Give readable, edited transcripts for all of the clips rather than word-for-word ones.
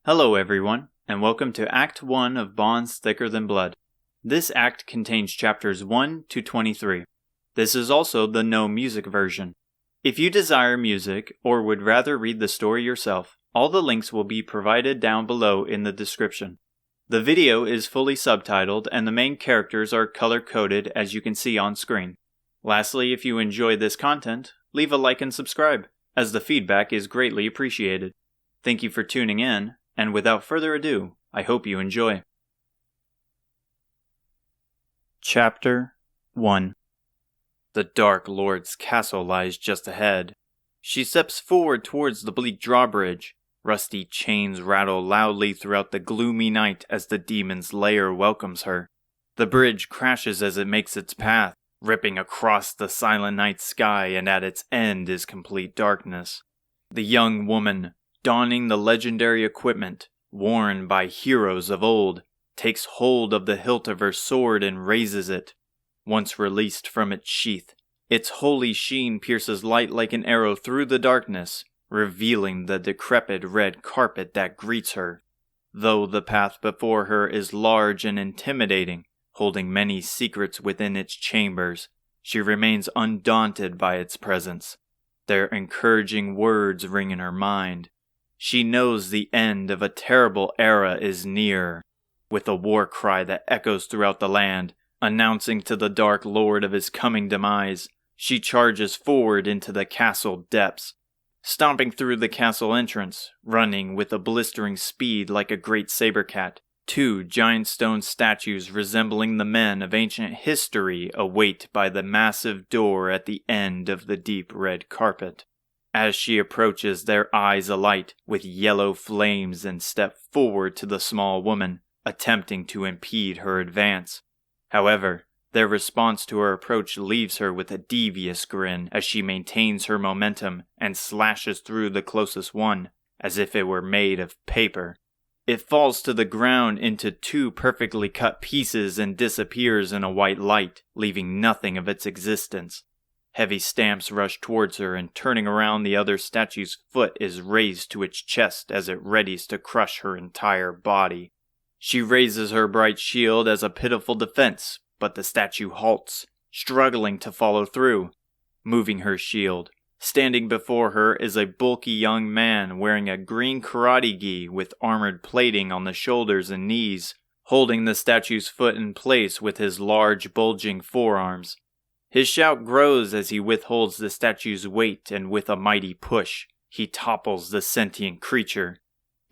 Hello everyone, and welcome to Act 1 of Bonds Thicker Than Blood. This act contains chapters 1 to 23. This is also the no music version. If you desire music, or would rather read the story yourself, all the links will be provided down below in the description. The video is fully subtitled and the main characters are color-coded as you can see on screen. Lastly, if you enjoy this content, leave a like and subscribe, as the feedback is greatly appreciated. Thank you for tuning in. And without further ado, I hope you enjoy. Chapter 1. The Dark Lord's castle lies just ahead. She steps forward towards the bleak drawbridge. Rusty chains rattle loudly throughout the gloomy night as the demon's lair welcomes her. The bridge crashes as it makes its path, ripping across the silent night sky, and at its end is complete darkness. The young woman, donning the legendary equipment worn by heroes of old, takes hold of the hilt of her sword and raises it. Once released from its sheath, its holy sheen pierces light like an arrow through the darkness, revealing the decrepit red carpet that greets her. Though the path before her is large and intimidating, holding many secrets within its chambers, she remains undaunted by its presence. Their encouraging words ring in her mind. She knows the end of a terrible era is near. With a war cry that echoes throughout the land, announcing to the Dark Lord of his coming demise, she charges forward into the castle depths. Stomping through the castle entrance, running with a blistering speed like a great saber cat, two giant stone statues resembling the men of ancient history await by the massive door at the end of the deep red carpet. As she approaches, their eyes alight with yellow flames and step forward to the small woman, attempting to impede her advance. However, their response to her approach leaves her with a devious grin as she maintains her momentum and slashes through the closest one, as if it were made of paper. It falls to the ground into two perfectly cut pieces and disappears in a white light, leaving nothing of its existence. Heavy stamps rush towards her, and turning around, the other statue's foot is raised to its chest as it readies to crush her entire body. She raises her bright shield as a pitiful defense, but the statue halts, struggling to follow through. Moving her shield, standing before her is a bulky young man wearing a green karate gi with armored plating on the shoulders and knees, holding the statue's foot in place with his large bulging forearms. His shout grows as he withholds the statue's weight, and with a mighty push, he topples the sentient creature.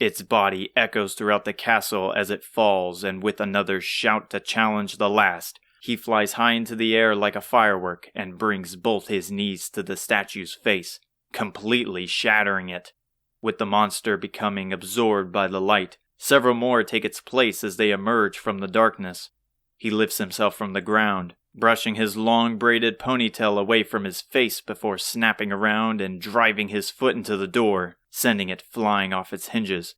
Its body echoes throughout the castle as it falls, and with another shout to challenge the last, he flies high into the air like a firework and brings both his knees to the statue's face, completely shattering it. With the monster becoming absorbed by the light, several more take its place as they emerge from the darkness. He lifts himself from the ground, brushing his long braided ponytail away from his face before snapping around and driving his foot into the door, sending it flying off its hinges.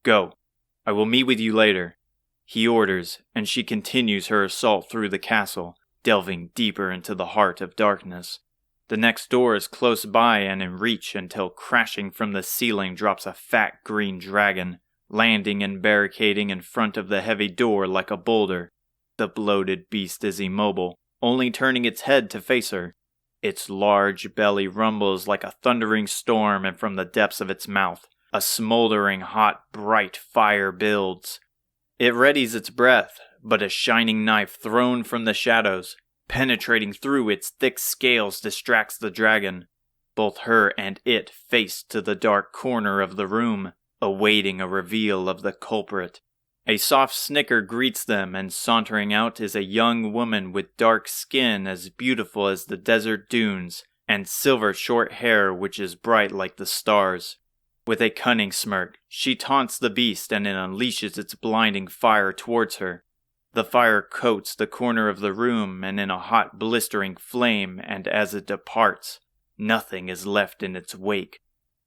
"Go. I will meet with you later," he orders, and she continues her assault through the castle, delving deeper into the heart of darkness. The next door is close by and in reach until crashing from the ceiling drops a fat green dragon, landing and barricading in front of the heavy door like a boulder. The bloated beast is immobile, only turning its head to face her. Its large belly rumbles like a thundering storm, and from the depths of its mouth, a smoldering hot, bright fire builds. It readies its breath, but a shining knife thrown from the shadows, penetrating through its thick scales, distracts the dragon. Both her and it face to the dark corner of the room, awaiting a reveal of the culprit. A soft snicker greets them, and sauntering out is a young woman with dark skin as beautiful as the desert dunes, and silver short hair which is bright like the stars. With a cunning smirk, she taunts the beast and it unleashes its blinding fire towards her. The fire coats the corner of the room and in a hot blistering flame, and as it departs, nothing is left in its wake.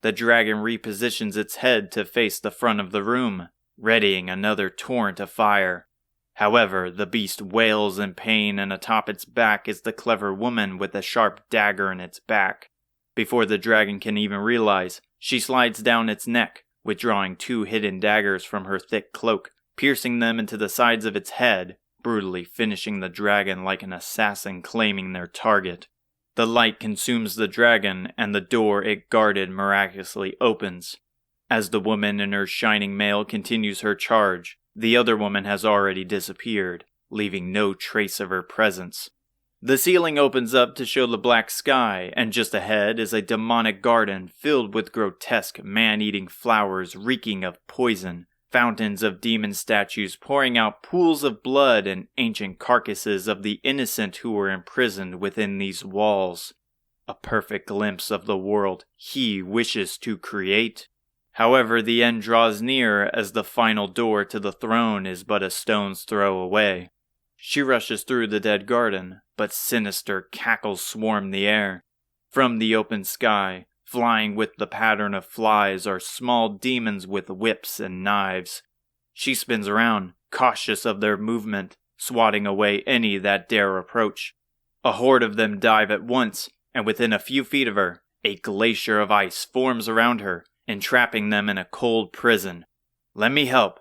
The dragon repositions its head to face the front of the room, readying another torrent of fire. However, the beast wails in pain, and atop its back is the clever woman with a sharp dagger in its back. Before the dragon can even realize, she slides down its neck, withdrawing 2 hidden daggers from her thick cloak, piercing them into the sides of its head, brutally finishing the dragon like an assassin claiming their target. The light consumes the dragon, and the door it guarded miraculously opens. As the woman in her shining mail continues her charge, the other woman has already disappeared, leaving no trace of her presence. The ceiling opens up to show the black sky, and just ahead is a demonic garden filled with grotesque man-eating flowers reeking of poison, fountains of demon statues pouring out pools of blood and ancient carcasses of the innocent who were imprisoned within these walls. A perfect glimpse of the world he wishes to create. However, the end draws near as the final door to the throne is but a stone's throw away. She rushes through the dead garden, but sinister cackles swarm the air. From the open sky, flying with the pattern of flies, are small demons with whips and knives. She spins around, cautious of their movement, swatting away any that dare approach. A horde of them dive at once, and within a few feet of her, a glacier of ice forms around her, entrapping them in a cold prison. "Let me help,"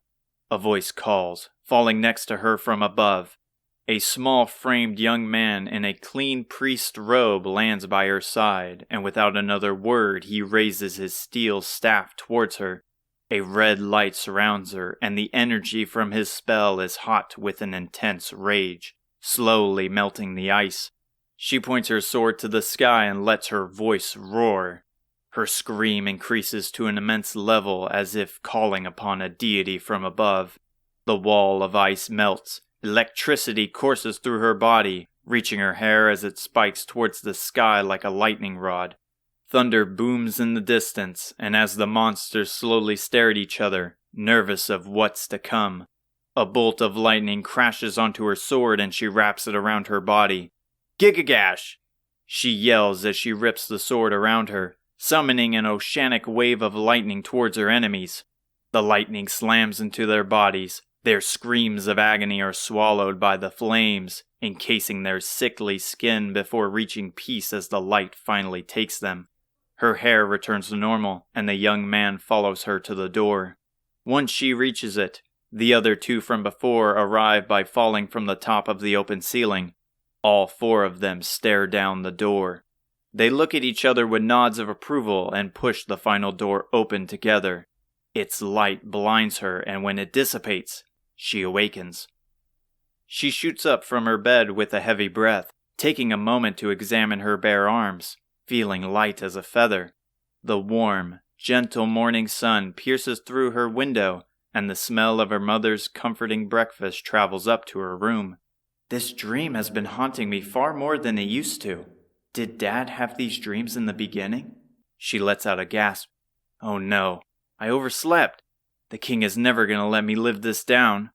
a voice calls, falling next to her from above. A small-framed young man in a clean priest robe lands by her side, and without another word he raises his steel staff towards her. A red light surrounds her, and the energy from his spell is hot with an intense rage, slowly melting the ice. She points her sword to the sky and lets her voice roar. Her scream increases to an immense level as if calling upon a deity from above. The wall of ice melts. Electricity courses through her body, reaching her hair as it spikes towards the sky like a lightning rod. Thunder booms in the distance, and as the monsters slowly stare at each other, nervous of what's to come, a bolt of lightning crashes onto her sword and she wraps it around her body. "Gigagash!" she yells as she rips the sword around her, summoning an oceanic wave of lightning towards her enemies. The lightning slams into their bodies. Their screams of agony are swallowed by the flames, encasing their sickly skin before reaching peace as the light finally takes them. Her hair returns to normal, and the young man follows her to the door. Once she reaches it, the other 2 from before arrive by falling from the top of the open ceiling. All 4 of them stare down the door. They look at each other with nods of approval and push the final door open together. Its light blinds her, and when it dissipates, she awakens. She shoots up from her bed with a heavy breath, taking a moment to examine her bare arms, feeling light as a feather. The warm, gentle morning sun pierces through her window, and the smell of her mother's comforting breakfast travels up to her room. "This dream has been haunting me far more than it used to. Did Dad have these dreams in the beginning?" She lets out a gasp. "Oh no, I overslept. The king is never going to let me live this down."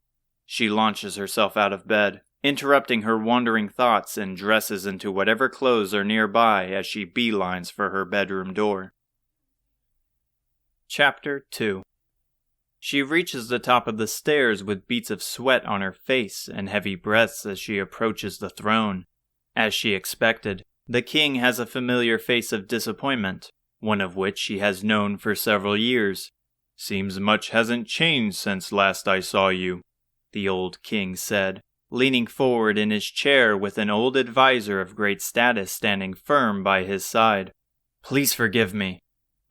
She launches herself out of bed, interrupting her wandering thoughts, and dresses into whatever clothes are nearby as she beelines for her bedroom door. Chapter 2. She reaches the top of the stairs with beads of sweat on her face and heavy breaths as she approaches the throne. As she expected, the king has a familiar face of disappointment, one of which she has known for several years. "Seems much hasn't changed since last I saw you," the old king said, leaning forward in his chair with an old advisor of great status standing firm by his side. "Please forgive me.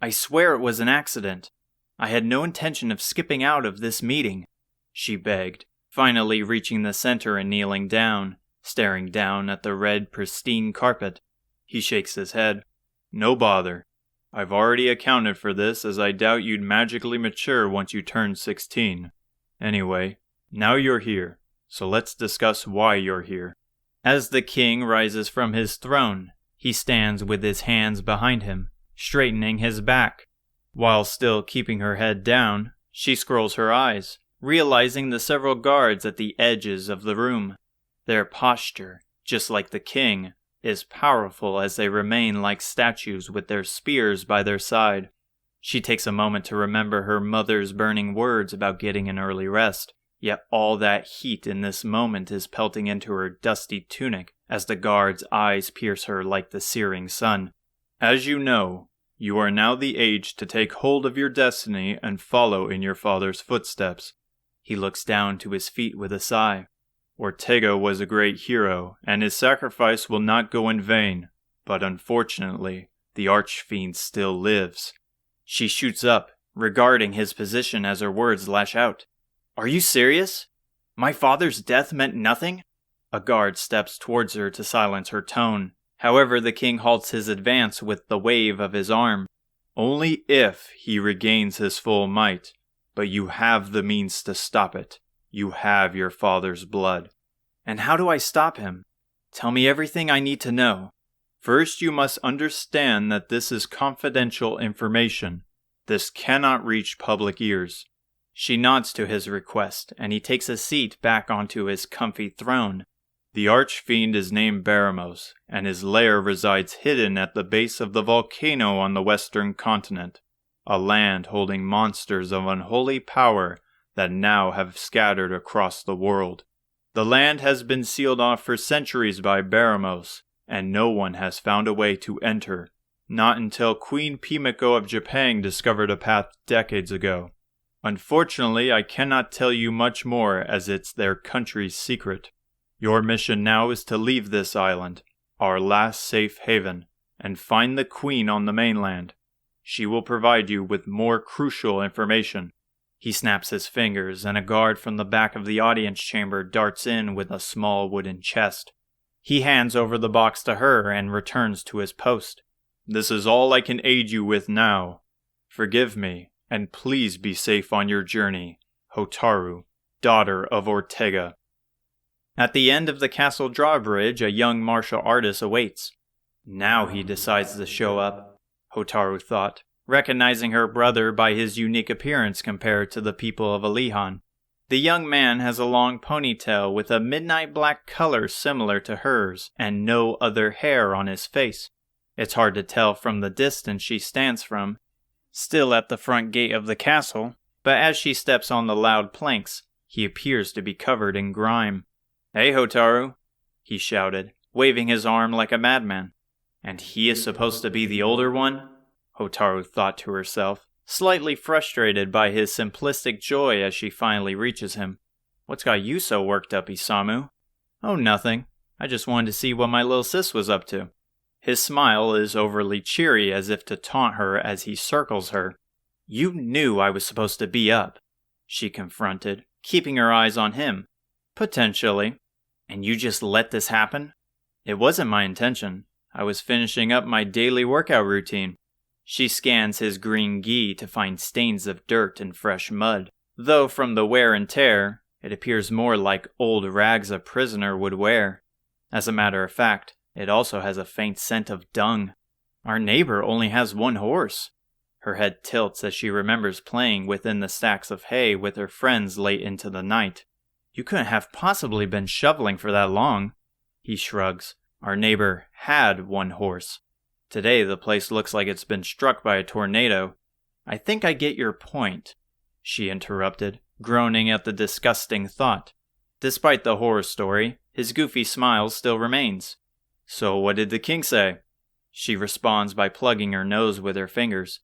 I swear it was an accident. I had no intention of skipping out of this meeting," she begged, finally reaching the center and kneeling down, staring down at the red, pristine carpet. He shakes his head. "No bother. I've already accounted for this, as I doubt you'd magically mature once you turn 16. Anyway, now you're here, so let's discuss why you're here." As the king rises from his throne, he stands with his hands behind him, straightening his back. While still keeping her head down, she scrolls her eyes, realizing the several guards at the edges of the room. Their posture, just like the king, is powerful as they remain like statues with their spears by their side. She takes a moment to remember her mother's burning words about getting an early rest, yet all that heat in this moment is pelting into her dusty tunic as the guard's eyes pierce her like the searing sun. "As you know, You are now the age to take hold of your destiny and follow in your father's footsteps. He looks down to his feet with a sigh. Ortega was a great hero, and his sacrifice will not go in vain. But unfortunately, the archfiend still lives. She shoots up, regarding his position as her words lash out. Are you serious? My father's death meant nothing? A guard steps towards her to silence her tone. However, the king halts his advance with the wave of his arm. Only if he regains his full might. But you have the means to stop it. You have your father's blood. And how do I stop him? Tell me everything I need to know. First, you must understand that this is confidential information. This cannot reach public ears. She nods to his request, and he takes a seat back onto his comfy throne. The archfiend is named Baramos, and his lair resides hidden at the base of the volcano on the western continent, a land holding monsters of unholy power that now have scattered across the world. The land has been sealed off for centuries by Baramos, and no one has found a way to enter, not until Queen Pimiko of Japan discovered a path decades ago. Unfortunately, I cannot tell you much more as it's their country's secret. Your mission now is to leave this island, our last safe haven, and find the Queen on the mainland. She will provide you with more crucial information. He snaps his fingers, and a guard from the back of the audience chamber darts in with a small wooden chest. He hands over the box to her and returns to his post. This is all I can aid you with now. Forgive me, and please be safe on your journey, Hotaru, daughter of Ortega. At the end of the castle drawbridge, a young martial artist awaits. Now he decides to show up, Hotaru thought, recognizing her brother by his unique appearance compared to the people of Alihan. The young man has a long ponytail with a midnight black color similar to hers, and no other hair on his face. It's hard to tell from the distance she stands from, still at the front gate of the castle, but as she steps on the loud planks, he appears to be covered in grime. Hey, Hotaru, he shouted, waving his arm like a madman. And he is supposed to be the older one? Hotaru thought to herself, slightly frustrated by his simplistic joy as she finally reaches him. What's got you so worked up, Isamu? Oh, nothing. I just wanted to see what my little sis was up to. His smile is overly cheery as if to taunt her as he circles her. You knew I was supposed to be up, she confronted, keeping her eyes on him. Potentially. And you just let this happen? It wasn't my intention. I was finishing up my daily workout routine. She scans his green gi to find stains of dirt and fresh mud, though from the wear and tear, it appears more like old rags a prisoner would wear. As a matter of fact, it also has a faint scent of dung. Our neighbor only has one horse. Her head tilts as she remembers playing within the stacks of hay with her friends late into the night. You couldn't have possibly been shoveling for that long. He shrugs. Our neighbor had one horse. Today the place looks like it's been struck by a tornado. I think I get your point, she interrupted, groaning at the disgusting thought. Despite the horror story, his goofy smile still remains. So what did the king say? She responds by plugging her nose with her fingers.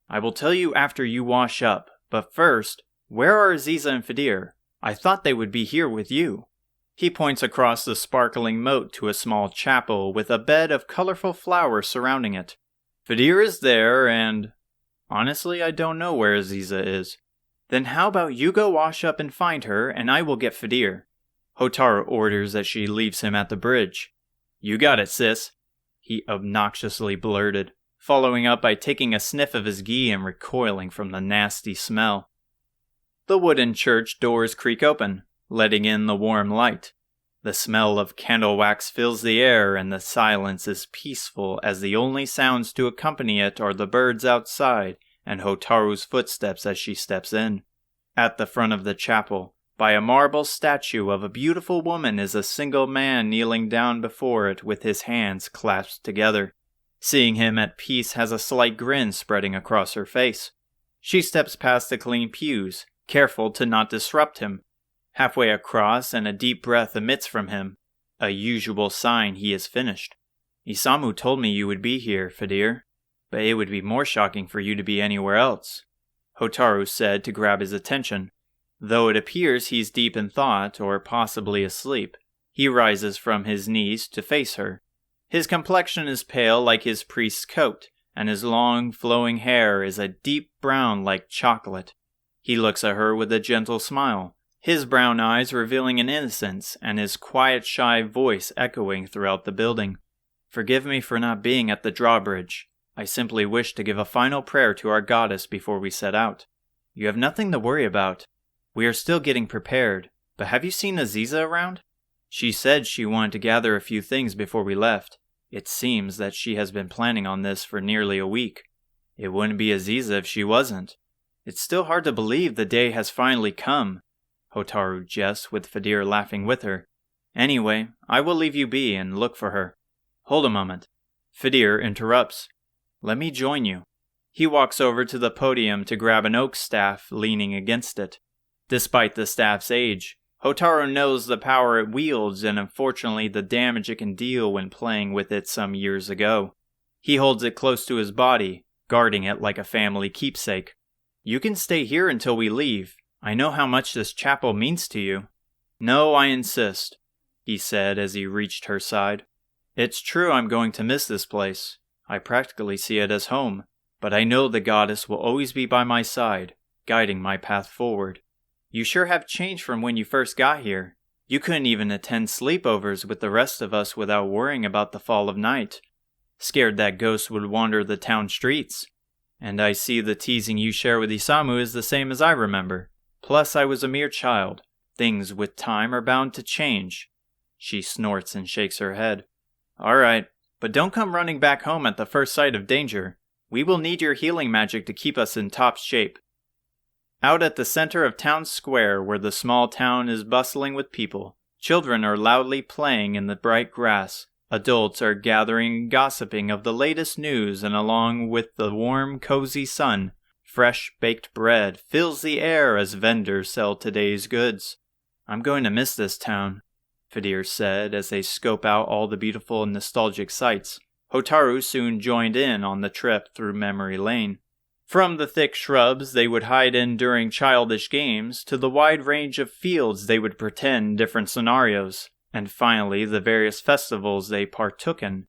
I will tell you after you wash up, but first, where are Aziza and Fadir? I thought they would be here with you. He points across the sparkling moat to a small chapel with a bed of colorful flowers surrounding it. Fadir is there, and... honestly, I don't know where Aziza is. Then how about you go wash up and find her, and I will get Fadir. Hotaru orders as she leaves him at the bridge. You got it, sis, he obnoxiously blurted, following up by taking a sniff of his gi and recoiling from the nasty smell. The wooden church doors creak open, letting in the warm light. The smell of candle wax fills the air, and the silence is peaceful as the only sounds to accompany it are the birds outside and Hotaru's footsteps as she steps in. At the front of the chapel, by a marble statue of a beautiful woman, is a single man kneeling down before it with his hands clasped together. Seeing him at peace has a slight grin spreading across her face. She steps past the clean pews, careful to not disrupt him. Halfway across, and a deep breath emits from him, a usual sign he is finished. Isamu told me you would be here, Fadir. but it would be more shocking for you to be anywhere else," Hotaru said to grab his attention. Though it appears he's deep in thought, or possibly asleep, he rises from his knees to face her. His complexion is pale like his priest's coat, and his long, flowing hair is a deep brown like chocolate. He looks at her with a gentle smile, his brown eyes revealing an innocence, and his quiet, shy voice echoing throughout the building. "Forgive me for not being at the drawbridge. I simply wish to give a final prayer to our goddess before we set out. You have nothing to worry about. We are still getting prepared, but have you seen Aziza around? She said she wanted to gather a few things before we left. It seems that she has been planning on this for nearly a week. It wouldn't be Aziza if she wasn't. It's still hard to believe the day has finally come," Hotaru jests with Fadir laughing with her. "Anyway, I will leave you be and look for her." "Hold a moment." Fadir interrupts. "Let me join you." He walks over to the podium to grab an oak staff leaning against it. Despite the staff's age, Hotaru knows the power it wields and unfortunately the damage it can deal when playing with it some years ago. He holds it close to his body, guarding it like a family keepsake. "You can stay here until we leave. I know how much this chapel means to you." "No, I insist," he said as he reached her side. "It's true I'm going to miss this place. I practically see it as home, but I know the goddess will always be by my side, guiding my path forward. You sure have changed from when you first got here. You couldn't even attend sleepovers with the rest of us without worrying about the fall of night. Scared that ghosts would wander the town streets. And I see the teasing you share with Isamu is the same as I remember. Plus, I was a mere child. Things with time are bound to change." She snorts and shakes her head. "All right, but don't come running back home at the first sight of danger. We will need your healing magic to keep us in top shape." Out at the center of town square, where the small town is bustling with people, children are loudly playing in the bright grass. Adults are gathering and gossiping of the latest news, and along with the warm, cozy sun, fresh baked bread fills the air as vendors sell today's goods. "I'm going to miss this town," Fadir said as they scope out all the beautiful and nostalgic sights. Hotaru soon joined in on the trip through memory lane. From the thick shrubs they would hide in during childish games, to the wide range of fields they would pretend different scenarios, and finally the various festivals they partook in.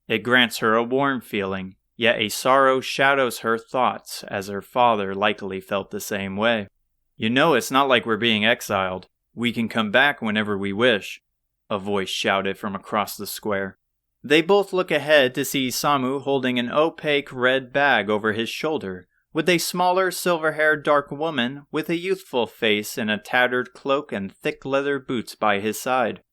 It grants her a warm feeling, yet a sorrow shadows her thoughts, as her father likely felt the same way. "You know it's not like we're being exiled. We can come back whenever we wish," a voice shouted from across the square. They both look ahead to see Samu holding an opaque red bag over his shoulder, with a smaller silver-haired dark woman with a youthful face in a tattered cloak and thick leather boots by his side.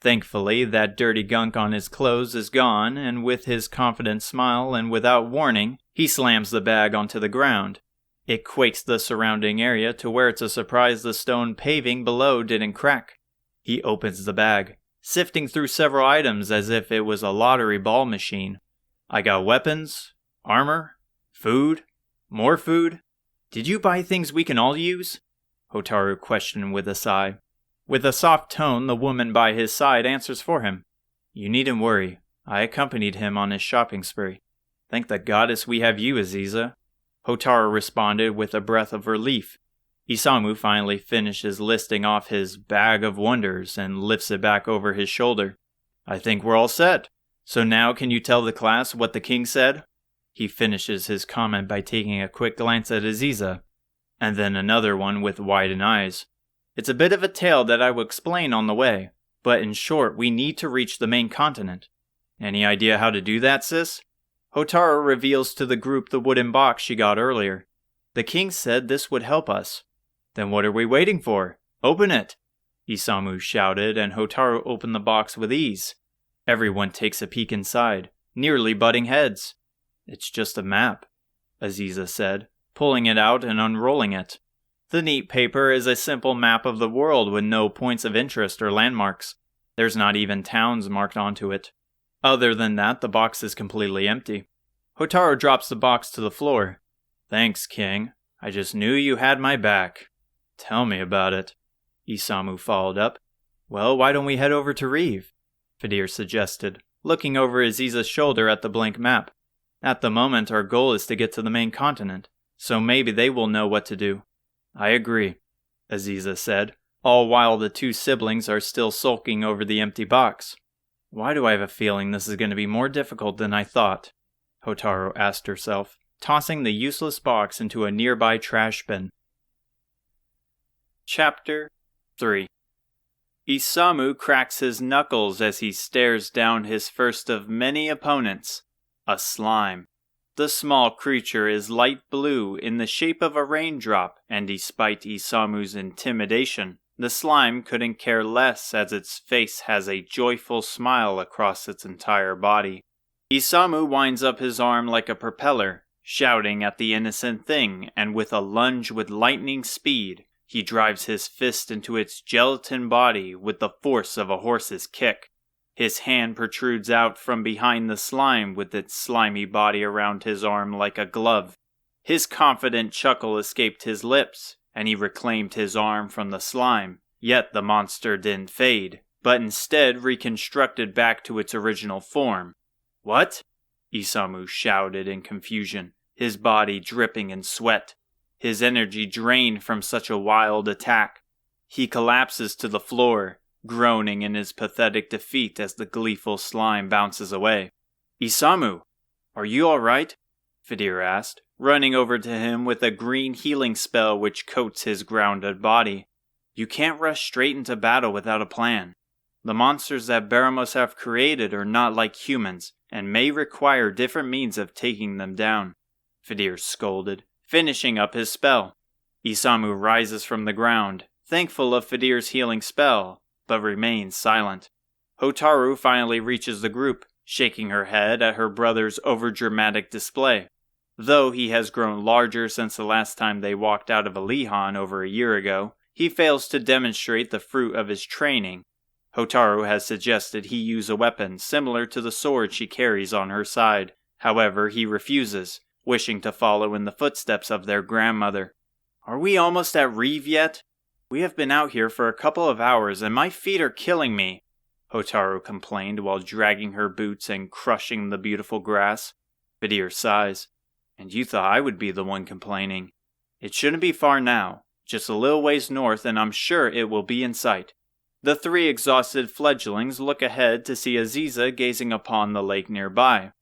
Thankfully, that dirty gunk on his clothes is gone, and with his confident smile and without warning, he slams the bag onto the ground. It quakes the surrounding area to where it's a surprise the stone paving below didn't crack. He opens the bag, sifting through several items as if it was a lottery ball machine. "I got weapons, armor, food, more food. Did you buy things we can all use?" Hotaru questioned with a sigh. With a soft tone, the woman by his side answers for him. "You needn't worry. I accompanied him on his shopping spree." "Thank the goddess we have you, Aziza," Hotaru responded with a breath of relief. Isamu finally finishes listing off his bag of wonders and lifts it back over his shoulder. "I think we're all set. So now can you tell the class what the king said?" He finishes his comment by taking a quick glance at Aziza, and then another one with widened eyes. "It's a bit of a tale that I will explain on the way, but in short, we need to reach the main continent." "Any idea how to do that, sis?" Hotaru reveals to the group the wooden box she got earlier. "The king said this would help us." "Then what are we waiting for? Open it!" Isamu shouted, and Hotaru opened the box with ease. Everyone takes a peek inside, nearly butting heads. "It's just a map," Aziza said, pulling it out and unrolling it. The neat paper is a simple map of the world with no points of interest or landmarks. There's not even towns marked onto it. Other than that, the box is completely empty. Hotaru drops the box to the floor. "Thanks, King. I just knew you had my back." "Tell me about it," Isamu followed up. "Well, why don't we head over to Reeve?" Fadir suggested, looking over Aziza's shoulder at the blank map. At the moment, our goal is to get to the main continent, so maybe they will know what to do. I agree, Aziza said, all while the two siblings are still sulking over the empty box. Why do I have a feeling this is going to be more difficult than I thought? Hotaru asked herself, tossing the useless box into a nearby trash bin. Chapter 3. Isamu cracks his knuckles as he stares down his first of many opponents, a slime. The small creature is light blue in the shape of a raindrop, and despite Isamu's intimidation, the slime couldn't care less as its face has a joyful smile across its entire body. Isamu winds up his arm like a propeller, shouting at the innocent thing, and with a lunge with lightning speed, he drives his fist into its gelatin body with the force of a horse's kick. His hand protrudes out from behind the slime with its slimy body around his arm like a glove. His confident chuckle escaped his lips, and he reclaimed his arm from the slime. Yet the monster didn't fade, but instead reconstructed back to its original form. What? Isamu shouted in confusion, his body dripping in sweat. His energy drained from such a wild attack. He collapses to the floor, groaning in his pathetic defeat as the gleeful slime bounces away. Isamu, are you all right? Fidir asked, running over to him with a green healing spell which coats his grounded body. You can't rush straight into battle without a plan. The monsters that Baramos have created are not like humans, and may require different means of taking them down, Fidir scolded, finishing up his spell. Isamu rises from the ground, thankful of Fidir's healing spell, but remains silent. Hotaru finally reaches the group, shaking her head at her brother's overdramatic display. Though he has grown larger since the last time they walked out of Alihan over a year ago, he fails to demonstrate the fruit of his training. Hotaru has suggested he use a weapon similar to the sword she carries on her side. However, he refuses, wishing to follow in the footsteps of their grandmother. Are we almost at Reeve yet? We have been out here for a couple of hours and my feet are killing me, Hotaru complained while dragging her boots and crushing the beautiful grass. Fidir sighs. And you thought I would be the one complaining. It shouldn't be far now, just a little ways north and I'm sure it will be in sight. The three exhausted fledglings look ahead to see Aziza gazing upon the lake nearby.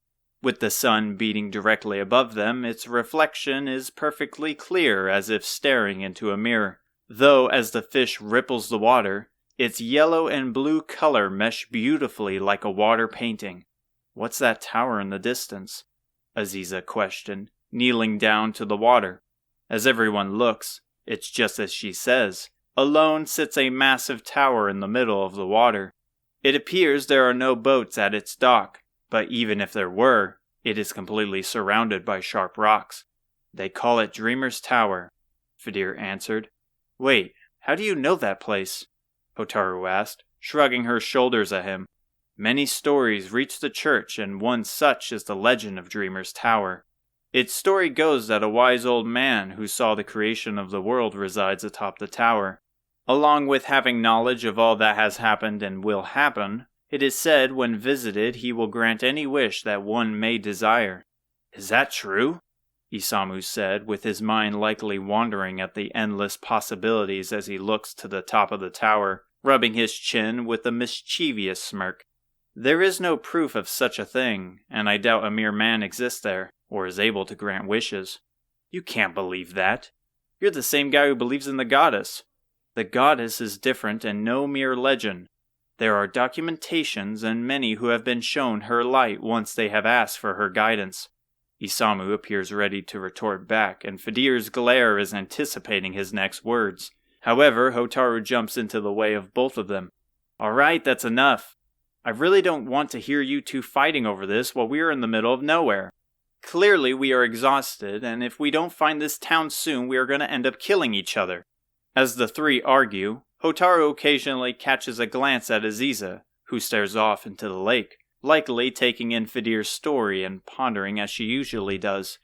With the sun beating directly above them, its reflection is perfectly clear as if staring into a mirror. Though as the fish ripples the water, its yellow and blue color mesh beautifully like a water painting. What's that tower in the distance? Aziza questioned, kneeling down to the water. As everyone looks, it's just as she says. Alone sits a massive tower in the middle of the water. It appears there are no boats at its dock, but even if there were, it is completely surrounded by sharp rocks. They call it Dreamer's Tower, Fidir answered. Wait, how do you know that place? Hotaru asked, shrugging her shoulders at him. Many stories reach the church, and one such is the legend of Dreamer's Tower. Its story goes that a wise old man who saw the creation of the world resides atop the tower. Along with having knowledge of all that has happened and will happen, it is said when visited he will grant any wish that one may desire. Is that true? Isamu said, with his mind likely wandering at the endless possibilities as he looks to the top of the tower, rubbing his chin with a mischievous smirk. There is no proof of such a thing, and I doubt a mere man exists there, or is able to grant wishes. You can't believe that. You're the same guy who believes in the goddess. The goddess is different and no mere legend. There are documentations and many who have been shown her light once they have asked for her guidance. Isamu appears ready to retort back, and Fidir's glare is anticipating his next words. However, Hotaru jumps into the way of both of them. All right, that's enough. I really don't want to hear you two fighting over this while we are in the middle of nowhere. Clearly we are exhausted, and if we don't find this town soon, we are going to end up killing each other. As the three argue, Hotaru occasionally catches a glance at Aziza, who stares off into the lake, likely taking in Fidir's story and pondering as she usually does.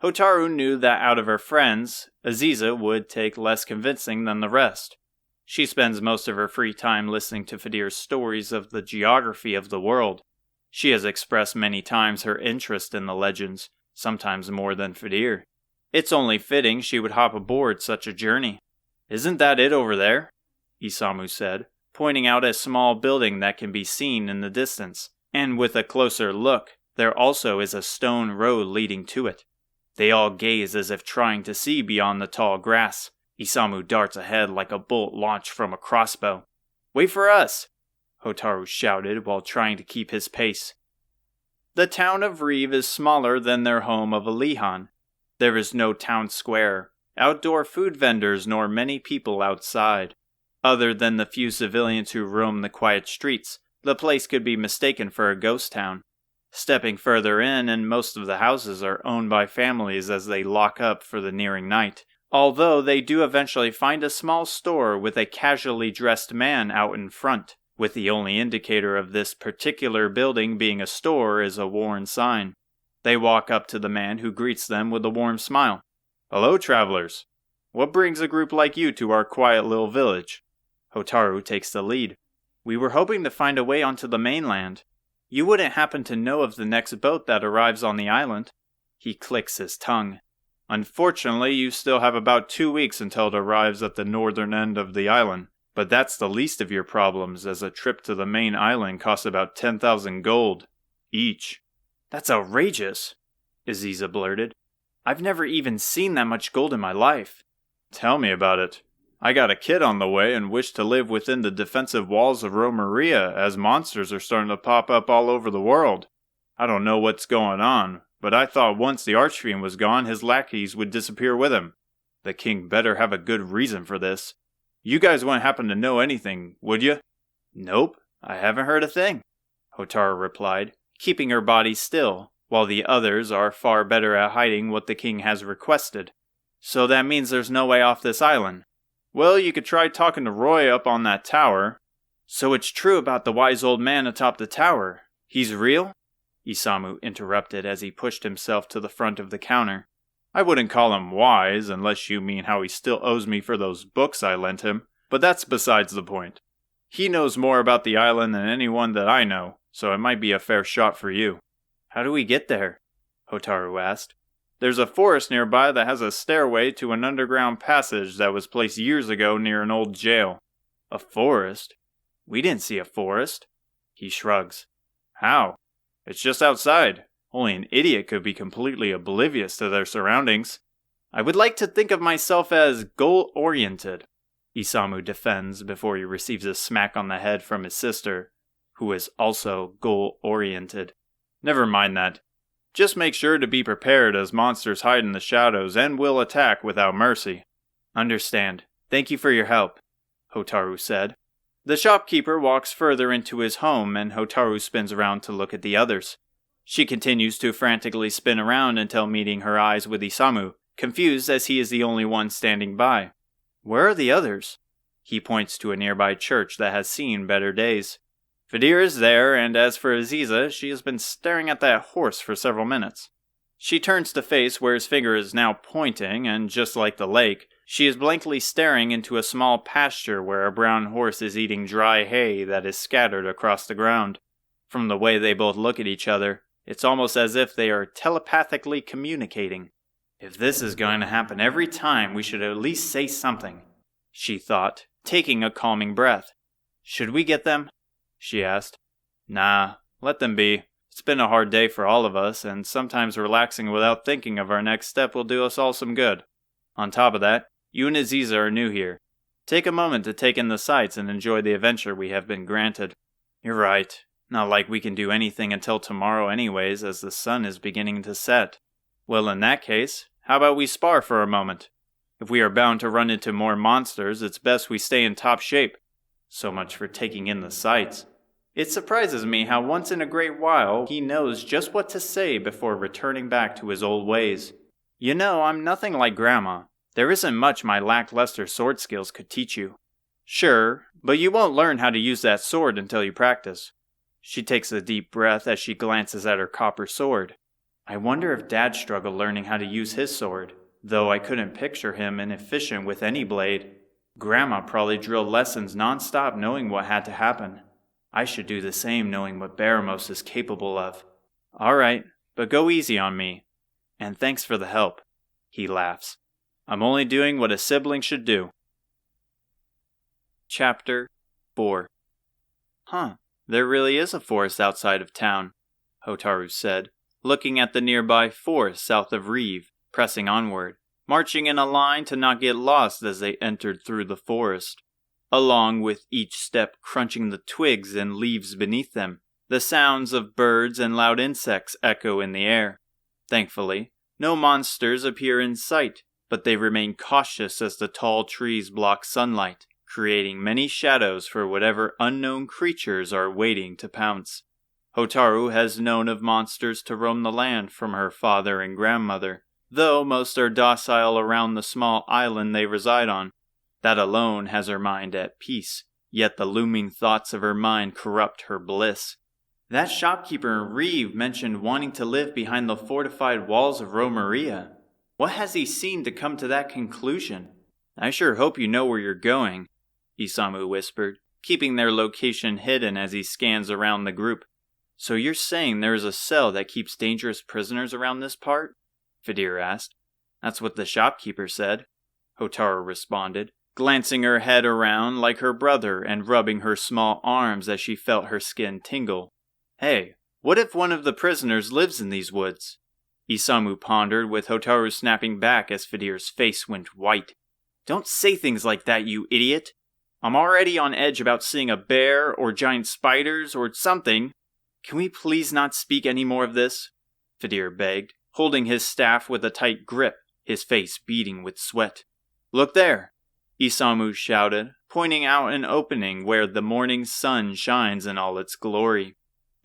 Hotaru knew that out of her friends, Aziza would take less convincing than the rest. She spends most of her free time listening to Fidir's stories of the geography of the world. She has expressed many times her interest in the legends, sometimes more than Fidir. It's only fitting she would hop aboard such a journey. Isn't that it over there? Isamu said, pointing out a small building that can be seen in the distance, and with a closer look, there also is a stone road leading to it. They all gaze as if trying to see beyond the tall grass. Isamu darts ahead like a bolt launched from a crossbow. "Wait for us!" Hotaru shouted while trying to keep his pace. The town of Reeve is smaller than their home of Alihan. There is no town square, outdoor food vendors, nor many people outside. Other than the few civilians who roam the quiet streets, the place could be mistaken for a ghost town. Stepping further in, and most of the houses are owned by families as they lock up for the nearing night, although they do eventually find a small store with a casually dressed man out in front, with the only indicator of this particular building being a store is a worn sign. They walk up to the man, who greets them with a warm smile. "Hello, travelers. What brings a group like you to our quiet little village?" Hotaru takes the lead. "We were hoping to find a way onto the mainland. You wouldn't happen to know of the next boat that arrives on the island?" He clicks his tongue. "Unfortunately, you still have about 2 weeks until it arrives at the northern end of the island. But that's the least of your problems, as a trip to the main island costs about 10,000 gold each." "That's outrageous," Aziza blurted. "I've never even seen that much gold in my life." "Tell me about it. I got a kid on the way and wish to live within the defensive walls of Romeria, as monsters are starting to pop up all over the world. I don't know what's going on, but I thought once the Archfiend was gone, his lackeys would disappear with him. The king better have a good reason for this. You guys wouldn't happen to know anything, would you?" "Nope, I haven't heard a thing," Hotaru replied, keeping her body still, while the others are far better at hiding what the king has requested. "So that means there's no way off this island." "Well, you could try talking to Roy up on that tower." "So it's true about the wise old man atop the tower. He's real?" Isamu interrupted as he pushed himself to the front of the counter. "I wouldn't call him wise, unless you mean how he still owes me for those books I lent him, but that's besides the point. He knows more about the island than anyone that I know, so it might be a fair shot for you." "How do we get there?" Hotaru asked. "There's a forest nearby that has a stairway to an underground passage that was placed years ago near an old jail." "A forest? We didn't see a forest." He shrugs. "How? It's just outside. Only an idiot could be completely oblivious to their surroundings." "I would like to think of myself as goal-oriented," Isamu defends before he receives a smack on the head from his sister, who is also goal-oriented. "Never mind that. Just make sure to be prepared, as monsters hide in the shadows and will attack without mercy." "Understand. Thank you for your help," Hotaru said. The shopkeeper walks further into his home, and Hotaru spins around to look at the others. She continues to frantically spin around until meeting her eyes with Isamu, confused as he is the only one standing by. "Where are the others?" He points to a nearby church that has seen better days. "Fidir is there, and as for Aziza, she has been staring at that horse for several minutes." She turns to face where his finger is now pointing, and just like the lake, she is blankly staring into a small pasture where a brown horse is eating dry hay that is scattered across the ground. From the way they both look at each other, it's almost as if they are telepathically communicating. "If this is going to happen every time, we should at least say something," she thought, taking a calming breath. "Should we get them?" she asked. "Nah, let them be. It's been a hard day for all of us, and sometimes relaxing without thinking of our next step will do us all some good. On top of that, you and Aziza are new here. Take a moment to take in the sights and enjoy the adventure we have been granted." "You're right. Not like we can do anything until tomorrow anyways, as the sun is beginning to set." "Well, in that case, how about we spar for a moment? If we are bound to run into more monsters, it's best we stay in top shape." So much for taking in the sights. It surprises me how once in a great while he knows just what to say before returning back to his old ways. "You know, I'm nothing like Grandma. There isn't much my lackluster sword skills could teach you." "Sure, but you won't learn how to use that sword until you practice." She takes a deep breath as she glances at her copper sword. "I wonder if Dad struggled learning how to use his sword, though I couldn't picture him inefficient with any blade. Grandma probably drilled lessons non-stop knowing what had to happen." I should do the same knowing what Baramos is capable of. All right, but go easy on me. And thanks for the help. He laughs. I'm only doing what a sibling should do. Chapter 4. There really is a forest outside of town, Hotaru said, looking at the nearby forest south of Reeve, pressing onward, marching in a line to not get lost as they entered through the forest. Along with each step crunching the twigs and leaves beneath them, the sounds of birds and loud insects echo in the air. Thankfully, no monsters appear in sight, but they remain cautious as the tall trees block sunlight, creating many shadows for whatever unknown creatures are waiting to pounce. Hotaru has known of monsters to roam the land from her father and grandmother, though most are docile around the small island they reside on. That alone has her mind at peace, yet the looming thoughts of her mind corrupt her bliss. That shopkeeper in Reeve mentioned wanting to live behind the fortified walls of Romeria. What has he seen to come to that conclusion? I sure hope you know where you're going, Isamu whispered, keeping their location hidden as he scans around the group. So you're saying there is a cell that keeps dangerous prisoners around this part? Fidir asked. That's what the shopkeeper said, Hotaru responded, glancing her head around like her brother and rubbing her small arms as she felt her skin tingle. Hey, what if one of the prisoners lives in these woods? Isamu pondered, with Hotaru snapping back as Fidir's face went white. Don't say things like that, you idiot! I'm already on edge about seeing a bear or giant spiders or something. Can we please not speak any more of this? Fidir begged, holding his staff with a tight grip, his face beading with sweat. Look there! Isamu shouted, pointing out an opening where the morning sun shines in all its glory.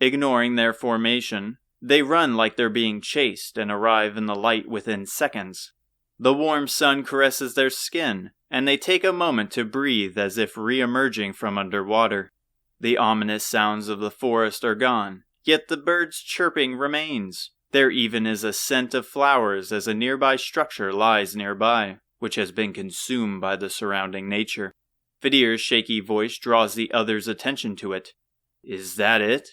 Ignoring their formation, they run like they're being chased and arrive in the light within seconds. The warm sun caresses their skin, and they take a moment to breathe as if re-emerging from underwater. The ominous sounds of the forest are gone, yet the birds' chirping remains. There even is a scent of flowers as a nearby structure lies nearby, which has been consumed by the surrounding nature. Fidir's shaky voice draws the others' attention to it. Is that it?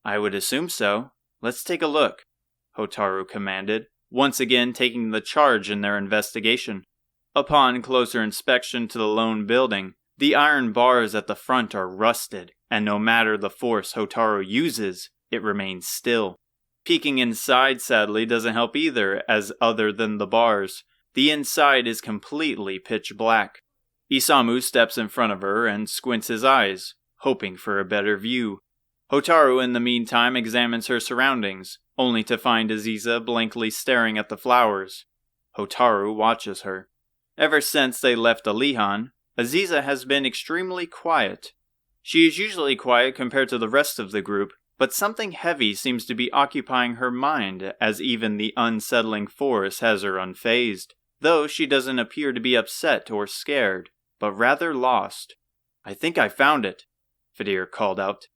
I would assume so. Let's take a look, Hotaru commanded, once again taking the charge in their investigation. Upon closer inspection to the lone building, the iron bars at the front are rusted, and no matter the force Hotaru uses, it remains still. Peeking inside, sadly, doesn't help either, as other than the bars, the inside is completely pitch black. Isamu steps in front of her and squints his eyes, hoping for a better view. Hotaru in the meantime examines her surroundings, only to find Aziza blankly staring at the flowers. Hotaru watches her. Ever since they left Alihan, Aziza has been extremely quiet. She is usually quiet compared to the rest of the group, but something heavy seems to be occupying her mind as even the unsettling forest has her unfazed, though she doesn't appear to be upset or scared, but rather lost. I think I found it, Fidir called out.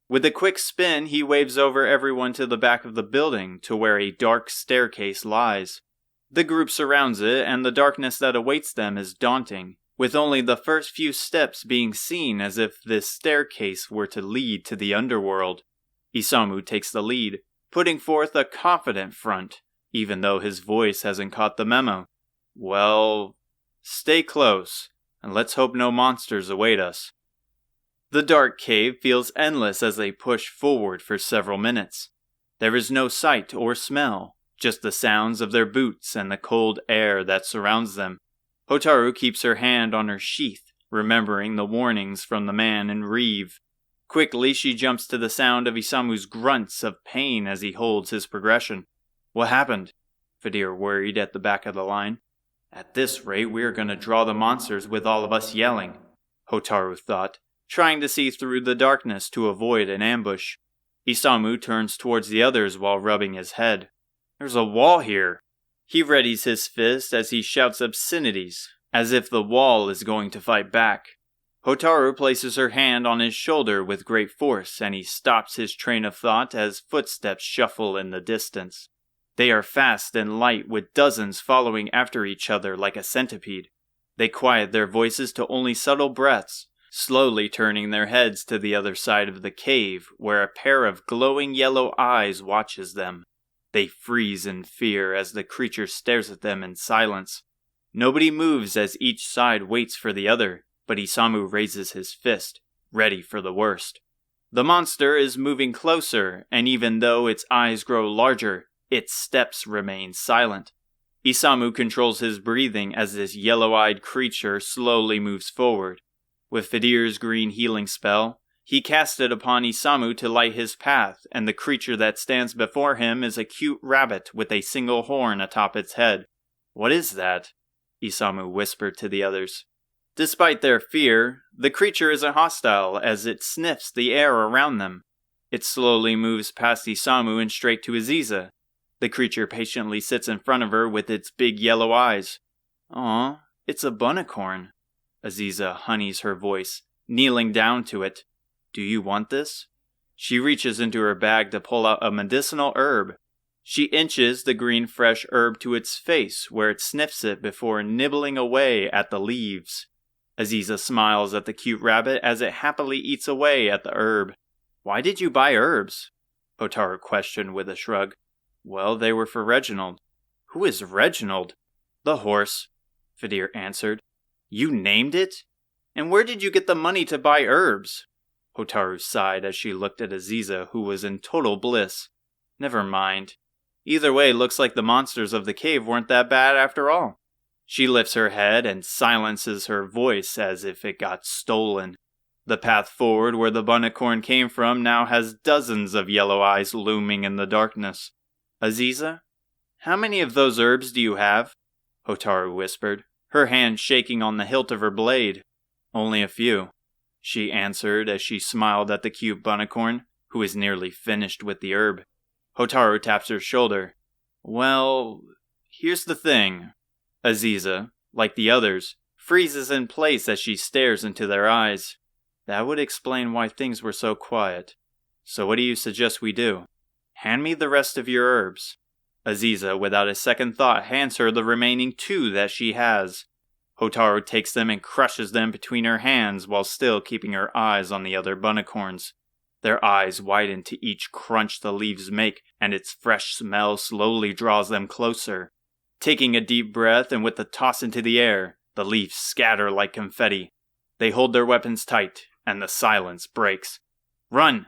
With a quick spin, he waves over everyone to the back of the building to where a dark staircase lies. The group surrounds it, and the darkness that awaits them is daunting, with only the first few steps being seen as if this staircase were to lead to the underworld. Isamu takes the lead, putting forth a confident front, even though his voice hasn't caught the memo. Well, stay close, and let's hope no monsters await us. The dark cave feels endless as they push forward for several minutes. There is no sight or smell, just the sounds of their boots and the cold air that surrounds them. Hotaru keeps her hand on her sheath, remembering the warnings from the man in Reeve. Quickly she jumps to the sound of Isamu's grunts of pain as he holds his progression. What happened? Fidir worried at the back of the line. At this rate, we are going to draw the monsters with all of us yelling, Hotaru thought, trying to see through the darkness to avoid an ambush. Isamu turns towards the others while rubbing his head. There's a wall here. He readies his fist as he shouts obscenities, as if the wall is going to fight back. Hotaru places her hand on his shoulder with great force, and he stops his train of thought as footsteps shuffle in the distance. They are fast and light, with dozens following after each other like a centipede. They quiet their voices to only subtle breaths, slowly turning their heads to the other side of the cave, where a pair of glowing yellow eyes watches them. They freeze in fear as the creature stares at them in silence. Nobody moves as each side waits for the other, but Isamu raises his fist, ready for the worst. The monster is moving closer, and even though its eyes grow larger, its steps remain silent. Isamu controls his breathing as this yellow-eyed creature slowly moves forward. With Fidir's green healing spell, he casts it upon Isamu to light his path, and the creature that stands before him is a cute rabbit with a single horn atop its head. "What is that?" Isamu whispered to the others. Despite their fear, the creature isn't hostile as it sniffs the air around them. It slowly moves past Isamu and straight to Aziza. The creature patiently sits in front of her with its big yellow eyes. "Aw, it's a bunnicorn." Aziza honeys her voice, kneeling down to it. "Do you want this?" She reaches into her bag to pull out a medicinal herb. She inches the green fresh herb to its face, where it sniffs it before nibbling away at the leaves. Aziza smiles at the cute rabbit as it happily eats away at the herb. "Why did you buy herbs?" Hotaru questioned with a shrug. "Well, they were for Reginald." "Who is Reginald?" "The horse," Fidir answered. "You named it? And where did you get the money to buy herbs?" Hotaru sighed as she looked at Aziza, who was in total bliss. "Never mind. Either way, looks like the monsters of the cave weren't that bad after all." She lifts her head and silences her voice as if it got stolen. The path forward where the bunnicorn came from now has dozens of yellow eyes looming in the darkness. "Aziza, how many of those herbs do you have?" Hotaru whispered, her hand shaking on the hilt of her blade. "Only a few," she answered as she smiled at the cute bunnicorn, who is nearly finished with the herb. Hotaru taps her shoulder. "Well, here's the thing." Aziza, like the others, freezes in place as she stares into their eyes. That would explain why things were so quiet. "So what do you suggest we do?" "Hand me the rest of your herbs." Aziza, without a second thought, hands her the remaining 2 that she has. Hotaru takes them and crushes them between her hands while still keeping her eyes on the other bunnicorns. Their eyes widen to each crunch the leaves make, and its fresh smell slowly draws them closer. Taking a deep breath and with a toss into the air, the leaves scatter like confetti. They hold their weapons tight, and the silence breaks. "Run!"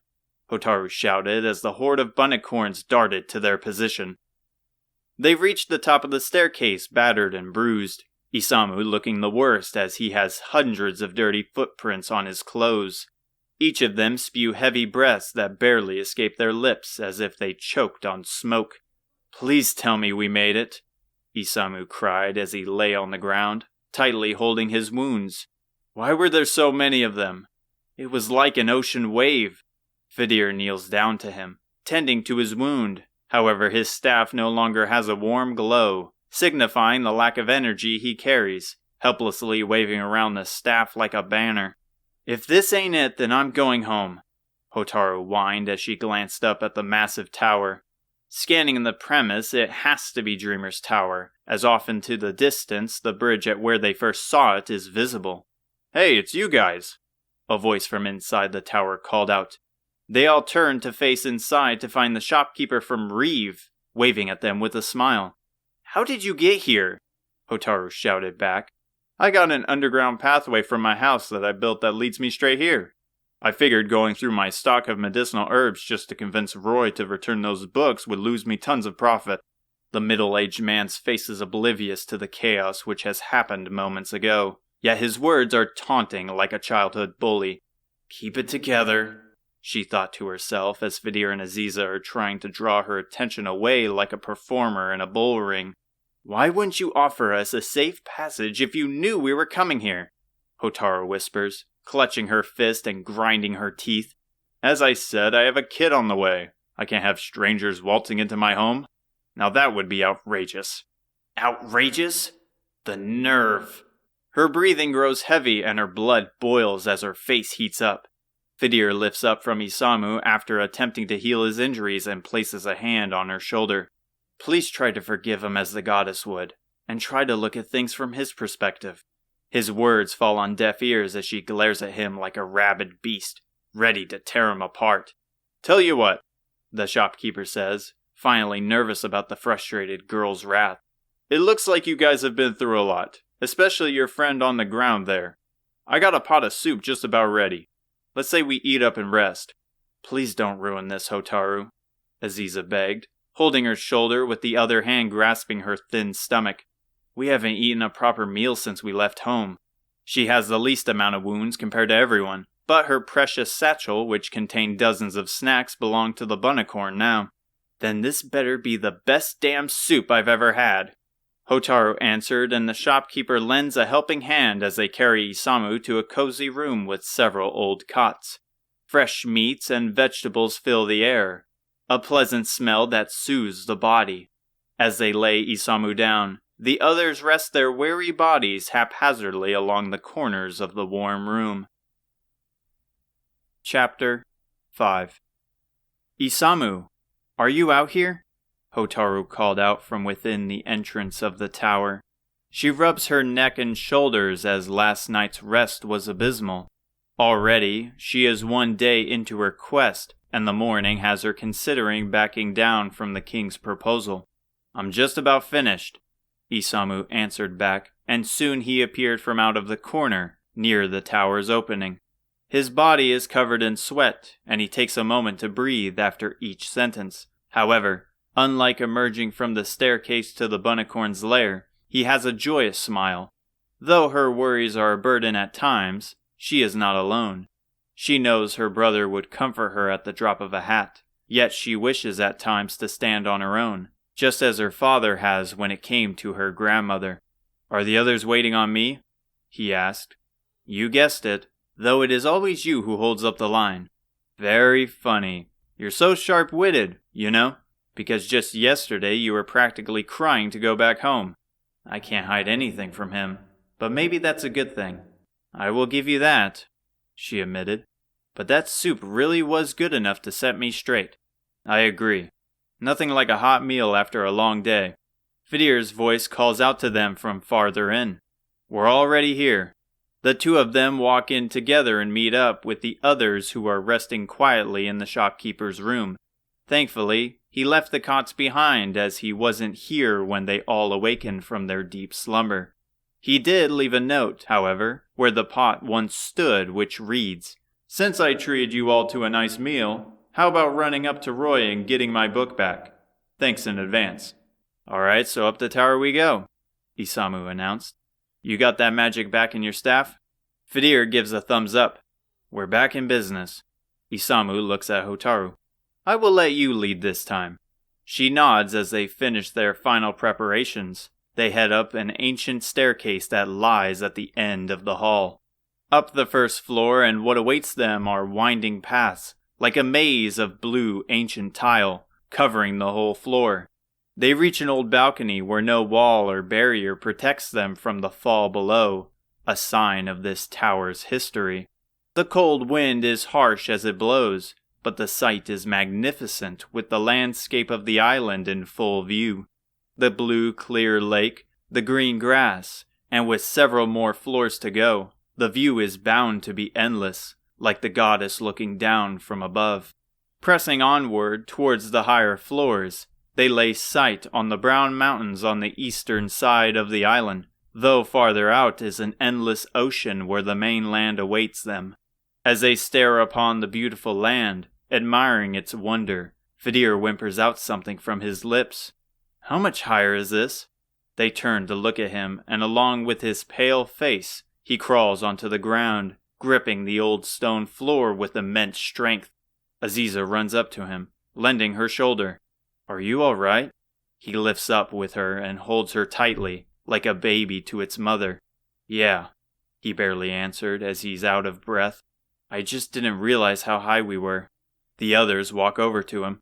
Hotaru shouted as the horde of bunnicorns darted to their position. They reached the top of the staircase, battered and bruised, Isamu looking the worst as he has hundreds of dirty footprints on his clothes. Each of them spew heavy breaths that barely escape their lips as if they choked on smoke. "Please tell me we made it," Isamu cried as he lay on the ground, tightly holding his wounds. "Why were there so many of them? It was like an ocean wave." Fidir kneels down to him, tending to his wound. However, his staff no longer has a warm glow, signifying the lack of energy he carries, helplessly waving around the staff like a banner. "If this ain't it, then I'm going home," Hotaru whined as she glanced up at the massive tower. Scanning the premise, it has to be Dreamer's Tower, as off into the distance the bridge at where they first saw it is visible. "Hey, it's you guys!" a voice from inside the tower called out. They all turned to face inside to find the shopkeeper from Reeve, waving at them with a smile. "How did you get here?" Hotaru shouted back. "I got an underground pathway from my house that I built that leads me straight here. I figured going through my stock of medicinal herbs just to convince Roy to return those books would lose me tons of profit." The middle-aged man's face is oblivious to the chaos which has happened moments ago, yet his words are taunting like a childhood bully. "Keep it together," she thought to herself as Fidir and Aziza are trying to draw her attention away like a performer in a bull ring. "Why wouldn't you offer us a safe passage if you knew we were coming here?" Hotaru whispers, clutching her fist and grinding her teeth. "As I said, I have a kid on the way. I can't have strangers waltzing into my home. Now that would be outrageous." "Outrageous? The nerve!" Her breathing grows heavy and her blood boils as her face heats up. Fidir lifts up from Isamu after attempting to heal his injuries and places a hand on her shoulder. "Please try to forgive him as the goddess would, and try to look at things from his perspective." His words fall on deaf ears as she glares at him like a rabid beast, ready to tear him apart. "Tell you what," the shopkeeper says, finally nervous about the frustrated girl's wrath. "It looks like you guys have been through a lot, especially your friend on the ground there. I got a pot of soup just about ready. Let's say we eat up and rest." "Please don't ruin this, Hotaru," Aziza begged, holding her shoulder with the other hand grasping her thin stomach. "We haven't eaten a proper meal since we left home." She has the least amount of wounds compared to everyone, but her precious satchel, which contained dozens of snacks, belonged to the bunnicorn now. "Then this better be the best damn soup I've ever had," Hotaru answered, and the shopkeeper lends a helping hand as they carry Isamu to a cozy room with several old cots. Fresh meats and vegetables fill the air, a pleasant smell that soothes the body. As they lay Isamu down, the others rest their weary bodies haphazardly along the corners of the warm room. Chapter 5. "Isamu, are you out here?" Hotaru called out from within the entrance of the tower. She rubs her neck and shoulders as last night's rest was abysmal. Already, she is one day into her quest, and the morning has her considering backing down from the king's proposal. "I'm just about finished," Isamu answered back, and soon he appeared from out of the corner, near the tower's opening. His body is covered in sweat, and he takes a moment to breathe after each sentence. However, unlike emerging from the staircase to the bunnicorn's lair, he has a joyous smile. Though her worries are a burden at times, she is not alone. She knows her brother would comfort her at the drop of a hat, yet she wishes at times to stand on her own, just as her father has when it came to her grandmother. "Are the others waiting on me?" he asked. "You guessed it, though it is always you who holds up the line." "Very funny. You're so sharp-witted, you know, because just yesterday you were practically crying to go back home." "I can't hide anything from him, but maybe that's a good thing." "I will give you that," she admitted. "But that soup really was good enough to set me straight." "I agree. Nothing like a hot meal after a long day." Fidir's voice calls out to them from farther in. "We're already here." The two of them walk in together and meet up with the others who are resting quietly in the shopkeeper's room. Thankfully, he left the cots behind as he wasn't here when they all awakened from their deep slumber. He did leave a note, however, where the pot once stood, which reads, "Since I treated you all to a nice meal, how about running up to Roy and getting my book back? Thanks in advance." "Alright, so up the tower we go," Isamu announced. "You got that magic back in your staff?" Fidir gives a thumbs up. "We're back in business." Isamu looks at Hotaru. "I will let you lead this time." She nods as they finish their final preparations. They head up an ancient staircase that lies at the end of the hall. Up the first floor, and what awaits them are winding paths, like a maze of blue ancient tile, covering the whole floor. They reach an old balcony where no wall or barrier protects them from the fall below, a sign of this tower's history. The cold wind is harsh as it blows, but the sight is magnificent with the landscape of the island in full view. The blue, clear lake, the green grass, and with several more floors to go, the view is bound to be endless, like the goddess looking down from above. Pressing onward towards the higher floors, they lay sight on the brown mountains on the eastern side of the island, though farther out is an endless ocean where the mainland awaits them. As they stare upon the beautiful land, admiring its wonder, Fidir whimpers out something from his lips. "How much higher is this?" They turn to look at him, and along with his pale face, he crawls onto the ground, gripping the old stone floor with immense strength. Aziza runs up to him, lending her shoulder. "Are you all right?" He lifts up with her and holds her tightly, like a baby to its mother. "Yeah," he barely answered as he's out of breath. "I just didn't realize how high we were." The others walk over to him.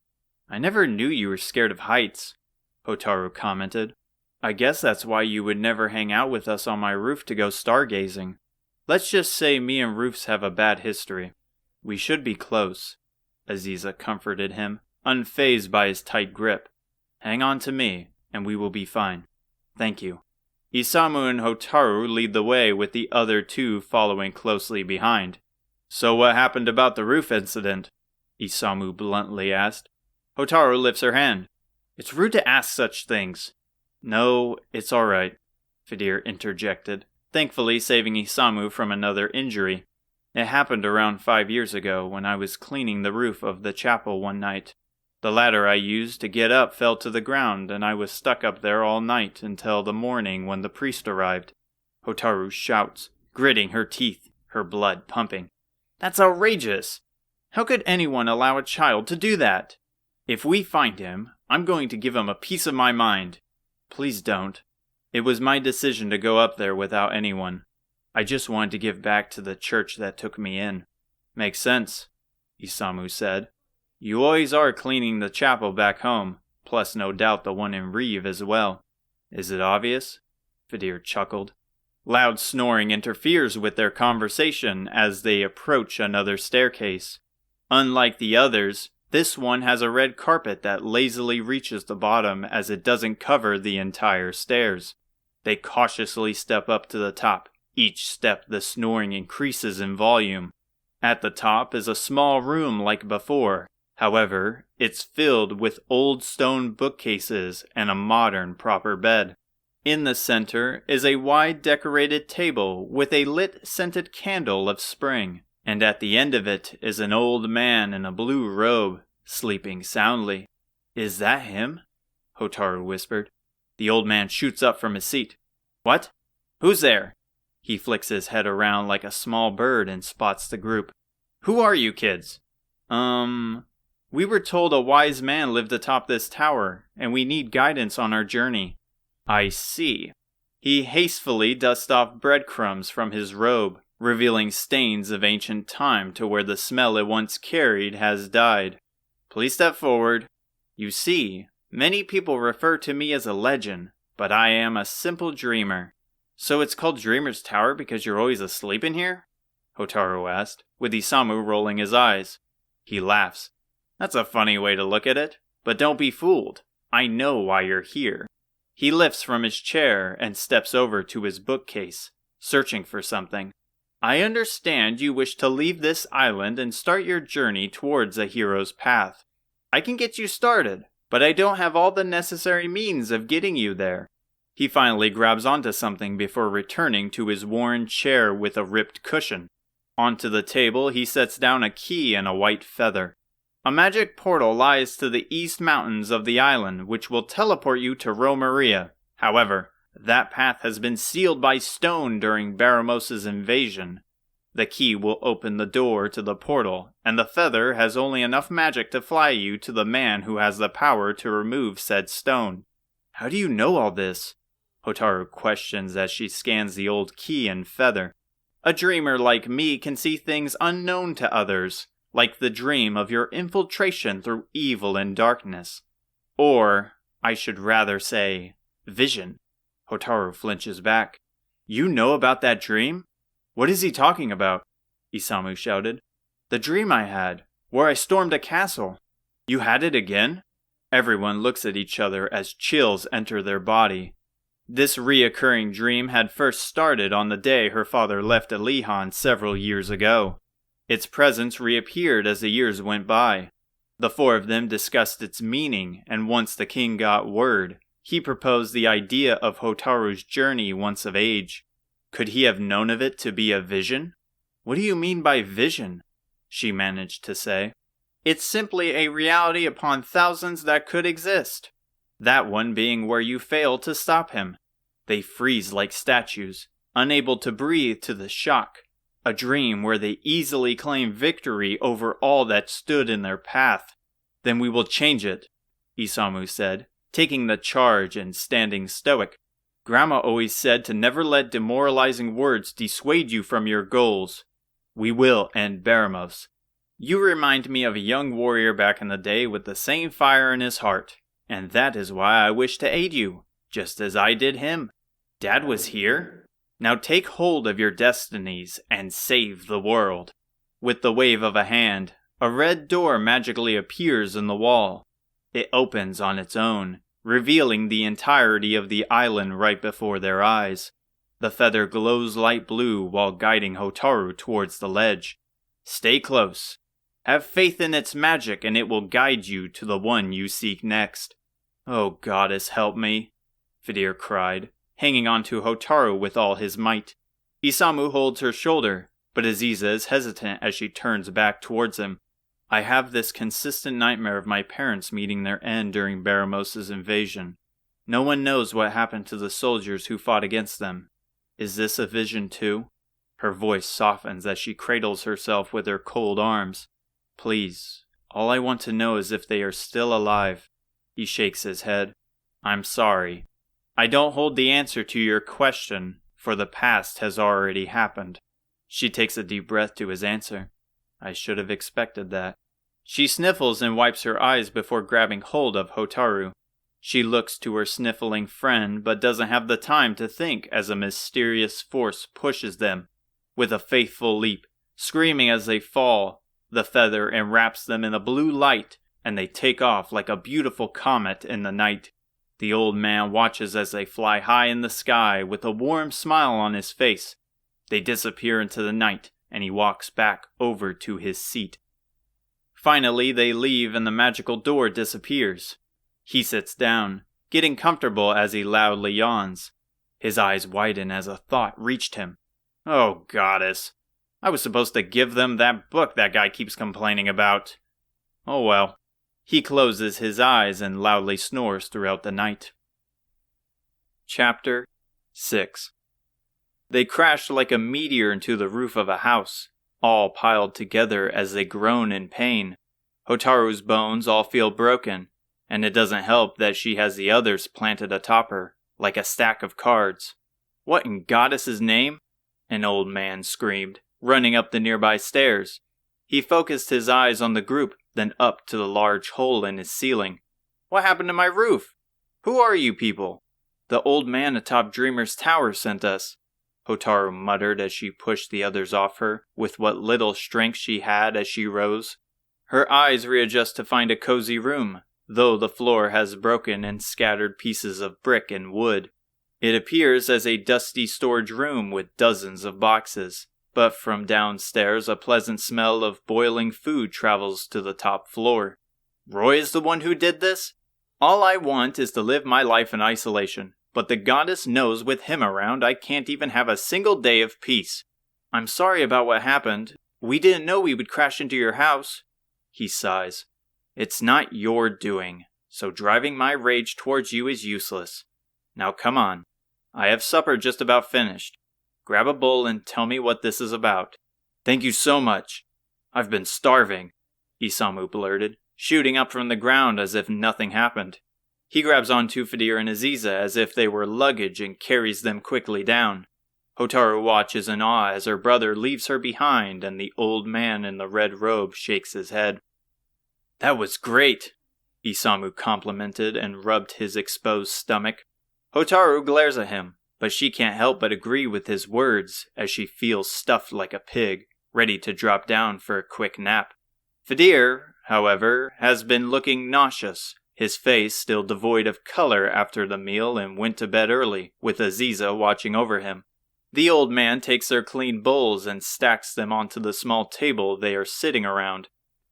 "I never knew you were scared of heights," Hotaru commented. "I guess that's why you would never hang out with us on my roof to go stargazing. Let's just say me and roofs have a bad history." "We should be close," Aziza comforted him, unfazed by his tight grip. "Hang on to me, and we will be fine." "Thank you." Isamu and Hotaru lead the way with the other two following closely behind. "So what happened about the roof incident?" Isamu bluntly asked. Hotaru lifts her hand. "It's rude to ask such things." "No, it's alright," Fidir interjected, thankfully saving Isamu from another injury. "It happened around 5 years ago when I was cleaning the roof of the chapel one night. The ladder I used to get up fell to the ground and I was stuck up there all night until the morning when the priest arrived." Hotaru shouts, gritting her teeth, her blood pumping. "That's outrageous! How could anyone allow a child to do that? If we find him, I'm going to give him a piece of my mind." "Please don't. It was my decision to go up there without anyone. I just wanted to give back to the church that took me in." "Makes sense," Isamu said. "You always are cleaning the chapel back home, plus no doubt the one in Reeve as well." "Is it obvious?" Fidir chuckled. Loud snoring interferes with their conversation as they approach another staircase. Unlike the others, this one has a red carpet that lazily reaches the bottom as it doesn't cover the entire stairs. They cautiously step up to the top. Each step the snoring increases in volume. At the top is a small room like before. However, it's filled with old stone bookcases and a modern proper bed. In the center is a wide decorated table with a lit scented candle of spring, and at the end of it is an old man in a blue robe, sleeping soundly. "Is that him?" Hotaru whispered. The old man shoots up from his seat. "What? Who's there?" He flicks his head around like a small bird and spots the group. "Who are you kids?" We were told a wise man lived atop this tower, and we need guidance on our journey." "I see." He hastily dusts off breadcrumbs from his robe, revealing stains of ancient time to where the smell it once carried has died. "Please step forward. You see, many people refer to me as a legend, but I am a simple dreamer." "So it's called Dreamer's Tower because you're always asleep in here?" Hotaru asked, with Isamu rolling his eyes. He laughs. "That's a funny way to look at it, but don't be fooled. I know why you're here." He lifts from his chair and steps over to his bookcase, searching for something. "I understand you wish to leave this island and start your journey towards a hero's path. I can get you started, but I don't have all the necessary means of getting you there." He finally grabs onto something before returning to his worn chair with a ripped cushion. Onto the table he sets down a key and a white feather. "A magic portal lies to the east mountains of the island which will teleport you to Romaria. However, that path has been sealed by stone during Baramos' invasion. The key will open the door to the portal, and the feather has only enough magic to fly you to the man who has the power to remove said stone." "How do you know all this?" Hotaru questions as she scans the old key and feather. "A dreamer like me can see things unknown to others, like the dream of your infiltration through evil and darkness. Or, I should rather say, vision." Hotaru flinches back. "You know about that dream?" "What is he talking about?" Isamu shouted. "The dream I had, where I stormed a castle." "You had it again?" Everyone looks at each other as chills enter their body. This reoccurring dream had first started on the day her father left Alihan several years ago. Its presence reappeared as the years went by. The four of them discussed its meaning, and once the king got word, he proposed the idea of Hotaru's journey once of age. Could he have known of it to be a vision? "What do you mean by vision?" she managed to say. "It's simply a reality upon thousands that could exist. That one being where you fail to stop him. They freeze like statues, unable to breathe to the shock. A dream where they easily claim victory over all that stood in their path." "Then we will change it," Isamu said, taking the charge and standing stoic. "Grandma always said to never let demoralizing words dissuade you from your goals. We will end Baramos. You remind me of a young warrior back in the day with the same fire in his heart, and that is why I wish to aid you, just as I did him. Dad was here. Now take hold of your destinies and save the world." With the wave of a hand, a red door magically appears in the wall. It opens on its own, revealing the entirety of the island right before their eyes. The feather glows light blue while guiding Hotaru towards the ledge. Stay close. Have faith in its magic and it will guide you to the one you seek next. Oh goddess, help me, Fidir cried, hanging onto Hotaru with all his might. Isamu holds her shoulder, but Aziza is hesitant as she turns back towards him. I have this consistent nightmare of my parents meeting their end during Baramos' invasion. No one knows what happened to the soldiers who fought against them. Is this a vision too? Her voice softens as she cradles herself with her cold arms. Please, all I want to know is if they are still alive. He shakes his head. I'm sorry. I don't hold the answer to your question, for the past has already happened. She takes a deep breath to his answer. I should have expected that. She sniffles and wipes her eyes before grabbing hold of Hotaru. She looks to her sniffling friend, but doesn't have the time to think as a mysterious force pushes them. With a faithful leap, screaming as they fall, the feather enwraps them in a blue light, and they take off like a beautiful comet in the night. The old man watches as they fly high in the sky with a warm smile on his face. They disappear into the night, and he walks back over to his seat. Finally, they leave and the magical door disappears. He sits down, getting comfortable as he loudly yawns. His eyes widen as a thought reached him. Oh, goddess. I was supposed to give them that book that guy keeps complaining about. Oh well. He closes his eyes and loudly snores throughout the night. Chapter 6. They crashed like a meteor into the roof of a house, all piled together as they groan in pain. Hotaru's bones all feel broken, and it doesn't help that she has the others planted atop her, like a stack of cards. What in goddess's name? An old man screamed, running up the nearby stairs. He focused his eyes on the group, then up to the large hole in his ceiling. What happened to my roof? Who are you people? The old man atop Dreamer's Tower sent us, Hotaru muttered as she pushed the others off her, with what little strength she had as she rose. Her eyes readjust to find a cozy room, though the floor has broken and scattered pieces of brick and wood. It appears as a dusty storage room with dozens of boxes, but from downstairs a pleasant smell of boiling food travels to the top floor. Roy is the one who did this? All I want is to live my life in isolation, but the goddess knows with him around I can't even have a single day of peace. I'm sorry about what happened. We didn't know we would crash into your house. He sighs. It's not your doing, so driving my rage towards you is useless. Now come on. I have supper just about finished. Grab a bowl and tell me what this is about. Thank you so much. I've been starving, Isamu blurted, shooting up from the ground as if nothing happened. He grabs onto Fidir and Aziza as if they were luggage and carries them quickly down. Hotaru watches in awe as her brother leaves her behind and the old man in the red robe shakes his head. That was great, Isamu complimented and rubbed his exposed stomach. Hotaru glares at him, but she can't help but agree with his words as she feels stuffed like a pig, ready to drop down for a quick nap. Fidir, however, has been looking nauseous, his face still devoid of color after the meal, and went to bed early, with Aziza watching over him. The old man takes their clean bowls and stacks them onto the small table they are sitting around.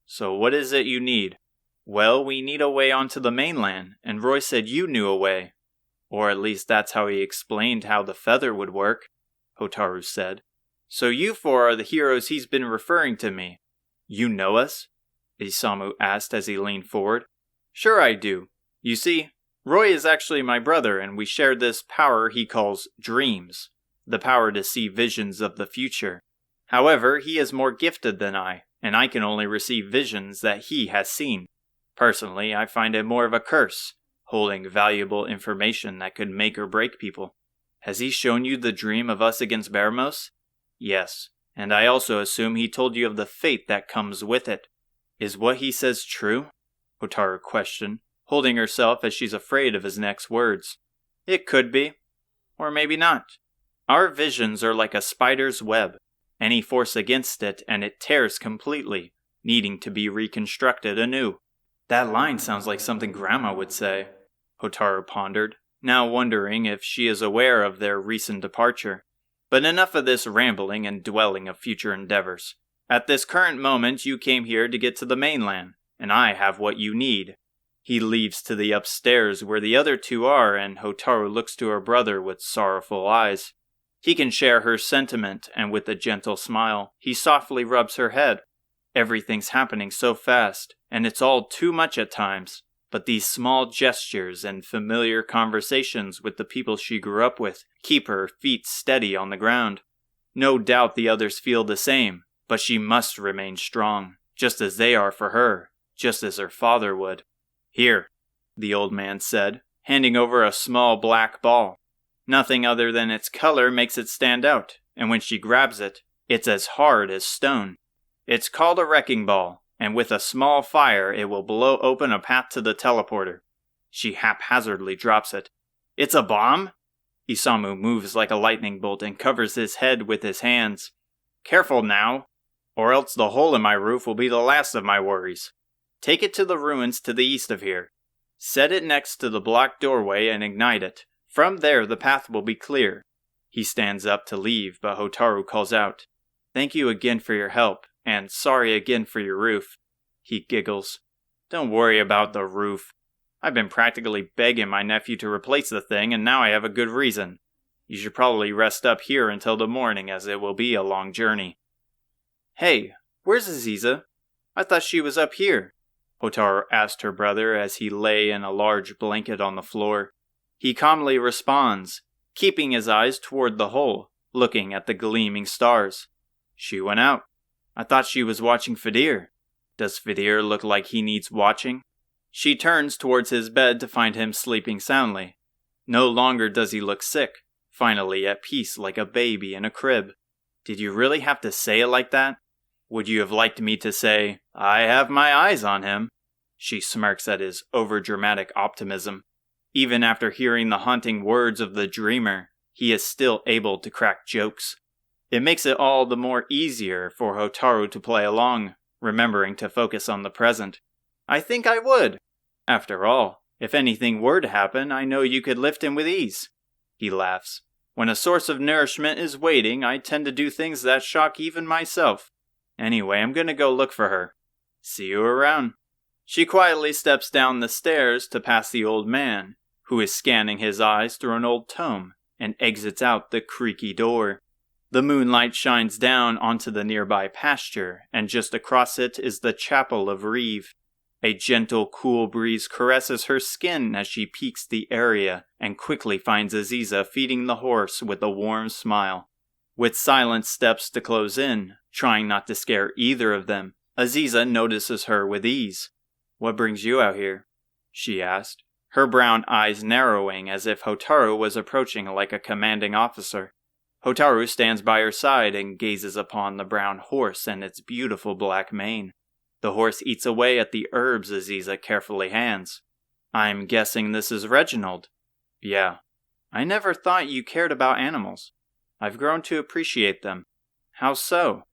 So what is it you need? Well, we need a way onto the mainland, and Roy said you knew a way. Or at least that's how he explained how the feather would work, Hotaru said. So you four are the heroes he's been referring to me. You know us? Isamu asked as he leaned forward. Sure I do. You see, Roy is actually my brother, and we share this power he calls dreams, the power to see visions of the future. However, he is more gifted than I, and I can only receive visions that he has seen. Personally, I find it more of a curse, holding valuable information that could make or break people. Has he shown you the dream of us against Baramos? Yes, and I also assume he told you of the fate that comes with it. Is what he says true? Hotaru questioned, holding herself as she's afraid of his next words. It could be, or maybe not. Our visions are like a spider's web. Any force against it and it tears completely, needing to be reconstructed anew. That line sounds like something Grandma would say. Hotaru pondered, now wondering if she is aware of their recent departure. But enough of this rambling and dwelling of future endeavors. At this current moment you came here to get to the mainland, and I have what you need. He leaves to the upstairs where the other two are, and Hotaru looks to her brother with sorrowful eyes. He can share her sentiment, and with a gentle smile, he softly rubs her head. Everything's happening so fast, and it's all too much at times, but these small gestures and familiar conversations with the people she grew up with keep her feet steady on the ground. No doubt the others feel the same, but she must remain strong, just as they are for her, just as her father would. Here, the old man said, handing over a small black ball. Nothing other than its color makes it stand out, and when she grabs it, it's as hard as stone. It's called a wrecking ball, and with a small fire it will blow open a path to the teleporter. She haphazardly drops it. It's a bomb? Isamu moves like a lightning bolt and covers his head with his hands. Careful now, or else the hole in my roof will be the last of my worries. Take it to the ruins to the east of here. Set it next to the blocked doorway and ignite it. From there the path will be clear. He stands up to leave, but Hotaru calls out, Thank you again for your help, and sorry again for your roof. He giggles. Don't worry about the roof. I've been practically begging my nephew to replace the thing, and now I have a good reason. You should probably rest up here until the morning, as it will be a long journey. Hey, where's Aziza? I thought she was up here, Hotaru asked her brother as he lay in a large blanket on the floor. He calmly responds, keeping his eyes toward the hole, looking at the gleaming stars. She went out. I thought she was watching Fadir. Does Fadir look like he needs watching? She turns towards his bed to find him sleeping soundly. No longer does he look sick, finally at peace like a baby in a crib. Did you really have to say it like that? Would you have liked me to say, I have my eyes on him? She smirks at his overdramatic optimism. Even after hearing the haunting words of the dreamer, he is still able to crack jokes. It makes it all the more easier for Hotaru to play along, remembering to focus on the present. I think I would. After all, if anything were to happen, I know you could lift him with ease. He laughs. When a source of nourishment is waiting, I tend to do things that shock even myself. Anyway, I'm gonna go look for her. See you around. She quietly steps down the stairs to pass the old man, who is scanning his eyes through an old tome, and exits out the creaky door. The moonlight shines down onto the nearby pasture, and just across it is the chapel of Reeve. A gentle, cool breeze caresses her skin as she peeks the area, and quickly finds Aziza feeding the horse with a warm smile. With silent steps to close in, trying not to scare either of them, Aziza notices her with ease. What brings you out here? She asked, her brown eyes narrowing as if Hotaru was approaching like a commanding officer. Hotaru stands by her side and gazes upon the brown horse and its beautiful black mane. The horse eats away at the herbs Aziza carefully hands. I'm guessing this is Reginald. Yeah. I never thought you cared about animals. I've grown to appreciate them. How so?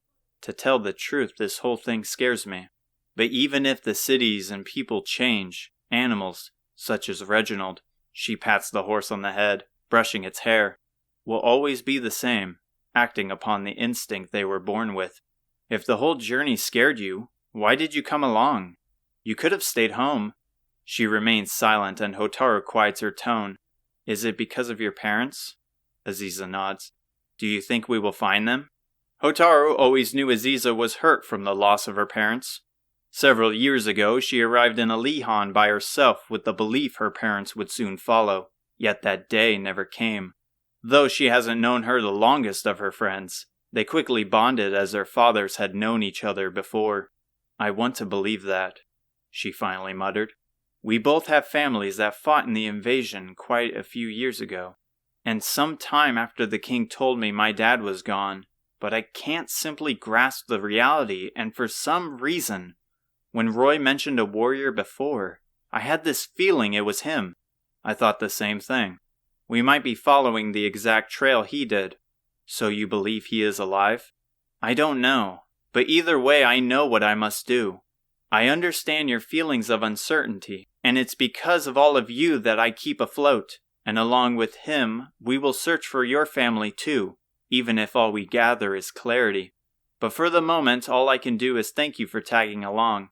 To tell the truth, this whole thing scares me. But even if the cities and people change, animals, such as Reginald, she pats the horse on the head, brushing its hair, will always be the same, acting upon the instinct they were born with. If the whole journey scared you, why did you come along? You could have stayed home. She remains silent and Hotaru quiets her tone. Is it because of your parents? Aziza nods. Do you think we will find them? Hotaru always knew Aziza was hurt from the loss of her parents. Several years ago, she arrived in Alihan by herself with the belief her parents would soon follow, yet that day never came. Though she hasn't known her the longest of her friends, they quickly bonded as their fathers had known each other before. I want to believe that, she finally muttered. We both have families that fought in the invasion quite a few years ago, and some time after the king told me my dad was gone, but I can't simply grasp the reality, and for some reason, when Roy mentioned a warrior before, I had this feeling it was him. I thought the same thing. We might be following the exact trail he did. So you believe he is alive? I don't know, but either way I know what I must do. I understand your feelings of uncertainty, and it's because of all of you that I keep afloat, and along with him, we will search for your family too, even if all we gather is clarity. But for the moment, all I can do is thank you for tagging along.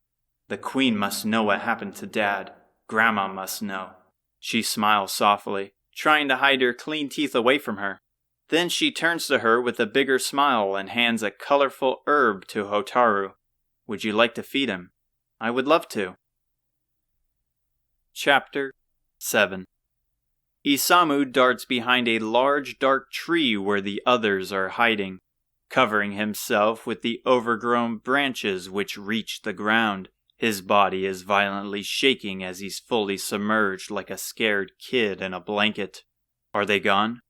The Queen must know what happened to Dad. Grandma must know. She smiles softly, trying to hide her clean teeth away from her. Then she turns to her with a bigger smile and hands a colorful herb to Hotaru. Would you like to feed him? I would love to. Chapter 7. Isamu darts behind a large dark tree where the others are hiding, covering himself with the overgrown branches which reach the ground. His body is violently shaking as he's fully submerged like a scared kid in a blanket. Are they gone?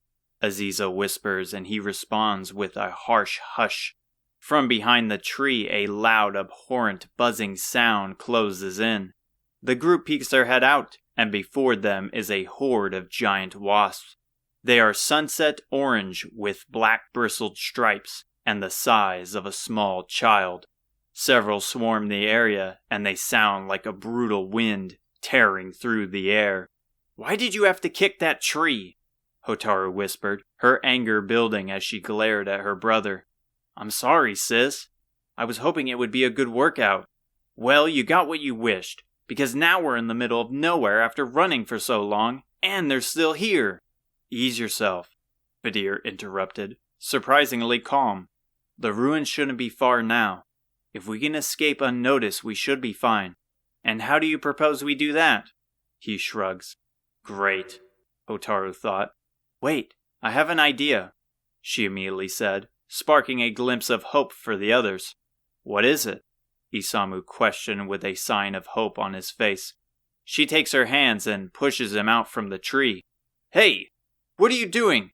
Aziza whispers and he responds with a harsh hush. From behind the tree, a loud, abhorrent, buzzing sound closes in. The group peeks their head out, and before them is a horde of giant wasps. They are sunset orange with black bristled stripes and the size of a small child. Several swarm the area, and they sound like a brutal wind tearing through the air. Why did you have to kick that tree? Hotaru whispered, her anger building as she glared at her brother. I'm sorry, sis. I was hoping it would be a good workout. Well, you got what you wished, because now we're in the middle of nowhere after running for so long, and they're still here. Ease yourself, Vidir interrupted, surprisingly calm. The ruins shouldn't be far now. If we can escape unnoticed, we should be fine. And how do you propose we do that? He shrugs. Great, Hotaru thought. Wait, I have an idea, she immediately said, sparking a glimpse of hope for the others. What is it? Isamu questioned with a sign of hope on his face. She takes her hands and pushes him out from the tree. Hey! What are you doing?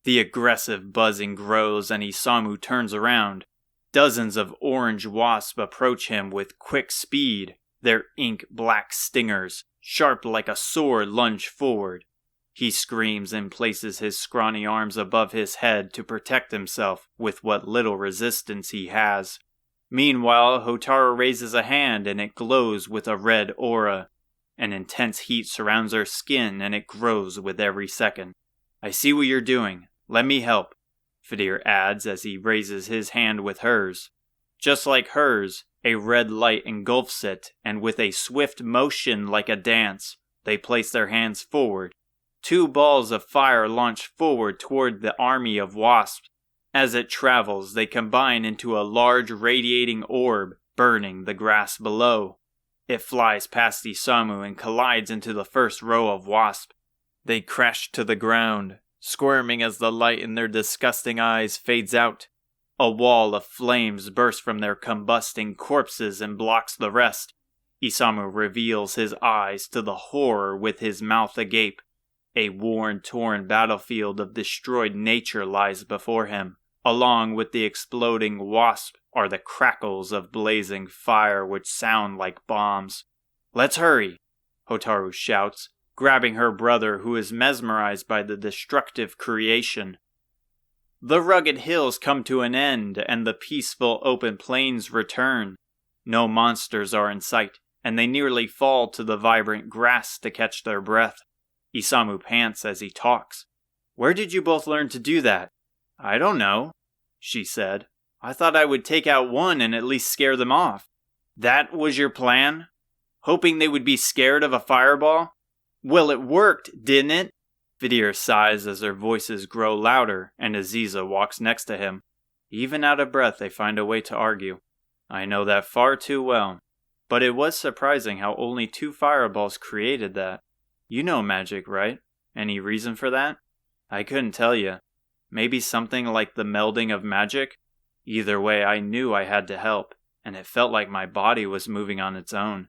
The aggressive buzzing grows and Isamu turns around. Dozens of orange wasps approach him with quick speed, their ink-black stingers, sharp like a sword, lunge forward. He screams and places his scrawny arms above his head to protect himself with what little resistance he has. Meanwhile, Hotaru raises a hand and it glows with a red aura. An intense heat surrounds her skin and it grows with every second. I see what you're doing. Let me help, Vidir adds as he raises his hand with hers. Just like hers, a red light engulfs it, and with a swift motion like a dance, they place their hands forward. 2 balls of fire launch forward toward the army of wasps. As it travels, they combine into a large radiating orb, burning the grass below. It flies past Isamu and collides into the first row of wasps. They crash to the ground, squirming as the light in their disgusting eyes fades out. A wall of flames bursts from their combusting corpses and blocks the rest. Isamu reveals his eyes to the horror with his mouth agape. A worn, torn battlefield of destroyed nature lies before him. Along with the exploding wasp are the crackles of blazing fire which sound like bombs. Let's hurry, Hotaru shouts, grabbing her brother who is mesmerized by the destructive creation. The rugged hills come to an end and the peaceful open plains return. No monsters are in sight, and they nearly fall to the vibrant grass to catch their breath. Isamu pants as he talks. Where did you both learn to do that? I don't know, she said. I thought I would take out one and at least scare them off. That was your plan? Hoping they would be scared of a fireball? Well, it worked, didn't it? Vidir sighs as their voices grow louder and Aziza walks next to him. Even out of breath, they find a way to argue. I know that far too well. But it was surprising how only 2 fireballs created that. You know magic, right? Any reason for that? I couldn't tell you. Maybe something like the melding of magic? Either way, I knew I had to help, and it felt like my body was moving on its own.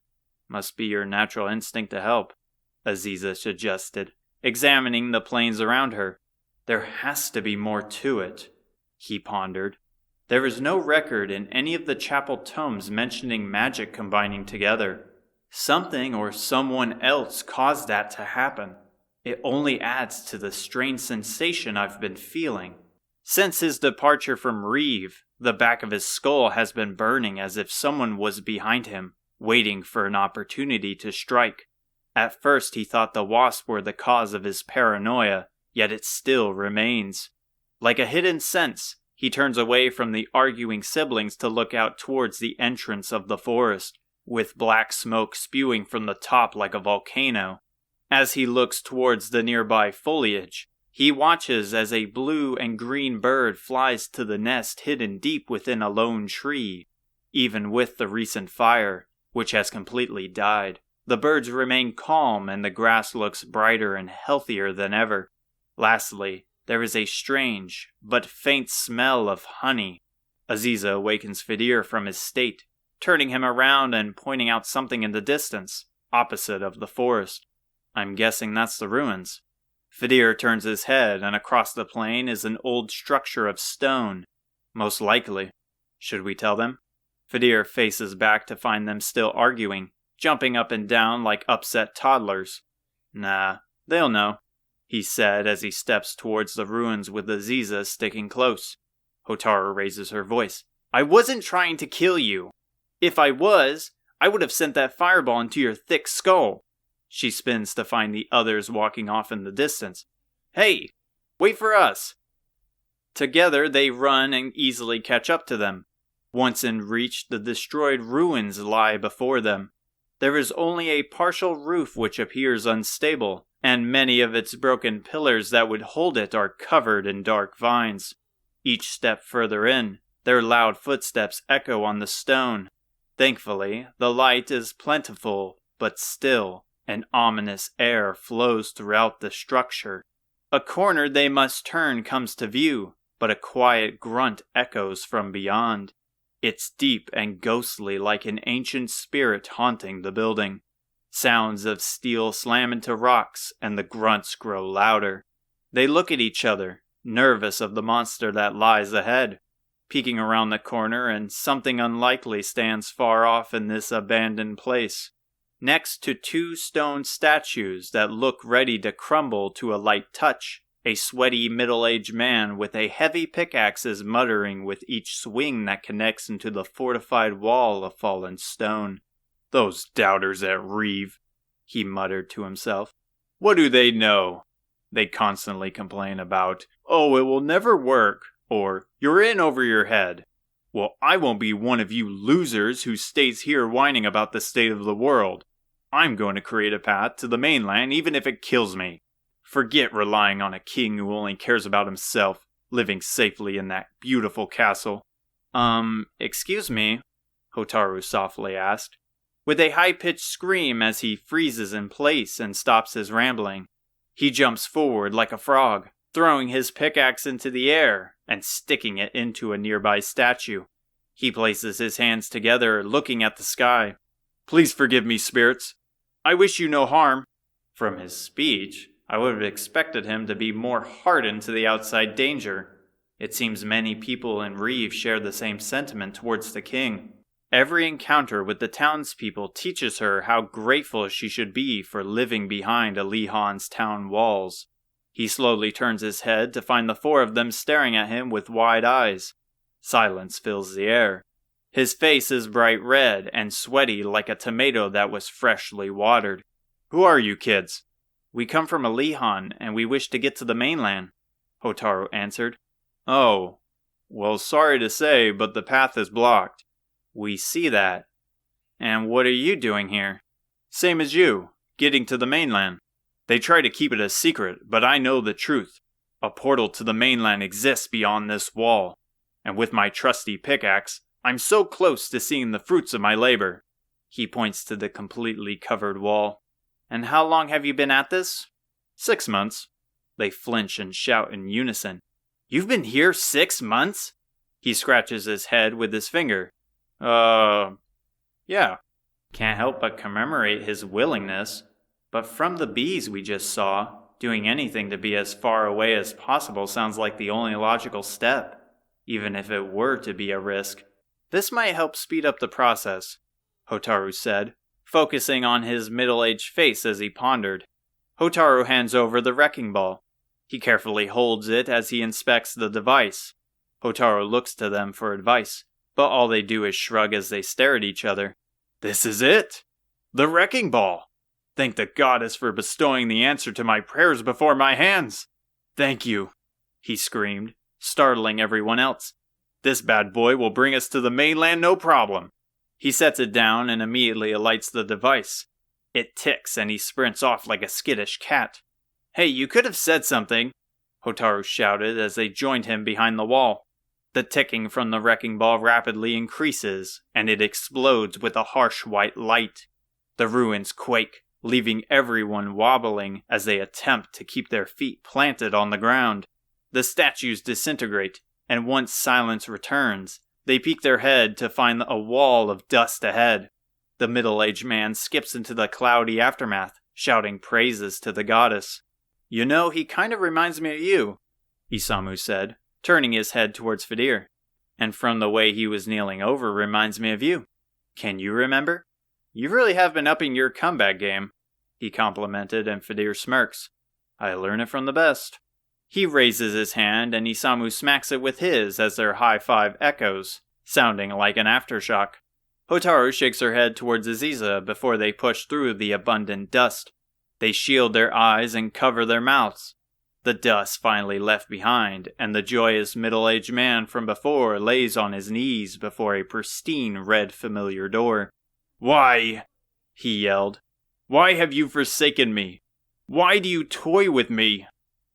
Must be your natural instinct to help, Aziza suggested, examining the plains around her. There has to be more to it, he pondered. There is no record in any of the chapel tomes mentioning magic combining together. Something or someone else caused that to happen. It only adds to the strange sensation I've been feeling. Since his departure from Reeve, the back of his skull has been burning as if someone was behind him. waiting for an opportunity to strike. At first he thought the wasp were the cause of his paranoia, yet it still remains. Like a hidden sense, he turns away from the arguing siblings to look out towards the entrance of the forest, with black smoke spewing from the top like a volcano. As he looks towards the nearby foliage, he watches as a blue and green bird flies to the nest hidden deep within a lone tree. Even with the recent fire, which has completely died, the birds remain calm and the grass looks brighter and healthier than ever. Lastly, there is a strange but faint smell of honey. Aziza awakens Fidir from his state, turning him around and pointing out something in the distance, opposite of the forest. I'm guessing that's the ruins. Fidir turns his head, and across the plain is an old structure of stone. Most likely. Should we tell them? Fidir faces back to find them still arguing, jumping up and down like upset toddlers. Nah, they'll know, he said as he steps towards the ruins with Aziza sticking close. Hotaru raises her voice. I wasn't trying to kill you. If I was, I would have sent that fireball into your thick skull. She spins to find the others walking off in the distance. Hey, wait for us. Together they run and easily catch up to them. Once in reach, the destroyed ruins lie before them. There is only a partial roof which appears unstable, and many of its broken pillars that would hold it are covered in dark vines. Each step further in, their loud footsteps echo on the stone. Thankfully, the light is plentiful, but still, an ominous air flows throughout the structure. A corner they must turn comes to view, but a quiet grunt echoes from beyond. It's deep and ghostly like an ancient spirit haunting the building. Sounds of steel slam into rocks, and the grunts grow louder. They look at each other, nervous of the monster that lies ahead. Peeking around the corner, and something unlikely stands far off in this abandoned place. Next to two stone statues that look ready to crumble to a light touch, a sweaty middle-aged man with a heavy pickaxe is muttering with each swing that connects into the fortified wall of fallen stone. Those doubters at Reeve, he muttered to himself. What do they know? They constantly complain about, oh, it will never work, or you're in over your head. Well, I won't be one of you losers who stays here whining about the state of the world. I'm going to create a path to the mainland even if it kills me. Forget relying on a king who only cares about himself, living safely in that beautiful castle. Excuse me, Hotaru softly asked, with a high-pitched scream as he freezes in place and stops his rambling. He jumps forward like a frog, throwing his pickaxe into the air and sticking it into a nearby statue. He places his hands together, looking at the sky. Please forgive me, spirits. I wish you no harm. From his speech, I would have expected him to be more hardened to the outside danger. It seems many people in Reeve share the same sentiment towards the king. Every encounter with the townspeople teaches her how grateful she should be for living behind Alihan's town walls. He slowly turns his head to find the four of them staring at him with wide eyes. Silence fills the air. His face is bright red and sweaty like a tomato that was freshly watered. Who are you kids? We come from Alihan, and we wish to get to the mainland, Hotaru answered. Oh, well, sorry to say, but the path is blocked. We see that. And what are you doing here? Same as you, getting to the mainland. They try to keep it a secret, but I know the truth. A portal to the mainland exists beyond this wall. And with my trusty pickaxe, I'm so close to seeing the fruits of my labor. He points to the completely covered wall. And how long have you been at this? 6 months. They flinch and shout in unison. You've been here 6 months? He scratches his head with his finger. Yeah. Can't help but commemorate his willingness. But from the bees we just saw, doing anything to be as far away as possible sounds like the only logical step, even if it were to be a risk. This might help speed up the process, Hotaru said, focusing on his middle-aged face as he pondered. Hotaru hands over the wrecking ball. He carefully holds it as he inspects the device. Hotaru looks to them for advice, but all they do is shrug as they stare at each other. This is it! The wrecking ball! Thank the goddess for bestowing the answer to my prayers before my hands! Thank you, he screamed, startling everyone else. This bad boy will bring us to the mainland no problem. He sets it down and immediately alights the device. It ticks and he sprints off like a skittish cat. Hey, you could have said something, Hotaru shouted as they joined him behind the wall. The ticking from the wrecking ball rapidly increases, and it explodes with a harsh white light. The ruins quake, leaving everyone wobbling as they attempt to keep their feet planted on the ground. The statues disintegrate, and once silence returns, they peek their head to find a wall of dust ahead. The middle-aged man skips into the cloudy aftermath, shouting praises to the goddess. You know, he kind of reminds me of you, Isamu said, turning his head towards Fidir. And from the way he was kneeling over reminds me of you. Can you remember? You really have been upping your comeback game, he complimented, and Fidir smirks. I learn it from the best. He raises his hand and Isamu smacks it with his as their high five echoes, sounding like an aftershock. Hotaru shakes her head towards Aziza before they push through the abundant dust. They shield their eyes and cover their mouths. The dust finally left behind, and the joyous middle-aged man from before lays on his knees before a pristine red familiar door. Why? He yelled. Why have you forsaken me? Why do you toy with me?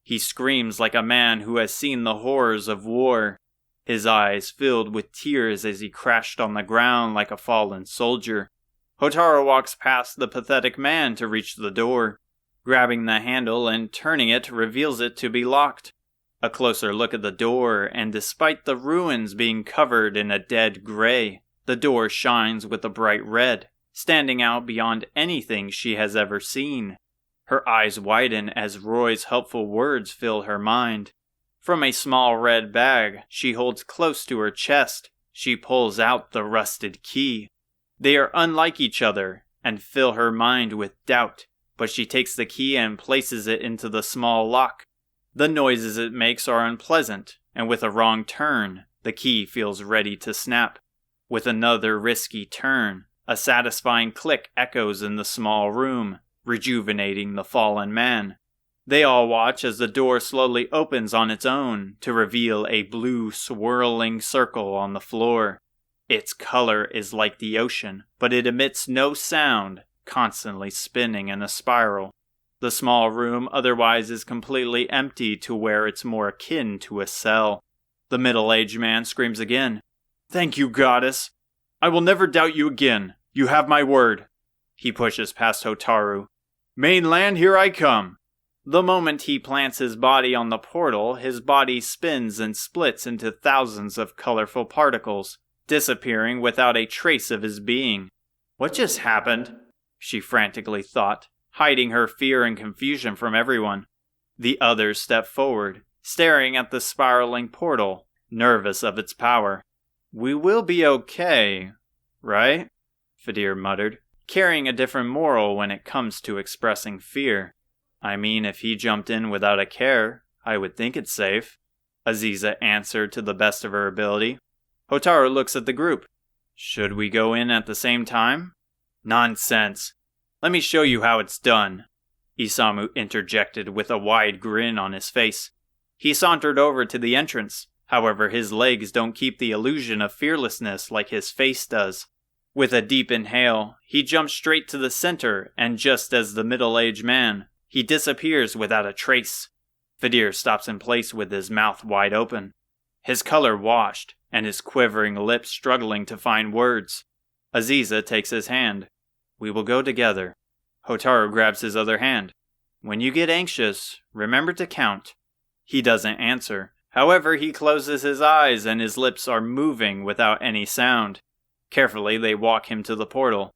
He screams like a man who has seen the horrors of war. His eyes filled with tears as he crashed on the ground like a fallen soldier. Hotaru walks past the pathetic man to reach the door. Grabbing the handle and turning it reveals it to be locked. A closer look at the door, and despite the ruins being covered in a dead gray, the door shines with a bright red, standing out beyond anything she has ever seen. Her eyes widen as Roy's helpful words fill her mind. From a small red bag she holds close to her chest, she pulls out the rusted key. They are unlike each other, and fill her mind with doubt, but she takes the key and places it into the small lock. The noises it makes are unpleasant, and with a wrong turn, the key feels ready to snap. With another risky turn, a satisfying click echoes in the small room, rejuvenating the fallen man. They all watch as the door slowly opens on its own to reveal a blue swirling circle on the floor. Its color is like the ocean, but it emits no sound, constantly spinning in a spiral. The small room otherwise is completely empty to where it's more akin to a cell. The middle-aged man screams again. Thank you, goddess. I will never doubt you again. You have my word. He pushes past Hotaru. Mainland, here I come. The moment he plants his body on the portal, his body spins and splits into thousands of colorful particles, disappearing without a trace of his being. What just happened? She frantically thought, hiding her fear and confusion from everyone. The others stepped forward, staring at the spiraling portal, nervous of its power. We will be okay, right? Fidir muttered, carrying a different moral when it comes to expressing fear. I mean, if he jumped in without a care, I would think it's safe, Aziza answered to the best of her ability. Hotaru looks at the group. Should we go in at the same time? Nonsense. Let me show you how it's done, Isamu interjected with a wide grin on his face. He sauntered over to the entrance, however his legs don't keep the illusion of fearlessness like his face does. With a deep inhale, he jumps straight to the center, and just as the middle-aged man, he disappears without a trace. Fidir stops in place with his mouth wide open, his color washed, and his quivering lips struggling to find words. Aziza takes his hand. We will go together. Hotaru grabs his other hand. When you get anxious, remember to count. He doesn't answer. However, he closes his eyes and his lips are moving without any sound. Carefully, they walk him to the portal.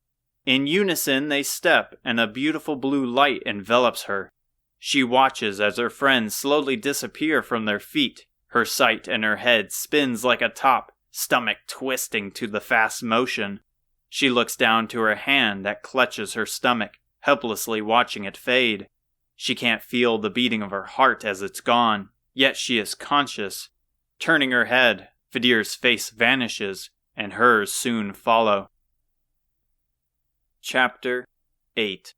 In unison, they step, and a beautiful blue light envelops her. She watches as her friends slowly disappear from their feet. Her sight and her head spins like a top, stomach twisting to the fast motion. She looks down to her hand that clutches her stomach, helplessly watching it fade. She can't feel the beating of her heart as it's gone, yet she is conscious. Turning her head, Fidir's face vanishes, and hers soon follow. Chapter 8.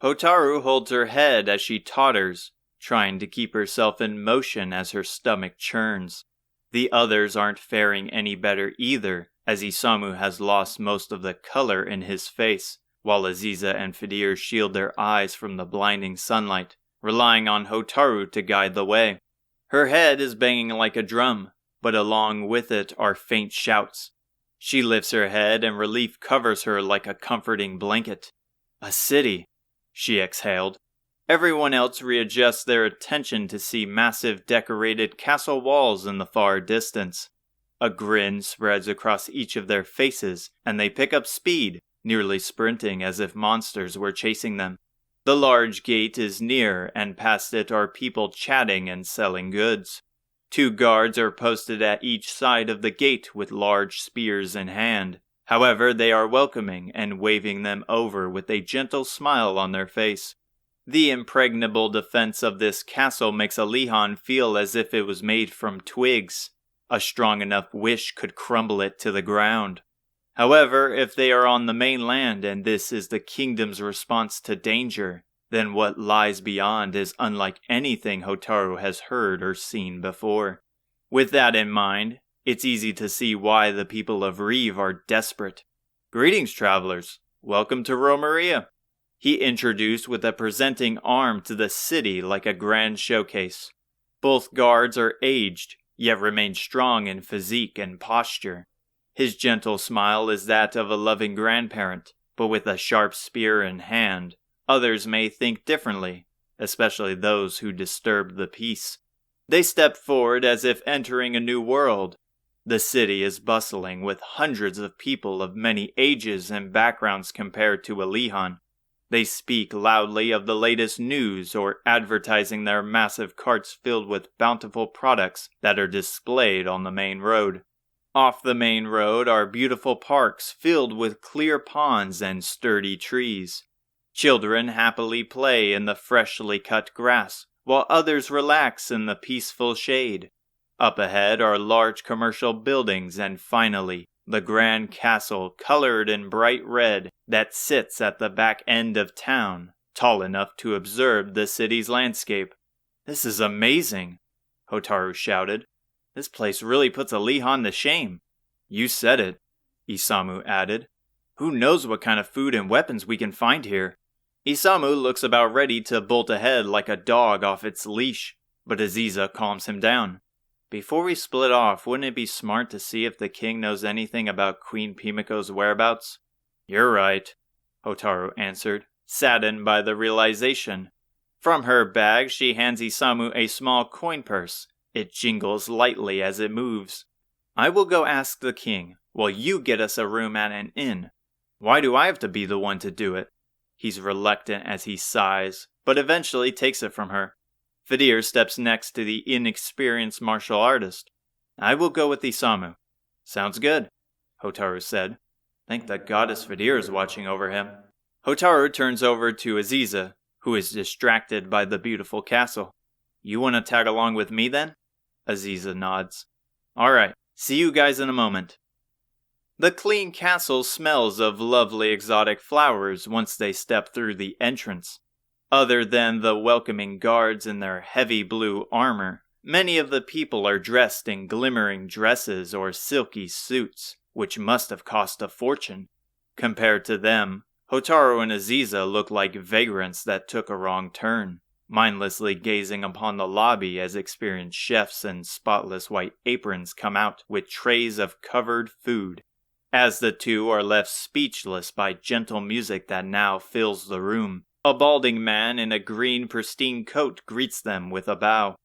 Hotaru holds her head as she totters, trying to keep herself in motion as her stomach churns. The others aren't faring any better either, as Isamu has lost most of the color in his face, while Aziza and Fidir shield their eyes from the blinding sunlight, relying on Hotaru to guide the way. Her head is banging like a drum, but along with it are faint shouts. She lifts her head and relief covers her like a comforting blanket. A city, she exhaled. Everyone else readjusts their attention to see massive decorated castle walls in the far distance. A grin spreads across each of their faces, and they pick up speed, nearly sprinting as if monsters were chasing them. The large gate is near, and past it are people chatting and selling goods. 2 guards are posted at each side of the gate with large spears in hand. However, they are welcoming and waving them over with a gentle smile on their face. The impregnable defense of this castle makes Alihan feel as if it was made from twigs. A strong enough wish could crumble it to the ground. However, if they are on the mainland and this is the kingdom's response to danger, then what lies beyond is unlike anything Hotaru has heard or seen before. With that in mind, it's easy to see why the people of Reeve are desperate. Greetings, travelers. Welcome to Romeria. He introduced with a presenting arm to the city like a grand showcase. Both guards are aged, yet remain strong in physique and posture. His gentle smile is that of a loving grandparent, but with a sharp spear in hand. Others may think differently, especially those who disturb the peace. They step forward as if entering a new world. The city is bustling with hundreds of people of many ages and backgrounds compared to Alihan. They speak loudly of the latest news or advertising their massive carts filled with bountiful products that are displayed on the main road. Off the main road are beautiful parks filled with clear ponds and sturdy trees. Children happily play in the freshly cut grass, while others relax in the peaceful shade. Up ahead are large commercial buildings and finally, the grand castle colored in bright red that sits at the back end of town, tall enough to observe the city's landscape. "This is amazing," Hotaru shouted. "This place really puts Alihan to shame." "You said it," Isamu added. "Who knows what kind of food and weapons we can find here?" Isamu looks about ready to bolt ahead like a dog off its leash, but Aziza calms him down. "Before we split off, wouldn't it be smart to see if the king knows anything about Queen Pimiko's whereabouts?" "You're right," Hotaru answered, saddened by the realization. From her bag, she hands Isamu a small coin purse. It jingles lightly as it moves. "I will go ask the king, while you get us a room at an inn." "Why do I have to be the one to do it?" He's reluctant as he sighs, but eventually takes it from her. Fidir steps next to the inexperienced martial artist. "I will go with Isamu." "Sounds good," Hotaru said. "Thank the goddess Fidir is watching over him." Hotaru turns over to Aziza, who is distracted by the beautiful castle. "You want to tag along with me then?" Aziza nods. "Alright, see you guys in a moment." The clean castle smells of lovely exotic flowers once they step through the entrance. Other than the welcoming guards in their heavy blue armor, many of the people are dressed in glimmering dresses or silky suits, which must have cost a fortune. Compared to them, Hotaru and Aziza look like vagrants that took a wrong turn, mindlessly gazing upon the lobby as experienced chefs in spotless white aprons come out with trays of covered food. As the two are left speechless by gentle music that now fills the room, a balding man in a green pristine coat greets them with a bow.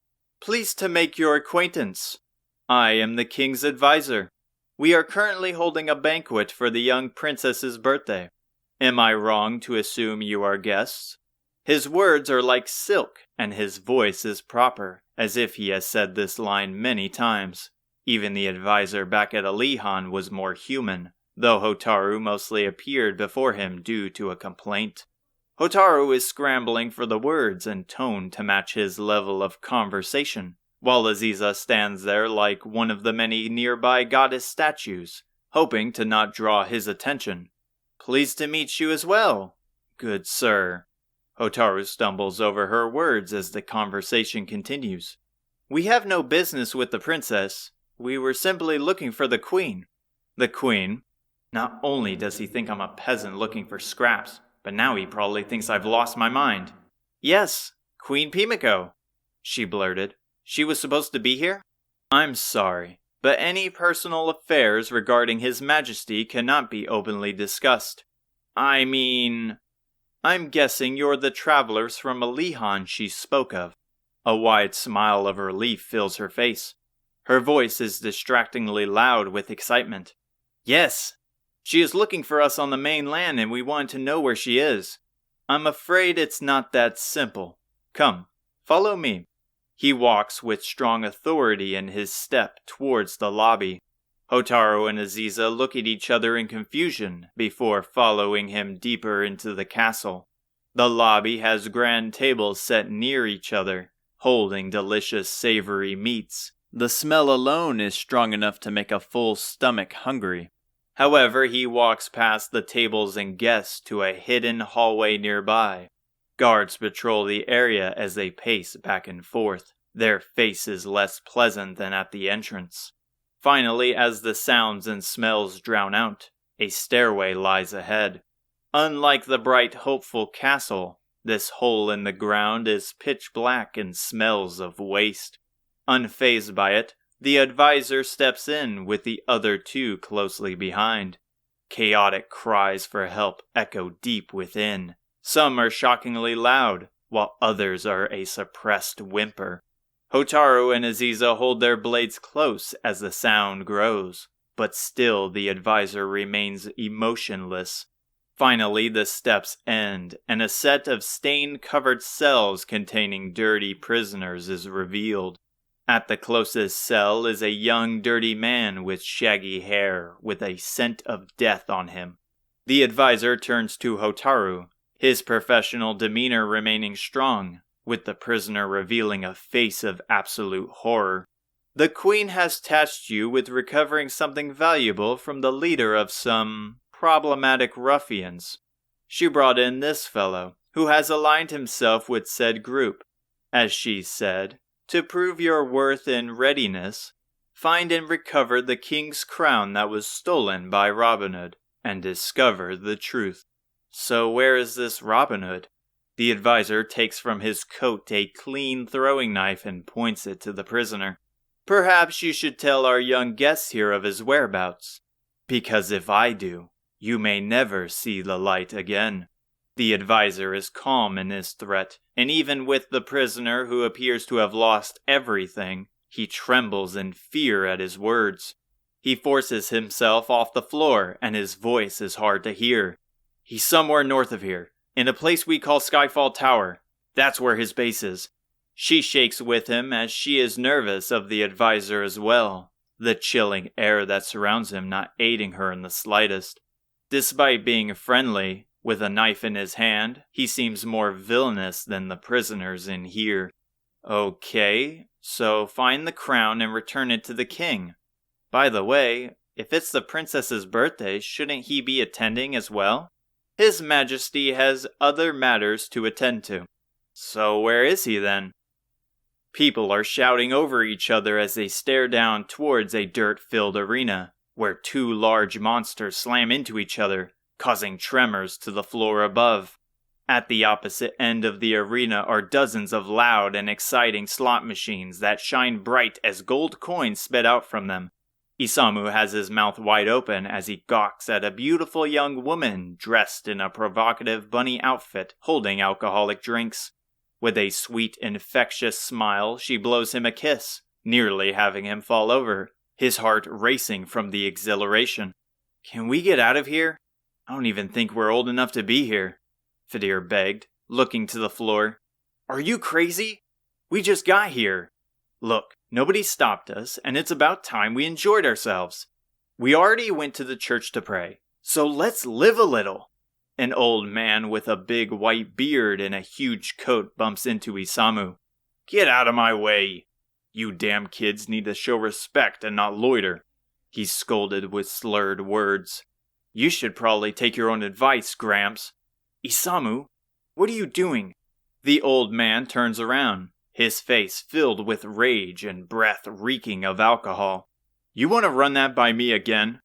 "Pleased to make your acquaintance. I am the king's advisor. We are currently holding a banquet for the young princess's birthday. Am I wrong to assume you are guests?" His words are like silk, and his voice is proper, as if he has said this line many times. Even the advisor back at Alihan was more human, though Hotaru mostly appeared before him due to a complaint. Hotaru is scrambling for the words and tone to match his level of conversation, while Aziza stands there like one of the many nearby goddess statues, hoping to not draw his attention. Pleased to meet you as well, good sir. Hotaru stumbles over her words as the conversation continues. We have no business with the princess. We were simply looking for the queen. The queen? Not only does he think I'm a peasant looking for scraps, but now he probably thinks I've lost my mind. Yes, Queen Pimiko, she blurted. She was supposed to be here? I'm sorry, but any personal affairs regarding His Majesty cannot be openly discussed. I'm guessing you're the travelers from Alihan she spoke of. A wide smile of relief fills her face. Her voice is distractingly loud with excitement. Yes, she is looking for us on the mainland and we want to know where she is. I'm afraid it's not that simple. Come, follow me. He walks with strong authority in his step towards the lobby. Hotaru and Aziza look at each other in confusion before following him deeper into the castle. The lobby has grand tables set near each other, holding delicious savory meats. The smell alone is strong enough to make a full stomach hungry. However, he walks past the tables and guests to a hidden hallway nearby. Guards patrol the area as they pace back and forth, their faces less pleasant than at the entrance. Finally, as the sounds and smells drown out, a stairway lies ahead. Unlike the bright, hopeful castle, this hole in the ground is pitch black and smells of waste. Unfazed by it, the advisor steps in with the other two closely behind. Chaotic cries for help echo deep within. Some are shockingly loud, while others are a suppressed whimper. Hotaru and Aziza hold their blades close as the sound grows, but still the advisor remains emotionless. Finally, the steps end, and a set of stain-covered cells containing dirty prisoners is revealed. At the closest cell is a young, dirty man with shaggy hair, with a scent of death on him. The advisor turns to Hotaru, his professional demeanor remaining strong, with the prisoner revealing a face of absolute horror. The queen has tasked you with recovering something valuable from the leader of some problematic ruffians. She brought in this fellow, who has aligned himself with said group. As she said, to prove your worth and readiness, find and recover the king's crown that was stolen by Robin Hood, and discover the truth. So where is this Robin Hood? The advisor takes from his coat a clean throwing knife and points it to the prisoner. Perhaps you should tell our young guest here of his whereabouts, because if I do, you may never see the light again. The advisor is calm in his threat, and even with the prisoner who appears to have lost everything, he trembles in fear at his words. He forces himself off the floor, and his voice is hard to hear. He's somewhere north of here, in a place we call Skyfall Tower. That's where his base is. She shakes with him as she is nervous of the advisor as well, the chilling air that surrounds him not aiding her in the slightest. Despite being friendly, with a knife in his hand, he seems more villainous than the prisoners in here. Okay, so find the crown and return it to the king. By the way, if it's the princess's birthday, shouldn't he be attending as well? His Majesty has other matters to attend to. So where is he then? People are shouting over each other as they stare down towards a dirt-filled arena, where two large monsters slam into each other, causing tremors to the floor above. At the opposite end of the arena are dozens of loud and exciting slot machines that shine bright as gold coins spit out from them. Isamu has his mouth wide open as he gawks at a beautiful young woman dressed in a provocative bunny outfit holding alcoholic drinks. With a sweet, infectious smile, she blows him a kiss, nearly having him fall over, his heart racing from the exhilaration. Can we get out of here? I don't even think we're old enough to be here, Fadir begged, looking to the floor. Are you crazy? We just got here. Look, nobody stopped us, and it's about time we enjoyed ourselves. We already went to the church to pray, so let's live a little. An old man with a big white beard and a huge coat bumps into Isamu. Get out of my way. You damn kids need to show respect and not loiter. He scolded with slurred words. You should probably take your own advice, Gramps. Isamu, what are you doing? The old man turns around, his face filled with rage and breath reeking of alcohol. You want to run that by me again?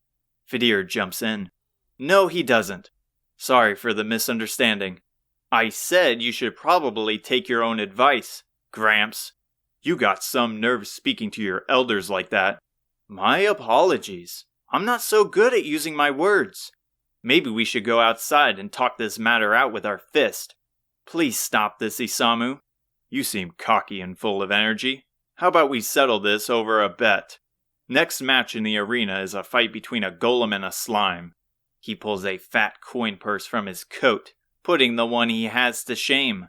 Fidir jumps in. No, he doesn't. Sorry for the misunderstanding. I said you should probably take your own advice, Gramps. You got some nerve speaking to your elders like that. My apologies. I'm not so good at using my words. Maybe we should go outside and talk this matter out with our fist. Please stop this, Isamu. You seem cocky and full of energy. How about we settle this over a bet? Next match in the arena is a fight between a golem and a slime. He pulls a fat coin purse from his coat, putting the one he has to shame.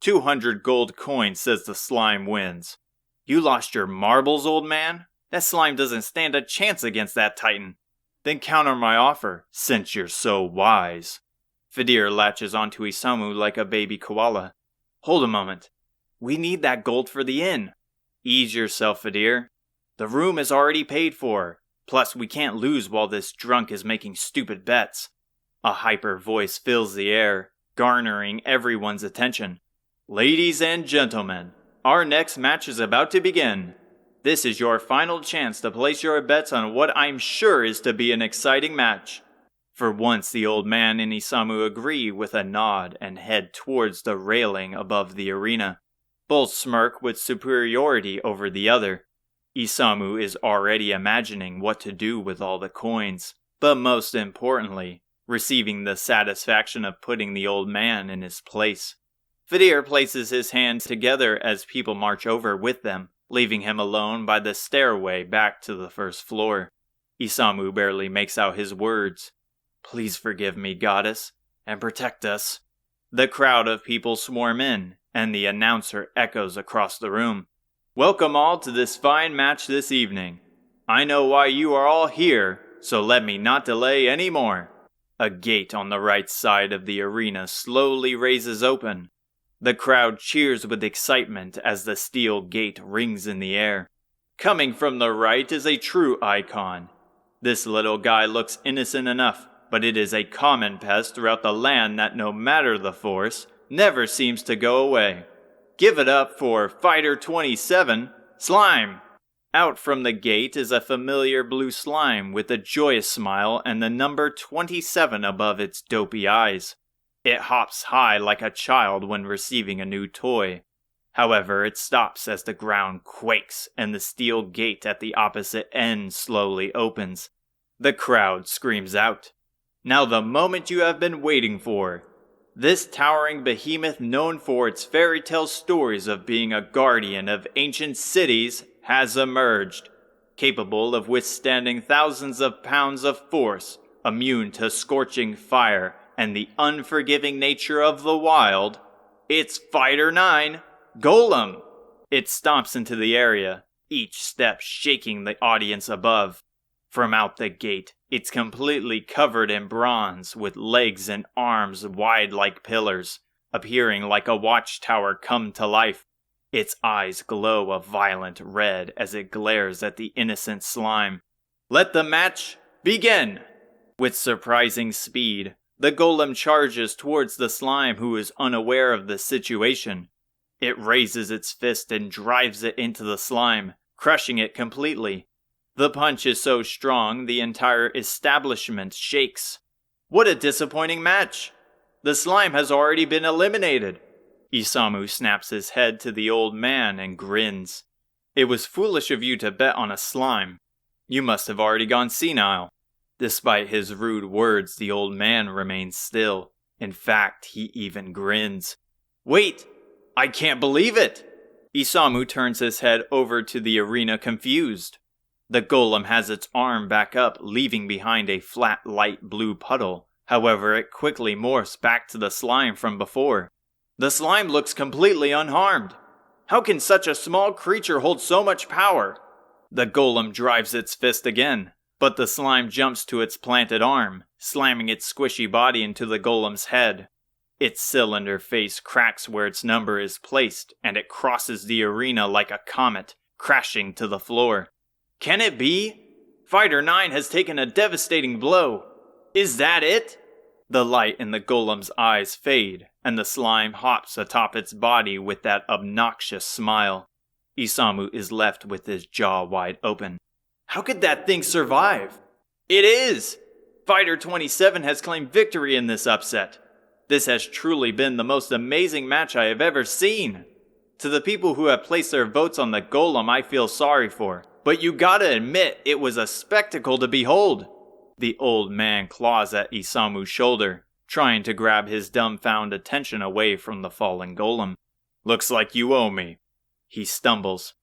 200 gold coins says the slime wins. You lost your marbles, old man? That slime doesn't stand a chance against that titan. Then counter my offer, since you're so wise. Fidir latches onto Isamu like a baby koala. Hold a moment. We need that gold for the inn. Ease yourself, Fidir. The room is already paid for. Plus, we can't lose while this drunk is making stupid bets. A hyper voice fills the air, garnering everyone's attention. Ladies and gentlemen, our next match is about to begin. This is your final chance to place your bets on what I'm sure is to be an exciting match. For once, the old man and Isamu agree with a nod and head towards the railing above the arena. Both smirk with superiority over the other. Isamu is already imagining what to do with all the coins, but most importantly, receiving the satisfaction of putting the old man in his place. Fidir places his hands together as people march over with them, leaving him alone by the stairway back to the first floor. Isamu barely makes out his words. Please forgive me, goddess, and protect us. The crowd of people swarm in, and the announcer echoes across the room. Welcome all to this fine match this evening. I know why you are all here, so let me not delay any more. A gate on the right side of the arena slowly raises open. The crowd cheers with excitement as the steel gate rings in the air. Coming from the right is a true icon. This little guy looks innocent enough, but it is a common pest throughout the land that no matter the force, never seems to go away. Give it up for Fighter 27, Slime! Out from the gate is a familiar blue slime with a joyous smile and the number 27 above its dopey eyes. It hops high like a child when receiving a new toy. However, it stops as the ground quakes and the steel gate at the opposite end slowly opens. The crowd screams out. Now the moment you have been waiting for. This towering behemoth known for its fairy tale stories of being a guardian of ancient cities has emerged, capable of withstanding thousands of pounds of force, immune to scorching fire and the unforgiving nature of the wild. It's Fighter 9, Golem! It stomps into the area, each step shaking the audience above. From out the gate, it's completely covered in bronze, with legs and arms wide like pillars, appearing like a watchtower come to life. Its eyes glow a violent red as it glares at the innocent slime. Let the match begin! With surprising speed, the golem charges towards the slime who is unaware of the situation. It raises its fist and drives it into the slime, crushing it completely. The punch is so strong the entire establishment shakes. What a disappointing match! The slime has already been eliminated. Isamu snaps his head to the old man and grins. It was foolish of you to bet on a slime. You must have already gone senile. Despite his rude words, the old man remains still. In fact, he even grins. Wait! I can't believe it! Isamu turns his head over to the arena confused. The golem has its arm back up, leaving behind a flat light blue puddle. However, it quickly morphs back to the slime from before. The slime looks completely unharmed. How can such a small creature hold so much power? The golem drives its fist again, but the slime jumps to its planted arm, slamming its squishy body into the golem's head. Its cylinder face cracks where its number is placed, and it crosses the arena like a comet, crashing to the floor. Can it be? Fighter 9 has taken a devastating blow. Is that it? The light in the golem's eyes fade, and the slime hops atop its body with that obnoxious smile. Isamu is left with his jaw wide open. How could that thing survive? It is! Fighter 27 has claimed victory in this upset. This has truly been the most amazing match I have ever seen. To the people who have placed their votes on the golem, I feel sorry for. But you gotta admit, it was a spectacle to behold. The old man claws at Isamu's shoulder, trying to grab his dumbfounded attention away from the fallen golem. Looks like you owe me. He stumbles.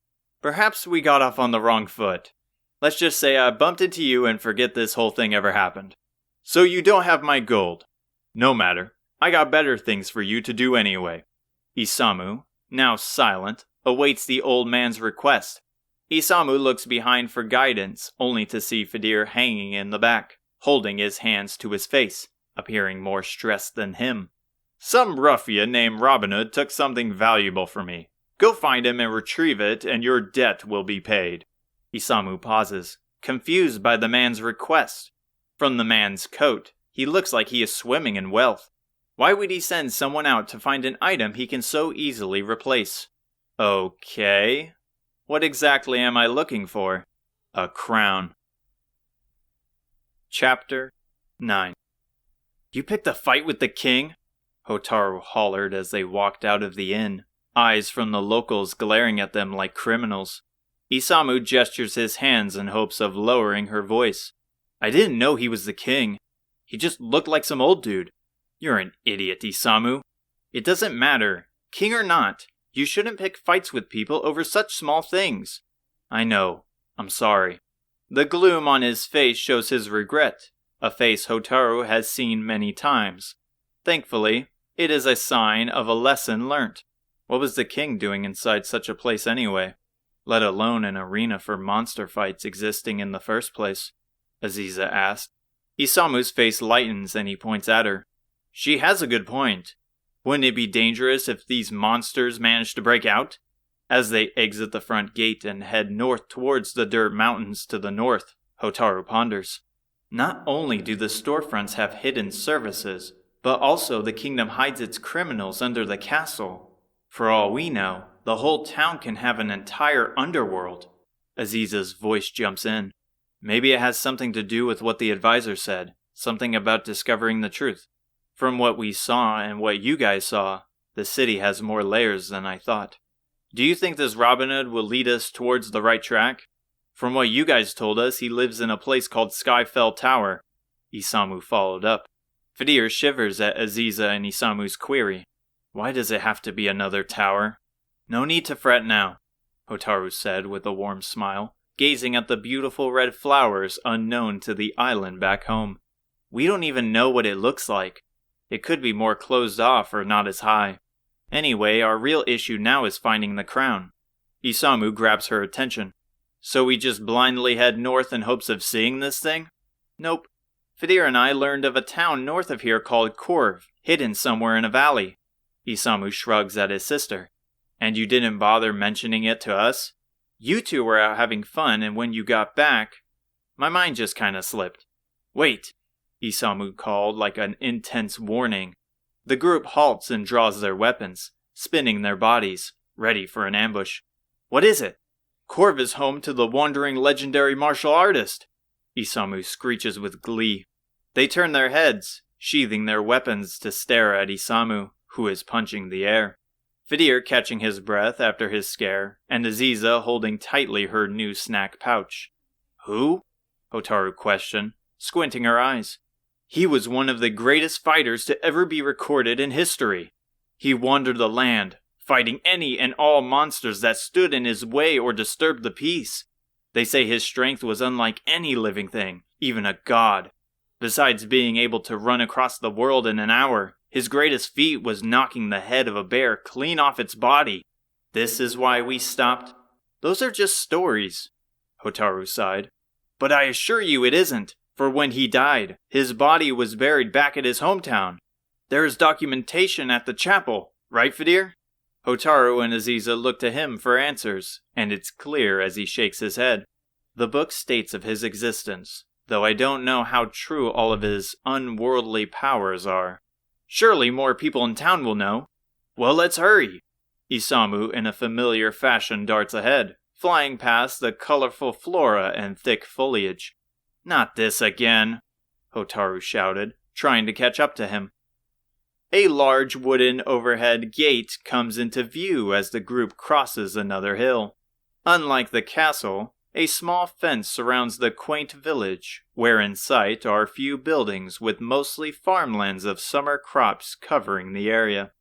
Perhaps we got off on the wrong foot. Let's just say I bumped into you and forget this whole thing ever happened. So you don't have my gold. No matter. I got better things for you to do anyway. Isamu, now silent, awaits the old man's request. Isamu looks behind for guidance, only to see Fidir hanging in the back, holding his hands to his face, appearing more stressed than him. Some ruffian named Robin Hood took something valuable from me. Go find him and retrieve it, and your debt will be paid. Isamu pauses, confused by the man's request. From the man's coat, he looks like he is swimming in wealth. Why would he send someone out to find an item he can so easily replace? Okay. What exactly am I looking for? A crown. Chapter 9. You picked a fight with the king? Hotaru hollered as they walked out of the inn, eyes from the locals glaring at them like criminals. Isamu gestures his hands in hopes of lowering her voice. I didn't know he was the king. He just looked like some old dude. You're an idiot, Isamu. It doesn't matter. King or not, you shouldn't pick fights with people over such small things. I know. I'm sorry. The gloom on his face shows his regret, a face Hotaru has seen many times. Thankfully, it is a sign of a lesson learnt. What was the king doing inside such a place anyway? Let alone an arena for monster fights existing in the first place? Aziza asked. Isamu's face lightens and he points at her. She has a good point. Wouldn't it be dangerous if these monsters managed to break out? As they exit the front gate and head north towards the dirt mountains to the north, Hotaru ponders. Not only do the storefronts have hidden services, but also the kingdom hides its criminals under the castle. For all we know, the whole town can have an entire underworld. Aziza's voice jumps in. Maybe it has something to do with what the advisor said, something about discovering the truth. From what we saw and what you guys saw, the city has more layers than I thought. Do you think this Robin Hood will lead us towards the right track? From what you guys told us, he lives in a place called Skyfell Tower. Isamu followed up. Fidir shivers at Aziza and Isamu's query. Why does it have to be another tower? No need to fret now, Hotaru said with a warm smile, gazing at the beautiful red flowers unknown to the island back home. We don't even know what it looks like. It could be more closed off or not as high. Anyway, our real issue now is finding the crown. Isamu grabs her attention. So we just blindly head north in hopes of seeing this thing? Nope. Fidir and I learned of a town north of here called Korv, hidden somewhere in a valley. Isamu shrugs at his sister. And you didn't bother mentioning it to us? You two were out having fun, and when you got back, my mind just kinda slipped. Wait, Isamu called like an intense warning. The group halts and draws their weapons, spinning their bodies, ready for an ambush. What is it? Korv is home to the wandering legendary martial artist, Isamu screeches with glee. They turn their heads, sheathing their weapons to stare at Isamu, who is punching the air. Fidir catching his breath after his scare, and Aziza holding tightly her new snack pouch. Who? Hotaru questioned, squinting her eyes. He was one of the greatest fighters to ever be recorded in history. He wandered the land, fighting any and all monsters that stood in his way or disturbed the peace. They say his strength was unlike any living thing, even a god. Besides being able to run across the world in an hour, his greatest feat was knocking the head of a bear clean off its body. This is why we stopped. Those are just stories, Hotaru sighed. But I assure you it isn't, for when he died, his body was buried back at his hometown. There is documentation at the chapel, right, Fidir? Hotaru and Aziza look to him for answers, and it's clear as he shakes his head. The book states of his existence, though I don't know how true all of his unworldly powers are. Surely more people in town will know. Well, let's hurry. Isamu in a familiar fashion darts ahead, flying past the colorful flora and thick foliage. Not this again, Hotaru shouted, trying to catch up to him. A large wooden overhead gate comes into view as the group crosses another hill. Unlike the castle, a small fence surrounds the quaint village, where in sight are few buildings with mostly farmlands of summer crops covering the area.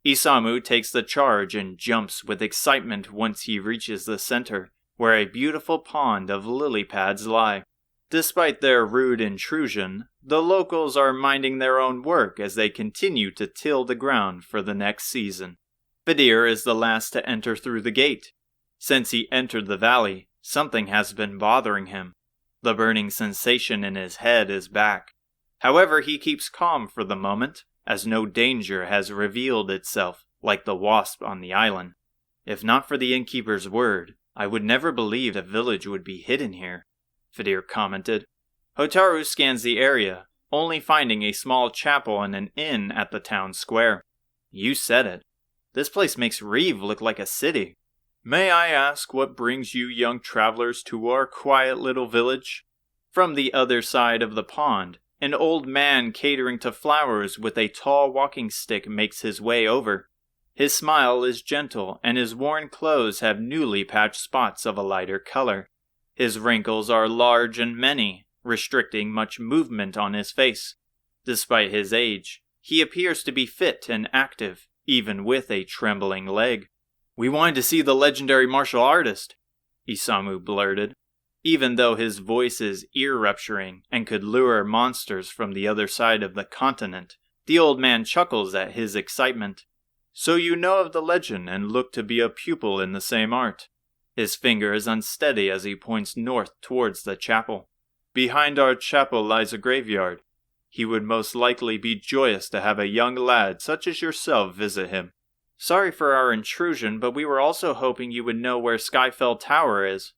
Isamu takes the charge and jumps with excitement once he reaches the center, where a beautiful pond of lily pads lie. Despite their rude intrusion, the locals are minding their own work as they continue to till the ground for the next season. Fidir is the last to enter through the gate. Since he entered the valley, something has been bothering him. The burning sensation in his head is back. However, he keeps calm for the moment, as no danger has revealed itself like the wasp on the island. If not for the innkeeper's word, I would never believe a village would be hidden here, Fidir commented. Hotaru scans the area, only finding a small chapel and an inn at the town square. You said it. This place makes Reeve look like a city. May I ask what brings you young travelers to our quiet little village? From the other side of the pond, an old man catering to flowers with a tall walking stick makes his way over. His smile is gentle, and his worn clothes have newly patched spots of a lighter color. His wrinkles are large and many, restricting much movement on his face. Despite his age, he appears to be fit and active, even with a trembling leg. We wanted to see the legendary martial artist, Isamu blurted. Even though his voice is ear-rupturing and could lure monsters from the other side of the continent, the old man chuckles at his excitement. So you know of the legend and look to be a pupil in the same art. His finger is unsteady as he points north towards the chapel. Behind our chapel lies a graveyard. He would most likely be joyous to have a young lad such as yourself visit him. Sorry for our intrusion, but we were also hoping you would know where Skyfell Tower is,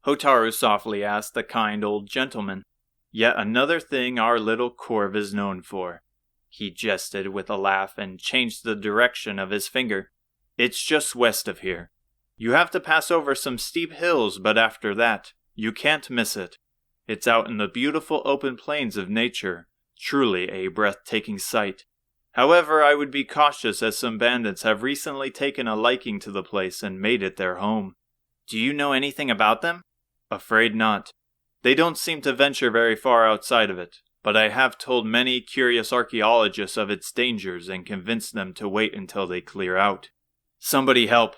Hotaru softly asked the kind old gentleman. Yet another thing our little Corv is known for. He jested with a laugh and changed the direction of his finger. It's just west of here. You have to pass over some steep hills, but after that, you can't miss it. It's out in the beautiful open plains of nature, truly a breathtaking sight. However, I would be cautious as some bandits have recently taken a liking to the place and made it their home. Do you know anything about them? Afraid not. They don't seem to venture very far outside of it, but I have told many curious archaeologists of its dangers and convinced them to wait until they clear out. Somebody help!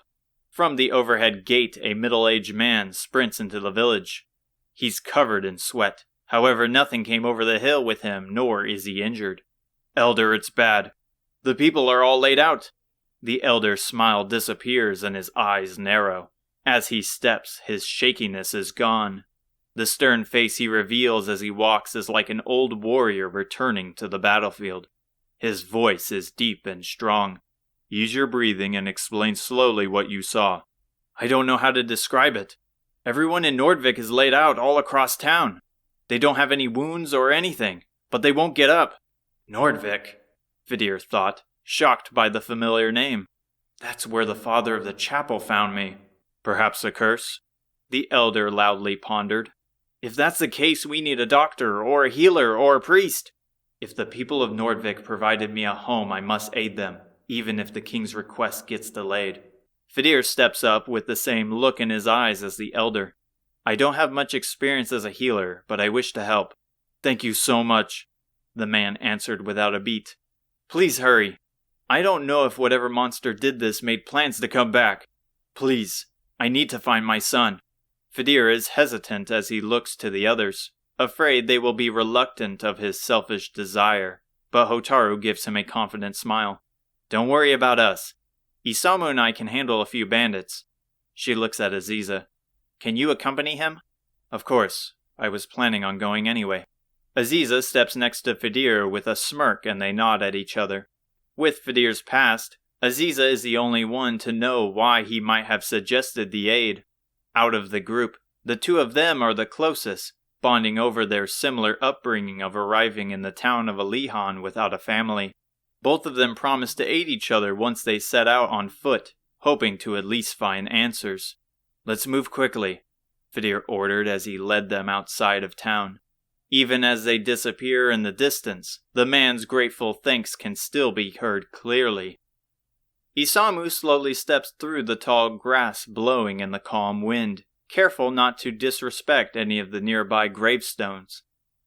From the overhead gate, a middle-aged man sprints into the village. He's covered in sweat. However, nothing came over the hill with him, nor is he injured. Elder, it's bad. The people are all laid out. The elder's smile disappears and his eyes narrow. As he steps, his shakiness is gone. The stern face he reveals as he walks is like an old warrior returning to the battlefield. His voice is deep and strong. Ease your breathing and explain slowly what you saw. I don't know how to describe it. Everyone in Nordvik is laid out all across town. They don't have any wounds or anything, but they won't get up. Nordvik, Fidir thought, shocked by the familiar name. That's where the father of the chapel found me. Perhaps a curse? The elder loudly pondered. If that's the case, we need a doctor, or a healer, or a priest. If the people of Nordvik provided me a home, I must aid them, even if the king's request gets delayed. Fidir steps up with the same look in his eyes as the elder. I don't have much experience as a healer, but I wish to help. Thank you so much, the man answered without a beat. Please hurry. I don't know if whatever monster did this made plans to come back. Please, I need to find my son. Fidir is hesitant as he looks to the others, afraid they will be reluctant of his selfish desire, but Hotaru gives him a confident smile. Don't worry about us. Isamu and I can handle a few bandits. She looks at Aziza. Can you accompany him? Of course. I was planning on going anyway. Aziza steps next to Fidir with a smirk and they nod at each other. With Fidir's past, Aziza is the only one to know why he might have suggested the aid. Out of the group, the two of them are the closest, bonding over their similar upbringing of arriving in the town of Alihan without a family. Both of them promised to aid each other once they set out on foot, hoping to at least find answers. "Let's move quickly," Fadir ordered as he led them outside of town. Even as they disappear in the distance, the man's grateful thanks can still be heard clearly. Isamu slowly steps through the tall grass blowing in the calm wind, careful not to disrespect any of the nearby gravestones.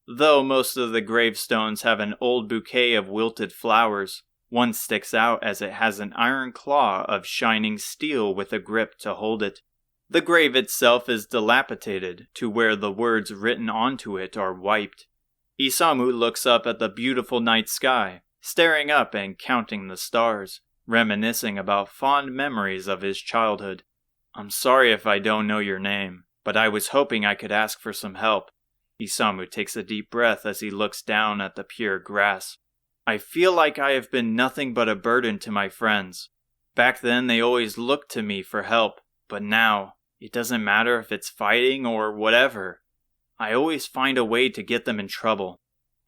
Though most of the gravestones have an old bouquet of wilted flowers, one sticks out as it has an iron claw of shining steel with a grip to hold it. The grave itself is dilapidated to where the words written onto it are wiped. Isamu looks up at the beautiful night sky, staring up and counting the stars, reminiscing about fond memories of his childhood. "I'm sorry if I don't know your name, but I was hoping I could ask for some help." Isamu takes a deep breath as he looks down at the pure grass. "I feel like I have been nothing but a burden to my friends. Back then they always looked to me for help, but now, it doesn't matter if it's fighting or whatever. I always find a way to get them in trouble.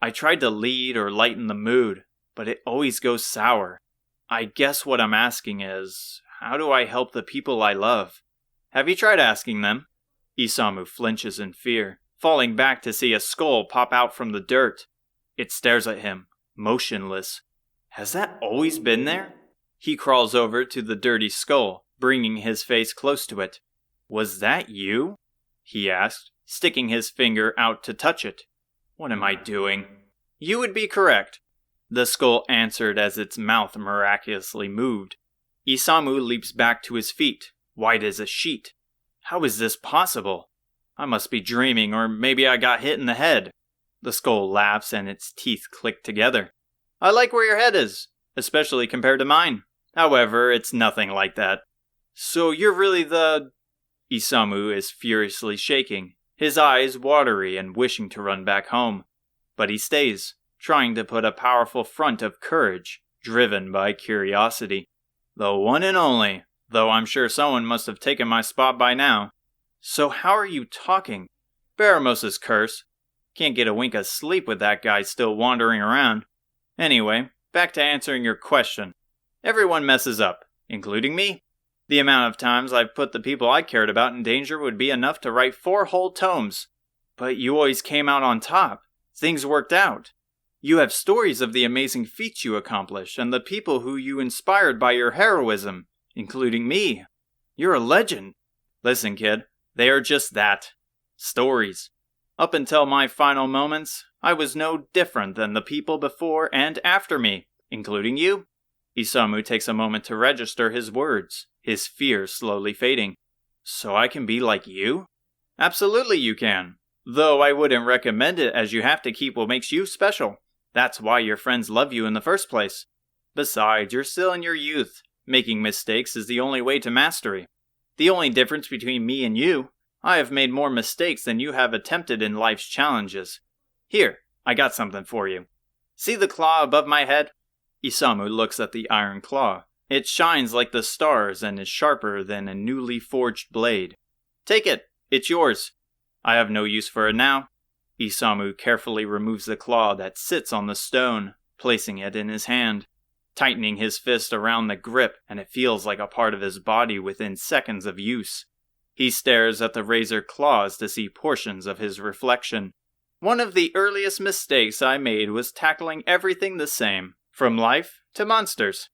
I tried to lead or lighten the mood, but it always goes sour. I guess what I'm asking is, how do I help the people I love?" "Have you tried asking them?" Isamu flinches in fear, falling back to see a skull pop out from the dirt. It stares at him, motionless. Has that always been there? He crawls over to the dirty skull, bringing his face close to it. "Was that you?" he asked, sticking his finger out to touch it. "What am I doing?" "You would be correct," the skull answered as its mouth miraculously moved. Isamu leaps back to his feet, white as a sheet. How is this possible? I must be dreaming, or maybe I got hit in the head. The skull laughs and its teeth click together. "I like where your head is, especially compared to mine. However, it's nothing like that." "So you're really the..." Isamu is furiously shaking, his eyes watery and wishing to run back home. But he stays, trying to put a powerful front of courage, driven by curiosity. "The one and only, though I'm sure someone must have taken my spot by now." "So how are you talking?" "Baramos's curse. Can't get a wink of sleep with that guy still wandering around. Anyway, back to answering your question. Everyone messes up, including me. The amount of times I've put the people I cared about in danger would be enough to write 4 whole tomes. But you always came out on top. Things worked out. You have stories of the amazing feats you accomplished and the people who you inspired by your heroism, including me. You're a legend." "Listen, kid, they are just that. Stories. Up until my final moments, I was no different than the people before and after me, including you." Isamu takes a moment to register his words, his fear slowly fading. "So I can be like you?" "Absolutely you can. Though I wouldn't recommend it as you have to keep what makes you special. That's why your friends love you in the first place. Besides, you're still in your youth. Making mistakes is the only way to mastery. The only difference between me and you, I have made more mistakes than you have attempted in life's challenges. Here, I got something for you. See the claw above my head?" Isamu looks at the iron claw. It shines like the stars and is sharper than a newly forged blade. "Take it. It's yours." "I have no use for it now." Isamu carefully removes the claw that sits on the stone, placing it in his hand, tightening his fist around the grip, and it feels like a part of his body within seconds of use. He stares at the razor claws to see portions of his reflection. "One of the earliest mistakes I made was tackling everything the same, from life to monsters.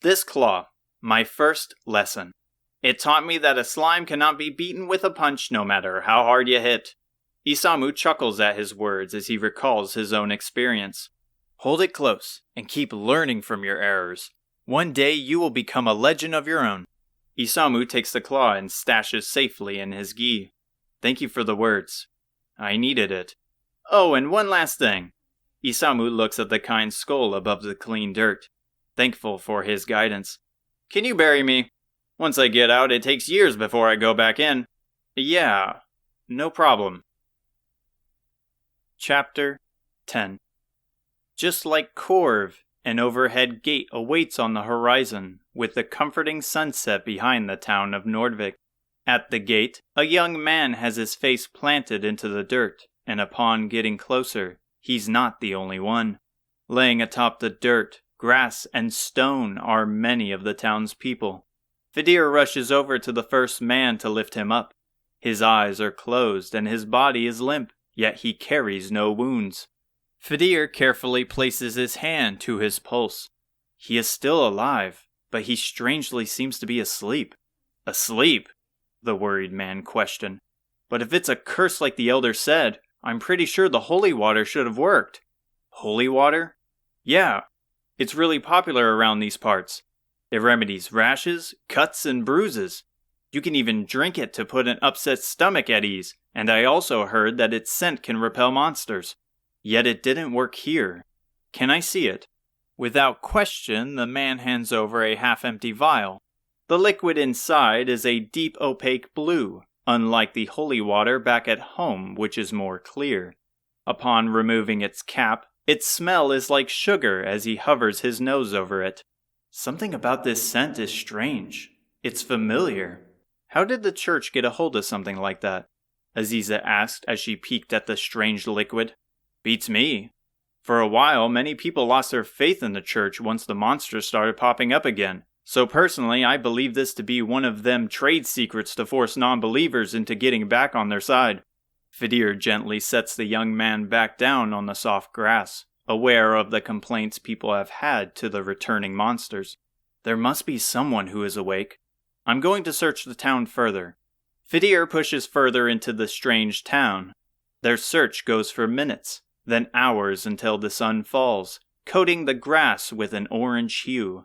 This claw, my first lesson. It taught me that a slime cannot be beaten with a punch no matter how hard you hit." Isamu chuckles at his words as he recalls his own experience. "Hold it close, and keep learning from your errors. One day you will become a legend of your own." Isamu takes the claw and stashes safely in his gi. "Thank you for the words. I needed it. Oh, and one last thing." Isamu looks at the kind skull above the clean dirt, thankful for his guidance. "Can you bury me? Once I get out, it takes years before I go back in." "Yeah, no problem." Chapter 10. Just like Corv, an overhead gate awaits on the horizon, with the comforting sunset behind the town of Nordvik. At the gate, a young man has his face planted into the dirt, and upon getting closer, he's not the only one. Laying atop the dirt, grass, and stone are many of the townspeople. Fidir rushes over to the first man to lift him up. His eyes are closed and his body is limp, yet he carries no wounds. Fidir carefully places his hand to his pulse. He is still alive, but he strangely seems to be asleep. Asleep? The worried man questioned. But if it's a curse like the elder said, I'm pretty sure the holy water should have worked. Holy water? Yeah. It's really popular around these parts. It remedies rashes, cuts, and bruises. You can even drink it to put an upset stomach at ease, and I also heard that its scent can repel monsters. Yet it didn't work here. Can I see it? Without question, the man hands over a half-empty vial. The liquid inside is a deep opaque blue, unlike the holy water back at home, which is more clear. Upon removing its cap, its smell is like sugar as he hovers his nose over it. Something about this scent is strange. It's familiar. How did the church get a hold of something like that? Aziza asked as she peeked at the strange liquid. Beats me. For a while, many people lost their faith in the church once the monsters started popping up again. So personally, I believe this to be one of them trade secrets to force non-believers into getting back on their side. Fidir gently sets the young man back down on the soft grass, aware of the complaints people have had to the returning monsters. There must be someone who is awake. I'm going to search the town further. Fidir pushes further into the strange town. Their search goes for minutes, then hours until the sun falls, coating the grass with an orange hue.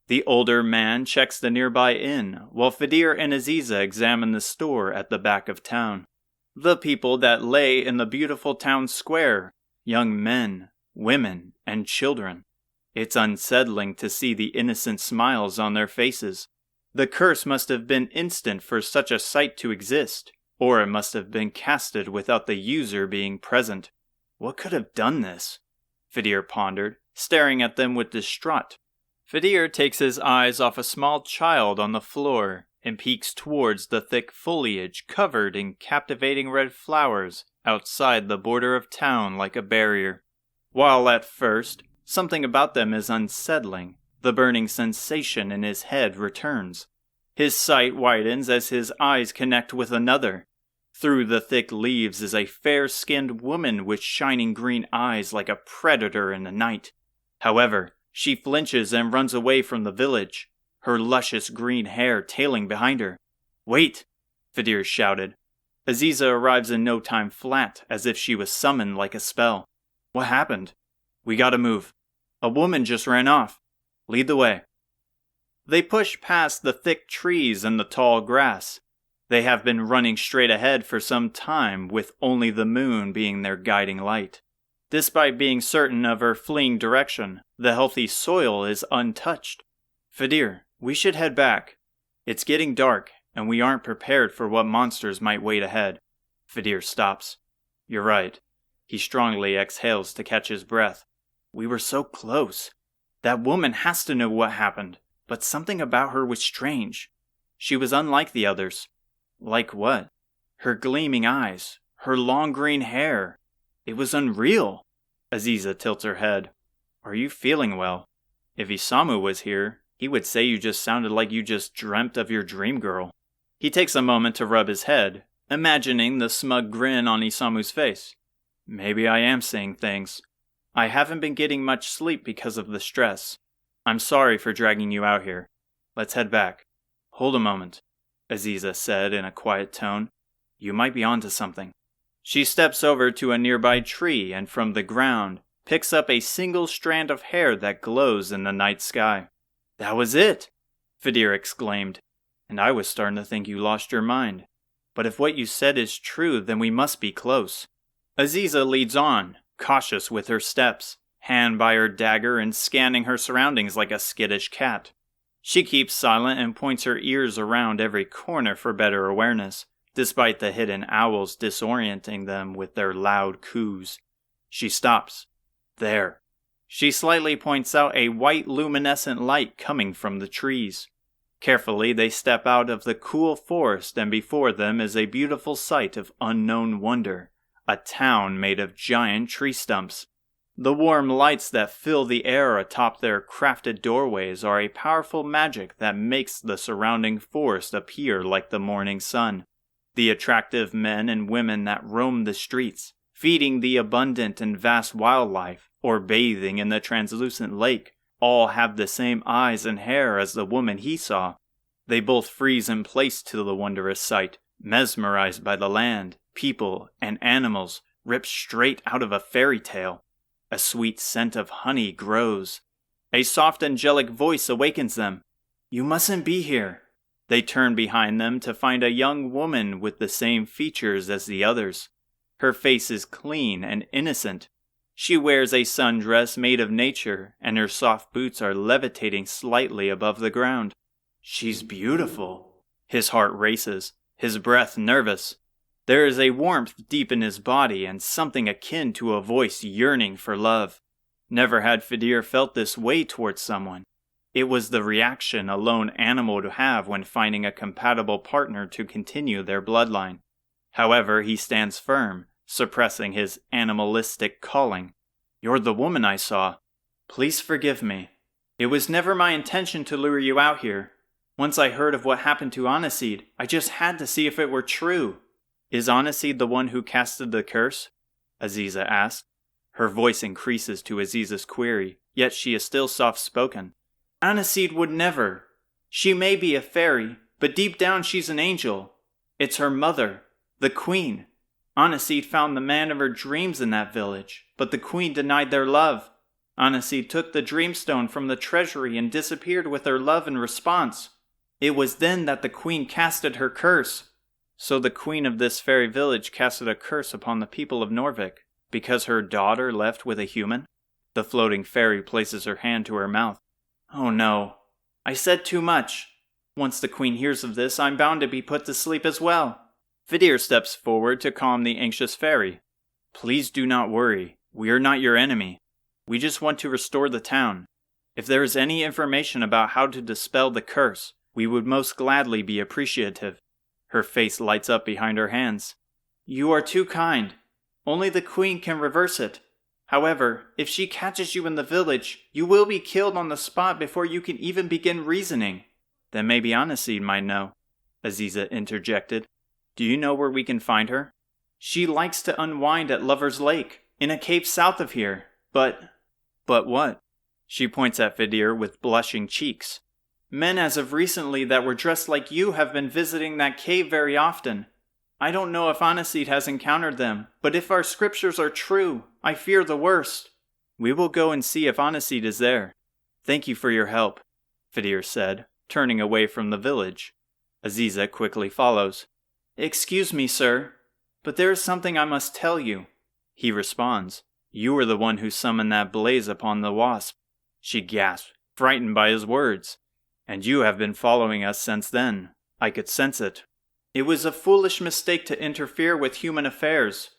The older man checks the nearby inn, while Fidir and Aziza examine the store at the back of town. The people that lay in the beautiful town square, young men, women, and children. It's unsettling to see the innocent smiles on their faces. The curse must have been instant for such a sight to exist, or it must have been casted without the user being present. What could have done this? Fidir pondered, staring at them with distraught. Fidir takes his eyes off a small child on the floor and peeks towards the thick foliage covered in captivating red flowers outside the border of town like a barrier. While at first, something about them is unsettling, the burning sensation in his head returns. His sight widens as his eyes connect with another. Through the thick leaves is a fair-skinned woman with shining green eyes like a predator in the night. However, she flinches and runs away from the village, her luscious green hair tailing behind her. Wait! Fidir shouted. Aziza arrives in no time flat, as if she was summoned like a spell. What happened? We gotta move. A woman just ran off. Lead the way. They push past the thick trees and the tall grass. They have been running straight ahead for some time, with only the moon being their guiding light. Despite being certain of her fleeing direction, the healthy soil is untouched. Fidir, we should head back. It's getting dark, and we aren't prepared for what monsters might wait ahead. Fidir stops. You're right. He strongly exhales to catch his breath. We were so close. That woman has to know what happened, but something about her was strange. She was unlike the others. Like what? Her gleaming eyes, her long green hair. It was unreal. Aziza tilts her head. Are you feeling well? If Isamu was here, he would say you just sounded like you just dreamt of your dream girl. He takes a moment to rub his head, imagining the smug grin on Isamu's face. Maybe I am seeing things. I haven't been getting much sleep because of the stress. I'm sorry for dragging you out here. Let's head back. Hold a moment, Aziza said in a quiet tone. You might be onto something. She steps over to a nearby tree and from the ground picks up a single strand of hair that glows in the night sky. That was it! Fidir exclaimed. And I was starting to think you lost your mind. But if what you said is true, then we must be close. Aziza leads on, cautious with her steps, hand by her dagger and scanning her surroundings like a skittish cat. She keeps silent and points her ears around every corner for better awareness, despite the hidden owls disorienting them with their loud coos. She stops. There. She slightly points out a white luminescent light coming from the trees. Carefully they step out of the cool forest and before them is a beautiful sight of unknown wonder. a town made of giant tree stumps. The warm lights that fill the air atop their crafted doorways are a powerful magic that makes the surrounding forest appear like the morning sun. The attractive men and women that roam the streets, feeding the abundant and vast wildlife, or bathing in the translucent lake, all have the same eyes and hair as the woman he saw. They both freeze in place to the wondrous sight, mesmerized by the land, people, and animals ripped straight out of a fairy tale. A sweet scent of honey grows. A soft angelic voice awakens them. "You mustn't be here." They turn behind them to find a young woman with the same features as the others. Her face is clean and innocent. She wears a sundress made of nature, and her soft boots are levitating slightly above the ground. She's beautiful. His heart races, his breath nervous. There is a warmth deep in his body and something akin to a voice yearning for love. Never had Fidir felt this way towards someone. It was the reaction a lone animal would have when finding a compatible partner to continue their bloodline. However, he stands firm, suppressing his animalistic calling. "You're the woman I saw. Please forgive me. It was never my intention to lure you out here. Once I heard of what happened to Aniseed, I just had to see if it were true." "Is Aniseed the one who casted the curse?" Aziza asked. Her voice increases to Aziza's query, yet she is still soft-spoken. "Aniseed would never. She may be a fairy, but deep down she's an angel. It's her mother, the queen. Aniseed found the man of her dreams in that village, but the queen denied their love. Aniseed took the dreamstone from the treasury and disappeared with her love in response. It was then that the queen casted her curse." "So the queen of this fairy village casted a curse upon the people of Norvik, because her daughter left with a human?" The floating fairy places her hand to her mouth. "Oh no. I said too much. Once the queen hears of this, I'm bound to be put to sleep as well." Fidir steps forward to calm the anxious fairy. "Please do not worry. We are not your enemy. We just want to restore the town. If there is any information about how to dispel the curse, we would most gladly be appreciative." Her face lights up behind her hands. "You are too kind. Only the queen can reverse it. However, if she catches you in the village, you will be killed on the spot before you can even begin reasoning." "Then maybe Aniseed might know," Aziza interjected. "Do you know where we can find her?" "She likes to unwind at Lover's Lake, in a cave south of here, but..." "But what?" She points at Fidir with blushing cheeks. "Men as of recently that were dressed like you have been visiting that cave very often. I don't know if Aniseed has encountered them, but if our scriptures are true, I fear the worst." "We will go and see if Aniseed is there. Thank you for your help," Fidir said, turning away from the village. Aziza quickly follows. "Excuse me, sir, but there is something I must tell you." He responds, "You were the one who summoned that blaze upon the wasp." She gasped, frightened by his words. "And you have been following us since then. I could sense it." "It was a foolish mistake to interfere with human affairs."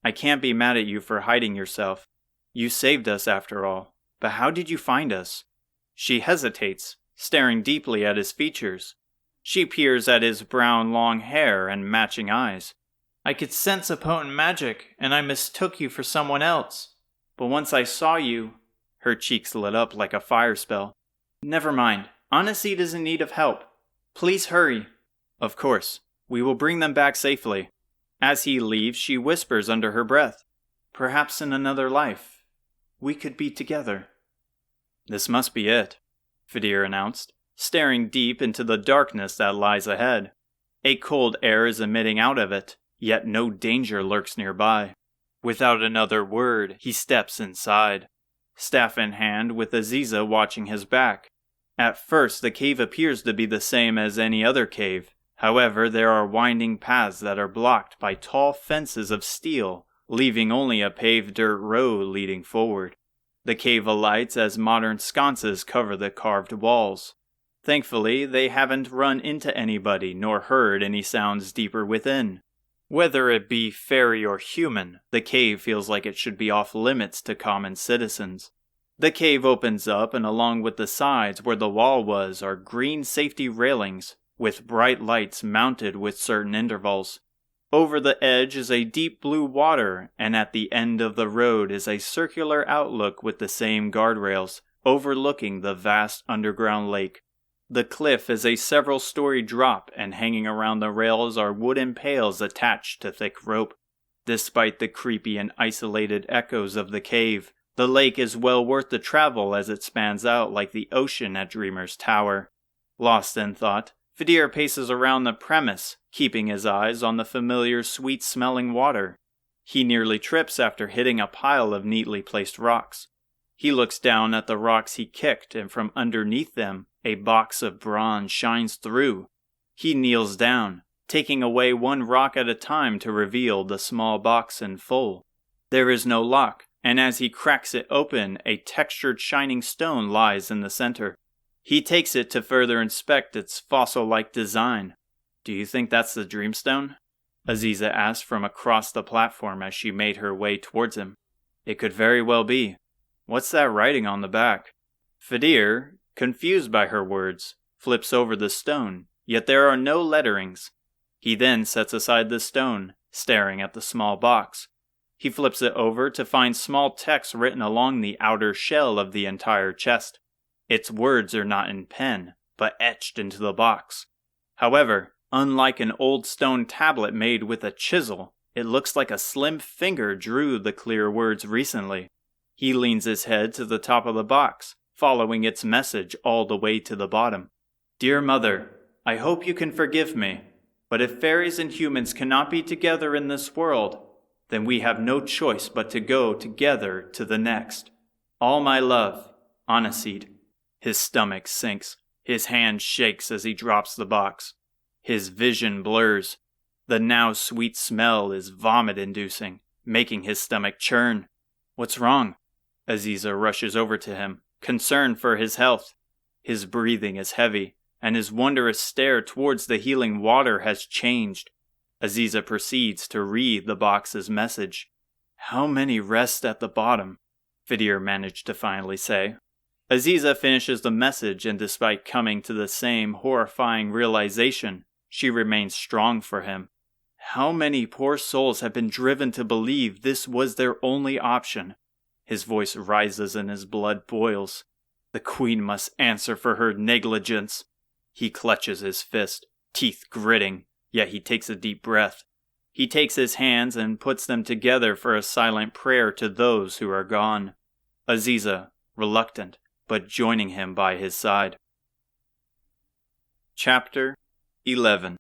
"I can't be mad at you for hiding yourself. You saved us after all. But how did you find us?" She hesitates, staring deeply at his features. She peers at his brown long hair and matching eyes. "I could sense a potent magic, and I mistook you for someone else. But once I saw you..." Her cheeks lit up like a fire spell. "Never mind. Aniseed is in need of help. Please hurry." "Of course. We will bring them back safely." As he leaves, she whispers under her breath, "Perhaps in another life, we could be together." "This must be it," Fidir announced, staring deep into the darkness that lies ahead. A cold air is emitting out of it, yet no danger lurks nearby. Without another word, he steps inside, staff in hand with Aziza watching his back. At first, the cave appears to be the same as any other cave. However, there are winding paths that are blocked by tall fences of steel, leaving only a paved dirt road leading forward. The cave alights as modern sconces cover the carved walls. Thankfully, they haven't run into anybody nor heard any sounds deeper within. Whether it be fairy or human, the cave feels like it should be off limits to common citizens. The cave opens up, and along with the sides where the wall was are green safety railings, with bright lights mounted with certain intervals. Over the edge is a deep blue water, and at the end of the road is a circular outlook with the same guardrails, overlooking the vast underground lake. The cliff is a several-story drop, and hanging around the rails are wooden pails attached to thick rope. Despite the creepy and isolated echoes of the cave, the lake is well worth the travel as it spans out like the ocean at Dreamer's Tower. Lost in thought, Fidir paces around the premise, keeping his eyes on the familiar sweet-smelling water. He nearly trips after hitting a pile of neatly placed rocks. He looks down at the rocks he kicked, and from underneath them, a box of bronze shines through. He kneels down, taking away one rock at a time to reveal the small box in full. There is no lock, and as he cracks it open, a textured shining stone lies in the center. He takes it to further inspect its fossil-like design. "Do you think that's the Dreamstone?" Aziza asked from across the platform as she made her way towards him. "It could very well be. What's that writing on the back?" Fidir, confused by her words, flips over the stone, yet there are no letterings. He then sets aside the stone, staring at the small box. He flips it over to find small text written along the outer shell of the entire chest. Its words are not in pen, but etched into the box. However, unlike an old stone tablet made with a chisel, it looks like a slim finger drew the clear words recently. He leans his head to the top of the box, following its message all the way to the bottom. "Dear Mother, I hope you can forgive me, but if fairies and humans cannot be together in this world, then we have no choice but to go together to the next. All my love, Aniseed." His stomach sinks. His hand shakes as he drops the box. His vision blurs. The now sweet smell is vomit-inducing, making his stomach churn. "What's wrong?" Aziza rushes over to him, concerned for his health. His breathing is heavy, and his wondrous stare towards the healing water has changed. Aziza proceeds to read the box's message. "How many rest at the bottom?" Fidir managed to finally say. Aziza finishes the message, and despite coming to the same horrifying realization, she remains strong for him. How many poor souls have been driven to believe this was their only option? His voice rises and his blood boils. The queen must answer for her negligence. He clutches his fist, teeth gritting, yet he takes a deep breath. He takes his hands and puts them together for a silent prayer to those who are gone. Aziza, reluctant, but joining him by his side. Chapter 11.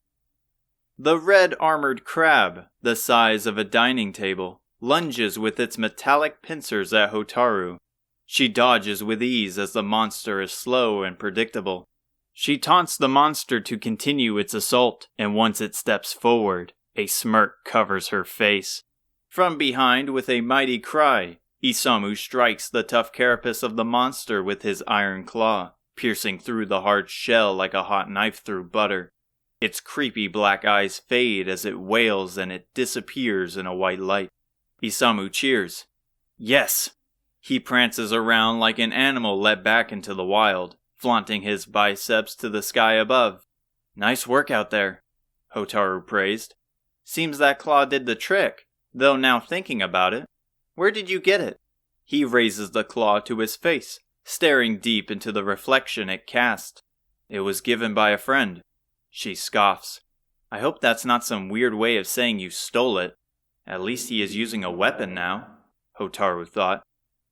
The red armored crab, the size of a dining table, lunges with its metallic pincers at Hotaru. She dodges with ease as the monster is slow and predictable. She taunts the monster to continue its assault, and once it steps forward, a smirk covers her face. From behind, with a mighty cry, Isamu strikes the tough carapace of the monster with his iron claw, piercing through the hard shell like a hot knife through butter. Its creepy black eyes fade as it wails and it disappears in a white light. Isamu cheers. Yes! He prances around like an animal let back into the wild, flaunting his biceps to the sky above. "Nice work out there," Hotaru praised. "Seems that claw did the trick, though now thinking about it. Where did you get it?" He raises the claw to his face, staring deep into the reflection it cast. "It was given by a friend." She scoffs. "I hope that's not some weird way of saying you stole it. At least he is using a weapon now," Hotaru thought.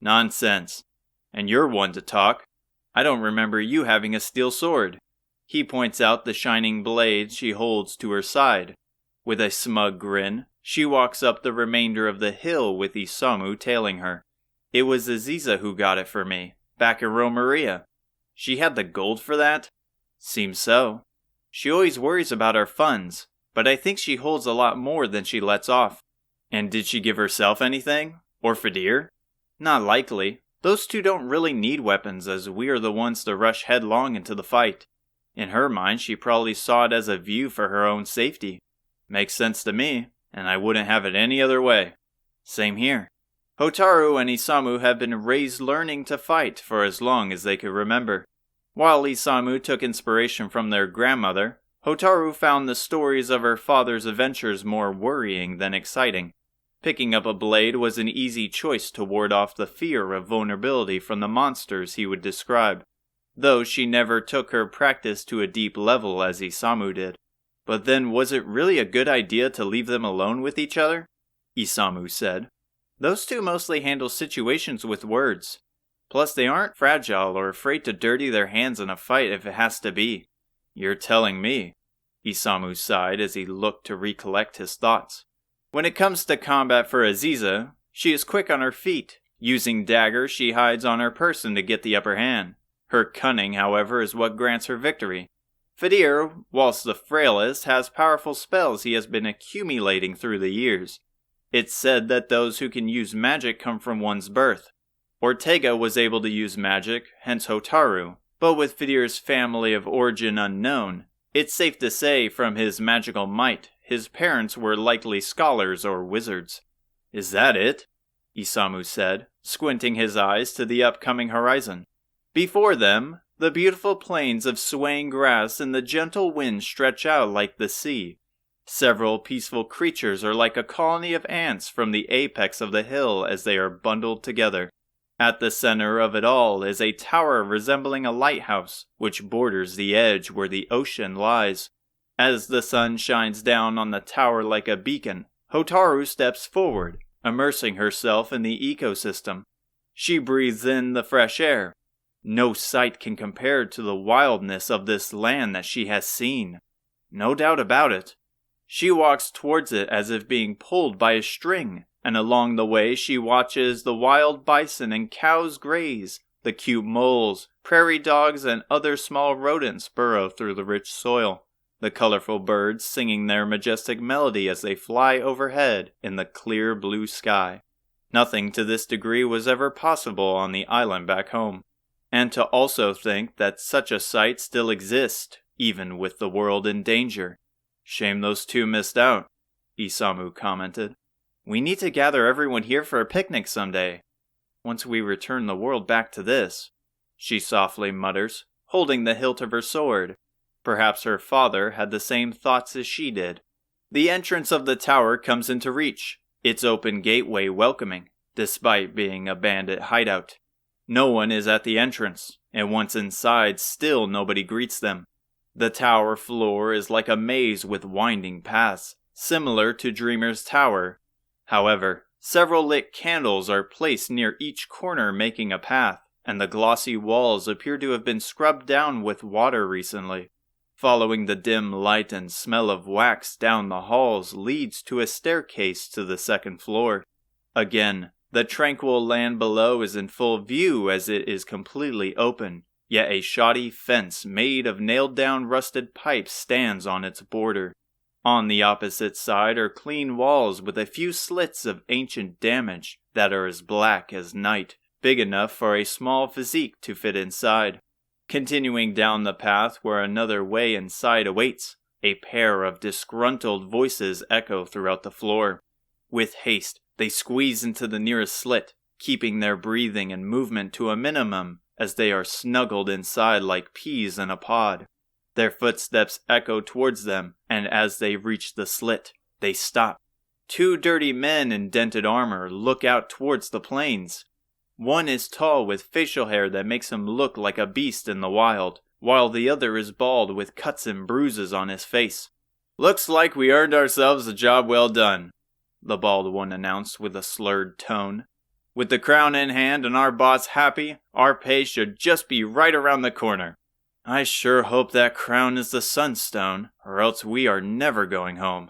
"Nonsense. And you're one to talk. I don't remember you having a steel sword." He points out the shining blade she holds to her side. With a smug grin, she walks up the remainder of the hill with Isamu tailing her. "It was Aziza who got it for me, back in Romeria. She had the gold for that?" "Seems so. She always worries about our funds, but I think she holds a lot more than she lets off." "And did she give herself anything? Or Fidir?" "Not likely. Those two don't really need weapons, as we are the ones to rush headlong into the fight. In her mind, she probably saw it as a view for her own safety." "Makes sense to me, and I wouldn't have it any other way." "Same here." Hotaru and Isamu have been raised learning to fight for as long as they could remember. While Isamu took inspiration from their grandmother, Hotaru found the stories of her father's adventures more worrying than exciting. Picking up a blade was an easy choice to ward off the fear of vulnerability from the monsters he would describe, though she never took her practice to a deep level as Isamu did. But then was it really a good idea to leave them alone with each other? Isamu said. Those two mostly handle situations with words. Plus they aren't fragile or afraid to dirty their hands in a fight if it has to be. You're telling me. Isamu sighed as he looked to recollect his thoughts. When it comes to combat for Aziza, she is quick on her feet. Using daggers she hides on her person to get the upper hand. Her cunning, however, is what grants her victory. Fadir, whilst the frailest, has powerful spells he has been accumulating through the years. It's said that those who can use magic come from one's birth. Ortega was able to use magic, hence Hotaru, but with Fadir's family of origin unknown, it's safe to say from his magical might, his parents were likely scholars or wizards. Is that it? Isamu said, squinting his eyes to the upcoming horizon. Before them, the beautiful plains of swaying grass and the gentle wind stretch out like the sea. Several peaceful creatures are like a colony of ants from the apex of the hill as they are bundled together. At the center of it all is a tower resembling a lighthouse, which borders the edge where the ocean lies. As the sun shines down on the tower like a beacon, Hotaru steps forward, immersing herself in the ecosystem. She breathes in the fresh air. No sight can compare to the wildness of this land that she has seen. No doubt about it. She walks towards it as if being pulled by a string, and along the way she watches the wild bison and cows graze, the cute moles, prairie dogs, and other small rodents burrow through the rich soil, the colorful birds singing their majestic melody as they fly overhead in the clear blue sky. Nothing to this degree was ever possible on the island back home. And to also think that such a sight still exists, even with the world in danger. Shame those two missed out, Isamu commented. We need to gather everyone here for a picnic someday. Once we return the world back to this, she softly mutters, holding the hilt of her sword. Perhaps her father had the same thoughts as she did. The entrance of the tower comes into reach, its open gateway welcoming, despite being a bandit hideout. No one is at the entrance, and once inside, still nobody greets them. The tower floor is like a maze with winding paths, similar to Dreamer's Tower. However, several lit candles are placed near each corner making a path, and the glossy walls appear to have been scrubbed down with water recently. Following the dim light and smell of wax down the halls leads to a staircase to the second floor. Again, the tranquil land below is in full view as it is completely open, yet a shoddy fence made of nailed-down rusted pipes stands on its border. On the opposite side are clean walls with a few slits of ancient damage that are as black as night, big enough for a small physique to fit inside. Continuing down the path where another way inside awaits, a pair of disgruntled voices echo throughout the floor. With haste, they squeeze into the nearest slit, keeping their breathing and movement to a minimum as they are snuggled inside like peas in a pod. Their footsteps echo towards them, and as they reach the slit, they stop. Two dirty men in dented armor look out towards the plains. One is tall with facial hair that makes him look like a beast in the wild, while the other is bald with cuts and bruises on his face. "Looks like we earned ourselves a job well done," the bald one announced with a slurred tone. "With the crown in hand and our boss happy, our pay should just be right around the corner. I sure hope that crown is the sunstone, or else we are never going home."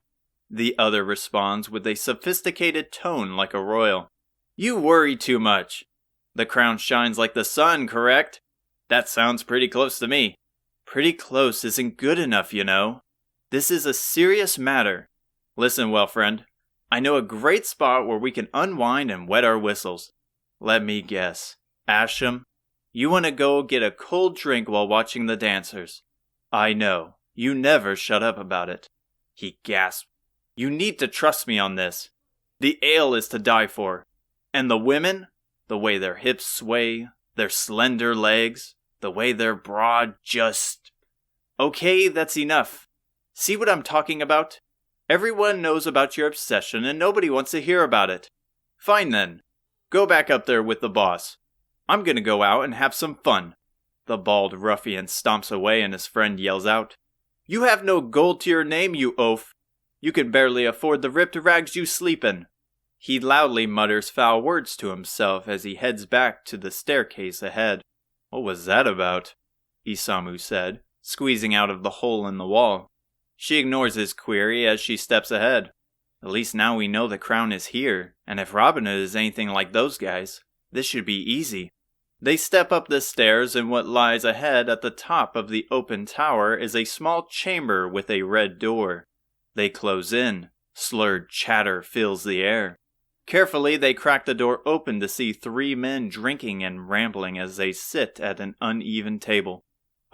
The other responds with a sophisticated tone like a royal. "You worry too much. The crown shines like the sun, correct? That sounds pretty close to me." "Pretty close isn't good enough, you know. This is a serious matter. Listen well, friend. I know a great spot where we can unwind and wet our whistles. Let me guess. Asham? You want to go get a cold drink while watching the dancers. I know. You never shut up about it." He gasped. "You need to trust me on this. The ale is to die for. And the women? The way their hips sway, their slender legs, the way they're broad, just... Okay, that's enough. See what I'm talking about? Everyone knows about your obsession and nobody wants to hear about it. Fine then. Go back up there with the boss. I'm gonna go out and have some fun. The bald ruffian stomps away and his friend yells out, You have no gold to your name, you oaf. You can barely afford the ripped rags you sleep in. He loudly mutters foul words to himself as he heads back to the staircase ahead. What was that about? Isamu said, squeezing out of the hole in the wall. She ignores his query as she steps ahead. At least now we know the crown is here, and if Robin Hood is anything like those guys, this should be easy. They step up the stairs, and what lies ahead at the top of the open tower is a small chamber with a red door. They close in. Slurred chatter fills the air. Carefully, they crack the door open to see 3 men drinking and rambling as they sit at an uneven table.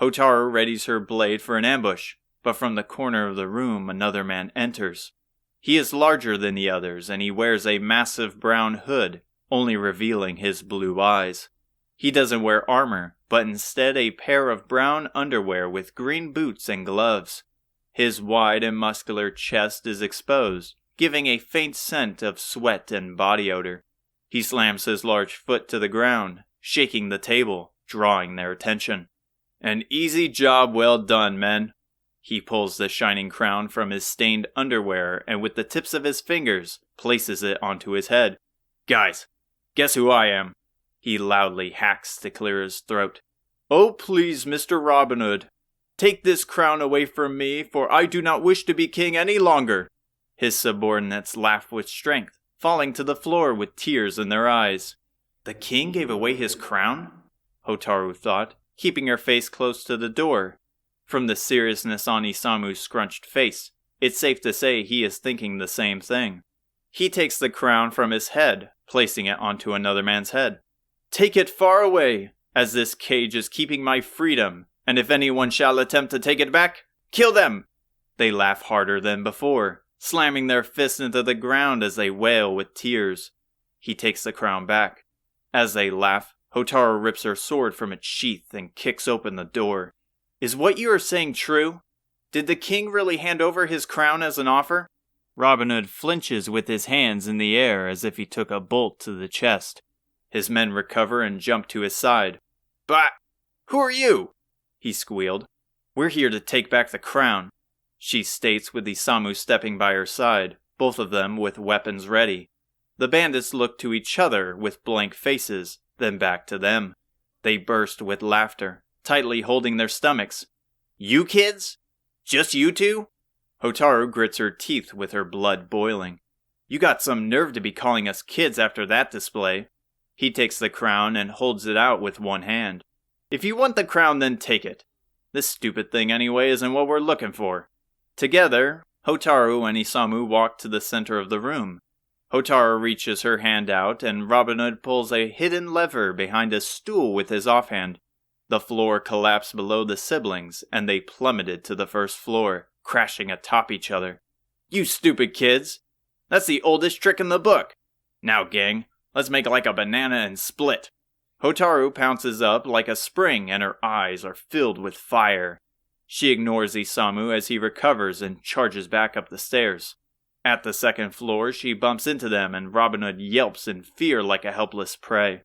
Hotaru readies her blade for an ambush, but from the corner of the room another man enters. He is larger than the others, and he wears a massive brown hood, only revealing his blue eyes. He doesn't wear armor, but instead a pair of brown underwear with green boots and gloves. His wide and muscular chest is exposed, giving a faint scent of sweat and body odor. He slams his large foot to the ground, shaking the table, drawing their attention. An easy job well done, men. He pulls the shining crown from his stained underwear and with the tips of his fingers places it onto his head. Guys, guess who I am? He loudly hacks to clear his throat. Oh please, Mr. Robin Hood. Take this crown away from me, for I do not wish to be king any longer. His subordinates laugh with strength, falling to the floor with tears in their eyes. The king gave away his crown? Hotaru thought, keeping her face close to the door. From the seriousness on Isamu's scrunched face, it's safe to say he is thinking the same thing. He takes the crown from his head, placing it onto another man's head. Take it far away, as this cage is keeping my freedom, and if anyone shall attempt to take it back, kill them! They laugh harder than before, slamming their fists into the ground as they wail with tears. He takes the crown back. As they laugh, Hotaru rips her sword from its sheath and kicks open the door. Is what you are saying true? Did the king really hand over his crown as an offer? Robin Hood flinches with his hands in the air as if he took a bolt to the chest. His men recover and jump to his side. But who are you? He squealed. We're here to take back the crown, she states with Isamu stepping by her side, both of them with weapons ready. The bandits look to each other with blank faces, then back to them. They burst with laughter, tightly holding their stomachs. You kids? Just you two? Hotaru grits her teeth with her blood boiling. You got some nerve to be calling us kids after that display. He takes the crown and holds it out with one hand. If you want the crown, then take it. This stupid thing anyway isn't what we're looking for. Together, Hotaru and Isamu walk to the center of the room. Hotaru reaches her hand out and Robin Hood pulls a hidden lever behind a stool with his offhand. The floor collapsed below the siblings and they plummeted to the first floor, crashing atop each other. You stupid kids! That's the oldest trick in the book! Now, gang, let's make like a banana and split. Hotaru pounces up like a spring and her eyes are filled with fire. She ignores Isamu as he recovers and charges back up the stairs. At the second floor, she bumps into them and Robin Hood yelps in fear like a helpless prey.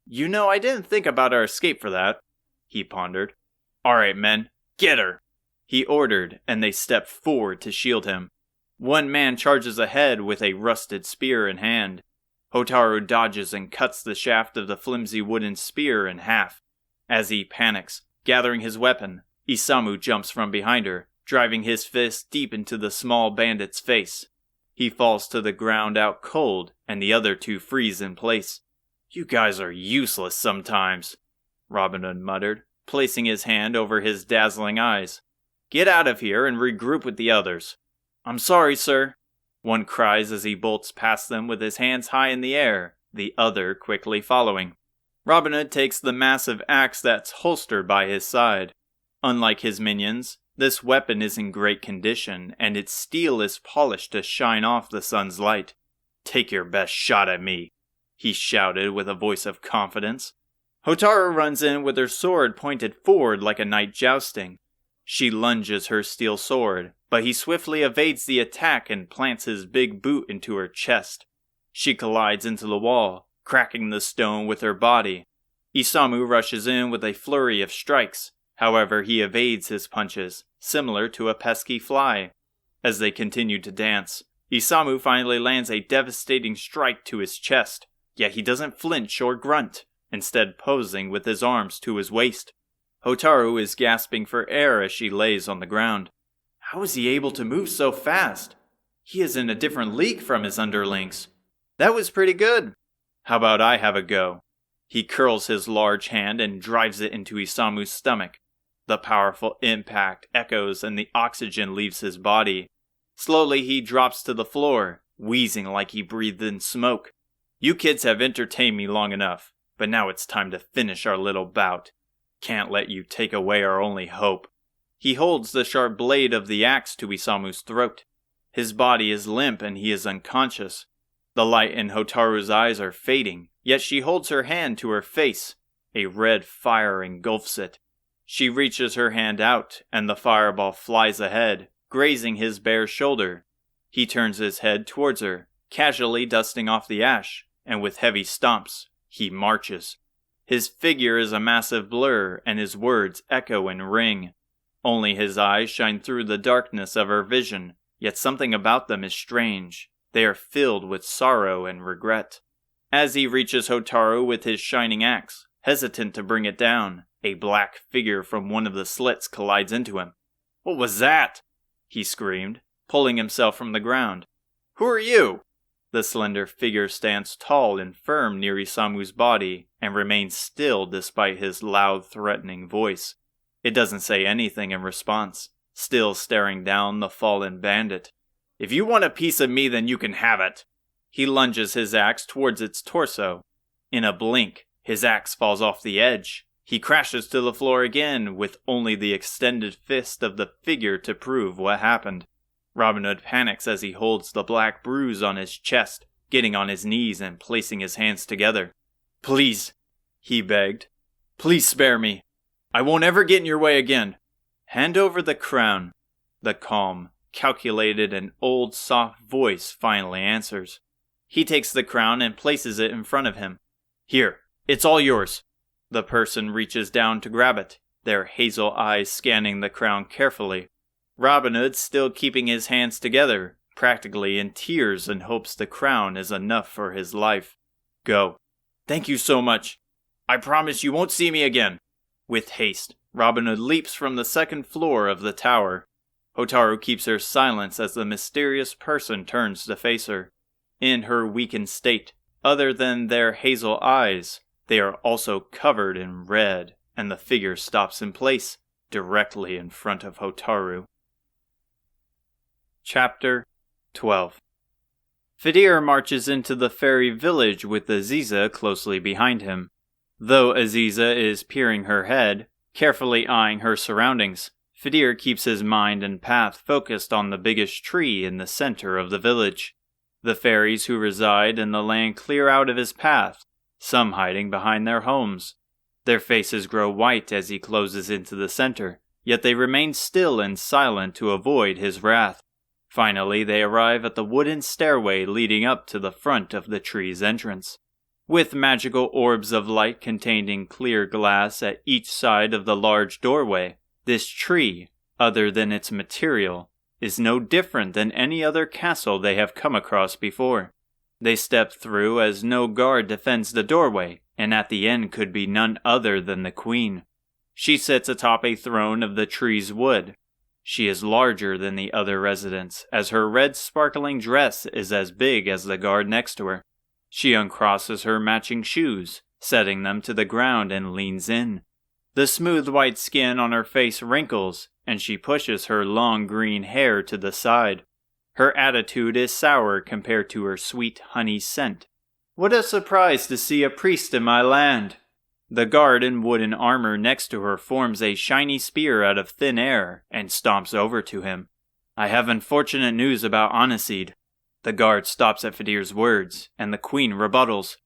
You know, I didn't think about our escape for that, he pondered. Alright, men, get her! He ordered, and they stepped forward to shield him. One man charges ahead with a rusted spear in hand. Hotaru dodges and cuts the shaft of the flimsy wooden spear in half. As he panics, gathering his weapon, Isamu jumps from behind her, driving his fist deep into the small bandit's face. He falls to the ground out cold, and the other two freeze in place. You guys are useless sometimes, Robin Hood muttered, placing his hand over his dazzling eyes. Get out of here and regroup with the others. I'm sorry, sir, one cries as he bolts past them with his hands high in the air, the other quickly following. Robin Hood takes the massive axe that's holstered by his side. Unlike his minions, this weapon is in great condition, and its steel is polished to shine off the sun's light. Take your best shot at me, he shouted with a voice of confidence. Hotaru runs in with her sword pointed forward like a knight jousting. She lunges her steel sword, but he swiftly evades the attack and plants his big boot into her chest. She collides into the wall, cracking the stone with her body. Isamu rushes in with a flurry of strikes. However, he evades his punches, similar to a pesky fly. As they continue to dance, Isamu finally lands a devastating strike to his chest, yet he doesn't flinch or grunt, instead posing with his arms to his waist. Hotaru is gasping for air as she lays on the ground. How is he able to move so fast? He is in a different league from his underlings. That was pretty good. How about I have a go? He curls his large hand and drives it into Isamu's stomach. The powerful impact echoes and the oxygen leaves his body. Slowly he drops to the floor, wheezing like he breathed in smoke. You kids have entertained me long enough, but now it's time to finish our little bout. Can't let you take away our only hope. He holds the sharp blade of the axe to Isamu's throat. His body is limp and he is unconscious. The light in Hotaru's eyes are fading, yet she holds her hand to her face. A red fire engulfs it. She reaches her hand out, and the fireball flies ahead, grazing his bare shoulder. He turns his head towards her, casually dusting off the ash, and with heavy stomps, he marches. His figure is a massive blur, and his words echo and ring. Only his eyes shine through the darkness of her vision, yet something about them is strange. They are filled with sorrow and regret. As he reaches Hotaru with his shining axe, hesitant to bring it down, a black figure from one of the slits collides into him. What was that? He screamed, pulling himself from the ground. Who are you? The slender figure stands tall and firm near Isamu's body and remains still despite his loud, threatening voice. It doesn't say anything in response, still staring down the fallen bandit. If you want a piece of me, then you can have it. He lunges his axe towards its torso. In a blink, his axe falls off the edge. He crashes to the floor again, with only the extended fist of the figure to prove what happened. Robin Hood panics as he holds the black bruise on his chest, getting on his knees and placing his hands together. Please, he begged. Please spare me. I won't ever get in your way again. Hand over the crown. The calm, calculated, and old soft voice finally answers. He takes the crown and places it in front of him. Here, it's all yours. The person reaches down to grab it, their hazel eyes scanning the crown carefully. Robin Hood still keeping his hands together, practically in tears, and hopes the crown is enough for his life. Go. Thank you so much. I promise you won't see me again. With haste, Robin Hood leaps from the second floor of the tower. Hotaru keeps her silence as the mysterious person turns to face her. In her weakened state, other than their hazel eyes, they are also covered in red, and the figure stops in place, directly in front of Hotaru. Chapter 12. Fidir marches into the fairy village with Aziza closely behind him. Though Aziza is peering her head, carefully eyeing her surroundings, Fidir keeps his mind and path focused on the biggest tree in the center of the village. The fairies who reside in the land clear out of his path, some hiding behind their homes. Their faces grow white as he closes into the center, yet they remain still and silent to avoid his wrath. Finally, they arrive at the wooden stairway leading up to the front of the tree's entrance. With magical orbs of light contained in clear glass at each side of the large doorway, this tree, other than its material, is no different than any other castle they have come across before. They step through as no guard defends the doorway, and at the end could be none other than the queen. She sits atop a throne of the tree's wood. She is larger than the other residents, as her red sparkling dress is as big as the guard next to her. She uncrosses her matching shoes, setting them to the ground, and leans in. The smooth white skin on her face wrinkles, and she pushes her long green hair to the side. Her attitude is sour compared to her sweet honey scent. What a surprise to see a priest in my land! The guard in wooden armor next to her forms a shiny spear out of thin air and stomps over to him. I have unfortunate news about Aniseed. The guard stops at Fidir's words, and the queen rebuttals.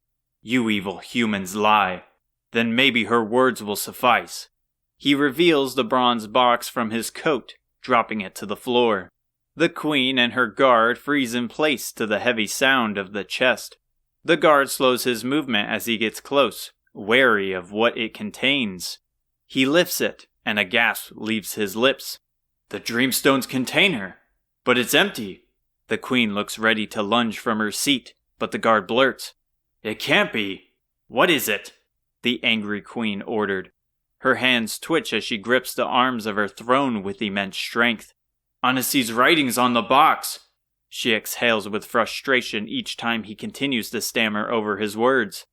You evil humans lie. Then maybe her words will suffice. He reveals the bronze box from his coat, dropping it to the floor. The queen and her guard freeze in place to the heavy sound of the chest. The guard slows his movement as he gets close, wary of what it contains. He lifts it, and a gasp leaves his lips. The Dreamstone's container! But it's empty! The queen looks ready to lunge from her seat, but the guard blurts, "It can't be! What is it?" The angry queen ordered. Her hands twitch as she grips the arms of her throne with immense strength. "Anasi's writing's on the box!" She exhales with frustration each time he continues to stammer over his words.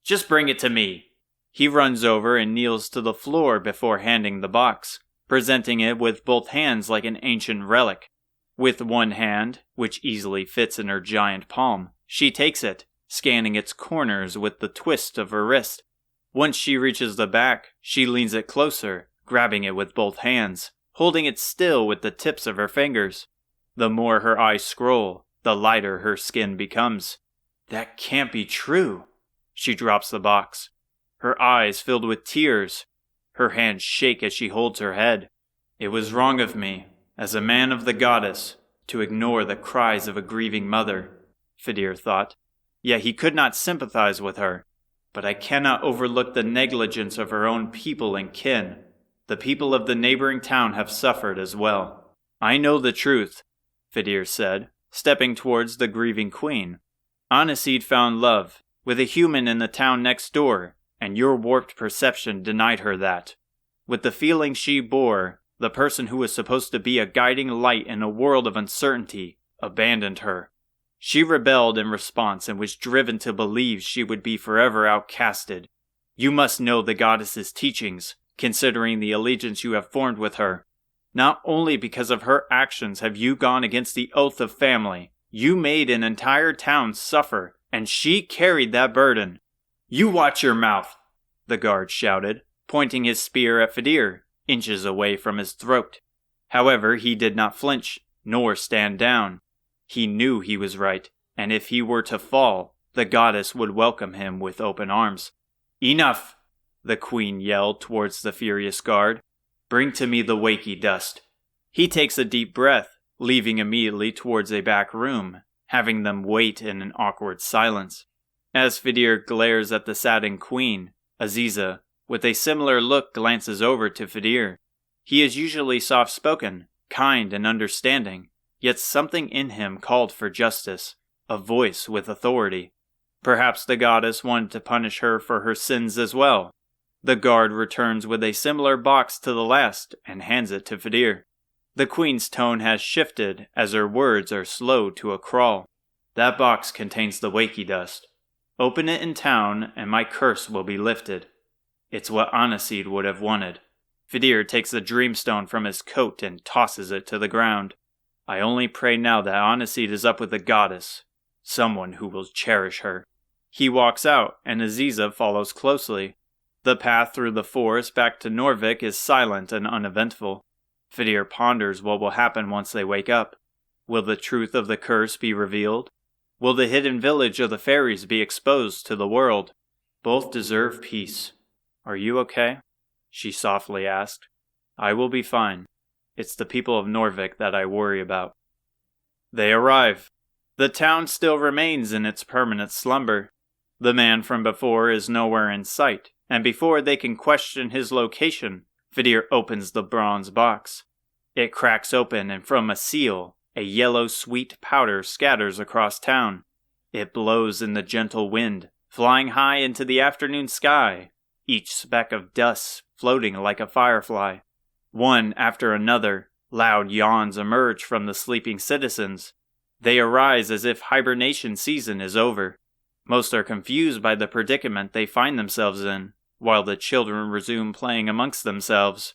"Just bring it to me." He runs over and kneels to the floor before handing the box, presenting it with both hands like an ancient relic. With one hand, which easily fits in her giant palm, she takes it, scanning its corners with the twist of her wrist. Once she reaches the back, she leans it closer, grabbing it with both hands, holding it still with the tips of her fingers. The more her eyes scroll, the lighter her skin becomes. "That can't be true." She drops the box, her eyes filled with tears. Her hands shake as she holds her head. "It was wrong of me, as a man of the goddess, to ignore the cries of a grieving mother," Fidir thought. Yet he could not sympathize with her. "But I cannot overlook the negligence of her own people and kin. The people of the neighboring town have suffered as well." "I know the truth," Fidir said, stepping towards the grieving queen. "Aniseed found love with a human in the town next door, and your warped perception denied her that. With the feeling she bore, the person who was supposed to be a guiding light in a world of uncertainty abandoned her. She rebelled in response and was driven to believe she would be forever outcasted. You must know the goddess's teachings, considering the allegiance you have formed with her. Not only because of her actions have you gone against the oath of family, you made an entire town suffer, and she carried that burden." "You watch your mouth," the guard shouted, pointing his spear at Fidir, inches away from his throat. However, he did not flinch, nor stand down. He knew he was right, and if he were to fall, the goddess would welcome him with open arms. "Enough!" the queen yelled towards the furious guard. "Bring to me the wakey dust." He takes a deep breath, leaving immediately towards a back room, having them wait in an awkward silence. As Fidir glares at the saddened queen, Aziza, with a similar look, glances over to Fidir. He is usually soft-spoken, kind and understanding, yet something in him called for justice, a voice with authority. Perhaps the goddess wanted to punish her for her sins as well. The guard returns with a similar box to the last and hands it to Fidir. The queen's tone has shifted as her words are slowed to a crawl. "That box contains the wakey dust. Open it in town and my curse will be lifted. It's what Aniseed would have wanted." Fidir takes the dreamstone from his coat and tosses it to the ground. "I only pray now that Aniseed is up with the goddess, someone who will cherish her." He walks out, and Aziza follows closely. The path through the forest back to Norvik is silent and uneventful. Fidir ponders what will happen once they wake up. Will the truth of the curse be revealed? Will the hidden village of the fairies be exposed to the world? Both deserve peace. "Are you okay?" she softly asked. "I will be fine. It's the people of Norvik that I worry about." They arrive. The town still remains in its permanent slumber. The man from before is nowhere in sight, and before they can question his location, Fidir opens the bronze box. It cracks open, and from a seal, a yellow sweet powder scatters across town. It blows in the gentle wind, flying high into the afternoon sky, each speck of dust floating like a firefly. One after another, loud yawns emerge from the sleeping citizens. They arise as if hibernation season is over. Most are confused by the predicament they find themselves in, while the children resume playing amongst themselves.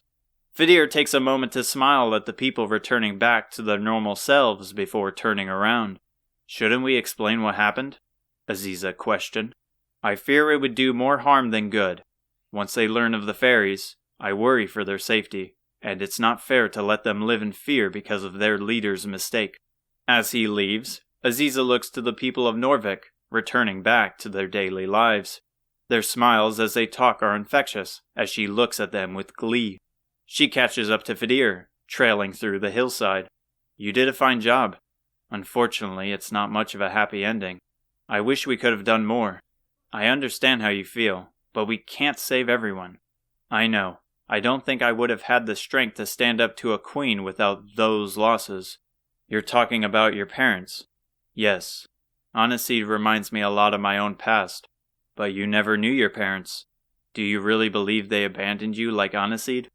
Fidir takes a moment to smile at the people returning back to their normal selves before turning around. "Shouldn't we explain what happened?" Aziza questioned. "I fear it would do more harm than good. Once they learn of the fairies, I worry for their safety, and it's not fair to let them live in fear because of their leader's mistake." As he leaves, Aziza looks to the people of Norvik, returning back to their daily lives. Their smiles as they talk are infectious, as she looks at them with glee. She catches up to Fidir, trailing through the hillside. You did a fine job. Unfortunately, it's not much of a happy ending. I wish we could have done more. I understand how you feel, but we can't save everyone. I know. I don't think I would have had the strength to stand up to a queen without those losses. You're talking about your parents. Yes. Aniseed reminds me a lot of my own past. But you never knew your parents. Do you really believe they abandoned you like Aniseed?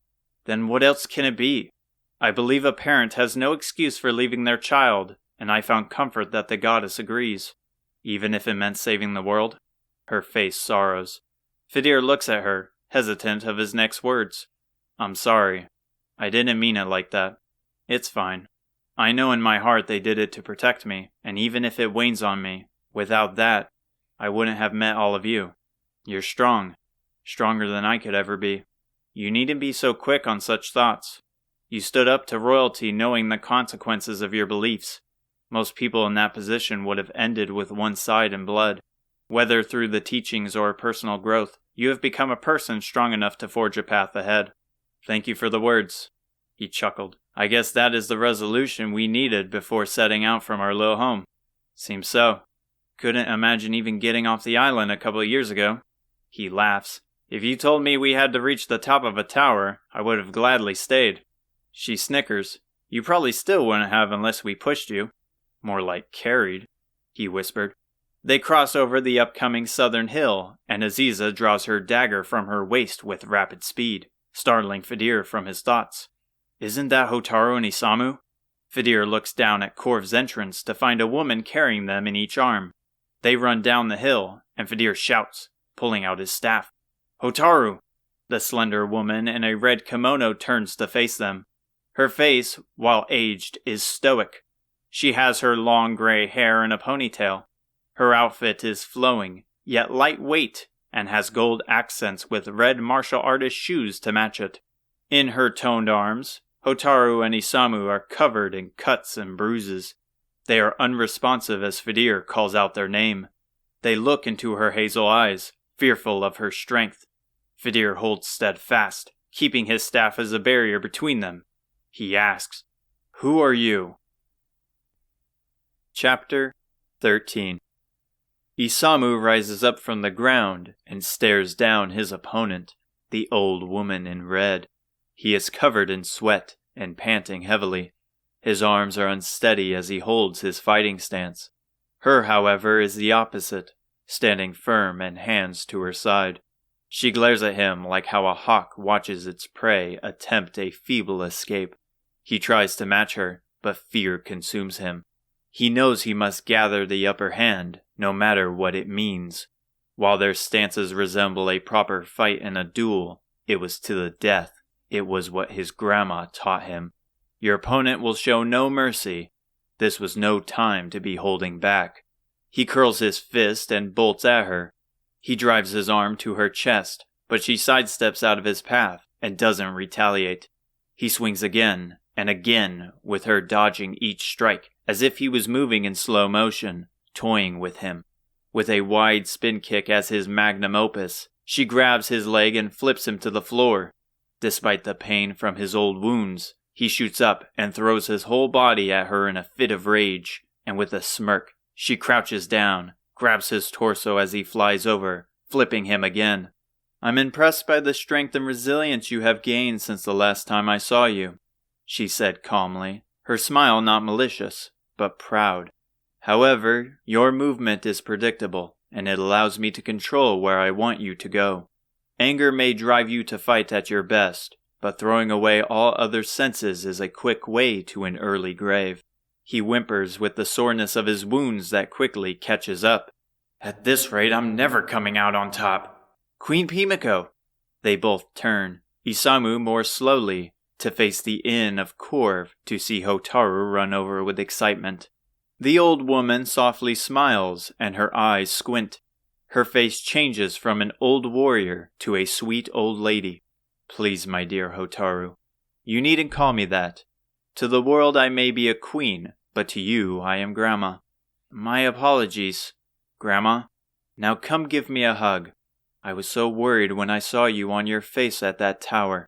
Then what else can it be? I believe a parent has no excuse for leaving their child, and I found comfort that the goddess agrees. Even if it meant saving the world? Her face sorrows. Fidir looks at her, hesitant of his next words. I'm sorry. I didn't mean it like that. It's fine. I know in my heart they did it to protect me, and even if it wanes on me, without that, I wouldn't have met all of you. You're strong. Stronger than I could ever be. You needn't be so quick on such thoughts. You stood up to royalty knowing the consequences of your beliefs. Most people in that position would have ended with one side in blood. Whether through the teachings or personal growth, you have become a person strong enough to forge a path ahead. Thank you for the words. He chuckled. I guess that is the resolution we needed before setting out from our little home. Seems so. Couldn't imagine even getting off the island a couple of years ago. He laughs. If you told me we had to reach the top of a tower, I would have gladly stayed. She snickers. You probably still wouldn't have unless we pushed you. More like carried, he whispered. They cross over the upcoming southern hill, and Aziza draws her dagger from her waist with rapid speed, startling Fidir from his thoughts. Isn't that Hotaru and Isamu? Fidir looks down at Korv's entrance to find a woman carrying them in each arm. They run down the hill, and Fidir shouts, pulling out his staff. Hotaru! The slender woman in a red kimono turns to face them. Her face, while aged, is stoic. She has her long gray hair in a ponytail. Her outfit is flowing, yet lightweight, and has gold accents with red martial artist shoes to match it. In her toned arms, Hotaru and Isamu are covered in cuts and bruises. They are unresponsive as Fidir calls out their name. They look into her hazel eyes, fearful of her strength. Fidir holds steadfast, keeping his staff as a barrier between them. He asks, Who are you? Chapter 13. Isamu rises up from the ground and stares down his opponent, the old woman in red. He is covered in sweat and panting heavily. His arms are unsteady as he holds his fighting stance. Her, however, is the opposite, standing firm and hands to her side. She glares at him like how a hawk watches its prey attempt a feeble escape. He tries to match her, but fear consumes him. He knows he must gather the upper hand, no matter what it means. While their stances resemble a proper fight in a duel, it was to the death. It was what his grandma taught him. Your opponent will show no mercy. This was no time to be holding back. He curls his fist and bolts at her. He drives his arm to her chest, but she sidesteps out of his path and doesn't retaliate. He swings again and again, with her dodging each strike as if he was moving in slow motion, toying with him. With a wide spin kick as his magnum opus, she grabs his leg and flips him to the floor. Despite the pain from his old wounds, he shoots up and throws his whole body at her in a fit of rage, and with a smirk, she crouches down, grabs his torso as he flies over, flipping him again. I'm impressed by the strength and resilience you have gained since the last time I saw you, she said calmly, her smile not malicious, but proud. However, your movement is predictable, and it allows me to control where I want you to go. Anger may drive you to fight at your best, but throwing away all other senses is a quick way to an early grave. He whimpers with the soreness of his wounds that quickly catches up. At this rate, I'm never coming out on top. Queen Pimiko! They both turn, Isamu more slowly, to face the inn of Korv to see Hotaru run over with excitement. The old woman softly smiles, and her eyes squint. Her face changes from an old warrior to a sweet old lady. Please, my dear Hotaru, you needn't call me that. To the world I may be a queen, but to you I am Grandma. My apologies, Grandma. Now come give me a hug. I was so worried when I saw you on your face at that tower.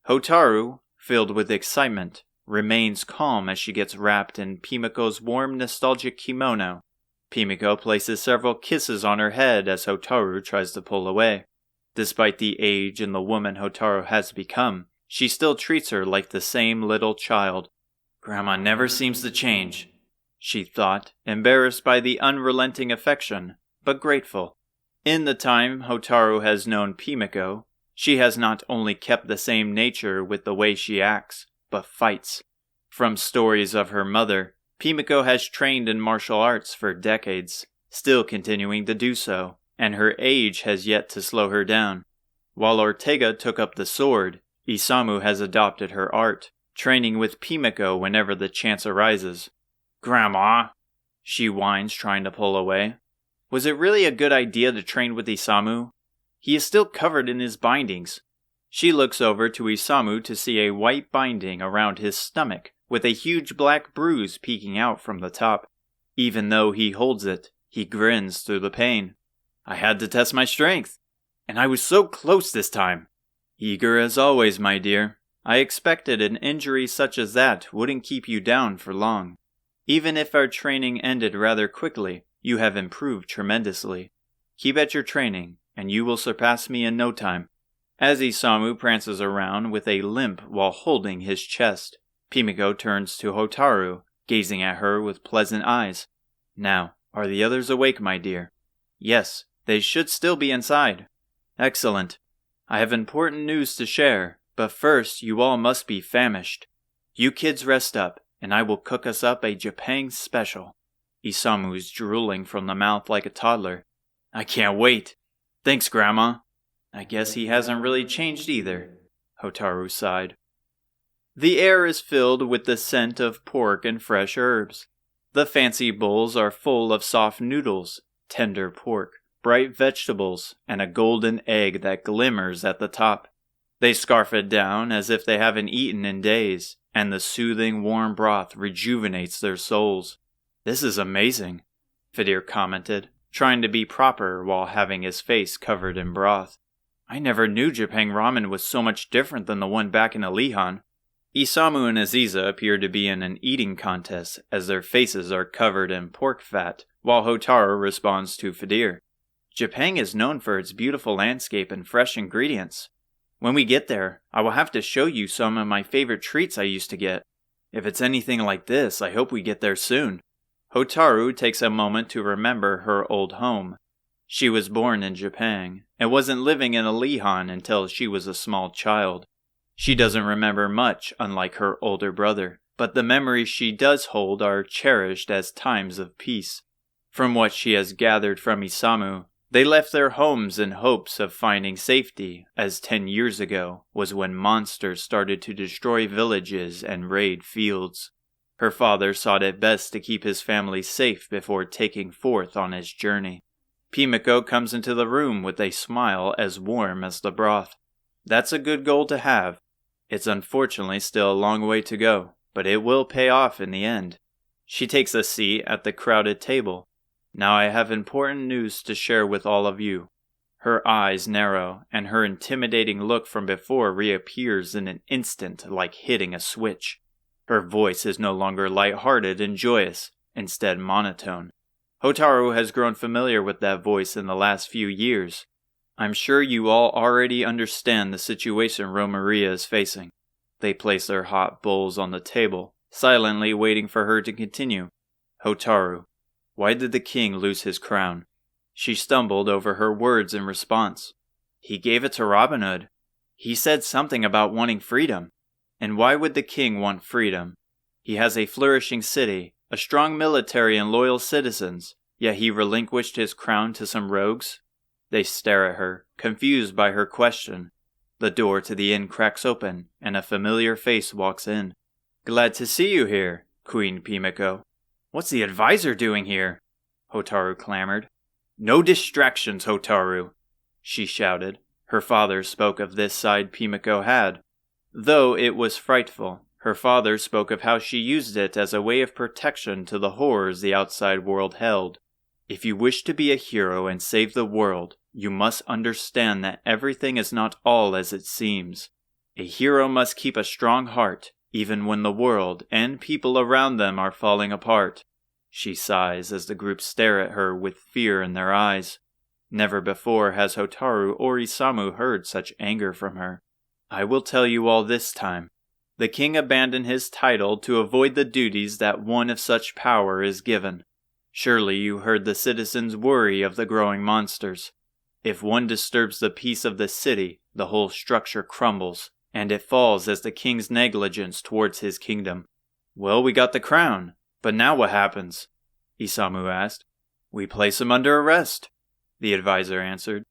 Hotaru, filled with excitement, remains calm as she gets wrapped in Pimiko's warm, nostalgic kimono. Pimiko places several kisses on her head as Hotaru tries to pull away. Despite the age and the woman Hotaru has become, she still treats her like the same little child. "Grandma never seems to change," she thought, embarrassed by the unrelenting affection, but grateful. In the time Hotaru has known Pimiko, she has not only kept the same nature with the way she acts, but fights. From stories of her mother, Pimiko has trained in martial arts for decades, still continuing to do so, and her age has yet to slow her down. While Ortega took up the sword, Isamu has adopted her art, training with Pimiko whenever the chance arises. "Grandma," she whines, trying to pull away. Was it really a good idea to train with Isamu? He is still covered in his bindings. She looks over to Isamu to see a white binding around his stomach, with a huge black bruise peeking out from the top. Even though he holds it, he grins through the pain. "I had to test my strength, and I was so close this time." "Eager as always, my dear. I expected an injury such as that wouldn't keep you down for long. Even if our training ended rather quickly, you have improved tremendously. Keep at your training, and you will surpass me in no time." As Isamu prances around with a limp while holding his chest, Pimiko turns to Hotaru, gazing at her with pleasant eyes. "Now, are the others awake, my dear?" "Yes, they should still be inside." "Excellent. I have important news to share, but first you all must be famished. You kids rest up, and I will cook us up a Japan special." Isamu is drooling from the mouth like a toddler. "I can't wait. Thanks, Grandma." "I guess he hasn't really changed either," Hotaru sighed. The air is filled with the scent of pork and fresh herbs. The fancy bowls are full of soft noodles, tender pork, bright vegetables, and a golden egg that glimmers at the top. They scarf it down as if they haven't eaten in days, and the soothing warm broth rejuvenates their souls. "This is amazing," Fidir commented, trying to be proper while having his face covered in broth. "I never knew Japan ramen was so much different than the one back in Alihan." Isamu and Aziza appear to be in an eating contest as their faces are covered in pork fat, while Hotaru responds to Fidir. "Japan is known for its beautiful landscape and fresh ingredients. When we get there, I will have to show you some of my favorite treats I used to get. If it's anything like this, I hope we get there soon." Hotaru takes a moment to remember her old home. She was born in Japan, and wasn't living in Alihan until she was a small child. She doesn't remember much, unlike her older brother, but the memories she does hold are cherished as times of peace. From what she has gathered from Isamu, they left their homes in hopes of finding safety, as 10 years ago was when monsters started to destroy villages and raid fields. Her father thought it best to keep his family safe before taking forth on his journey. Pimiko comes into the room with a smile as warm as the broth. That's a good goal to have. It's unfortunately still a long way to go, but it will pay off in the end. She takes a seat at the crowded table. "Now I have important news to share with all of you." Her eyes narrow, and her intimidating look from before reappears in an instant like hitting a switch. Her voice is no longer light-hearted and joyous, instead monotone. Hotaru has grown familiar with that voice in the last few years. "I'm sure you all already understand the situation Romaria is facing." They place their hot bowls on the table, silently waiting for her to continue. "Hotaru, why did the king lose his crown?" She stumbled over her words in response. "He gave it to Robin Hood. He said something about wanting freedom." "And why would the king want freedom? He has a flourishing city, a strong military and loyal citizens, yet he relinquished his crown to some rogues?" They stare at her, confused by her question. The door to the inn cracks open, and a familiar face walks in. "Glad to see you here, Queen Pimiko." "What's the advisor doing here?" Hotaru clamored. "No distractions, Hotaru," she shouted. Her father spoke of this side Pimiko had. Though it was frightful, her father spoke of how she used it as a way of protection to the horrors the outside world held. "If you wish to be a hero and save the world, you must understand that everything is not all as it seems. A hero must keep a strong heart, even when the world and people around them are falling apart. She sighs as the group stare at her with fear in their eyes. Never before has Hotaru or Isamu heard such anger from her. I will tell you all this time. The king abandoned his title to avoid the duties that one of such power is given. Surely you heard the citizens worry of the growing monsters. If one disturbs the peace of the city, the whole structure crumbles, and it falls as the king's negligence towards his kingdom. Well, we got the crown, but now what happens? Isamu asked. We place him under arrest, the advisor answered.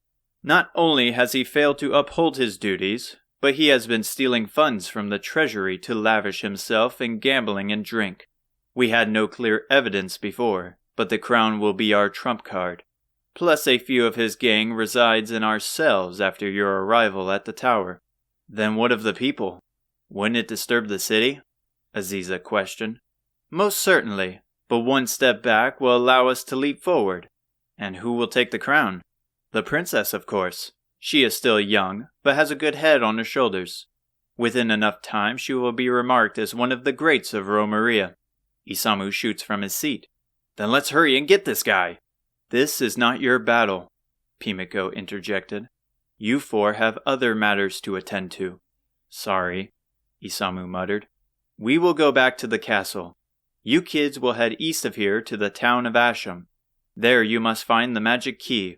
Not only has he failed to uphold his duties, but he has been stealing funds from the treasury to lavish himself in gambling and drink. We had no clear evidence before, but the crown will be our trump card. Plus a few of his gang resides in our cells after your arrival at the tower. Then what of the people? Wouldn't it disturb the city? Aziza questioned. Most certainly, but one step back will allow us to leap forward. And who will take the crown? The princess, of course. She is still young, but has a good head on her shoulders. Within enough time she will be remarked as one of the greats of Romeria. Isamu shoots from his seat. Then let's hurry and get this guy. This is not your battle, Pimiko interjected. You four have other matters to attend to. Sorry, Isamu muttered. We will go back to the castle. You kids will head east of here to the town of Asham. There you must find the magic key.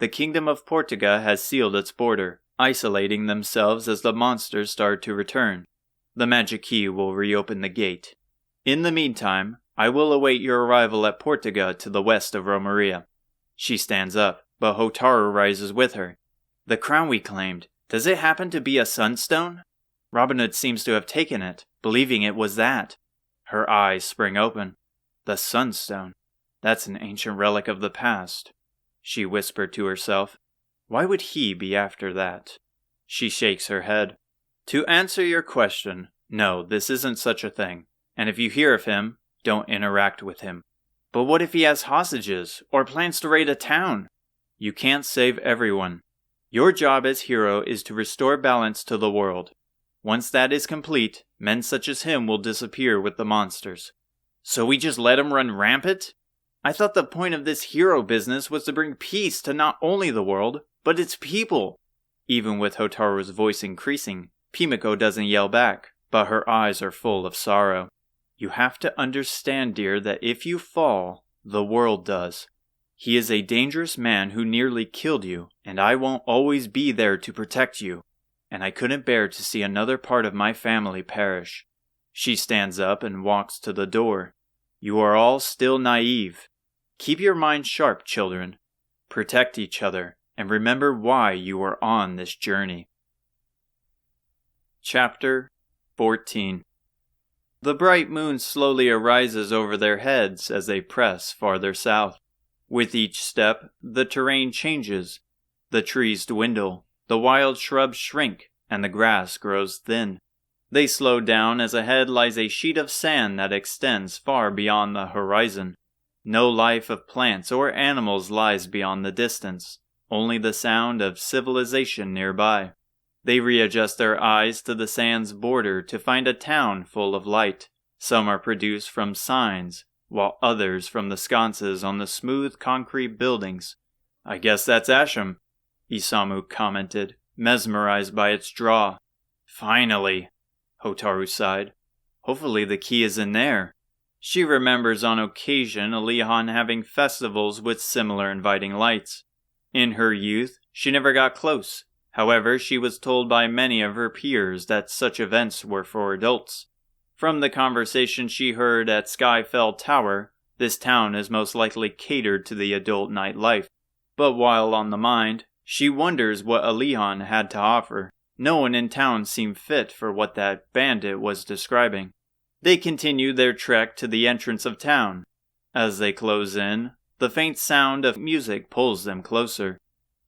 The kingdom of Portuga has sealed its border, isolating themselves as the monsters start to return. The magic key will reopen the gate. In the meantime, I will await your arrival at Portuga to the west of Romeria. She stands up, but Hotaru rises with her. The crown we claimed, does it happen to be a sunstone? Robin Hood seems to have taken it, believing it was that. Her eyes spring open. The sunstone. That's an ancient relic of the past. She whispered to herself. Why would he be after that? She shakes her head. To answer your question, no, this isn't such a thing. And if you hear of him, don't interact with him. But what if he has hostages, or plans to raid a town? You can't save everyone. Your job as hero is to restore balance to the world. Once that is complete, men such as him will disappear with the monsters. So we just let him run rampant? I thought the point of this hero business was to bring peace to not only the world, but its people. Even with Hotaru's voice increasing, Pimiko doesn't yell back, but her eyes are full of sorrow. You have to understand, dear, that if you fall, the world does. He is a dangerous man who nearly killed you, and I won't always be there to protect you. And I couldn't bear to see another part of my family perish. She stands up and walks to the door. You are all still naive. Keep your minds sharp, children. Protect each other, and remember why you are on this journey. Chapter 14. The bright moon slowly arises over their heads as they press farther south. With each step, the terrain changes. The trees dwindle, the wild shrubs shrink, and the grass grows thin. They slow down as ahead lies a sheet of sand that extends far beyond the horizon. No life of plants or animals lies beyond the distance, only the sound of civilization nearby. They readjust their eyes to the sand's border to find a town full of light. Some are produced from signs, while others from the sconces on the smooth concrete buildings. I guess that's Asham, Isamu commented, mesmerized by its draw. Finally, Hotaru sighed. Hopefully the key is in there. She remembers on occasion Alihan having festivals with similar inviting lights. In her youth, she never got close. However, she was told by many of her peers that such events were for adults. From the conversation she heard at Skyfell Tower, this town is most likely catered to the adult nightlife. But while on the mind, she wonders what Alihan had to offer. No one in town seemed fit for what that bandit was describing. They continue their trek to the entrance of town. As they close in, the faint sound of music pulls them closer.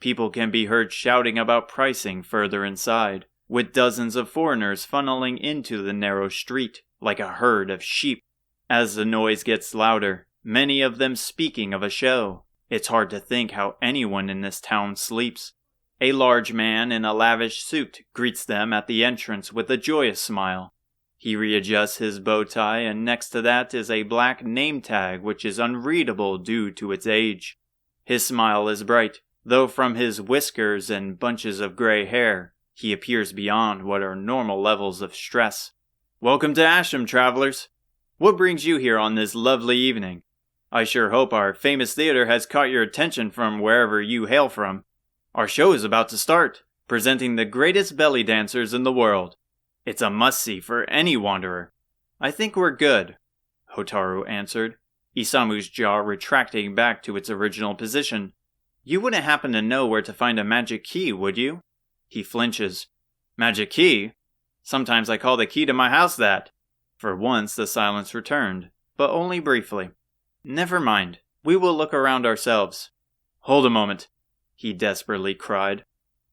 People can be heard shouting about pricing further inside, with dozens of foreigners funneling into the narrow street, like a herd of sheep. As the noise gets louder, many of them speaking of a show. It's hard to think how anyone in this town sleeps. A large man in a lavish suit greets them at the entrance with a joyous smile. He readjusts his bow tie, and next to that is a black name tag which is unreadable due to its age. His smile is bright, though from his whiskers and bunches of gray hair, he appears beyond what are normal levels of stress. Welcome to Ashram, travelers. What brings you here on this lovely evening? I sure hope our famous theater has caught your attention from wherever you hail from. Our show is about to start, presenting the greatest belly dancers in the world. It's a must-see for any wanderer. I think we're good, Hotaru answered, Isamu's jaw retracting back to its original position. You wouldn't happen to know where to find a magic key, would you? He flinches. Magic key? Sometimes I call the key to my house that. For once the silence returned, but only briefly. Never mind, we will look around ourselves. Hold a moment, he desperately cried.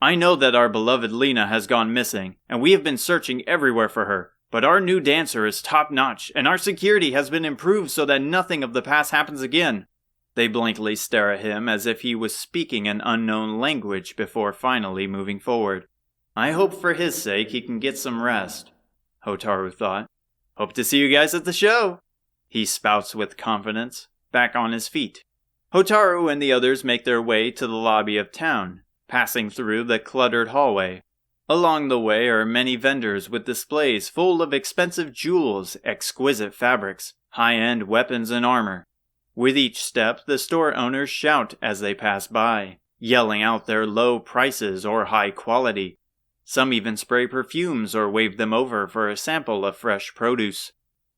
I know that our beloved Lena has gone missing, and we have been searching everywhere for her, but our new dancer is top-notch, and our security has been improved so that nothing of the past happens again. They blankly stare at him as if he was speaking an unknown language before finally moving forward. I hope for his sake he can get some rest, Hotaru thought. Hope to see you guys at the show, he spouts with confidence, back on his feet. Hotaru and the others make their way to the lobby of town, passing through the cluttered hallway. Along the way are many vendors with displays full of expensive jewels, exquisite fabrics, high-end weapons and armor. With each step, the store owners shout as they pass by, yelling out their low prices or high quality. Some even spray perfumes or wave them over for a sample of fresh produce.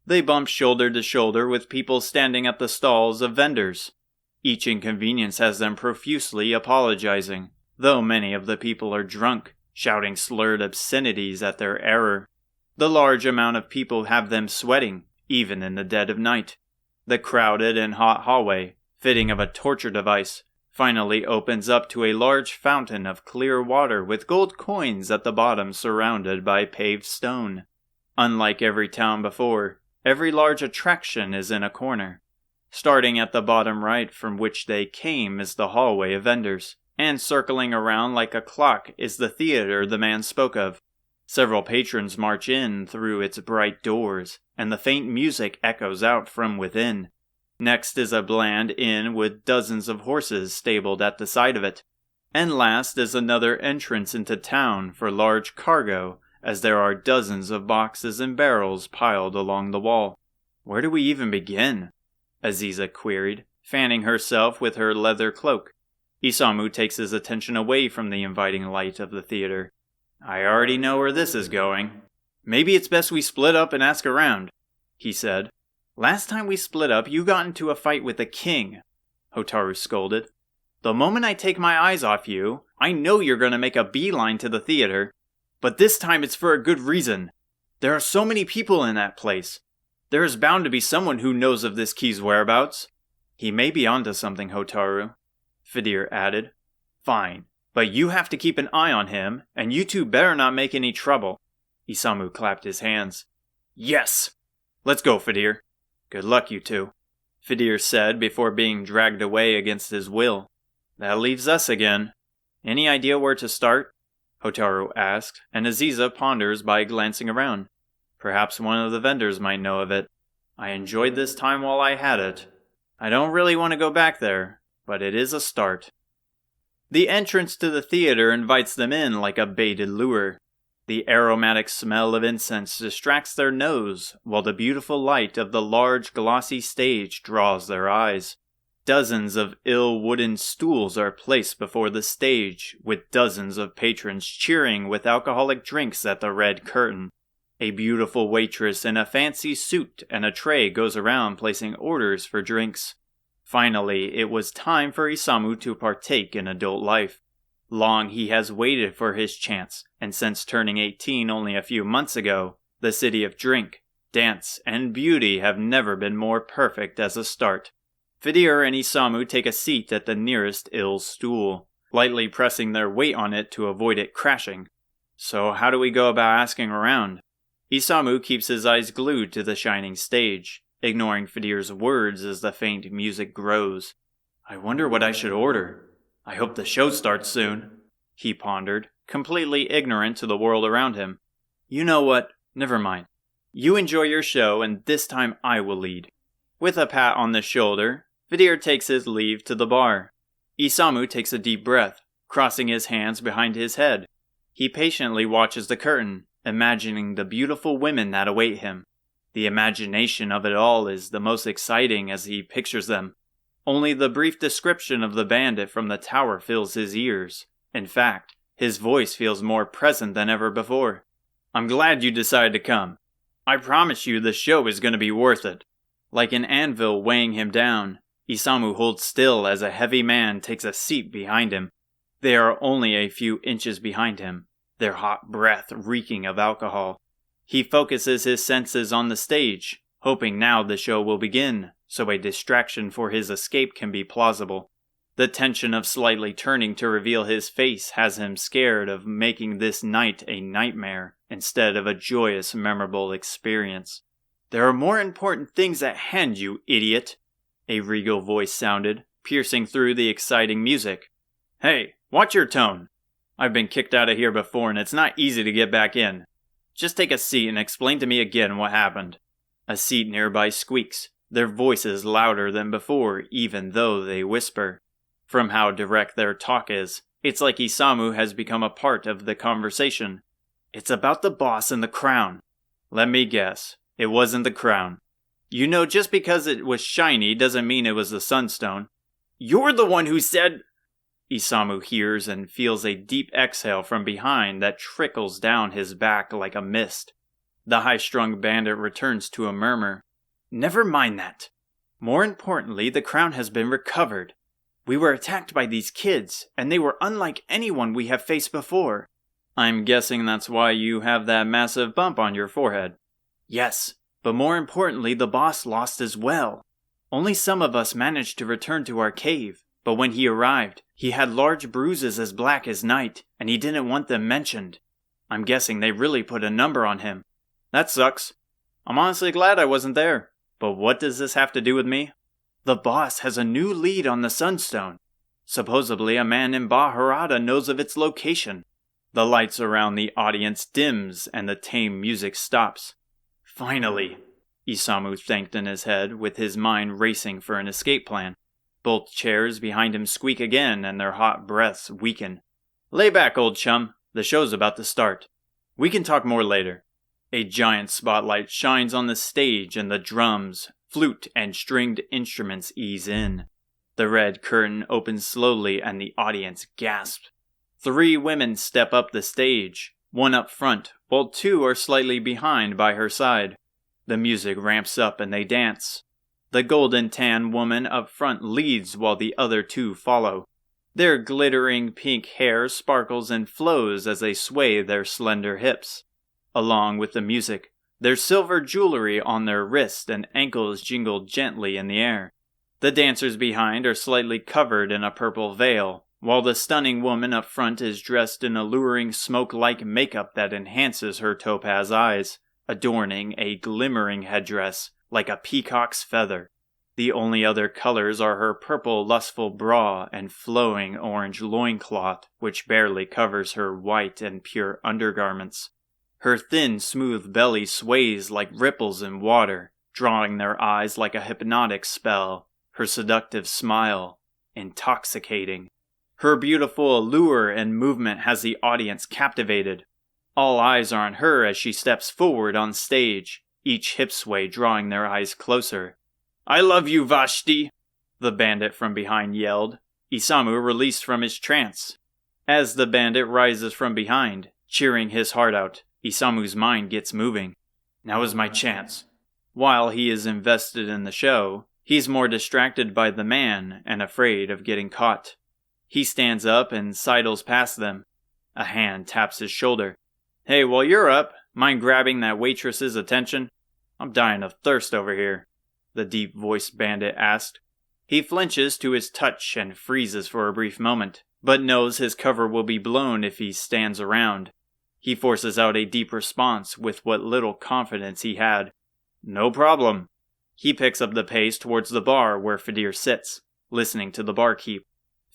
They bump shoulder to shoulder with people standing at the stalls of vendors. Each inconvenience has them profusely apologizing, though many of the people are drunk, shouting slurred obscenities at their error. The large amount of people have them sweating, even in the dead of night. The crowded and hot hallway, fitting of a torture device, finally opens up to a large fountain of clear water with gold coins at the bottom surrounded by paved stone. Unlike every town before, every large attraction is in a corner. Starting at the bottom right from which they came is the hallway of vendors, and circling around like a clock is the theater the man spoke of. Several patrons march in through its bright doors, and the faint music echoes out from within. Next is a bland inn with dozens of horses stabled at the side of it. And last is another entrance into town for large cargo, as there are dozens of boxes and barrels piled along the wall. Where do we even begin? Aziza queried, fanning herself with her leather cloak. Isamu takes his attention away from the inviting light of the theater. I already know where this is going. Maybe it's best we split up and ask around, he said. Last time we split up, you got into a fight with the king, Hotaru scolded. The moment I take my eyes off you, I know you're going to make a beeline to the theater. But this time it's for a good reason. There are so many people in that place. There is bound to be someone who knows of this key's whereabouts. He may be onto something, Hotaru, Fidir added. Fine, but you have to keep an eye on him, and you two better not make any trouble. Isamu clapped his hands. Yes! Let's go, Fidir. Good luck, you two, Fidir said before being dragged away against his will. That leaves us again. Any idea where to start? Hotaru asked, and Aziza ponders by glancing around. Perhaps one of the vendors might know of it. I enjoyed this time while I had it. I don't really want to go back there, but it is a start. The entrance to the theater invites them in like a baited lure. The aromatic smell of incense distracts their nose, while the beautiful light of the large glossy stage draws their eyes. Dozens of ill wooden stools are placed before the stage, with dozens of patrons cheering with alcoholic drinks at the red curtain. A beautiful waitress in a fancy suit and a tray goes around placing orders for drinks. Finally, it was time for Isamu to partake in adult life. Long he has waited for his chance, and since turning 18 only a few months ago, the city of drink, dance, and beauty have never been more perfect as a start. Fidir and Isamu take a seat at the nearest ill stool, lightly pressing their weight on it to avoid it crashing. So how do we go about asking around? Isamu keeps his eyes glued to the shining stage, ignoring Fidir's words as the faint music grows. I wonder what I should order. I hope the show starts soon, he pondered, completely ignorant to the world around him. You know what? Never mind. You enjoy your show, and this time I will lead. With a pat on the shoulder, Vidir takes his leave to the bar. Isamu takes a deep breath, crossing his hands behind his head. He patiently watches the curtain, imagining the beautiful women that await him. The imagination of it all is the most exciting as he pictures them. Only the brief description of the bandit from the tower fills his ears. In fact, his voice feels more present than ever before. I'm glad you decided to come. I promise you the show is going to be worth it. Like an anvil weighing him down, Isamu holds still as a heavy man takes a seat behind him. They are only a few inches behind him, their hot breath reeking of alcohol. He focuses his senses on the stage, hoping now the show will begin, so a distraction for his escape can be plausible. The tension of slightly turning to reveal his face has him scared of making this night a nightmare instead of a joyous, memorable experience. There are more important things at hand, you idiot, a regal voice sounded, piercing through the exciting music. Hey, watch your tone. I've been kicked out of here before and it's not easy to get back in. Just take a seat and explain to me again what happened. A seat nearby squeaks, their voices louder than before even though they whisper. From how direct their talk is, it's like Isamu has become a part of the conversation. It's about the boss and the crown. Let me guess, it wasn't the crown. You know, just because it was shiny doesn't mean it was the sunstone. You're the one who said... Isamu hears and feels a deep exhale from behind that trickles down his back like a mist. The high-strung bandit returns to a murmur. Never mind that. More importantly, the crown has been recovered. We were attacked by these kids, and they were unlike anyone we have faced before. I'm guessing that's why you have that massive bump on your forehead. Yes, but more importantly, the boss lost as well. Only some of us managed to return to our cave, but when he arrived, he had large bruises as black as night, and he didn't want them mentioned. I'm guessing they really put a number on him. That sucks. I'm honestly glad I wasn't there. But what does this have to do with me? The boss has a new lead on the Sunstone. Supposedly a man in Baharada knows of its location. The lights around the audience dims and the tame music stops. Finally, Isamu thanked in his head, with his mind racing for an escape plan. Both chairs behind him squeak again and their hot breaths weaken. Lay back, old chum. The show's about to start. We can talk more later. A giant spotlight shines on the stage and the drums, flute, and stringed instruments ease in. The red curtain opens slowly and the audience gasps. 3 women step up the stage, one up front, while 2 are slightly behind by her side. The music ramps up and they dance. The golden tan woman up front leads while the other 2 follow. Their glittering pink hair sparkles and flows as they sway their slender hips. Along with the music, their silver jewelry on their wrists and ankles jingle gently in the air. The dancers behind are slightly covered in a purple veil, while the stunning woman up front is dressed in alluring smoke-like makeup that enhances her topaz eyes, adorning a glimmering headdress like a peacock's feather. The only other colors are her purple lustful bra and flowing orange loincloth, which barely covers her white and pure undergarments. Her thin, smooth belly sways like ripples in water, drawing their eyes like a hypnotic spell. Her seductive smile, intoxicating. Her beautiful allure and movement has the audience captivated. All eyes are on her as she steps forward on stage, each hip sway drawing their eyes closer. I love you, Vashti, the bandit from behind yelled. Isamu released from his trance. As the bandit rises from behind, cheering his heart out, Isamu's mind gets moving. Now is my chance. While he is invested in the show, he's more distracted by the man and afraid of getting caught. He stands up and sidles past them. A hand taps his shoulder. Hey, while you're up, mind grabbing that waitress's attention? I'm dying of thirst over here, the deep-voiced bandit asked. He flinches to his touch and freezes for a brief moment, but knows his cover will be blown if he stands around. He forces out a deep response with what little confidence he had. No problem. He picks up the pace towards the bar where Vidir sits, listening to the barkeep.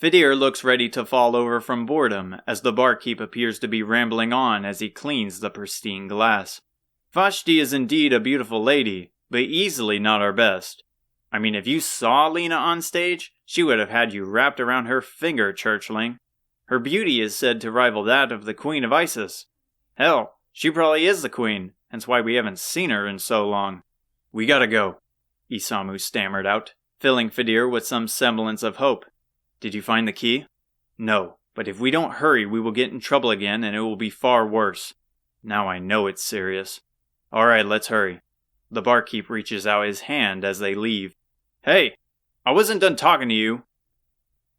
Vidir looks ready to fall over from boredom as the barkeep appears to be rambling on as he cleans the pristine glass. Vashti is indeed a beautiful lady, but easily not our best. I mean, if you saw Lena on stage, she would have had you wrapped around her finger, churchling. Her beauty is said to rival that of the Queen of Isis. Hell, she probably is the queen, hence why we haven't seen her in so long. We gotta go, Isamu stammered out, filling Fadir with some semblance of hope. Did you find the key? No, but if we don't hurry we will get in trouble again and it will be far worse. Now I know it's serious. Alright, let's hurry. The barkeep reaches out his hand as they leave. Hey, I wasn't done talking to you.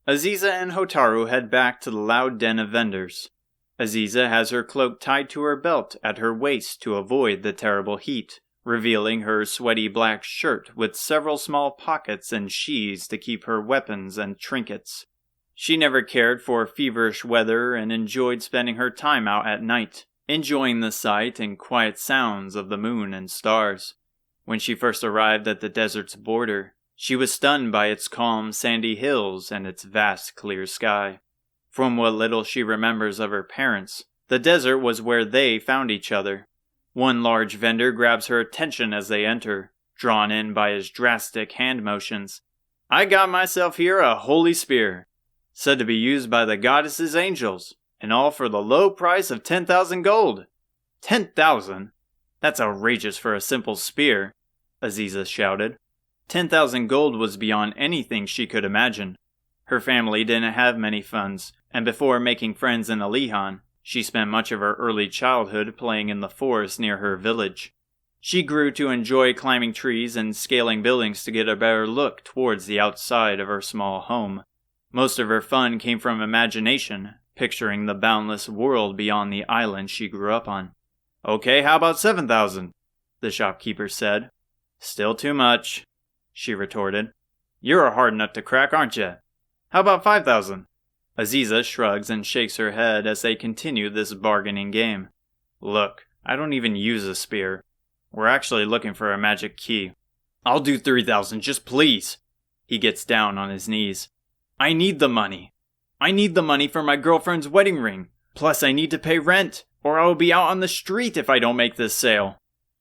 Aziza and Hotaru head back to the loud den of vendors. Aziza has her cloak tied to her belt at her waist to avoid the terrible heat, revealing her sweaty black shirt with several small pockets and sheaths to keep her weapons and trinkets. She never cared for feverish weather and enjoyed spending her time out at night, enjoying the sight and quiet sounds of the moon and stars. When she first arrived at the desert's border, she was stunned by its calm sandy hills and its vast clear sky. From what little she remembers of her parents, the desert was where they found each other. One large vendor grabs her attention as they enter, drawn in by his drastic hand motions. I got myself here a holy spear, said to be used by the goddess's angels, and all for the low price of 10,000 gold. 10,000? That's outrageous for a simple spear, Aziza shouted. 10,000 gold was beyond anything she could imagine. Her family didn't have many funds, and before making friends in Alihan, she spent much of her early childhood playing in the forest near her village. She grew to enjoy climbing trees and scaling buildings to get a better look towards the outside of her small home. Most of her fun came from imagination, picturing the boundless world beyond the island she grew up on. Okay, how about 7,000? The shopkeeper said. Still too much, she retorted. You're a hard nut to crack, aren't you? How about 5,000? Aziza shrugs and shakes her head as they continue this bargaining game. Look, I don't even use a spear. We're actually looking for a magic key. I'll do 3,000, just please. He gets down on his knees. I need the money. I need the money for my girlfriend's wedding ring. Plus I need to pay rent, or I will be out on the street if I don't make this sale.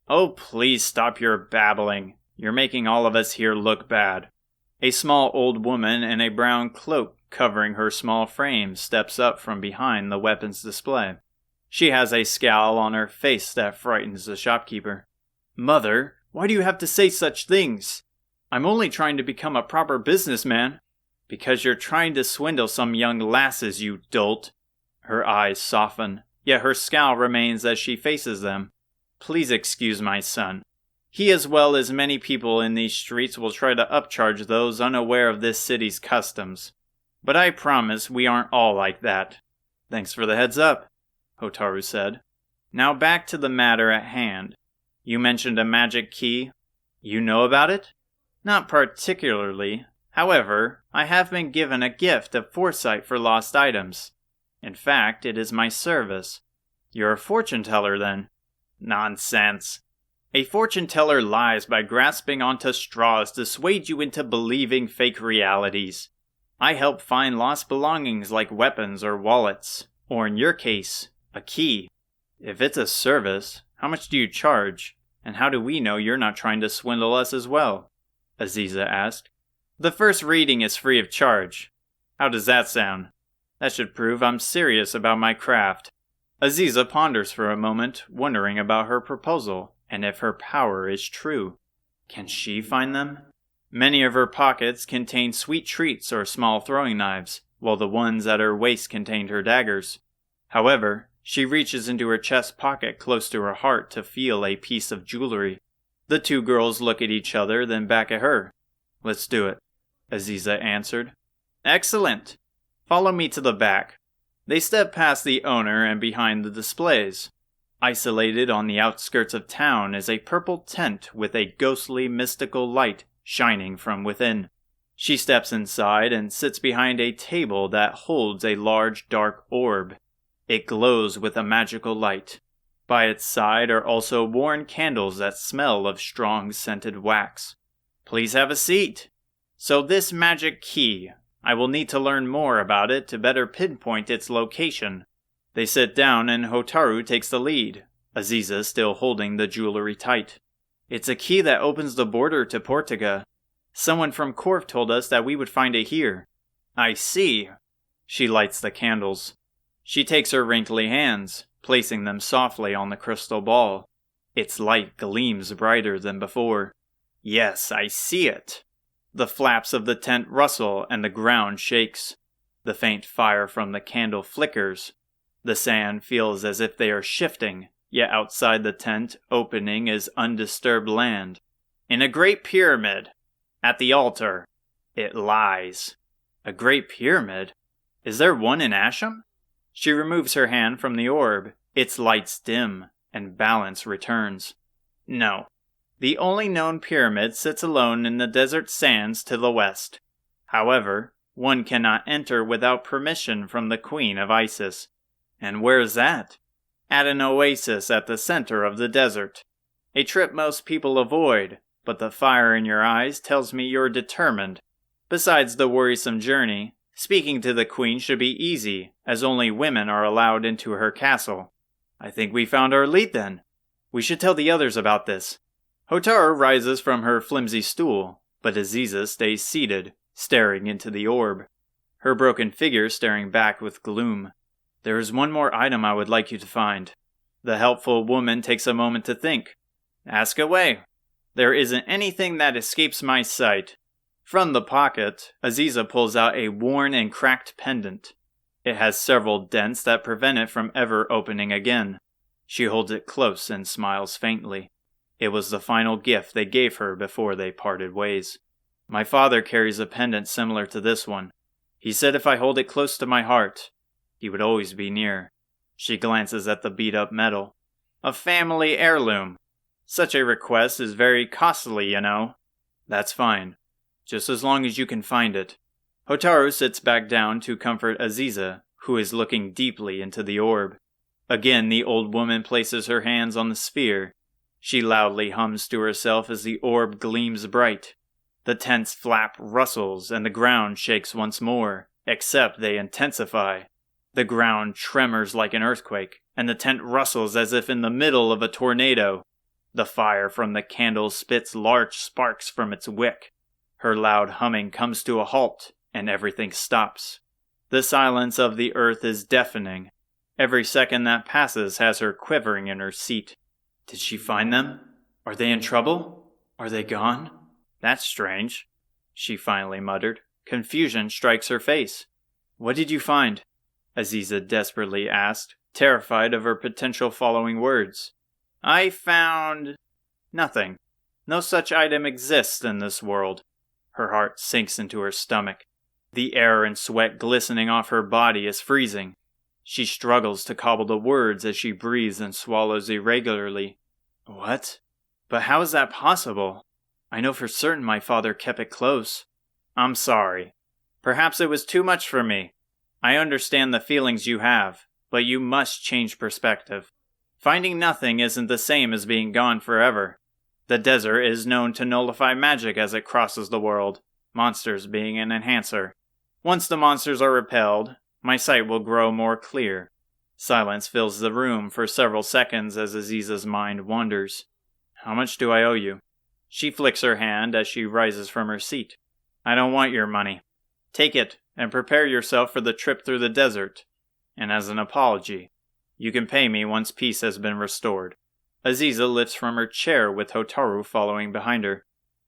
Oh, please stop your babbling. You're making all of us here look bad. A small old woman in a brown cloak covering her small frame steps up from behind the weapons display. She has a scowl on her face that frightens the shopkeeper. Mother, why do you have to say such things? I'm only trying to become a proper businessman. Because you're trying to swindle some young lasses, you dolt. Her eyes soften, yet her scowl remains as she faces them. Please excuse my son. He, as well as many people in these streets, will try to upcharge those unaware of this city's customs. But I promise we aren't all like that. Thanks for the heads up, Hotaru said. Now back to the matter at hand. You mentioned a magic key. You know about it? Not particularly. However, I have been given a gift of foresight for lost items. In fact, it is my service. You're a fortune teller, then? Nonsense. A fortune teller lies by grasping onto straws to sway you into believing fake realities. I help find lost belongings like weapons or wallets, or in your case, a key. If it's a service, how much do you charge? And how do we know you're not trying to swindle us as well? Aziza asked. The first reading is free of charge. How does that sound? That should prove I'm serious about my craft. Aziza ponders for a moment, wondering about her proposal, and if her power is true. Can she find them? Many of her pockets contained sweet treats or small throwing knives, while the ones at her waist contained her daggers. However, she reaches into her chest pocket close to her heart to feel a piece of jewelry. The two girls look at each other, then back at her. Let's do it, Aziza answered. Excellent! Follow me to the back. They step past the owner and behind the displays. Isolated on the outskirts of town is a purple tent with a ghostly, mystical light shining from within. She steps inside and sits behind a table that holds a large dark orb. It glows with a magical light. By its side are also worn candles that smell of strong scented wax. Please have a seat. So this magic key, I will need to learn more about it to better pinpoint its location. They sit down and Hotaru takes the lead. Aziza still holding the jewelry tight. "It's a key that opens the border to Portugal. Someone from Corf told us that we would find it here." "I see." She lights the candles. She takes her wrinkly hands, placing them softly on the crystal ball. Its light gleams brighter than before. "Yes, I see it." The flaps of the tent rustle and the ground shakes. The faint fire from the candle flickers. The sand feels as if they are shifting, yet outside the tent opening is undisturbed land. In a great pyramid, at the altar, it lies. A great pyramid? Is there one in Asham? She removes her hand from the orb. Its lights dim, and balance returns. No. The only known pyramid sits alone in the desert sands to the west. However, one cannot enter without permission from the Queen of Isis. And where's that? At an oasis at the center of the desert. A trip most people avoid, but the fire in your eyes tells me you're determined. Besides the worrisome journey, speaking to the Queen should be easy, as only women are allowed into her castle. I think we found our lead then. We should tell the others about this. Hotaru rises from her flimsy stool, but Aziza stays seated, staring into the orb. Her broken figure staring back with gloom. "There is one more item I would like you to find." The helpful woman takes a moment to think. "Ask away." "There isn't anything that escapes my sight." From the pocket, Aziza pulls out a worn and cracked pendant. It has several dents that prevent it from ever opening again. She holds it close and smiles faintly. It was the final gift they gave her before they parted ways. "My father carries a pendant similar to this one. He said if I hold it close to my heart, he would always be near." She glances at the beat-up metal. "A family heirloom. Such a request is very costly, you know." "That's fine. Just as long as you can find it." Hotaru sits back down to comfort Aziza, who is looking deeply into the orb. Again the old woman places her hands on the sphere. She loudly hums to herself as the orb gleams bright. The tent's flap rustles and the ground shakes once more, except they intensify. The ground tremors like an earthquake, and the tent rustles as if in the middle of a tornado. The fire from the candle spits large sparks from its wick. Her loud humming comes to a halt, and everything stops. The silence of the earth is deafening. Every second that passes has her quivering in her seat. Did she find them? Are they in trouble? Are they gone? That's strange, she finally muttered. Confusion strikes her face. What did you find? Aziza desperately asked, terrified of her potential following words. I found nothing. No such item exists in this world. Her heart sinks into her stomach. The air and sweat glistening off her body is freezing. She struggles to cobble the words as she breathes and swallows irregularly. What? But how is that possible? I know for certain my father kept it close. I'm sorry. Perhaps it was too much for me. I understand the feelings you have, but you must change perspective. Finding nothing isn't the same as being gone forever. The desert is known to nullify magic as it crosses the world, monsters being an enhancer. Once the monsters are repelled, my sight will grow more clear. Silence fills the room for several seconds as Aziza's mind wanders. How much do I owe you? She flicks her hand as she rises from her seat. I don't want your money. Take it and prepare yourself for the trip through the desert. And as an apology, you can pay me once peace has been restored. Aziza lifts from her chair with Hotaru following behind her.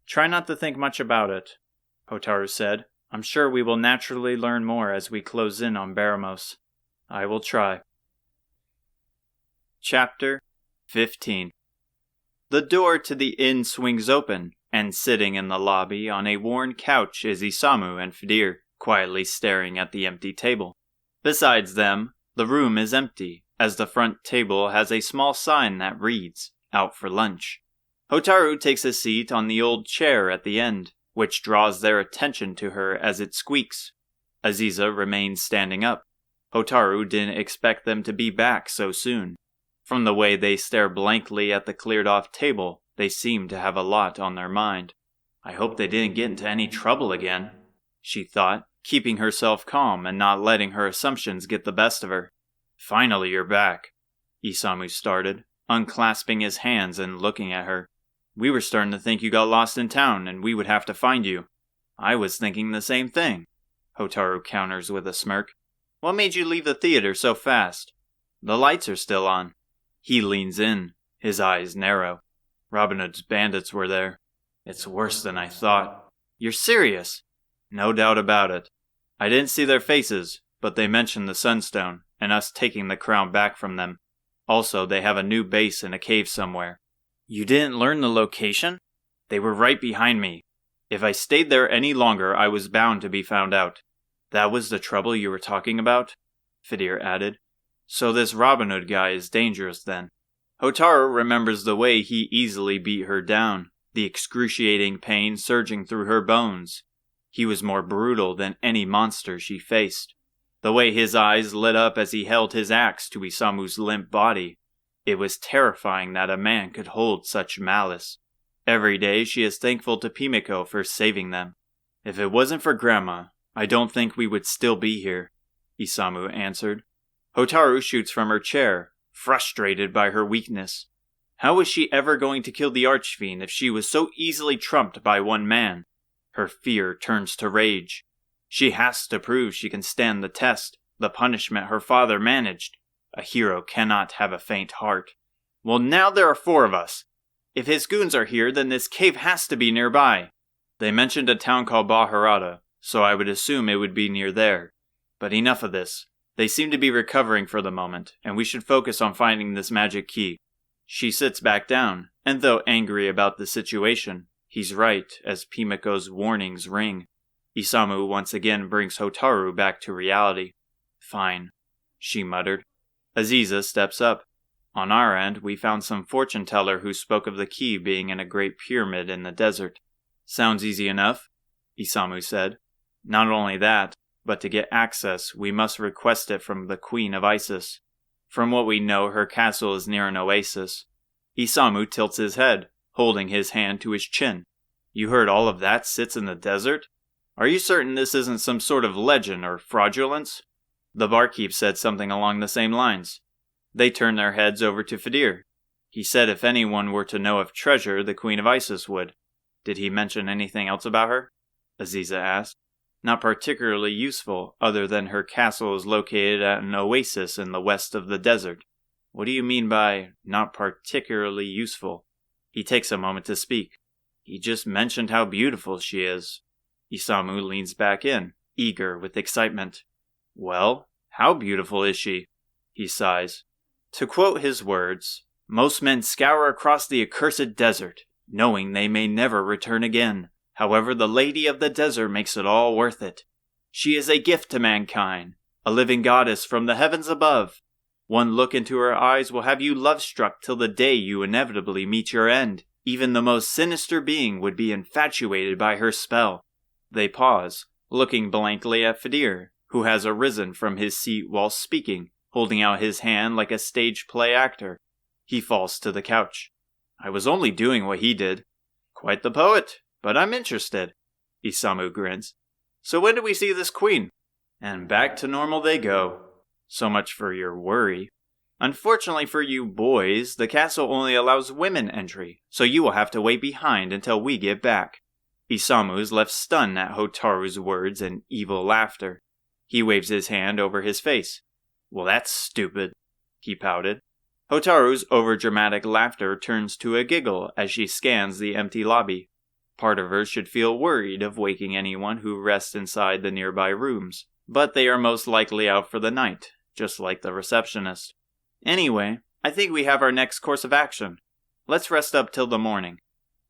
Try not to think much about it, Hotaru said. I'm sure we will naturally learn more as we close in on Baramos. I will try. Chapter 15. The door to the inn swings open, and sitting in the lobby on a worn couch is Isamu and Fidir, quietly staring at the empty table. Besides them, the room is empty, as the front table has a small sign that reads, Out for lunch. Hotaru takes a seat on the old chair at the end, which draws their attention to her as it squeaks. Aziza remains standing up. Hotaru didn't expect them to be back so soon. From the way they stare blankly at the cleared-off table, they seem to have a lot on their mind. I hope they didn't get into any trouble again, she thought, keeping herself calm and not letting her assumptions get the best of her. Finally you're back, Isamu started, unclasping his hands and looking at her. "We were starting to think you got lost in town and we would have to find you." "I was thinking the same thing," Hotaru counters with a smirk. "What made you leave the theater so fast?" "The lights are still on." He leans in, his eyes narrow. "Robin Hood's bandits were there." "It's worse than I thought." "You're serious?" "No doubt about it. I didn't see their faces, but they mentioned the Sunstone, and us taking the crown back from them. Also, they have a new base in a cave somewhere." "You didn't learn the location?" "They were right behind me. If I stayed there any longer, I was bound to be found out." "That was the trouble you were talking about?" Fidir added. "So this Robin Hood guy is dangerous then." Hotaru remembers the way he easily beat her down, the excruciating pain surging through her bones. He was more brutal than any monster she faced. The way his eyes lit up as he held his axe to Isamu's limp body. It was terrifying that a man could hold such malice. Every day she is thankful to Pimiko for saving them. "If it wasn't for Grandma, I don't think we would still be here," Isamu answered. Hotaru shoots from her chair, frustrated by her weakness. How was she ever going to kill the Archfiend if she was so easily trumped by one man? Her fear turns to rage. She has to prove she can stand the test, the punishment her father managed. A hero cannot have a faint heart. "Well, now there are 4 of us. If his goons are here, then this cave has to be nearby." "They mentioned a town called Baharada, so I would assume it would be near there. But enough of this. They seem to be recovering for the moment, and we should focus on finding this magic key." She sits back down, and though angry about the situation, he's right as Pimiko's warnings ring. Isamu once again brings Hotaru back to reality. "Fine," she muttered. Aziza steps up. "On our end, we found some fortune teller who spoke of the key being in a great pyramid in the desert." "Sounds easy enough," Isamu said. "Not only that, but to get access, we must request it from the Queen of Isis. From what we know, her castle is near an oasis." Isamu tilts his head, holding his hand to his chin. "You heard all of that sits in the desert? Are you certain this isn't some sort of legend or fraudulence?" The barkeep said something along the same lines. They turned their heads over to Fidir. "He said if anyone were to know of treasure, the Queen of Isis would." "Did he mention anything else about her?" Aziza asked. "Not particularly useful, other than her castle is located at an oasis in the west of the desert." "What do you mean by not particularly useful?" He takes a moment to speak. "He just mentioned how beautiful she is." Isamu leans back in, eager with excitement. "Well, how beautiful is she?" He sighs. To quote his words, "Most men scour across the accursed desert, knowing they may never return again. However, the Lady of the Desert makes it all worth it. She is a gift to mankind, a living goddess from the heavens above. One look into her eyes will have you love-struck till the day you inevitably meet your end. Even the most sinister being would be infatuated by her spell." They pause, looking blankly at Fidir, who has arisen from his seat while speaking, holding out his hand like a stage play actor. He falls to the couch. "I was only doing what he did." "Quite the poet, but I'm interested." Isamu grins. "So when do we see this queen?" And back to normal they go. So much for your worry. Unfortunately for you boys, the castle only allows women entry, so you will have to wait behind until we get back. Isamu is left stunned at Hotaru's words and evil laughter. He waves his hand over his face. "Well, that's stupid," he pouted. Hotaru's overdramatic laughter turns to a giggle as she scans the empty lobby. Part of her should feel worried of waking anyone who rests inside the nearby rooms, but they are most likely out for the night, just like the receptionist. "Anyway, I think we have our next course of action. Let's rest up till the morning.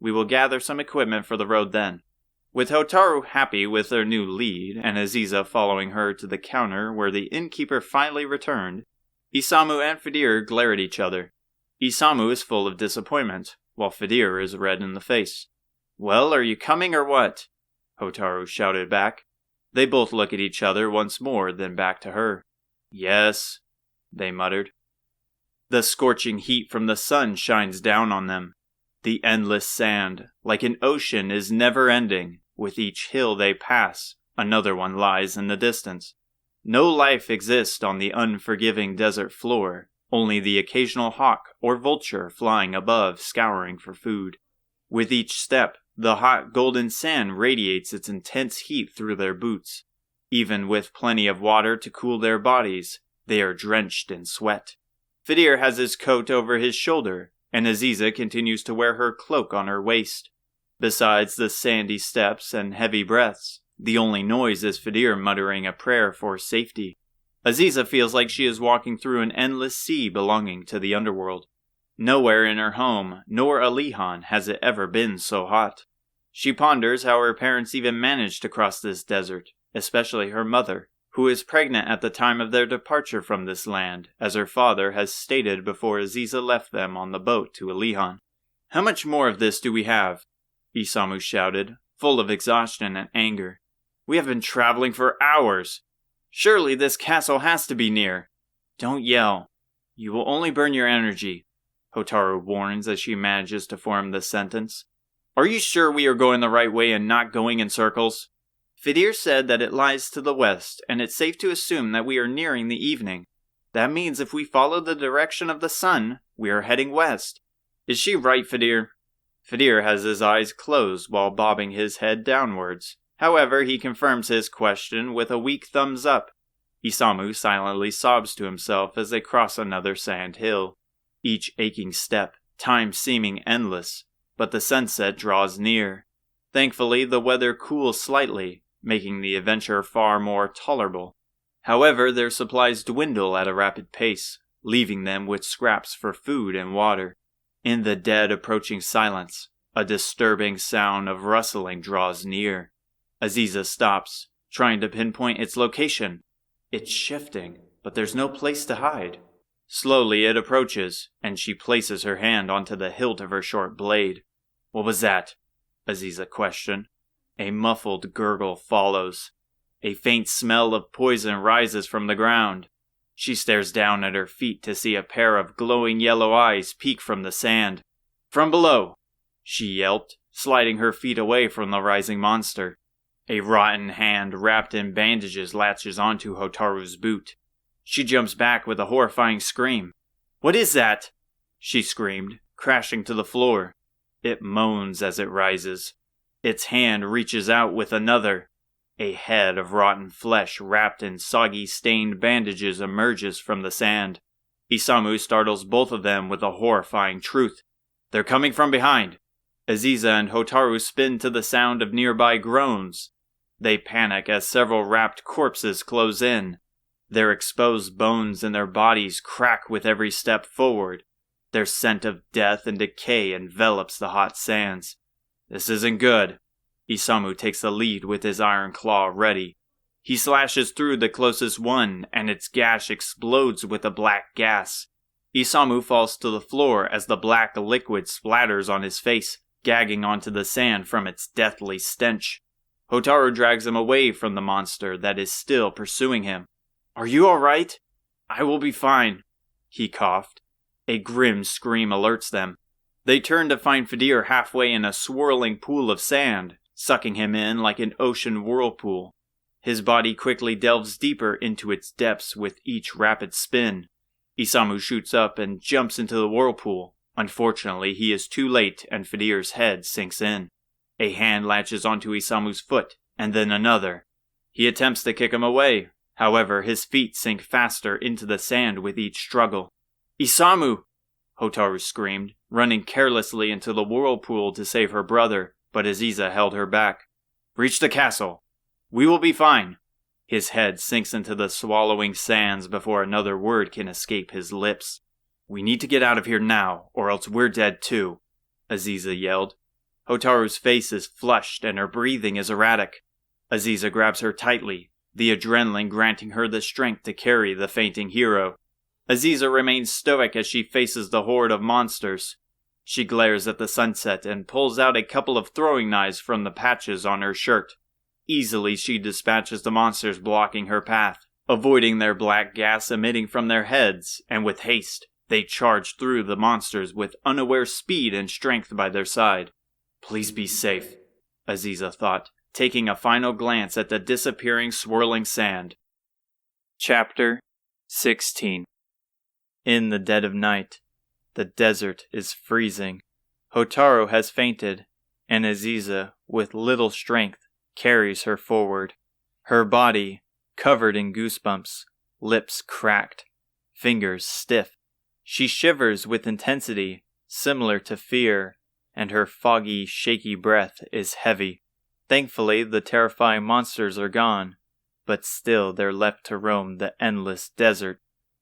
We will gather some equipment for the road then." With Hotaru happy with their new lead, and Aziza following her to the counter where the innkeeper finally returned, Isamu and Fidir glare at each other. Isamu is full of disappointment, while Fidir is red in the face. "Well, are you coming or what?" Hotaru shouted back. They both look at each other once more, then back to her. "Yes," they muttered. The scorching heat from the sun shines down on them. The endless sand, like an ocean, is never-ending. With each hill they pass, another one lies in the distance. No life exists on the unforgiving desert floor, only the occasional hawk or vulture flying above, scouring for food. With each step, the hot golden sand radiates its intense heat through their boots. Even with plenty of water to cool their bodies, they are drenched in sweat. Fidir has his coat over his shoulder, and Aziza continues to wear her cloak on her waist. Besides the sandy steps and heavy breaths, the only noise is Fidir muttering a prayer for safety. Aziza feels like she is walking through an endless sea belonging to the underworld. Nowhere in her home, nor Alihan, has it ever been so hot. She ponders how her parents even managed to cross this desert, especially her mother, who is pregnant at the time of their departure from this land, as her father has stated before Aziza left them on the boat to Alihan. "How much more of this do we have?" Isamu shouted, full of exhaustion and anger. "We have been traveling for hours. Surely this castle has to be near." "Don't yell. You will only burn your energy," Hotaru warns as she manages to form the sentence. "Are you sure we are going the right way and not going in circles?" "Fidir said that it lies to the west, and it's safe to assume that we are nearing the evening. That means if we follow the direction of the sun, we are heading west. Is she right, Fidir?" Fidir has his eyes closed while bobbing his head downwards. However, he confirms his question with a weak thumbs up. Isamu silently sobs to himself as they cross another sand hill. Each aching step, time seeming endless, but the sunset draws near. Thankfully, the weather cools slightly, making the adventure far more tolerable. However, their supplies dwindle at a rapid pace, leaving them with scraps for food and water. In the dead approaching silence, a disturbing sound of rustling draws near. Aziza stops, trying to pinpoint its location. It's shifting, but there's no place to hide. Slowly it approaches, and she places her hand onto the hilt of her short blade. "What was that?" Aziza questioned. A muffled gurgle follows. A faint smell of poison rises from the ground. She stares down at her feet to see a pair of glowing yellow eyes peek from the sand. "From below!" she yelped, sliding her feet away from the rising monster. A rotten hand wrapped in bandages latches onto Hotaru's boot. She jumps back with a horrifying scream. "What is that?" she screamed, crashing to the floor. It moans as it rises. Its hand reaches out with another. A head of rotten flesh wrapped in soggy stained bandages emerges from the sand. Isamu startles both of them with a horrifying truth. "They're coming from behind." Aziza and Hotaru spin to the sound of nearby groans. They panic as several wrapped corpses close in. Their exposed bones in their bodies crack with every step forward. Their scent of death and decay envelops the hot sands. "This isn't good." Isamu takes the lead with his iron claw ready. He slashes through the closest one, and its gash explodes with a black gas. Isamu falls to the floor as the black liquid splatters on his face, gagging onto the sand from its deathly stench. Hotaru drags him away from the monster that is still pursuing him. "Are you all right?" "I will be fine," he coughed. A grim scream alerts them. They turn to find Fidir halfway in a swirling pool of sand, sucking him in like an ocean whirlpool. His body quickly delves deeper into its depths with each rapid spin. Isamu shoots up and jumps into the whirlpool. Unfortunately, he is too late and Fidir's head sinks in. A hand latches onto Isamu's foot, and then another. He attempts to kick him away. However, his feet sink faster into the sand with each struggle. "Isamu!" Hotaru screamed, running carelessly into the whirlpool to save her brother, but Aziza held her back. "Reach the castle. We will be fine." His head sinks into the swallowing sands before another word can escape his lips. "We need to get out of here now, or else we're dead too," Aziza yelled. Hotaru's face is flushed and her breathing is erratic. Aziza grabs her tightly, the adrenaline granting her the strength to carry the fainting hero. Aziza remains stoic as she faces the horde of monsters. She glares at the sunset and pulls out a couple of throwing knives from the patches on her shirt. Easily she dispatches the monsters blocking her path, avoiding their black gas emitting from their heads, and with haste, they charge through the monsters with unaware speed and strength by their side. "Please be safe," Aziza thought, taking a final glance at the disappearing swirling sand. Chapter 16. In the dead of night, the desert is freezing. Hotaru has fainted, and Aziza, with little strength, carries her forward. Her body, covered in goosebumps, lips cracked, fingers stiff. She shivers with intensity, similar to fear, and her foggy, shaky breath is heavy. Thankfully, the terrifying monsters are gone, but still they're left to roam the endless desert.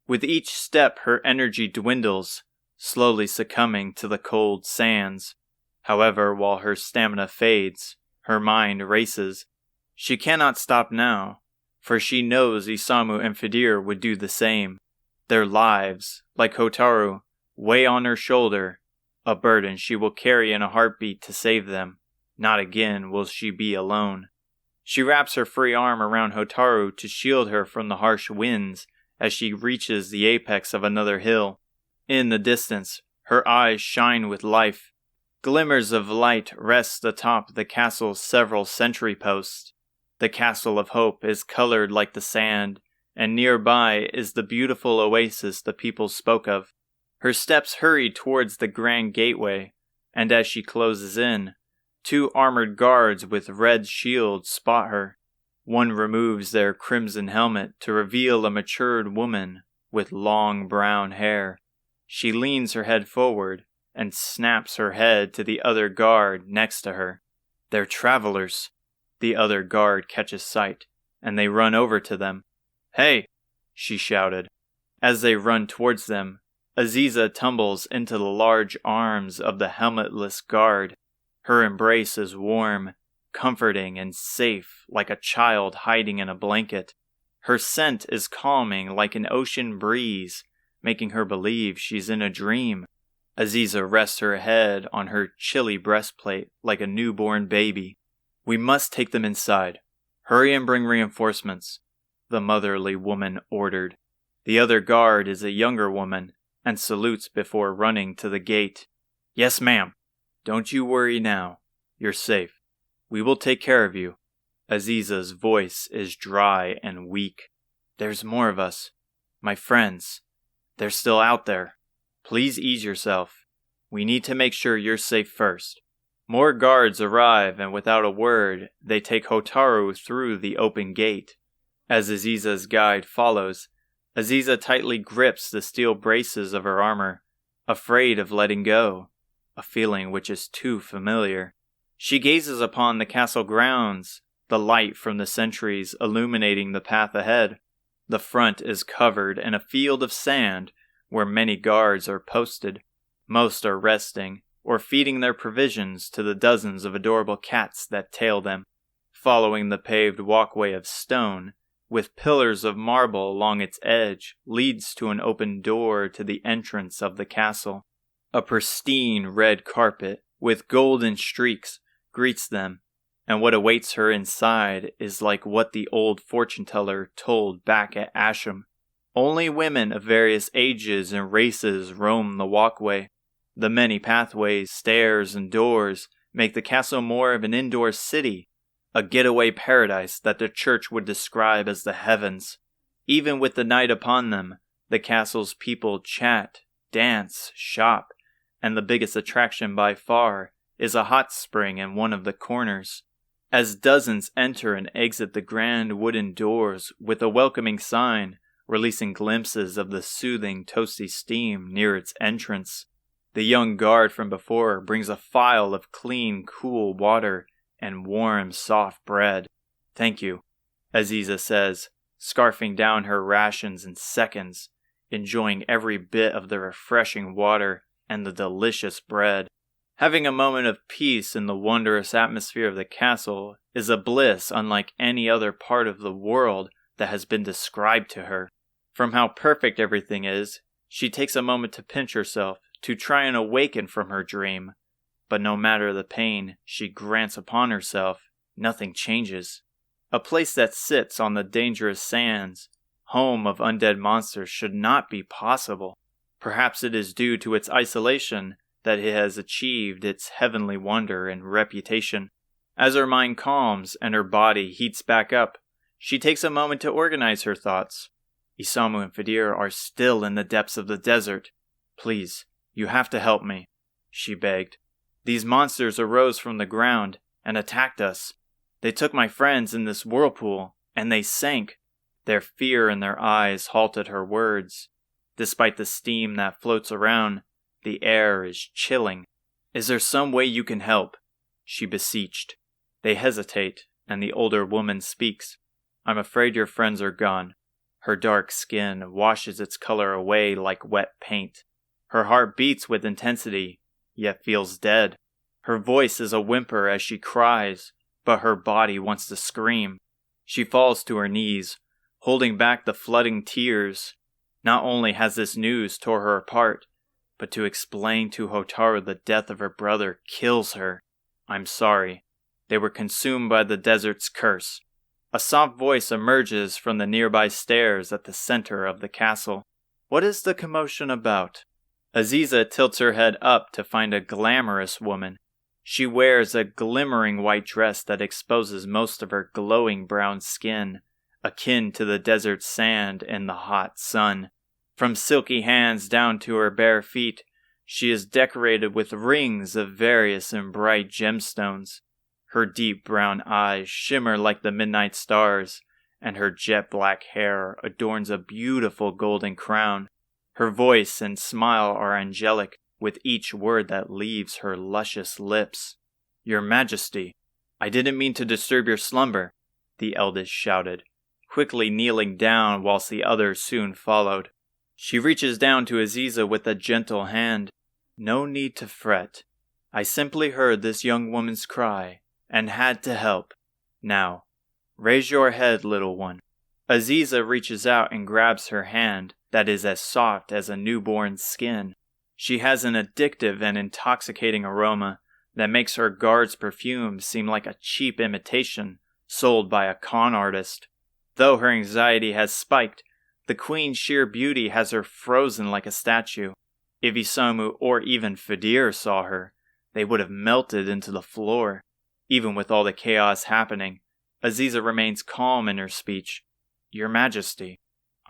With each step, her energy dwindles, slowly succumbing to the cold sands. However, while her stamina fades, her mind races. She cannot stop now, for she knows Isamu and Fidir would do the same. Their lives, like Hotaru, weigh on her shoulder, a burden she will carry in a heartbeat to save them. Not again will she be alone. She wraps her free arm around Hotaru to shield her from the harsh winds as she reaches the apex of another hill. In the distance, her eyes shine with life. Glimmers of light rest atop the castle's several sentry posts. The Castle of Hope is colored like the sand, and nearby is the beautiful oasis the people spoke of. Her steps hurry towards the grand gateway, and as she closes in, 2 armored guards with red shields spot her. One removes their crimson helmet to reveal a matured woman with long brown hair. She leans her head forward and snaps her head to the other guard next to her. They're travelers. The other guard catches sight, and they run over to them. "Hey!" she shouted. As they run towards them, Aziza tumbles into the large arms of the helmetless guard. Her embrace is warm, comforting, and safe, like a child hiding in a blanket. Her scent is calming like an ocean breeze, making her believe she's in a dream. Aziza rests her head on her chilly breastplate like a newborn baby. "We must take them inside. Hurry and bring reinforcements," the motherly woman ordered. The other guard is a younger woman, and salutes before running to the gate. "Yes, ma'am. Don't you worry now. You're safe. We will take care of you." Aziza's voice is dry and weak. "There's more of us. My friends. They're still out there. Please ease yourself. We need to make sure you're safe first." More guards arrive, and without a word, they take Hotaru through the open gate. As Aziza's guide follows, Aziza tightly grips the steel braces of her armor, afraid of letting go, a feeling which is too familiar. She gazes upon the castle grounds, the light from the sentries illuminating the path ahead. The front is covered in a field of sand where many guards are posted. Most are resting or feeding their provisions to the dozens of adorable cats that tail them. Following the paved walkway of stone, with pillars of marble along its edge, leads to an open door to the entrance of the castle. A pristine red carpet with golden streaks greets them, and what awaits her inside is like what the old fortune-teller told back at Asham. Only women of various ages and races roam the walkway. The many pathways, stairs, and doors make the castle more of an indoor city, a getaway paradise that the church would describe as the heavens. Even with the night upon them, the castle's people chat, dance, shop, and the biggest attraction by far is a hot spring in one of the corners. As dozens enter and exit the grand wooden doors with a welcoming sign, releasing glimpses of the soothing toasty steam near its entrance, the young guard from before brings a phial of clean, cool water and warm, soft bread. "Thank you," Aziza says, scarfing down her rations in seconds, enjoying every bit of the refreshing water and the delicious bread. Having a moment of peace in the wondrous atmosphere of the castle is a bliss unlike any other part of the world that has been described to her. From how perfect everything is, she takes a moment to pinch herself, to try and awaken from her dream. But no matter the pain she grants upon herself, nothing changes. A place that sits on the dangerous sands, home of undead monsters, should not be possible. Perhaps it is due to its isolation that it has achieved its heavenly wonder and reputation. As her mind calms and her body heats back up, she takes a moment to organize her thoughts. Isamu and Fidir are still in the depths of the desert. Please, you have to help me, she begged. These monsters arose from the ground and attacked us. They took my friends in this whirlpool, and they sank. Their fear in their eyes halted her words. Despite the steam that floats around, the air is chilling. Is there some way you can help? She beseeched. They hesitate, and the older woman speaks. I'm afraid your friends are gone. Her dark skin washes its color away like wet paint. Her heart beats with intensity, yet feels dead. Her voice is a whimper as she cries, but her body wants to scream. She falls to her knees, holding back the flooding tears. Not only has this news tore her apart, but to explain to Hotaru the death of her brother kills her. I'm sorry. They were consumed by the desert's curse. A soft voice emerges from the nearby stairs at the center of the castle. What is the commotion about? Aziza tilts her head up to find a glamorous woman. She wears a glimmering white dress that exposes most of her glowing brown skin, akin to the desert sand in the hot sun. From silky hands down to her bare feet, she is decorated with rings of various and bright gemstones. Her deep brown eyes shimmer like the midnight stars, and her jet black hair adorns a beautiful golden crown. Her voice and smile are angelic, with each word that leaves her luscious lips. Your Majesty, I didn't mean to disturb your slumber, the eldest shouted, quickly kneeling down whilst the others soon followed. She reaches down to Aziza with a gentle hand. No need to fret. I simply heard this young woman's cry, and had to help. Now, raise your head, little one. Aziza reaches out and grabs her hand that is as soft as a newborn's skin. She has an addictive and intoxicating aroma that makes her guard's perfume seem like a cheap imitation sold by a con artist. Though her anxiety has spiked, the queen's sheer beauty has her frozen like a statue. If Isamu or even Fidir saw her, they would have melted into the floor. Even with all the chaos happening, Aziza remains calm in her speech. Your Majesty,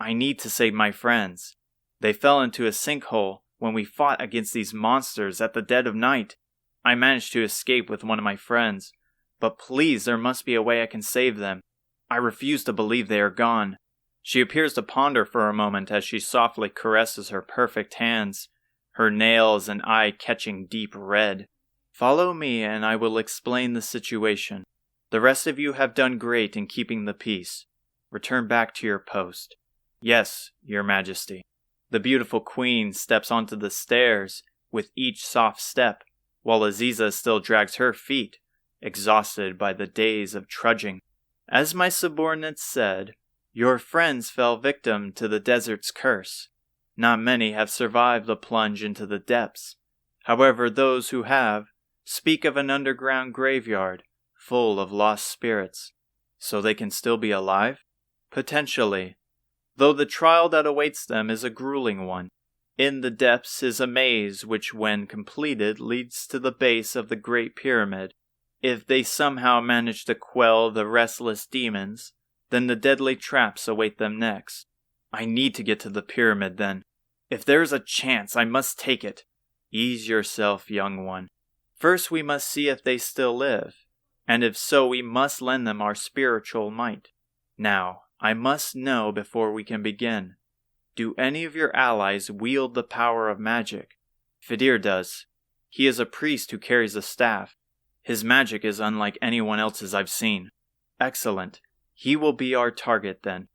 I need to save my friends. They fell into a sinkhole when we fought against these monsters at the dead of night. I managed to escape with one of my friends, but please, there must be a way I can save them. I refuse to believe they are gone. She appears to ponder for a moment as she softly caresses her perfect hands, her nails and eye catching deep red. Follow me and I will explain the situation. The rest of you have done great in keeping the peace. Return back to your post. Yes, Your Majesty. The beautiful queen steps onto the stairs with each soft step, while Aziza still drags her feet, exhausted by the days of trudging. As my subordinates said, your friends fell victim to the desert's curse. Not many have survived the plunge into the depths. However, those who have speak of an underground graveyard full of lost spirits. So they can still be alive? Potentially. Though the trial that awaits them is a grueling one. In the depths is a maze which, when completed, leads to the base of the Great Pyramid. If they somehow manage to quell the restless demons, then the deadly traps await them next. I need to get to the pyramid then. If there is a chance, I must take it. Ease yourself, young one. First we must see if they still live, and if so we must lend them our spiritual might. Now, I must know before we can begin. Do any of your allies wield the power of magic? Fidir does. He is a priest who carries a staff. His magic is unlike anyone else's I've seen. Excellent. He will be our target then.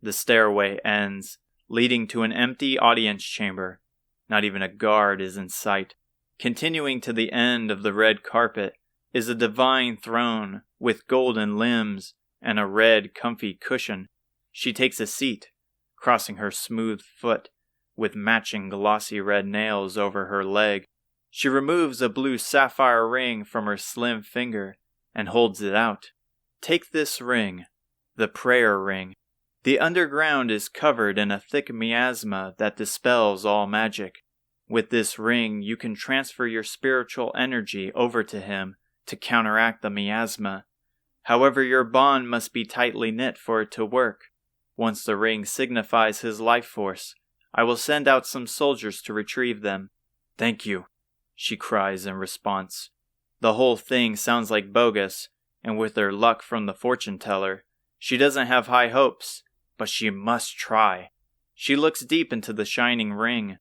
The stairway ends, leading to an empty audience chamber. Not even a guard is in sight. Continuing to the end of the red carpet is a divine throne with golden limbs and a red comfy cushion. She takes a seat, crossing her smooth foot with matching glossy red nails over her leg. She removes a blue sapphire ring from her slim finger and holds it out. Take this ring, the prayer ring. The underground is covered in a thick miasma that dispels all magic. With this ring, you can transfer your spiritual energy over to him to counteract the miasma. However, your bond must be tightly knit for it to work. Once the ring signifies his life force, I will send out some soldiers to retrieve them. Thank you, she cries in response. The whole thing sounds like bogus, and with her luck from the fortune teller, she doesn't have high hopes, but she must try. She looks deep into the shining ring.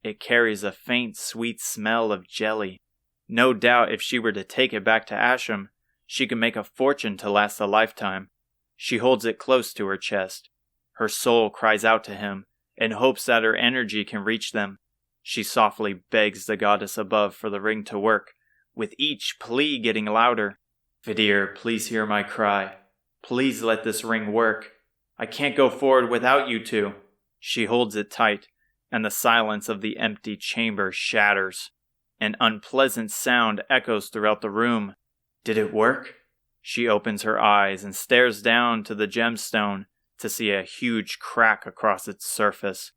It carries a faint, sweet smell of jelly. No doubt if she were to take it back to Asham, she could make a fortune to last a lifetime. She holds it close to her chest. Her soul cries out to him, in hopes that her energy can reach them. She softly begs the goddess above for the ring to work, with each plea getting louder. Vidir, please hear my cry. Please let this ring work. I can't go forward without you two. She holds it tight, and the silence of the empty chamber shatters. An unpleasant sound echoes throughout the room. Did it work? She opens her eyes and stares down to the gemstone to see a huge crack across its surface.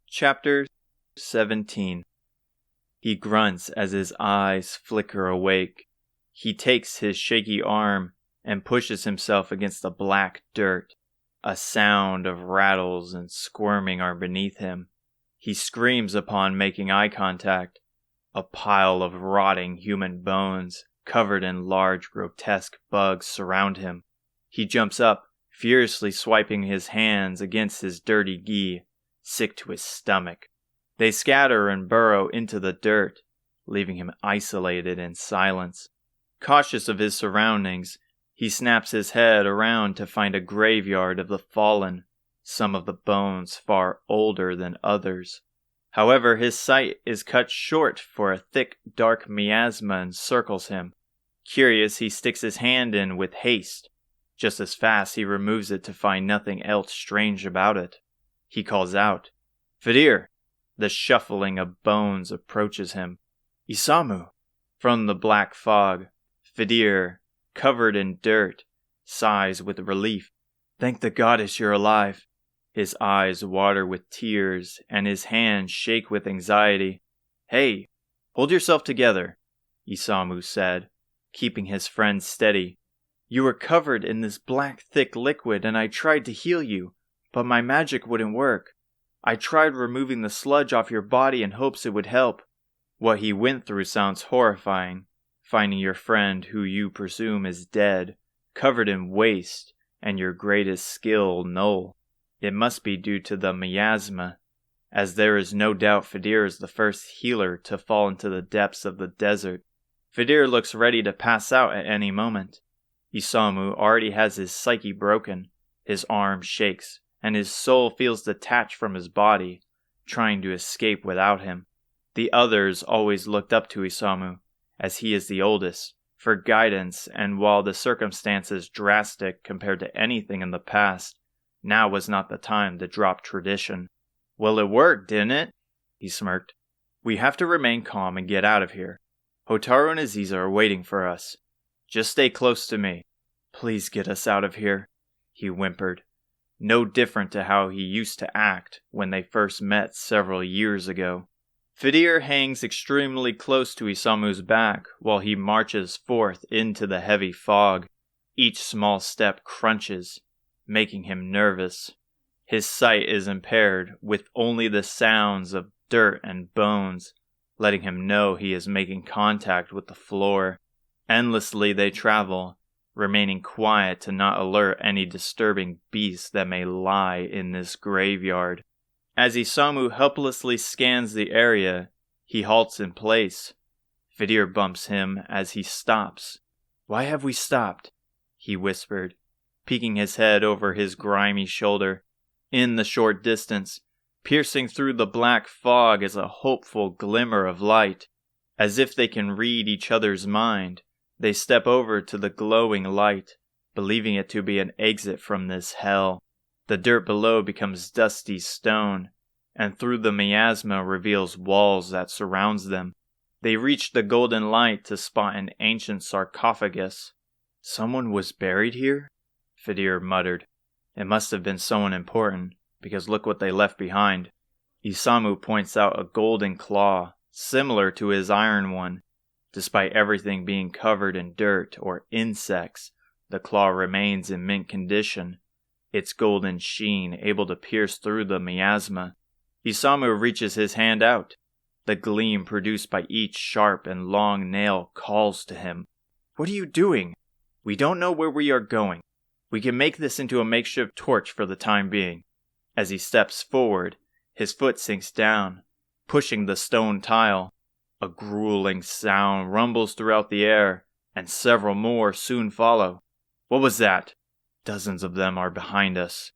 Chapter 17. He grunts as his eyes flicker awake. He takes his shaky arm and pushes himself against the black dirt. A sound of rattles and squirming are beneath him. He screams upon making eye contact. A pile of rotting human bones, covered in large grotesque bugs, surround him. He jumps up, furiously swiping his hands against his dirty gi, sick to his stomach. They scatter and burrow into the dirt, leaving him isolated in silence. Cautious of his surroundings, he snaps his head around to find a graveyard of the fallen, some of the bones far older than others. However, his sight is cut short, for a thick, dark miasma encircles him. Curious, he sticks his hand in with haste. Just as fast, he removes it to find nothing else strange about it. He calls out, Vidir! The shuffling of bones approaches him. Isamu! From the black fog, Vidir, covered in dirt, sighs with relief. Thank the goddess you're alive. His eyes water with tears, and his hands shake with anxiety. Hey, hold yourself together, Isamu said, keeping his friend steady. You were covered in this black, thick liquid, and I tried to heal you, but my magic wouldn't work. I tried removing the sludge off your body in hopes it would help. What he went through sounds horrifying, finding your friend, who you presume is dead, covered in waste, and your greatest skill null. It must be due to the miasma, as there is no doubt Vidir is the first healer to fall into the depths of the desert. Vidir looks ready to pass out at any moment. Isamu already has his psyche broken, his arm shakes, and his soul feels detached from his body, trying to escape without him. The others always looked up to Isamu, as he is the oldest, for guidance, and while the circumstances drastic compared to anything in the past, now was not the time to drop tradition. Well, it worked, didn't it? He smirked. We have to remain calm and get out of here. Hotaru and Aziza are waiting for us. Just stay close to me. Please get us out of here, he whimpered. No different to how he used to act when they first met several years ago. Vidir hangs extremely close to Isamu's back while he marches forth into the heavy fog. Each small step crunches, making him nervous. His sight is impaired, with only the sounds of dirt and bones, letting him know he is making contact with the floor. Endlessly they travel, remaining quiet to not alert any disturbing beasts that may lie in this graveyard. As Isamu helplessly scans the area, he halts in place. Vidir bumps him as he stops. Why have we stopped? He whispered, peeking his head over his grimy shoulder. In the short distance, piercing through the black fog is a hopeful glimmer of light. As if they can read each other's mind, they step over to the glowing light, believing it to be an exit from this hell. The dirt below becomes dusty stone, and through the miasma reveals walls that surrounds them. They reach the golden light to spot an ancient sarcophagus. Someone was buried here? Vidir muttered. It must have been someone important, because look what they left behind. Isamu points out a golden claw, similar to his iron one. Despite everything being covered in dirt or insects, the claw remains in mint condition. its golden sheen able to pierce through the miasma. Isamu reaches his hand out. The gleam produced by each sharp and long nail calls to him. "What are you doing? We don't know where we are going. We can make this into a makeshift torch for the time being." As he steps forward, his foot sinks down, pushing the stone tile. A grueling sound rumbles throughout the air, and several more soon follow. "What was that?" "Dozens of them are behind us,"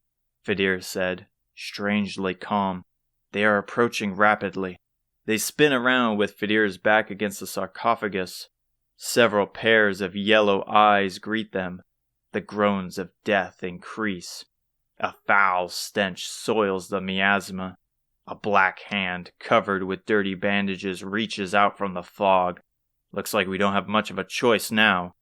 Fidir said, strangely calm. "They are approaching rapidly." They spin around with Fidir's back against the sarcophagus. Several pairs of yellow eyes greet them. The groans of death increase. A foul stench soils the miasma. A black hand, covered with dirty bandages, reaches out from the fog. "Looks like we don't have much of a choice now,"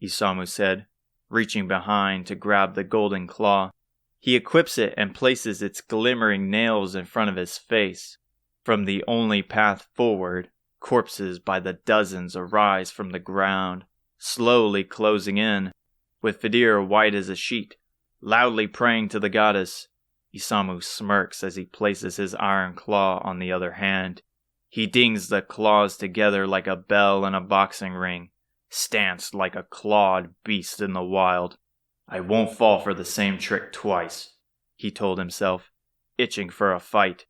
Isamu said, reaching behind to grab the golden claw. He equips it and places its glimmering nails in front of his face. From the only path forward, corpses by the dozens arise from the ground, slowly closing in, with Fidir white as a sheet, loudly praying to the goddess. Isamu smirks as he places his iron claw on the other hand. He dings the claws together like a bell in a boxing ring, stanced like a clawed beast in the wild. "I won't fall for the same trick twice," he told himself, itching for a fight.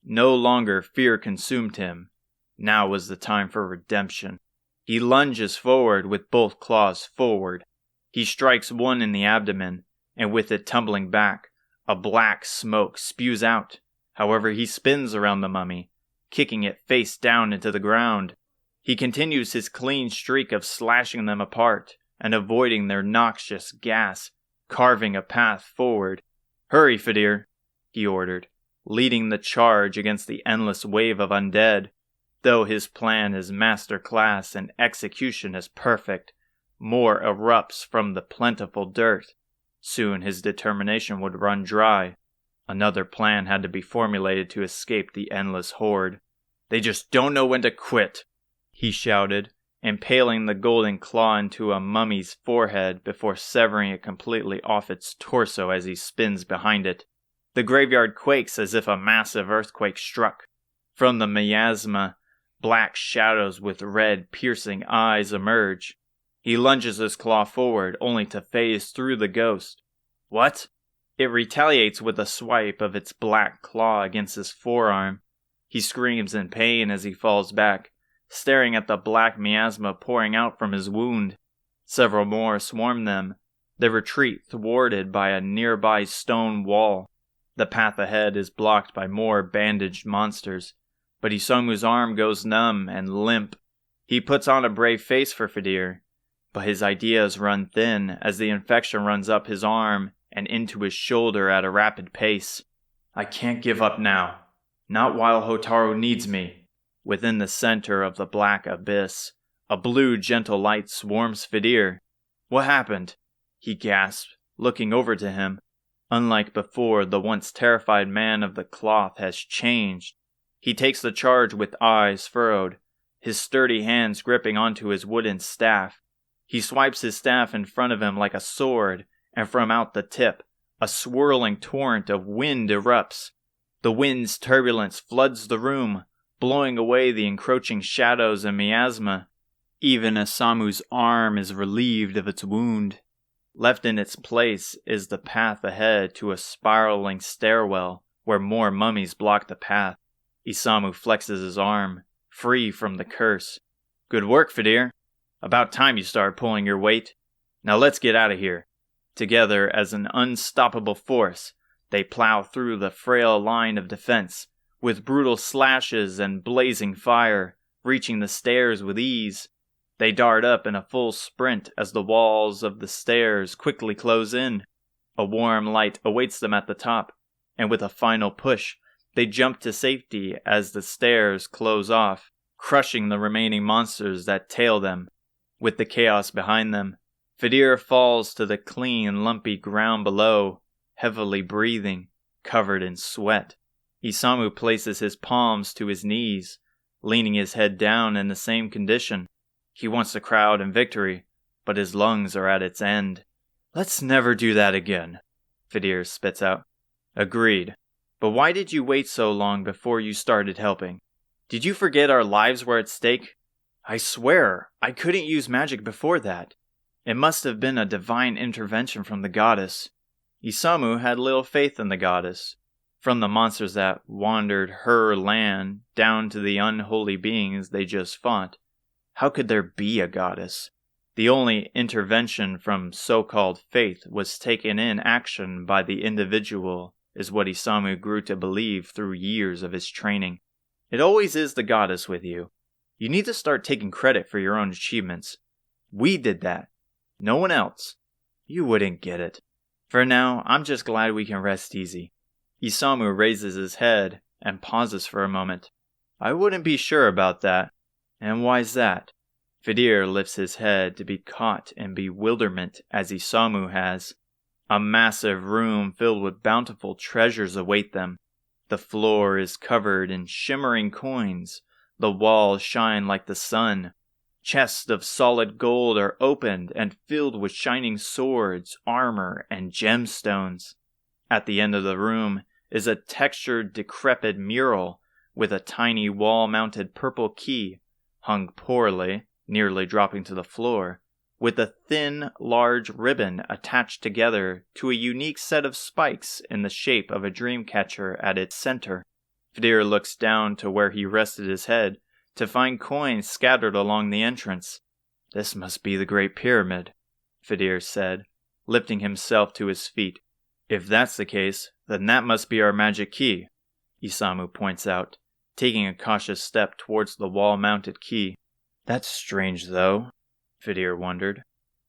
No longer fear consumed him. Now was the time for redemption. He lunges forward with both claws forward. He strikes one in the abdomen, and with it tumbling back, a black smoke spews out. However, he spins around the mummy, kicking it face down into the ground. He continues his clean streak of slashing them apart and avoiding their noxious gas, carving a path forward. "Hurry, Fidir," he ordered, leading the charge against the endless wave of undead. Though his plan is master class and execution is perfect, more erupts from the plentiful dirt. Soon his determination would run dry. Another plan had to be formulated to escape the endless horde. "They just don't know when to quit," he shouted, impaling the golden claw into a mummy's forehead before severing it completely off its torso as he spins behind it. The graveyard quakes as if a massive earthquake struck. From the miasma, black shadows with red, piercing eyes emerge. He lunges his claw forward, only to phase through the ghost. "What?" It retaliates with a swipe of its black claw against his forearm. He screams in pain as he falls back, staring at the black miasma pouring out from his wound. Several more swarm them, their retreat thwarted by a nearby stone wall. The path ahead is blocked by more bandaged monsters, but Isamu's arm goes numb and limp. He puts on a brave face for Fidir, but his ideas run thin as the infection runs up his arm and into his shoulder at a rapid pace. "I can't give up now. Not while Hotaru needs me." Within the center of the black abyss, a blue gentle light swarms Fidir. "What happened?" he gasped, looking over to him. Unlike before, the once terrified man of the cloth has changed. He takes the charge with eyes furrowed, his sturdy hands gripping onto his wooden staff. He swipes his staff in front of him like a sword, and from out the tip, a swirling torrent of wind erupts. The wind's turbulence floods the room, blowing away the encroaching shadows and miasma. Even Isamu's arm is relieved of its wound. Left in its place is the path ahead to a spiraling stairwell where more mummies block the path. Isamu flexes his arm, free from the curse. "Good work, Fidir. About time you started pulling your weight. Now let's get out of here." Together, as an unstoppable force, they plow through the frail line of defense, with brutal slashes and blazing fire, reaching the stairs with ease. They dart up in a full sprint as the walls of the stairs quickly close in. A warm light awaits them at the top, and with a final push, they jump to safety as the stairs close off, crushing the remaining monsters that tail them. With the chaos behind them, Fidir falls to the clean, lumpy ground below, heavily breathing, covered in sweat. Isamu places his palms to his knees, leaning his head down in the same condition. He wants to cry out in victory, but his lungs are at its end. "Let's never do that again," Fidir spits out. Agreed. But why did you wait so long before you started helping? Did you forget our lives were at stake? I swear, I couldn't use magic before that. It must have been a divine intervention from the goddess. Isamu had little faith in the goddess. From the monsters that wandered her land down to the unholy beings they just fought. How could there be a goddess? The only intervention from so-called faith was taken in action by the individual, is what Isamu grew to believe through years of his training. It always is the goddess with you. You need to start taking credit for your own achievements. We did that. No one else. You wouldn't get it. For now, I'm just glad we can rest easy. Isamu raises his head and pauses for a moment. I wouldn't be sure about that. And why's that? Fidir lifts his head to be caught in bewilderment as Isamu has. A massive room filled with bountiful treasures await them. The floor is covered in shimmering coins. The walls shine like the sun. Chests of solid gold are opened and filled with shining swords, armor, and gemstones. At the end of the room is a textured, decrepit mural with a tiny wall-mounted purple key, hung poorly, nearly dropping to the floor, with a thin, large ribbon attached together to a unique set of spikes in the shape of a dream catcher at its center. Fidir looks down to where he rested his head to find coins scattered along the entrance. This must be the Great Pyramid, Fidir said, lifting himself to his feet. If that's the case, then that must be our magic key, Isamu points out, taking a cautious step towards the wall-mounted key. That's strange, though, Fidir wondered.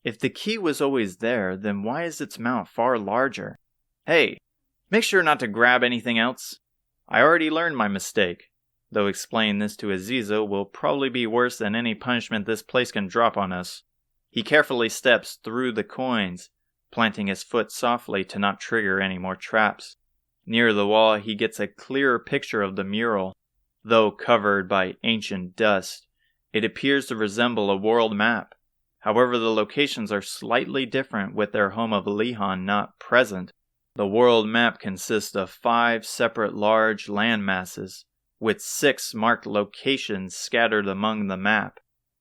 If the key was always there, then why is its mount far larger? Hey, make sure not to grab anything else. I already learned my mistake, though explaining this to Aziza will probably be worse than any punishment this place can drop on us. He carefully steps through the coins, planting his foot softly to not trigger any more traps. Near the wall, he gets a clearer picture of the mural. Though covered by ancient dust, it appears to resemble a world map. However, the locations are slightly different with their home of Lihan not present. The world map consists of 5 separate large land masses, with 6 marked locations scattered among the map.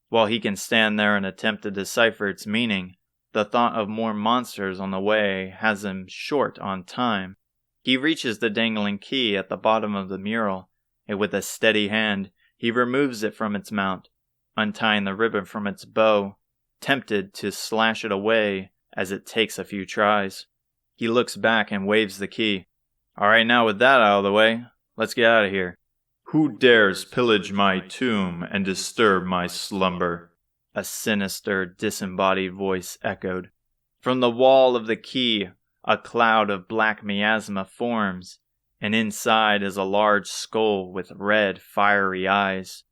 While he can stand there and attempt to decipher its meaning, the thought of more monsters on the way has him short on time. He reaches the dangling key at the bottom of the mural, and with a steady hand, he removes it from its mount, untying the ribbon from its bow, tempted to slash it away as it takes a few tries. He looks back and waves the key. All right, now with that out of the way, let's get out of here. Who dares pillage my tomb and disturb my slumber? A sinister, disembodied voice echoed. From the wall of the key, a cloud of black miasma forms, and inside is a large skull with red, fiery eyes.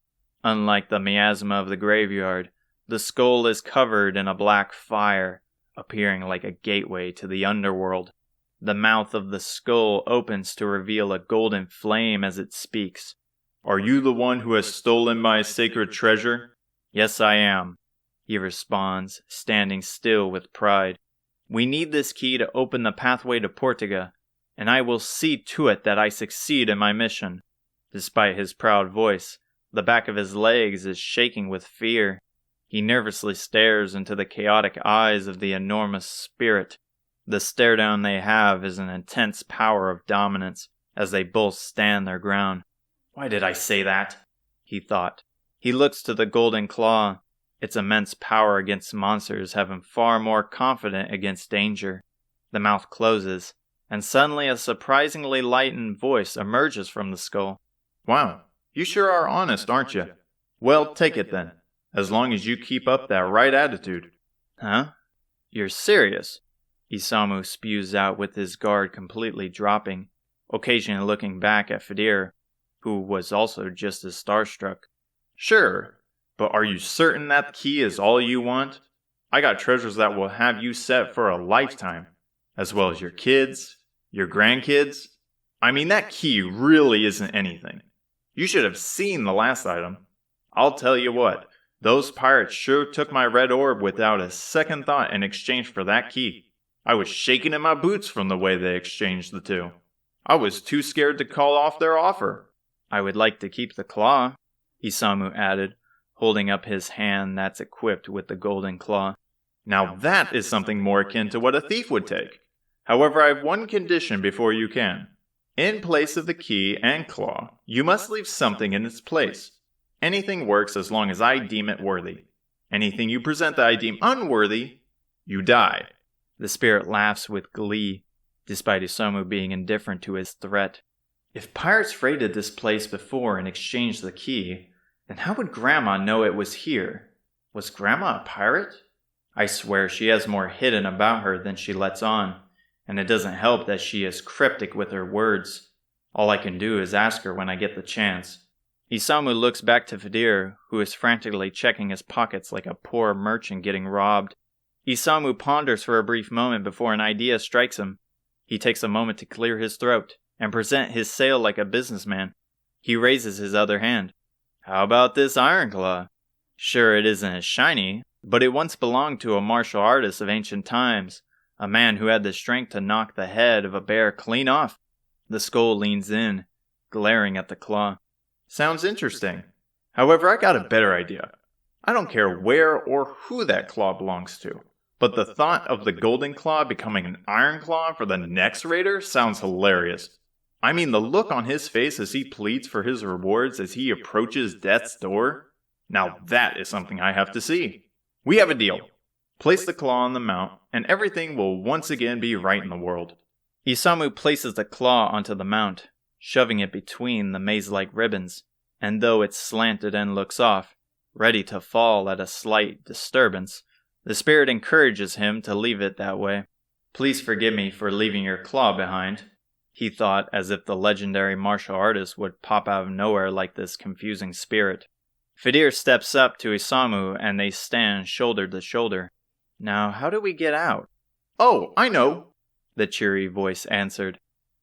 Unlike the miasma of the graveyard, the skull is covered in a black fire, appearing like a gateway to the underworld. The mouth of the skull opens to reveal a golden flame as it speaks. Are you the one who has stolen my sacred treasure? Yes, I am, he responds, standing still with pride. We need this key to open the pathway to Portuga, and I will see to it that I succeed in my mission. Despite his proud voice, the back of his legs is shaking with fear. He nervously stares into the chaotic eyes of the enormous spirit. The stare down they have is an intense power of dominance as they both stand their ground. Why did I say that? He thought. He looks to the golden claw. Its immense power against monsters have him far more confident against danger. The mouth closes, and suddenly a surprisingly lightened voice emerges from the skull. Wow, you sure are honest, aren't you? Well, take it then, as long as you keep up that right attitude. Huh? You're serious? Isamu spews out with his guard completely dropping, occasionally looking back at Fidir, who was also just as starstruck. Sure, but are you certain that key is all you want? I got treasures that will have you set for a lifetime, as well as your kids, your grandkids. I mean, that key really isn't anything. You should have seen the last item. I'll tell you what, those pirates sure took my red orb without a second thought in exchange for that key. I was shaking in my boots from the way they exchanged the two. I was too scared to call off their offer. I would like to keep the claw, Isamu added, holding up his hand that's equipped with the golden claw. Now that is something more akin to what a thief would take. However, I have one condition before you can. In place of the key and claw, you must leave something in its place. Anything works as long as I deem it worthy. Anything you present that I deem unworthy, you die. The spirit laughs with glee, despite Isamu being indifferent to his threat. If pirates raided this place before and exchanged the key, then how would Grandma know it was here? Was Grandma a pirate? I swear she has more hidden about her than she lets on, and it doesn't help that she is cryptic with her words. All I can do is ask her when I get the chance. Isamu looks back to Fidir, who is frantically checking his pockets like a poor merchant getting robbed. Isamu ponders for a brief moment before an idea strikes him. He takes a moment to clear his throat and present his sail like a businessman. He raises his other hand. How about this iron claw? Sure, it isn't as shiny, but it once belonged to a martial artist of ancient times, a man who had the strength to knock the head of a bear clean off. The skull leans in, glaring at the claw. Sounds interesting. However, I got a better idea. I don't care where or who that claw belongs to, but the thought of the golden claw becoming an iron claw for the next raider sounds hilarious. I mean, the look on his face as he pleads for his rewards as he approaches death's door. Now that is something I have to see. We have a deal. Place the claw on the mount, and everything will once again be right in the world. Isamu places the claw onto the mount, shoving it between the maze-like ribbons, and though it's slanted and looks off, ready to fall at a slight disturbance, the spirit encourages him to leave it that way. Please forgive me for leaving your claw behind, he thought, as if the legendary martial artist would pop out of nowhere like this confusing spirit. Fidir steps up to Isamu and they stand shoulder to shoulder. Now, how do we get out? Oh, I know, the cheery voice answered.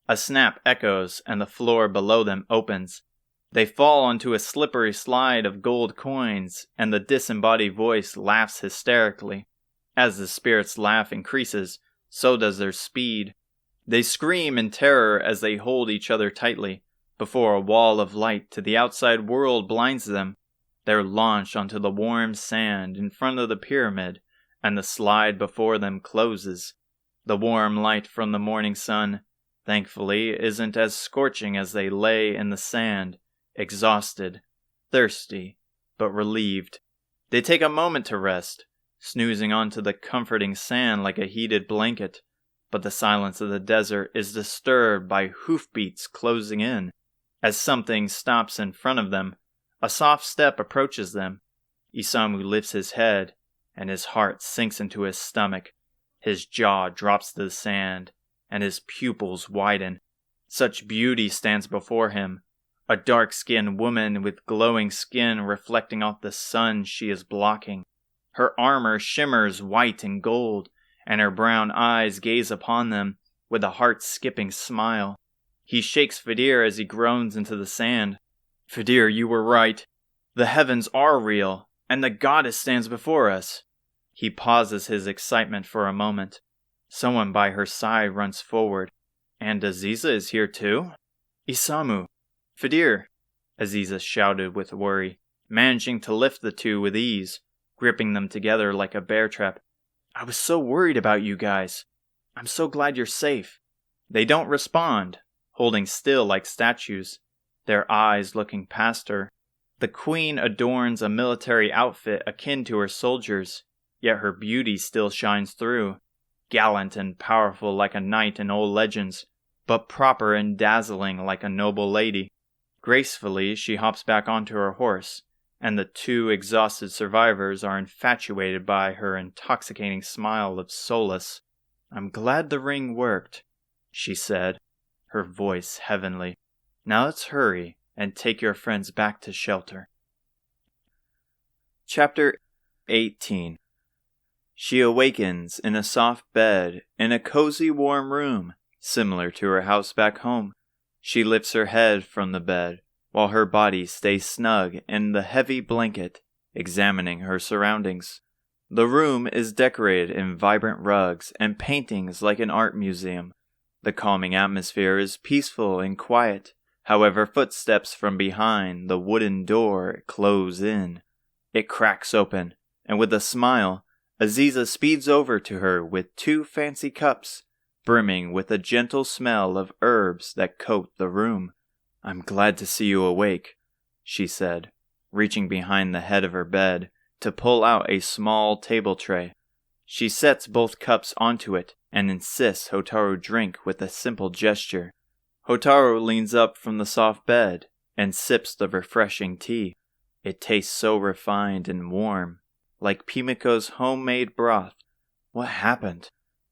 A snap echoes and the floor below them opens. They fall onto a slippery slide of gold coins, and the disembodied voice laughs hysterically. As the spirit's laugh increases, so does their speed. They scream in terror as they hold each other tightly, before a wall of light to the outside world blinds them. They're launched onto the warm sand in front of the pyramid, and the slide before them closes. The warm light from the morning sun, thankfully, isn't as scorching as they lay in the sand, exhausted, thirsty, but relieved. They take a moment to rest, snoozing onto the comforting sand like a heated blanket, but the silence of the desert is disturbed by hoofbeats closing in. As something stops in front of them, a soft step approaches them. Isamu lifts his head, and his heart sinks into his stomach. His jaw drops to the sand, and his pupils widen. Such beauty stands before him, a dark-skinned woman with glowing skin reflecting off the sun she is blocking. Her armor shimmers white and gold, and her brown eyes gaze upon them with a heart-skipping smile. He shakes Fidir as he groans into the sand. Fidir, you were right. The heavens are real, and the goddess stands before us. He pauses his excitement for a moment. Someone by her side runs forward. And Aziza is here too? Isamu. Fidir, Aziza shouted with worry, managing to lift the two with ease, gripping them together like a bear trap. I was so worried about you guys. I'm so glad you're safe. They don't respond, holding still like statues, their eyes looking past her. The queen adorns a military outfit akin to her soldiers, yet her beauty still shines through, gallant and powerful like a knight in old legends, but proper and dazzling like a noble lady. Gracefully she hops back onto her horse, and the two exhausted survivors are infatuated by her intoxicating smile of solace. I'm glad the ring worked, she said, her voice heavenly. Now let's hurry and take your friends back to shelter. Chapter 18. She awakens in a soft bed in a cozy warm room, similar to her house back home. She lifts her head from the bed, while her body stays snug in the heavy blanket, examining her surroundings. The room is decorated in vibrant rugs and paintings like an art museum. The calming atmosphere is peaceful and quiet. However, footsteps from behind the wooden door close in. It cracks open, and with a smile, Aziza speeds over to her with 2 fancy cups, brimming with a gentle smell of herbs that coat the room. "I'm glad to see you awake," she said, reaching behind the head of her bed to pull out a small table tray. She sets both cups onto it and insists Hotaru drink with a simple gesture. Hotaru leans up from the soft bed and sips the refreshing tea. It tastes so refined and warm, like Pimiko's homemade broth. "What happened?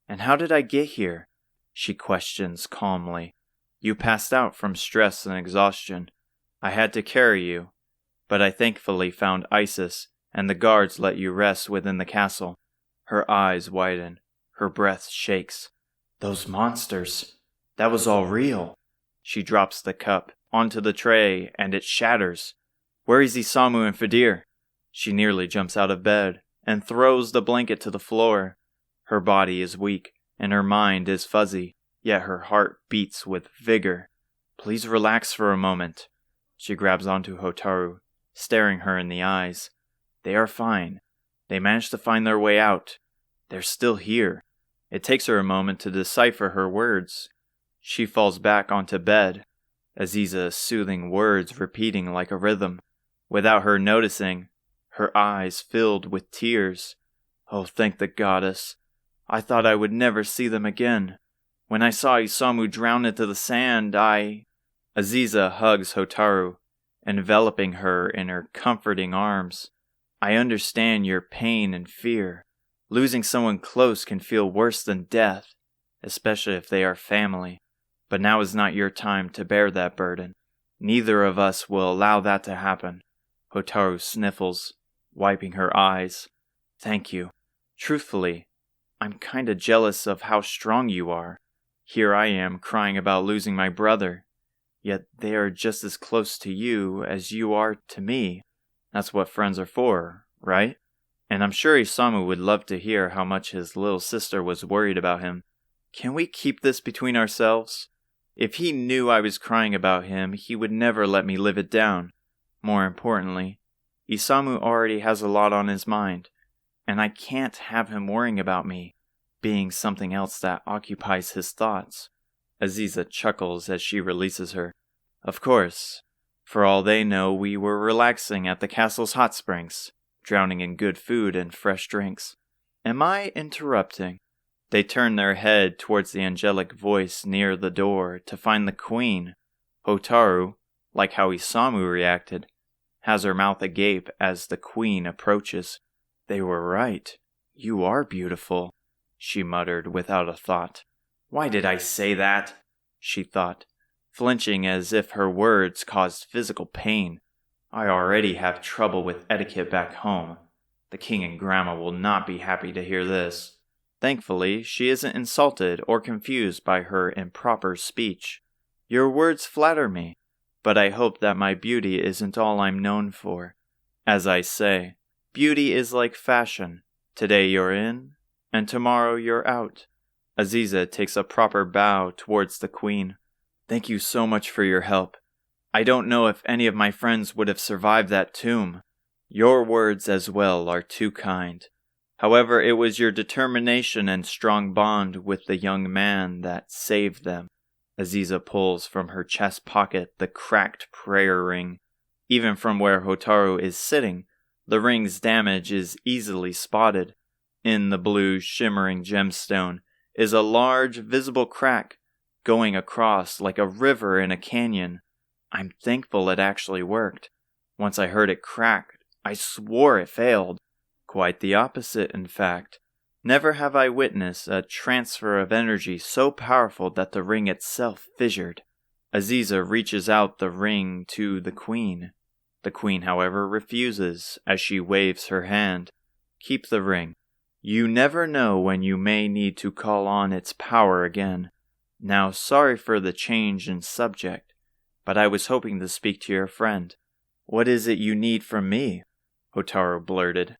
And how did I get here?" she questions calmly. "You passed out from stress and exhaustion. I had to carry you, but I thankfully found Isis, and the guards let you rest within the castle." Her eyes widen. Her breath shakes. "Those monsters. That was all real." She drops the cup onto the tray, and it shatters. "Where is Isamu and Fadir?" She nearly jumps out of bed and throws the blanket to the floor. Her body is weak, and her mind is fuzzy, yet her heart beats with vigor. "Please relax for a moment." She grabs onto Hotaru, staring her in the eyes. "They are fine. They managed to find their way out. They're still here." It takes her a moment to decipher her words. She falls back onto bed, Aziza's soothing words repeating like a rhythm. Without her noticing, her eyes filled with tears. "Oh, thank the goddess. I thought I would never see them again. When I saw Isamu drown into the sand, Aziza hugs Hotaru, enveloping her in her comforting arms. "I understand your pain and fear. Losing someone close can feel worse than death, especially if they are family. But now is not your time to bear that burden. Neither of us will allow that to happen." Hotaru sniffles, wiping her eyes. "Thank you. Truthfully, I'm kinda jealous of how strong you are. Here I am crying about losing my brother. Yet they are just as close to you as you are to me. That's what friends are for, right? And I'm sure Isamu would love to hear how much his little sister was worried about him. Can we keep this between ourselves? If he knew I was crying about him, he would never let me live it down. More importantly, Isamu already has a lot on his mind, and I can't have him worrying about me, being something else that occupies his thoughts." Aziza chuckles as she releases her. "Of course. For all they know, we were relaxing at the castle's hot springs, drowning in good food and fresh drinks. Am I interrupting?" They turn their head towards the angelic voice near the door to find the queen. Hotaru, like how Isamu reacted, has her mouth agape as the queen approaches. "They were right. You are beautiful," she muttered without a thought. "Why did I say that?" she thought, flinching as if her words caused physical pain. "I already have trouble with etiquette back home. The king and grandma will not be happy to hear this." Thankfully, she isn't insulted or confused by her improper speech. "Your words flatter me, but I hope that my beauty isn't all I'm known for. As I say, beauty is like fashion. Today you're in, and tomorrow you're out." Aziza takes a proper bow towards the queen. "Thank you so much for your help. I don't know if any of my friends would have survived that tomb. Your words as well are too kind. However, it was your determination and strong bond with the young man that saved them." Aziza pulls from her chest pocket the cracked prayer ring. Even from where Hotaru is sitting, the ring's damage is easily spotted. In the blue, shimmering gemstone is a large, visible crack, going across like a river in a canyon. I'm thankful it actually worked. Once I heard it crack, I swore it failed. Quite the opposite, in fact. Never have I witnessed a transfer of energy so powerful that the ring itself fissured. Aziza reaches out the ring to the queen. The queen, however, refuses as she waves her hand. "Keep the ring. You never know when you may need to call on its power again. Now, sorry for the change in subject, but I was hoping to speak to your friend." "What is it you need from me?" Hotaru blurted.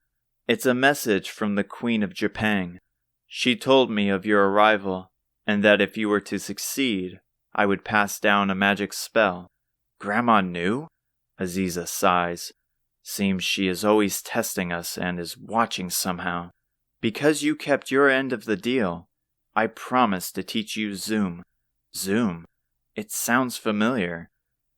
It's a message from the Queen of Japan. She told me of your arrival, and that if you were to succeed, I would pass down a magic spell." "Grandma knew?" Aziza sighs. "Seems she is always testing us and is watching somehow. Because you kept your end of the deal, I promised to teach you Zoom." "Zoom? It sounds familiar,"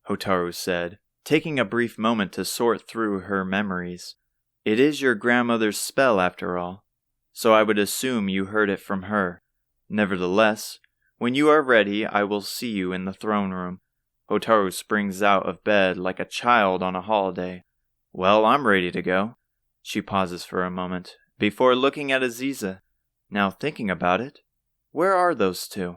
Hotaru said, taking a brief moment to sort through her memories. "It is your grandmother's spell, after all, so I would assume you heard it from her. Nevertheless, when you are ready, I will see you in the throne room." Hotaru springs out of bed like a child on a holiday. "Well, I'm ready to go." She pauses for a moment, before looking at Aziza. "Now thinking about it, where are those two?"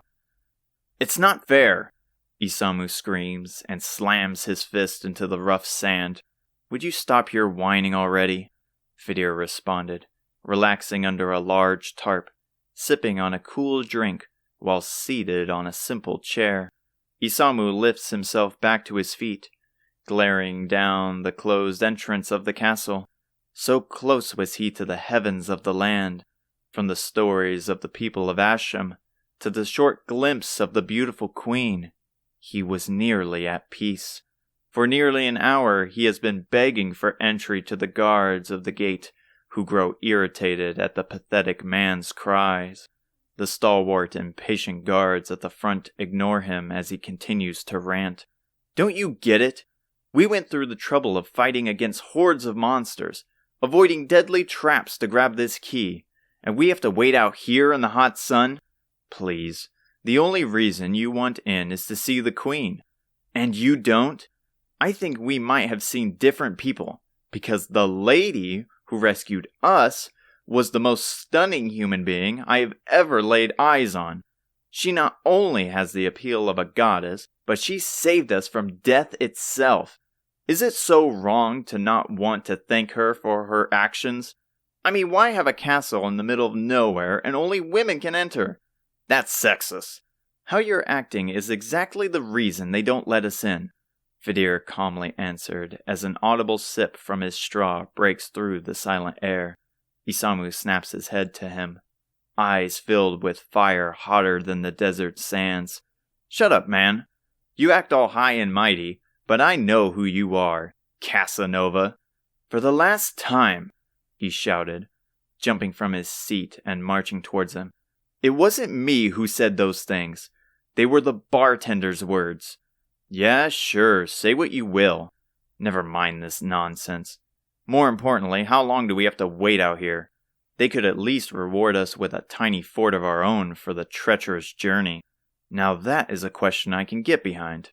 "It's not fair!" Isamu screams and slams his fist into the rough sand. "Would you stop your whining already?" Fidir responded, relaxing under a large tarp, sipping on a cool drink while seated on a simple chair. Isamu lifts himself back to his feet, glaring down the closed entrance of the castle. So close was he to the heavens of the land, from the stories of the people of Asham to the short glimpse of the beautiful queen. He was nearly at peace. For nearly an hour he has been begging for entry to the guards of the gate, who grow irritated at the pathetic man's cries. The stalwart and patient guards at the front ignore him as he continues to rant. "Don't you get it? We went through the trouble of fighting against hordes of monsters, avoiding deadly traps to grab this key, and we have to wait out here in the hot sun? Please, the only reason you want in is to see the queen. And you don't? I think we might have seen different people, because the lady who rescued us was the most stunning human being I have ever laid eyes on. She not only has the appeal of a goddess, but she saved us from death itself. Is it so wrong to not want to thank her for her actions? I mean, why have a castle in the middle of nowhere and only women can enter? That's sexist. How you're acting is exactly the reason they don't let us in," Fidir calmly answered as an audible sip from his straw breaks through the silent air. Isamu snaps his head to him, eyes filled with fire hotter than the desert sands. "Shut up, man. You act all high and mighty, but I know who you are, Casanova. For the last time," he shouted, jumping from his seat and marching towards him. "It wasn't me who said those things. They were the bartender's words." "Yeah, sure, say what you will. Never mind this nonsense. More importantly, how long do we have to wait out here? They could at least reward us with a tiny fort of our own for the treacherous journey. Now that is a question I can get behind."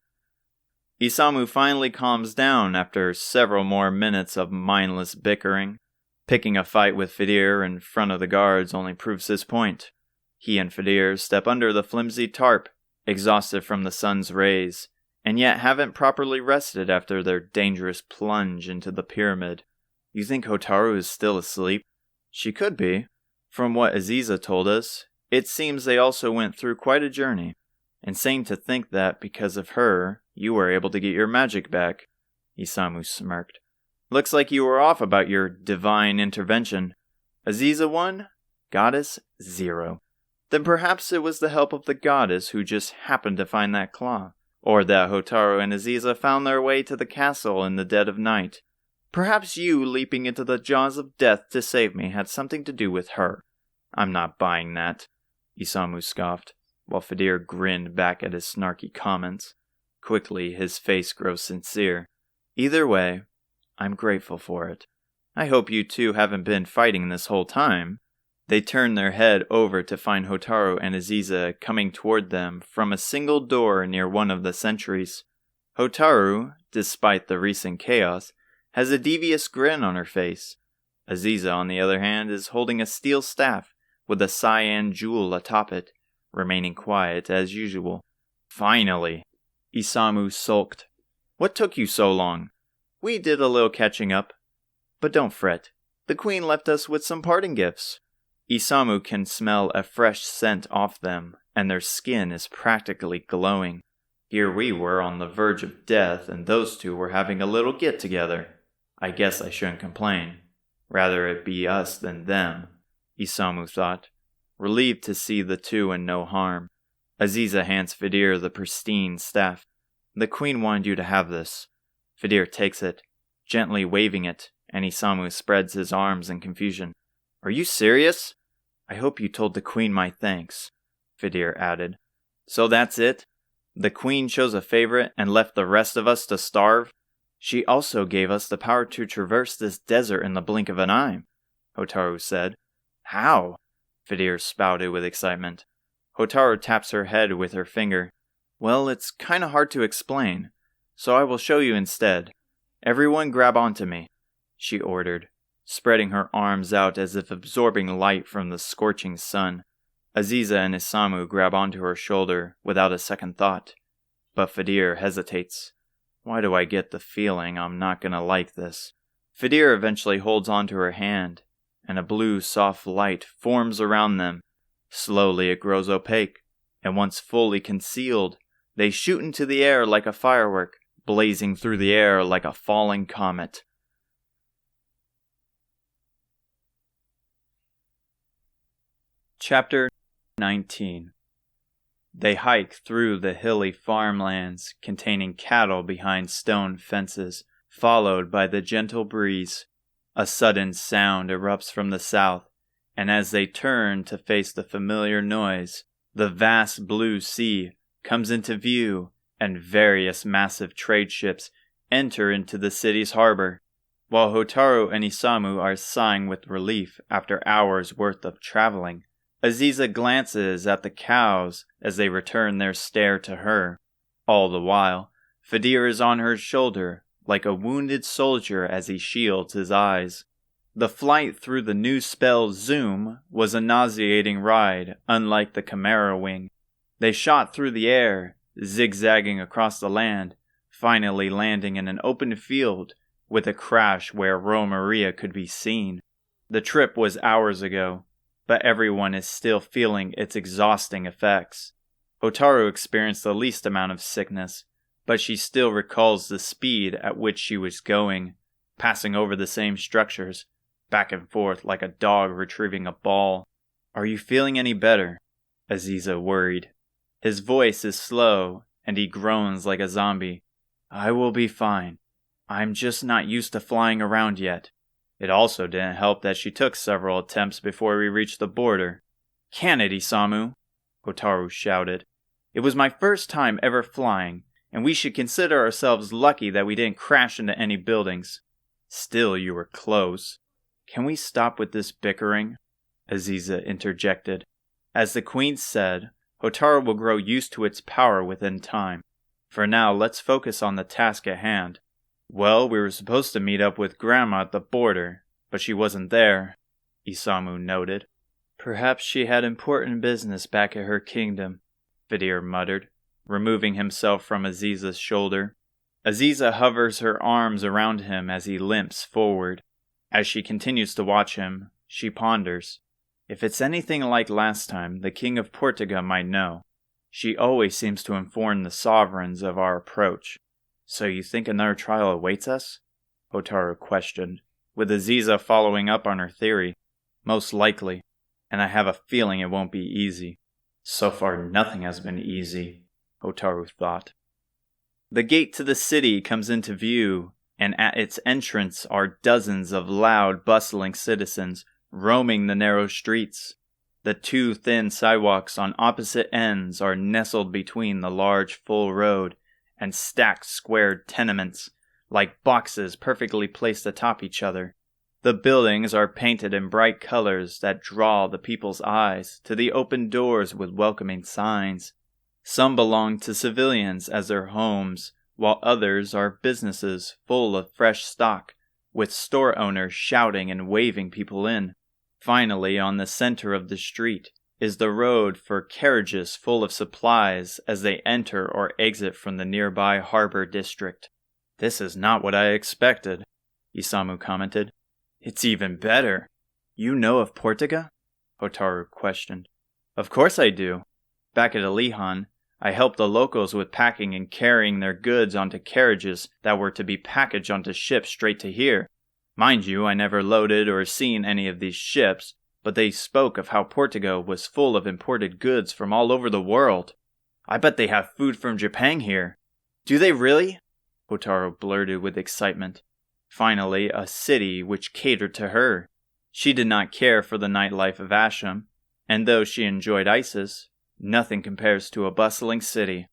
Isamu finally calms down after several more minutes of mindless bickering. Picking a fight with Fidir in front of the guards only proves his point. He and Fidir step under the flimsy tarp, exhausted from the sun's rays, and yet haven't properly rested after their dangerous plunge into the pyramid. "You think Hotaru is still asleep?" "She could be. From what Aziza told us, it seems they also went through quite a journey. Insane to think that, because of her, you were able to get your magic back." Isamu smirked. "Looks like you were off about your divine intervention. Aziza 1, Goddess 0. Then perhaps it was the help of the goddess who just happened to find that claw. Or that Hotaru and Aziza found their way to the castle in the dead of night. Perhaps you leaping into the jaws of death to save me had something to do with her. I'm not buying that," Isamu scoffed, while Fidir grinned back at his snarky comments. Quickly, his face grows sincere. "Either way, I'm grateful for it. I hope you two haven't been fighting this whole time." They turn their head over to find Hotaru and Aziza coming toward them from a single door near one of the sentries. Hotaru, despite the recent chaos, has a devious grin on her face. Aziza, on the other hand, is holding a steel staff with a cyan jewel atop it, remaining quiet as usual. "Finally," Isamu sulked. "What took you so long?" "We did a little catching up. But don't fret, the queen left us with some parting gifts." Isamu can smell a fresh scent off them, and their skin is practically glowing. Here we were on the verge of death, and those two were having a little get-together. I guess I shouldn't complain. Rather it be us than them, Isamu thought, relieved to see the two in no harm. Aziza hands Fidir the pristine staff. The queen wanted you to have this. Fidir takes it, gently waving it, and Isamu spreads his arms in confusion. Are you serious? I hope you told the queen my thanks, Fidir added. So that's it? The queen chose a favorite and left the rest of us to starve? She also gave us the power to traverse this desert in the blink of an eye, Hotaru said. How? Fidir spouted with excitement. Hotaru taps her head with her finger. Well, it's kinda hard to explain, so I will show you instead. Everyone grab onto me, she ordered, spreading her arms out as if absorbing light from the scorching sun. Aziza and Isamu grab onto her shoulder without a second thought. But Fidir hesitates. Why do I get the feeling I'm not gonna like this? Fidir eventually holds onto her hand, and a blue soft light forms around them. Slowly it grows opaque, and once fully concealed, they shoot into the air like a firework, blazing through the air like a falling comet. Chapter 19. They hike through the hilly farmlands containing cattle behind stone fences, followed by the gentle breeze. A sudden sound erupts from the south, and as they turn to face the familiar noise, the vast blue sea comes into view, and various massive trade ships enter into the city's harbor. While Hotaru and Isamu are sighing with relief after hours' worth of traveling, Aziza glances at the cows as they return their stare to her. All the while, Fidir is on her shoulder like a wounded soldier as he shields his eyes. The flight through the new spell Zoom was a nauseating ride, unlike the Chimera Wing. They shot through the air, zigzagging across the land, finally landing in an open field with a crash where Romaria could be seen. The trip was hours ago, but everyone is still feeling its exhausting effects. Hotaru experienced the least amount of sickness, but she still recalls the speed at which she was going, passing over the same structures, back and forth like a dog retrieving a ball. Are you feeling any better? Aziza worried. His voice is slow, and he groans like a zombie. I will be fine. I'm just not used to flying around yet. It also didn't help that she took several attempts before we reached the border. Can it, Isamu? Hotaru shouted. It was my first time ever flying, and we should consider ourselves lucky that we didn't crash into any buildings. Still, you were close. Can we stop with this bickering? Aziza interjected. As the queen said, Hotaru will grow used to its power within time. For now, let's focus on the task at hand. Well, we were supposed to meet up with Grandma at the border, but she wasn't there, Isamu noted. Perhaps she had important business back at her kingdom, Fidir muttered, removing himself from Aziza's shoulder. Aziza hovers her arms around him as he limps forward. As she continues to watch him, she ponders. If it's anything like last time, the King of Portugal might know. She always seems to inform the sovereigns of our approach. So you think another trial awaits us? Hotaru questioned, with Aziza following up on her theory. Most likely, and I have a feeling it won't be easy. So far nothing has been easy, Hotaru thought. The gate to the city comes into view, and at its entrance are dozens of loud, bustling citizens roaming the narrow streets. The two thin sidewalks on opposite ends are nestled between the large, full road and stacked squared tenements, like boxes perfectly placed atop each other. The buildings are painted in bright colors that draw the people's eyes to the open doors with welcoming signs. Some belong to civilians as their homes, while others are businesses full of fresh stock, with store owners shouting and waving people in. Finally, on the center of the street, is the road for carriages full of supplies as they enter or exit from the nearby harbor district. This is not what I expected, Isamu commented. It's even better. You know of Portugal? Hotaru questioned. Of course I do. Back at Alihan, I helped the locals with packing and carrying their goods onto carriages that were to be packaged onto ships straight to here. Mind you, I never loaded or seen any of these ships, but they spoke of how Portugal was full of imported goods from all over the world. I bet they have food from Japan here. Do they really? Hotaru blurted with excitement. Finally, a city which catered to her. She did not care for the nightlife of Asham, and though she enjoyed Isis, nothing compares to a bustling city.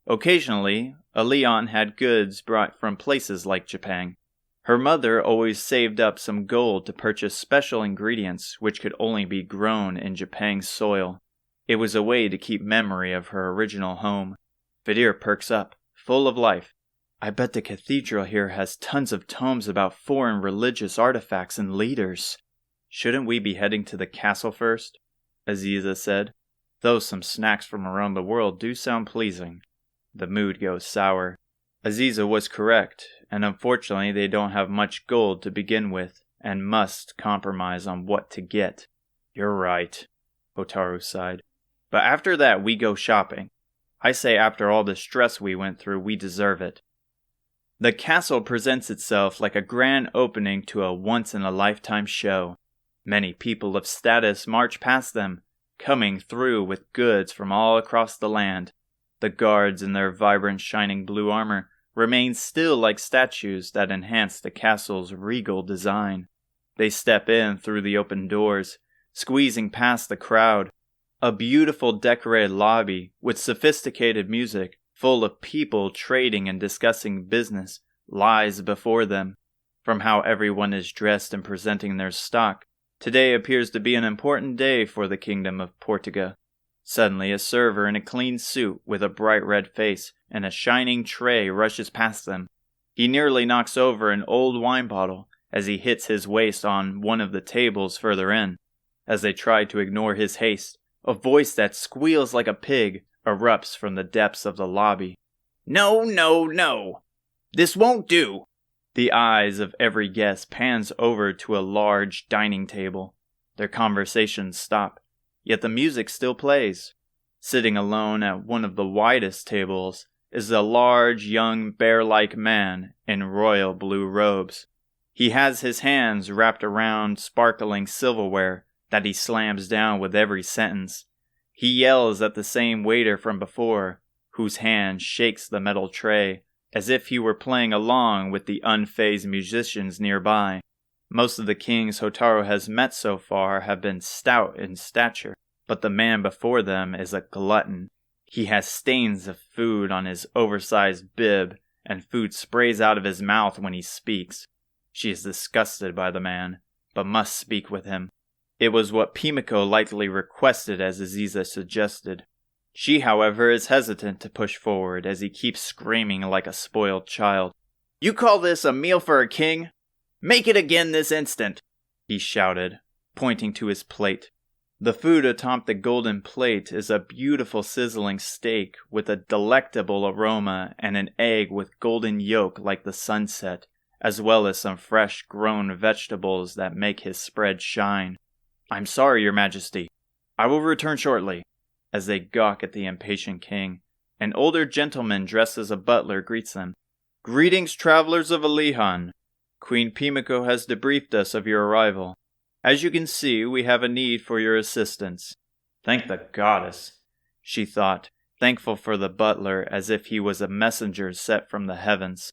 Occasionally, a Leon had goods brought from places like Japan. Her mother always saved up some gold to purchase special ingredients which could only be grown in Japan's soil. It was a way to keep memory of her original home. Vidir perks up, full of life. I bet the cathedral here has tons of tomes about foreign religious artifacts and leaders. Shouldn't we be heading to the castle first? Aziza said. Though some snacks from around the world do sound pleasing. The mood goes sour. Aziza was correct, and unfortunately they don't have much gold to begin with, and must compromise on what to get. You're right, Hotaru sighed. But after that we go shopping. I say after all the stress we went through, we deserve it. The castle presents itself like a grand opening to a once-in-a-lifetime show. Many people of status march past them, coming through with goods from all across the land. The guards in their vibrant shining blue armor remain still like statues that enhance the castle's regal design. They step in through the open doors, squeezing past the crowd. A beautiful decorated lobby with sophisticated music, full of people trading and discussing business, lies before them. From how everyone is dressed and presenting their stock, today appears to be an important day for the Kingdom of Portugal. Suddenly, a server in a clean suit with a bright red face and a shining tray rushes past them. He nearly knocks over an old wine bottle as he hits his waist on one of the tables further in. As they try to ignore his haste, a voice that squeals like a pig erupts from the depths of the lobby. No, no, no! This won't do! The eyes of every guest pans over to a large dining table. Their conversations stop, yet the music still plays. Sitting alone at one of the widest tables is a large, young, bear-like man in royal blue robes. He has his hands wrapped around sparkling silverware that he slams down with every sentence. He yells at the same waiter from before, whose hand shakes the metal tray, as if he were playing along with the unfazed musicians nearby. Most of the kings Hotaru has met so far have been stout in stature, but the man before them is a glutton. He has stains of food on his oversized bib, and food sprays out of his mouth when he speaks. She is disgusted by the man, but must speak with him. It was what Pimiko lightly requested as Aziza suggested. She, however, is hesitant to push forward as he keeps screaming like a spoiled child. You call this a meal for a king? Make it again this instant, he shouted, pointing to his plate. The food atop the golden plate is a beautiful sizzling steak with a delectable aroma and an egg with golden yolk like the sunset, as well as some fresh grown vegetables that make his spread shine. I'm sorry, Your Majesty. I will return shortly. As they gawk at the impatient king, an older gentleman dressed as a butler greets them. Greetings, travelers of Alihan. Queen Pimiko has debriefed us of your arrival. As you can see, we have a need for your assistance. Thank the goddess, she thought, thankful for the butler as if he was a messenger sent from the heavens.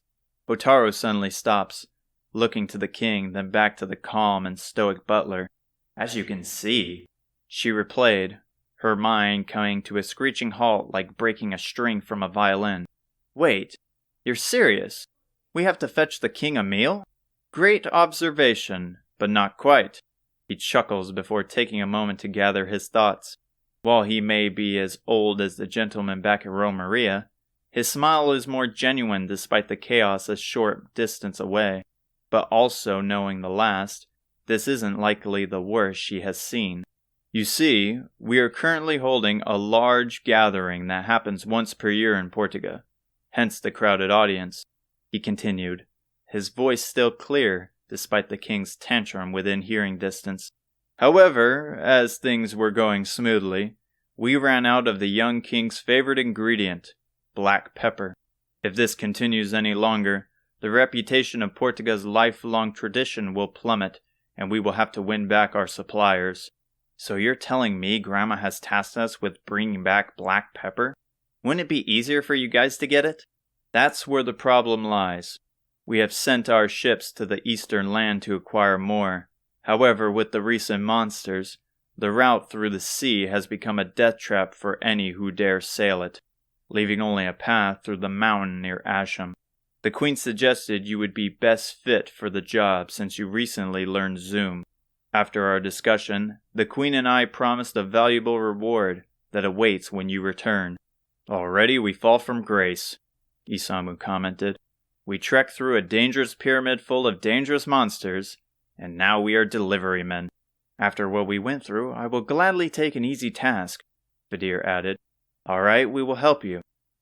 Hotaru suddenly stops, looking to the king, then back to the calm and stoic butler. As you can see, she replayed, her mind coming to a screeching halt like breaking a string from a violin. Wait, you're serious? We have to fetch the king a meal? Great observation, but not quite. He chuckles before taking a moment to gather his thoughts. While he may be as old as the gentleman back at Romaria, his smile is more genuine despite the chaos a short distance away. But also knowing the last, this isn't likely the worst she has seen. You see, we are currently holding a large gathering that happens once per year in Portugal, hence the crowded audience, he continued, his voice still clear despite the king's tantrum within hearing distance. However, as things were going smoothly, we ran out of the young king's favorite ingredient, black pepper. If this continues any longer, the reputation of Portuga's lifelong tradition will plummet, and we will have to win back our suppliers. So you're telling me Grandma has tasked us with bringing back black pepper? Wouldn't it be easier for you guys to get it? That's where the problem lies. We have sent our ships to the eastern land to acquire more. However, with the recent monsters, the route through the sea has become a death trap for any who dare sail it, leaving only a path through the mountain near Asham. The Queen suggested you would be best fit for the job since you recently learned Zoom. After our discussion, the Queen and I promised a valuable reward that awaits when you return. Already we fall from grace, Isamu commented. We trekked through a dangerous pyramid full of dangerous monsters, and now we are delivery men. After what we went through, I will gladly take an easy task, Vidir added. All right, we will help you,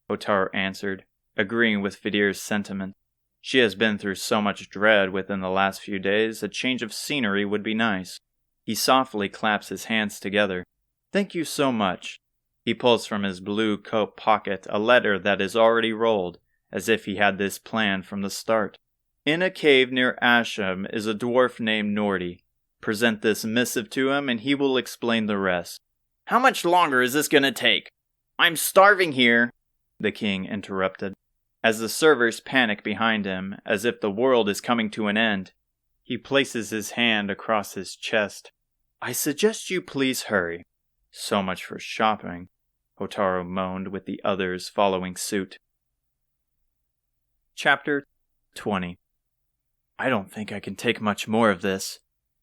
Hotaru answered, agreeing with Vidir's sentiment. She has been through so much dread within the last few days, a change of scenery would be nice. He softly claps his hands together. Thank you so much. He pulls from his blue coat pocket a letter that is already rolled, as if he had this planned from the start. In a cave near Asham is a dwarf named Nordy. Present this missive to him and he will explain the rest. How much longer is this going to take? I'm starving here, the king interrupted. As the servers panic behind him, as if the world is coming to an end, he places his hand across his chest. I suggest you please hurry. So much for shopping, Hotaru moaned with the others following suit. Chapter 20. I don't think I can take much more of this,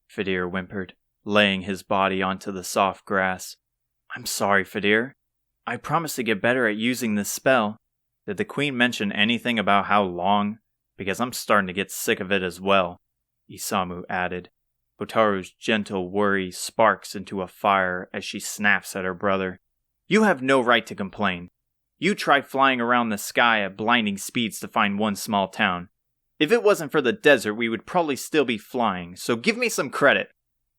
Vidir whimpered, laying his body onto the soft grass. I'm sorry, Vidir. I promise to get better at using this spell. Did the Queen mention anything about how long? Because I'm starting to get sick of it as well, Isamu added. Hotaru's gentle worry sparks into a fire as she snaps at her brother. You have no right to complain. You try flying around the sky at blinding speeds to find one small town. If it wasn't for the desert, we would probably still be flying, so give me some credit.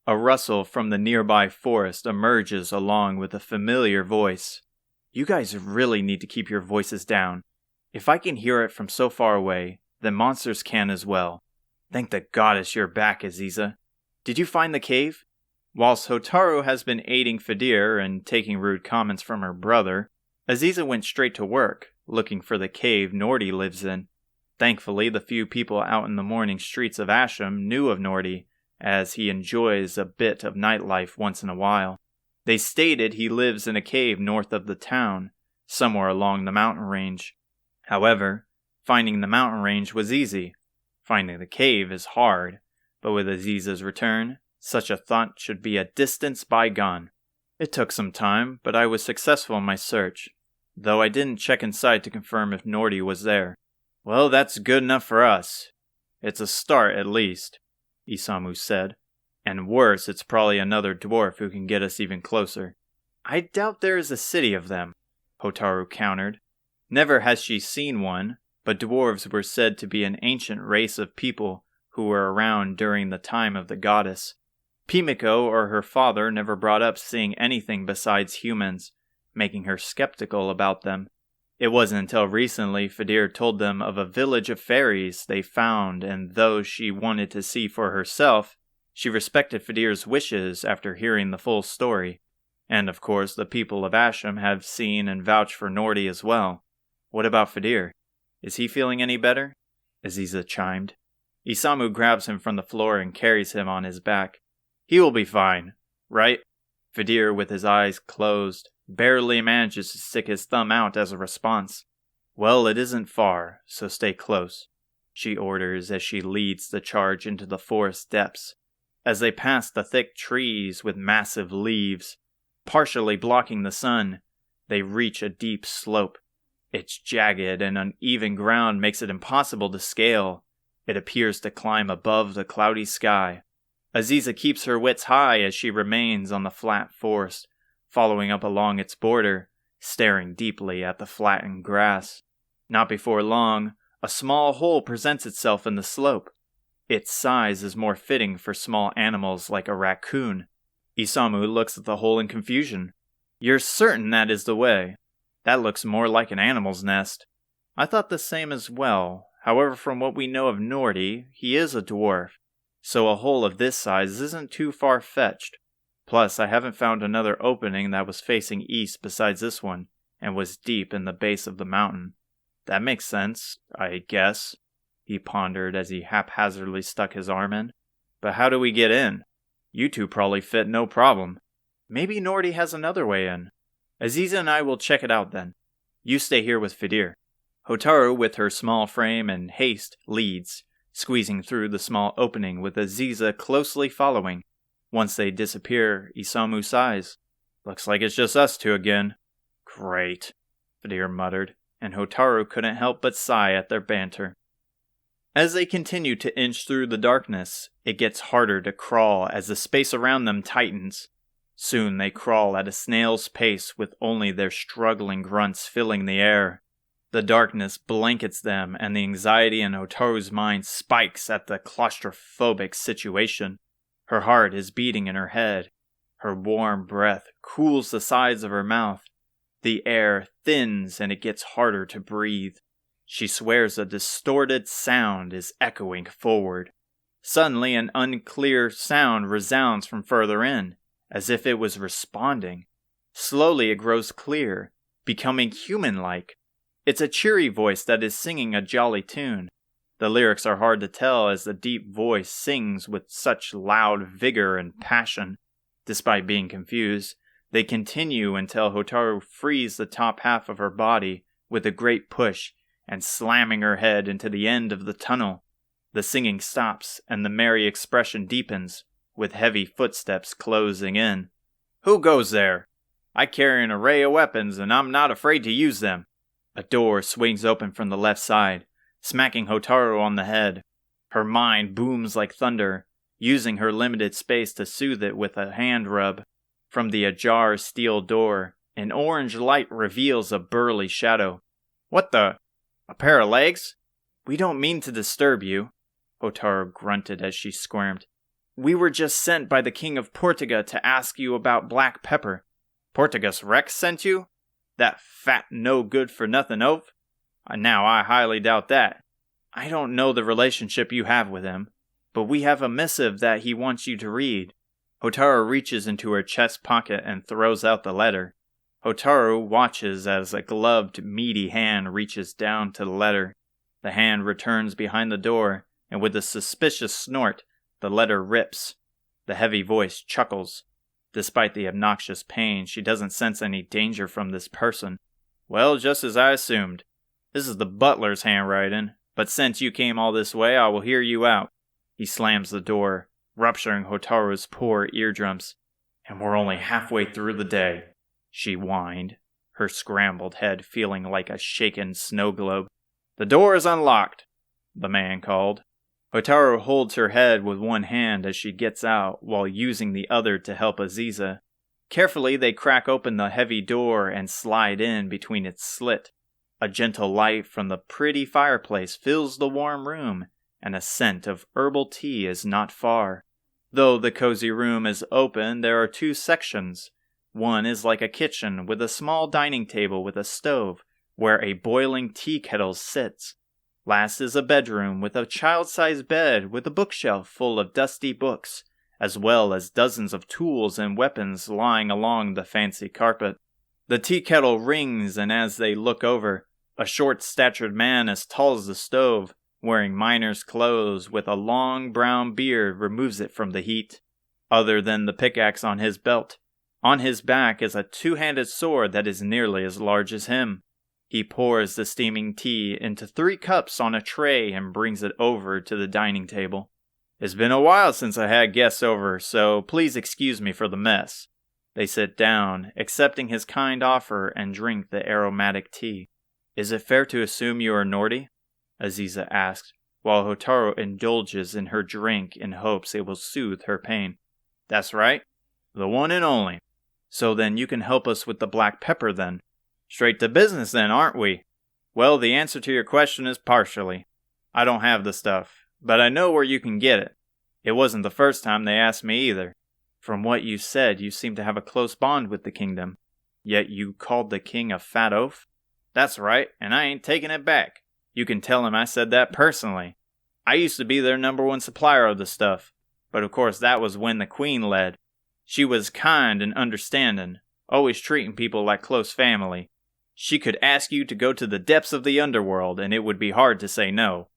A rustle from the nearby forest emerges along with a familiar voice. You guys really need to keep your voices down. If I can hear it from so far away, then monsters can as well. Thank the goddess you're back, Aziza. Did you find the cave? Whilst Hotaru has been aiding Vidir and taking rude comments from her brother, Aziza went straight to work, looking for the cave Nordy lives in. Thankfully, the few people out in the morning streets of Asham knew of Nordy, as he enjoys a bit of nightlife once in a while. They stated he lives in a cave north of the town, somewhere along the mountain range. However, finding the mountain range was easy. Finding the cave is hard, but with Aziza's return, such a thought should be a distance bygone. It took some time, but I was successful in my search, though I didn't check inside to confirm if Nordy was there. Well, that's good enough for us. It's a start, at least, Isamu said. And worse, it's probably another dwarf who can get us even closer. I doubt there is a city of them, Hotaru countered. Never has she seen one, but dwarves were said to be an ancient race of people who were around during the time of the goddess. Pimiko or her father never brought up seeing anything besides humans, making her skeptical about them. It wasn't until recently Vidir told them of a village of fairies they found, and though she wanted to see for herself, she respected Vidir's wishes after hearing the full story. And of course, the people of Asham have seen and vouched for Nordy as well. What about Vidir? Is he feeling any better? Aziza chimed. Isamu grabs him from the floor and carries him on his back. He will be fine, right? Vidir, with his eyes closed, barely manages to stick his thumb out as a response. Well, it isn't far, so stay close, she orders as she leads the charge into the forest depths. As they pass the thick trees with massive leaves, partially blocking the sun, they reach a deep slope. Its jagged and uneven ground makes it impossible to scale. It appears to climb above the cloudy sky. Aziza keeps her wits high as she remains on the flat forest, following up along its border, staring deeply at the flattened grass. Not before long, a small hole presents itself in the slope. Its size is more fitting for small animals like a raccoon. Isamu looks at the hole in confusion. You're certain that is the way? That looks more like an animal's nest. I thought the same as well. However, from what we know of Nordy, he is a dwarf, so a hole of this size isn't too far-fetched. Plus, I haven't found another opening that was facing east besides this one, and was deep in the base of the mountain. That makes sense, I guess, he pondered as he haphazardly stuck his arm in. But how do we get in? You two probably fit no problem. Maybe Nordy has another way in. Aziza and I will check it out then. You stay here with Fidir. Hotaru, with her small frame and haste, leads, squeezing through the small opening with Aziza closely following. Once they disappear, Isamu sighs. Looks like it's just us two again. Great, Fidir muttered, and Hotaru couldn't help but sigh at their banter. As they continue to inch through the darkness, it gets harder to crawl as the space around them tightens. Soon they crawl at a snail's pace with only their struggling grunts filling the air. The darkness blankets them and the anxiety in Hotaru's mind spikes at the claustrophobic situation. Her heart is beating in her head. Her warm breath cools the sides of her mouth. The air thins and it gets harder to breathe. She swears a distorted sound is echoing forward. Suddenly an unclear sound resounds from further in, as if it was responding. Slowly it grows clear, becoming human-like. It's a cheery voice that is singing a jolly tune. The lyrics are hard to tell as the deep voice sings with such loud vigor and passion. Despite being confused, they continue until Hotaru frees the top half of her body with a great push and slamming her head into the end of the tunnel. The singing stops and the merry expression deepens, with heavy footsteps closing in. Who goes there? I carry an array of weapons and I'm not afraid to use them. A door swings open from the left side, smacking Hotaru on the head. Her mind booms like thunder, using her limited space to soothe it with a hand rub. From the ajar steel door, an orange light reveals a burly shadow. What the? A pair of legs? We don't mean to disturb you, Hotaru grunted as she squirmed. We were just sent by the King of Portuga to ask you about black pepper. Portugas Rex sent you? That fat no-good-for-nothing oaf? Now I highly doubt that. I don't know the relationship you have with him, but we have a missive that he wants you to read. Hotaru reaches into her chest pocket and throws out the letter. Hotaru watches as a gloved, meaty hand reaches down to the letter. The hand returns behind the door, and with a suspicious snort, the letter rips. The heavy voice chuckles. Despite the obnoxious pain, she doesn't sense any danger from this person. Well, just as I assumed. This is the butler's handwriting, but since you came all this way, I will hear you out. He slams the door, rupturing Hotaru's poor eardrums. And we're only halfway through the day, she whined, her scrambled head feeling like a shaken snow globe. The door is unlocked, the man called. Hotaru holds her head with one hand as she gets out while using the other to help Aziza. Carefully, they crack open the heavy door and slide in between its slit. A gentle light from the pretty fireplace fills the warm room, and a scent of herbal tea is not far. Though the cozy room is open, there are two sections. One is like a kitchen with a small dining table with a stove, where a boiling tea kettle sits. Last is a bedroom with a child-sized bed with a bookshelf full of dusty books, as well as dozens of tools and weapons lying along the fancy carpet. The tea kettle rings, and as they look over, a short-statured man as tall as the stove, wearing miner's clothes with a long brown beard, removes it from the heat. Other than the pickaxe on his belt, on his back is a two-handed sword that is nearly as large as him. He pours the steaming tea into 3 cups on a tray and brings it over to the dining table. It's been a while since I had guests over, so please excuse me for the mess. They sit down, accepting his kind offer, and drink the aromatic tea. Is it fair to assume you are Nordy? Aziza asks, while Hotaru indulges in her drink in hopes it will soothe her pain. That's right. The one and only. So then you can help us with the black pepper then. Straight to business then, aren't we? Well, the answer to your question is partially. I don't have the stuff, but I know where you can get it. It wasn't the first time they asked me either. From what you said, you seem to have a close bond with the kingdom. Yet you called the king a fat oaf? That's right, and I ain't taking it back. You can tell him I said that personally. I used to be their #1 supplier of the stuff, but of course that was when the Queen led. She was kind and understanding, always treating people like close family. She could ask you to go to the depths of the underworld, and it would be hard to say no.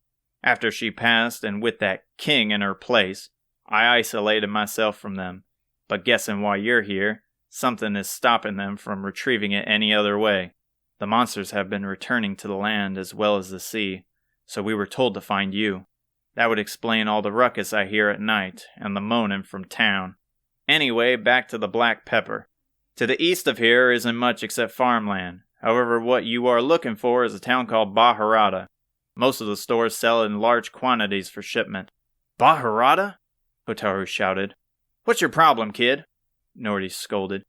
After she passed, and with that king in her place, I isolated myself from them. But guessing why you're here, something is stopping them from retrieving it any other way. The monsters have been returning to the land as well as the sea, so we were told to find you. That would explain all the ruckus I hear at night, and the moaning from town. Anyway, back to the black pepper. To the east of here isn't much except farmland. However, what you are looking for is a town called BRRT. Most of the stores sell it in large quantities for shipment. BRRT? Hotaru shouted. What's your problem, kid? Nordy scolded.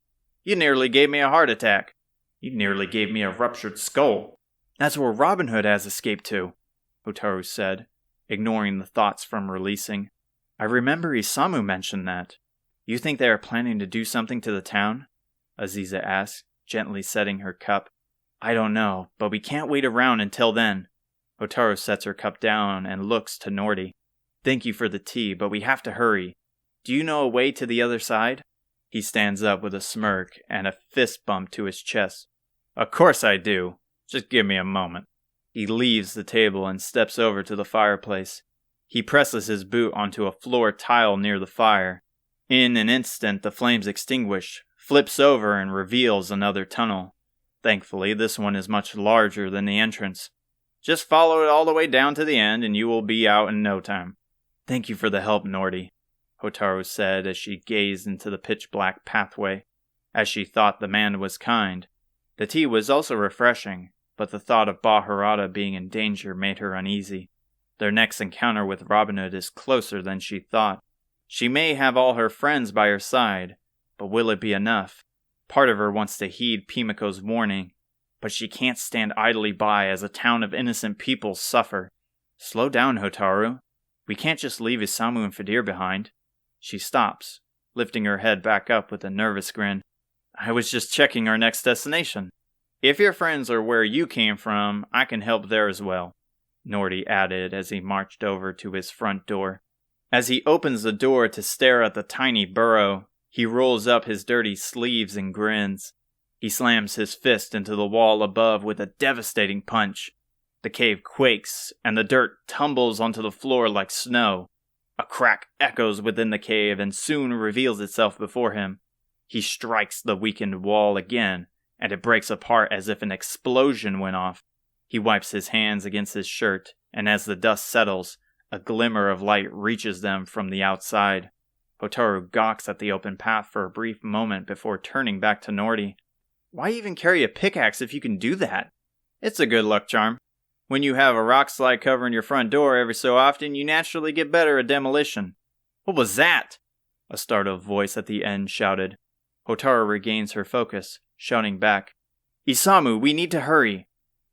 You nearly gave me a heart attack. You nearly gave me a ruptured skull. That's where Robin Hood has escaped to, Hotaru said, ignoring the thoughts from releasing. I remember Isamu mentioned that. You think they are planning to do something to the town? Aziza asked, gently setting her cup. I don't know, but we can't wait around until then. Hotaru sets her cup down and looks to Nordy. Thank you for the tea, but we have to hurry. Do you know a way to the other side? He stands up with a smirk and a fist bump to his chest. Of course I do. Just give me a moment. He leaves the table and steps over to the fireplace. He presses his boot onto a floor tile near the fire. In an instant, the flames extinguish, flips over, and reveals another tunnel. Thankfully, this one is much larger than the entrance. Just follow it all the way down to the end, and you will be out in no time. Thank you for the help, Nordy, Hotaru said as she gazed into the pitch-black pathway. As she thought the man was kind. The tea was also refreshing, but the thought of BRRT being in danger made her uneasy. Their next encounter with Robin Hood is closer than she thought. She may have all her friends by her side, but will it be enough? Part of her wants to heed Pimiko's warning, but she can't stand idly by as a town of innocent people suffer. Slow down, Hotaru. We can't just leave Isamu and Fadir behind. She stops, lifting her head back up with a nervous grin. I was just checking our next destination. If your friends are where you came from, I can help there as well, Nordy added as he marched over to his front door. As he opens the door to stare at the tiny burrow, he rolls up his dirty sleeves and grins. He slams his fist into the wall above with a devastating punch. The cave quakes, and the dirt tumbles onto the floor like snow. A crack echoes within the cave and soon reveals itself before him. He strikes the weakened wall again, and it breaks apart as if an explosion went off. He wipes his hands against his shirt, and as the dust settles, a glimmer of light reaches them from the outside. Hotaru gawks at the open path for a brief moment before turning back to Nordy. Why even carry a pickaxe if you can do that? It's a good luck charm. When you have a rock slide covering your front door every so often, you naturally get better at demolition. What was that? A startled voice at the end shouted. Hotaru regains her focus, shouting back, Isamu, we need to hurry.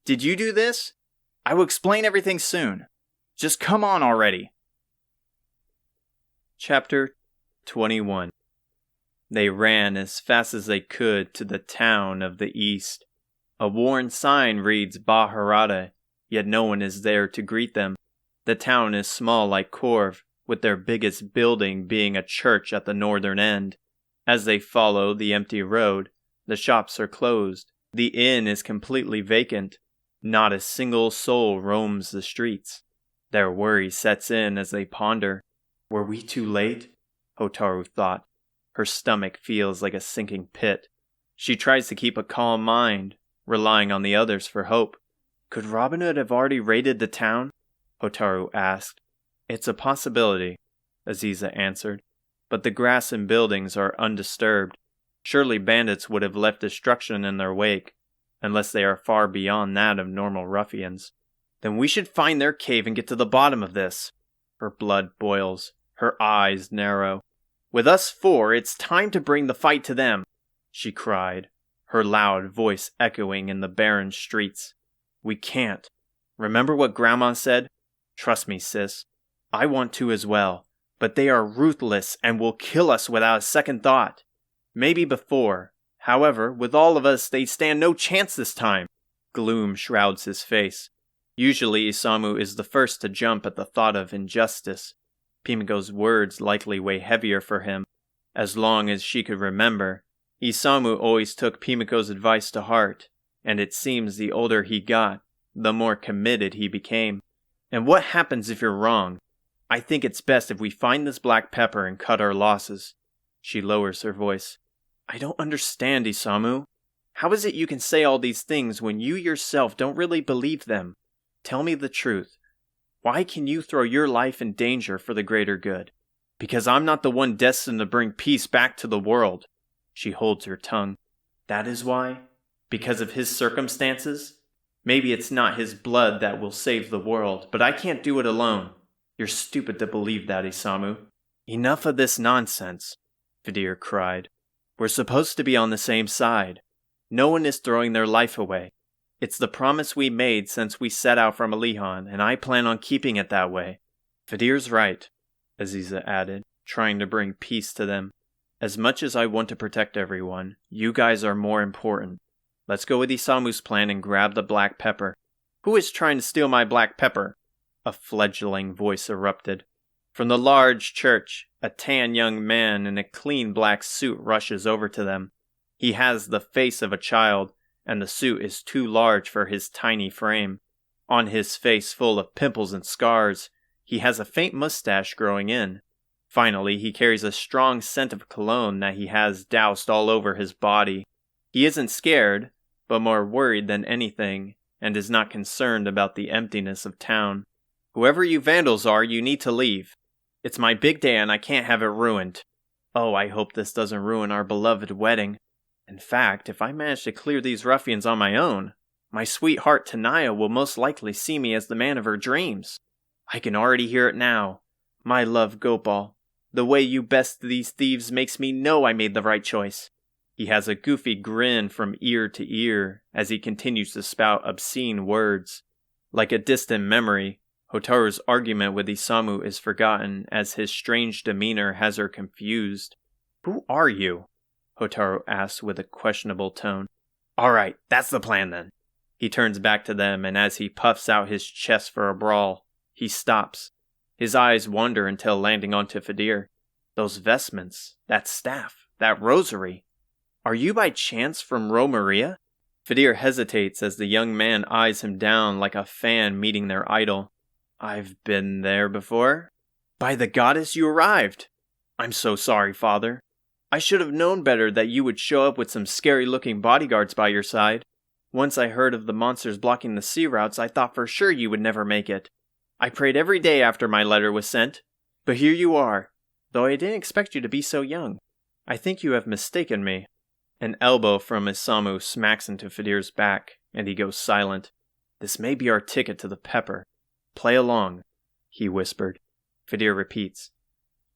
Did you do this? I will explain everything soon. Just come on already. Chapter 21. They ran as fast as they could to the town of the east. A worn sign reads BRRT, yet no one is there to greet them. The town is small like Corv, with their biggest building being a church at the northern end. As they follow the empty road, the shops are closed. The inn is completely vacant. Not a single soul roams the streets. Their worry sets in as they ponder. Were we too late? Hotaru thought. Her stomach feels like a sinking pit. She tries to keep a calm mind, relying on the others for hope. Could Robin Hood have already raided the town? Hotaru asked. It's a possibility, Aziza answered. But the grass and buildings are undisturbed. Surely bandits would have left destruction in their wake, unless they are far beyond that of normal ruffians. Then we should find their cave and get to the bottom of this. Her blood boils, her eyes narrow. With us four, it's time to bring the fight to them, she cried, her loud voice echoing in the barren streets. We can't. Remember what Grandma said? Trust me, sis. I want to as well, but they are ruthless and will kill us without a second thought. Maybe before. However, with all of us, they stand no chance this time. Gloom shrouds his face. Usually Isamu is the first to jump at the thought of injustice. Pimiko's words likely weigh heavier for him. As long as she could remember, Isamu always took Pimiko's advice to heart, and it seems the older he got, the more committed he became. And what happens if you're wrong? I think it's best if we find this black pepper and cut our losses. She lowers her voice. I don't understand, Isamu. How is it you can say all these things when you yourself don't really believe them? Tell me the truth. Why can you throw your life in danger for the greater good? Because I'm not the one destined to bring peace back to the world. She holds her tongue. That is why? Because of his circumstances? Maybe it's not his blood that will save the world, but I can't do it alone. You're stupid to believe that, Isamu. Enough of this nonsense, Vidir cried. We're supposed to be on the same side. No one is throwing their life away. It's the promise we made since we set out from Alihan, and I plan on keeping it that way. Vidir's right, Aziza added, trying to bring peace to them. As much as I want to protect everyone, you guys are more important. Let's go with Isamu's plan and grab the black pepper. Who is trying to steal my black pepper? A fledgling voice erupted. From the large church, a tan young man in a clean black suit rushes over to them. He has the face of a child, and the suit is too large for his tiny frame. On his face full of pimples and scars, he has a faint mustache growing in. Finally, he carries a strong scent of cologne that he has doused all over his body. He isn't scared, but more worried than anything, and is not concerned about the emptiness of town. Whoever you vandals are, you need to leave. It's my big day and I can't have it ruined. Oh, I hope this doesn't ruin our beloved wedding. In fact, if I manage to clear these ruffians on my own, my sweetheart Tanaya will most likely see me as the man of her dreams. I can already hear it now. My love, Gopal, the way you best these thieves makes me know I made the right choice. He has a goofy grin from ear to ear as he continues to spout obscene words. Like a distant memory, Hotaru's argument with Isamu is forgotten as his strange demeanor has her confused. Who are you? Hotaru asks with a questionable tone. Alright, that's the plan then. He turns back to them, and as he puffs out his chest for a brawl, he stops. His eyes wander until landing onto Vidir. Those vestments, that staff, that rosary. Are you by chance from Romaria? Vidir hesitates as the young man eyes him down like a fan meeting their idol. I've been there before. By the goddess, you arrived. I'm so sorry, father. I should have known better that you would show up with some scary-looking bodyguards by your side. Once I heard of the monsters blocking the sea routes, I thought for sure you would never make it. I prayed every day after my letter was sent. But here you are, though I didn't expect you to be so young. I think you have mistaken me. An elbow from Isamu smacks into Vidir's back, and he goes silent. This may be our ticket to the pepper. Play along, he whispered. Vidir repeats.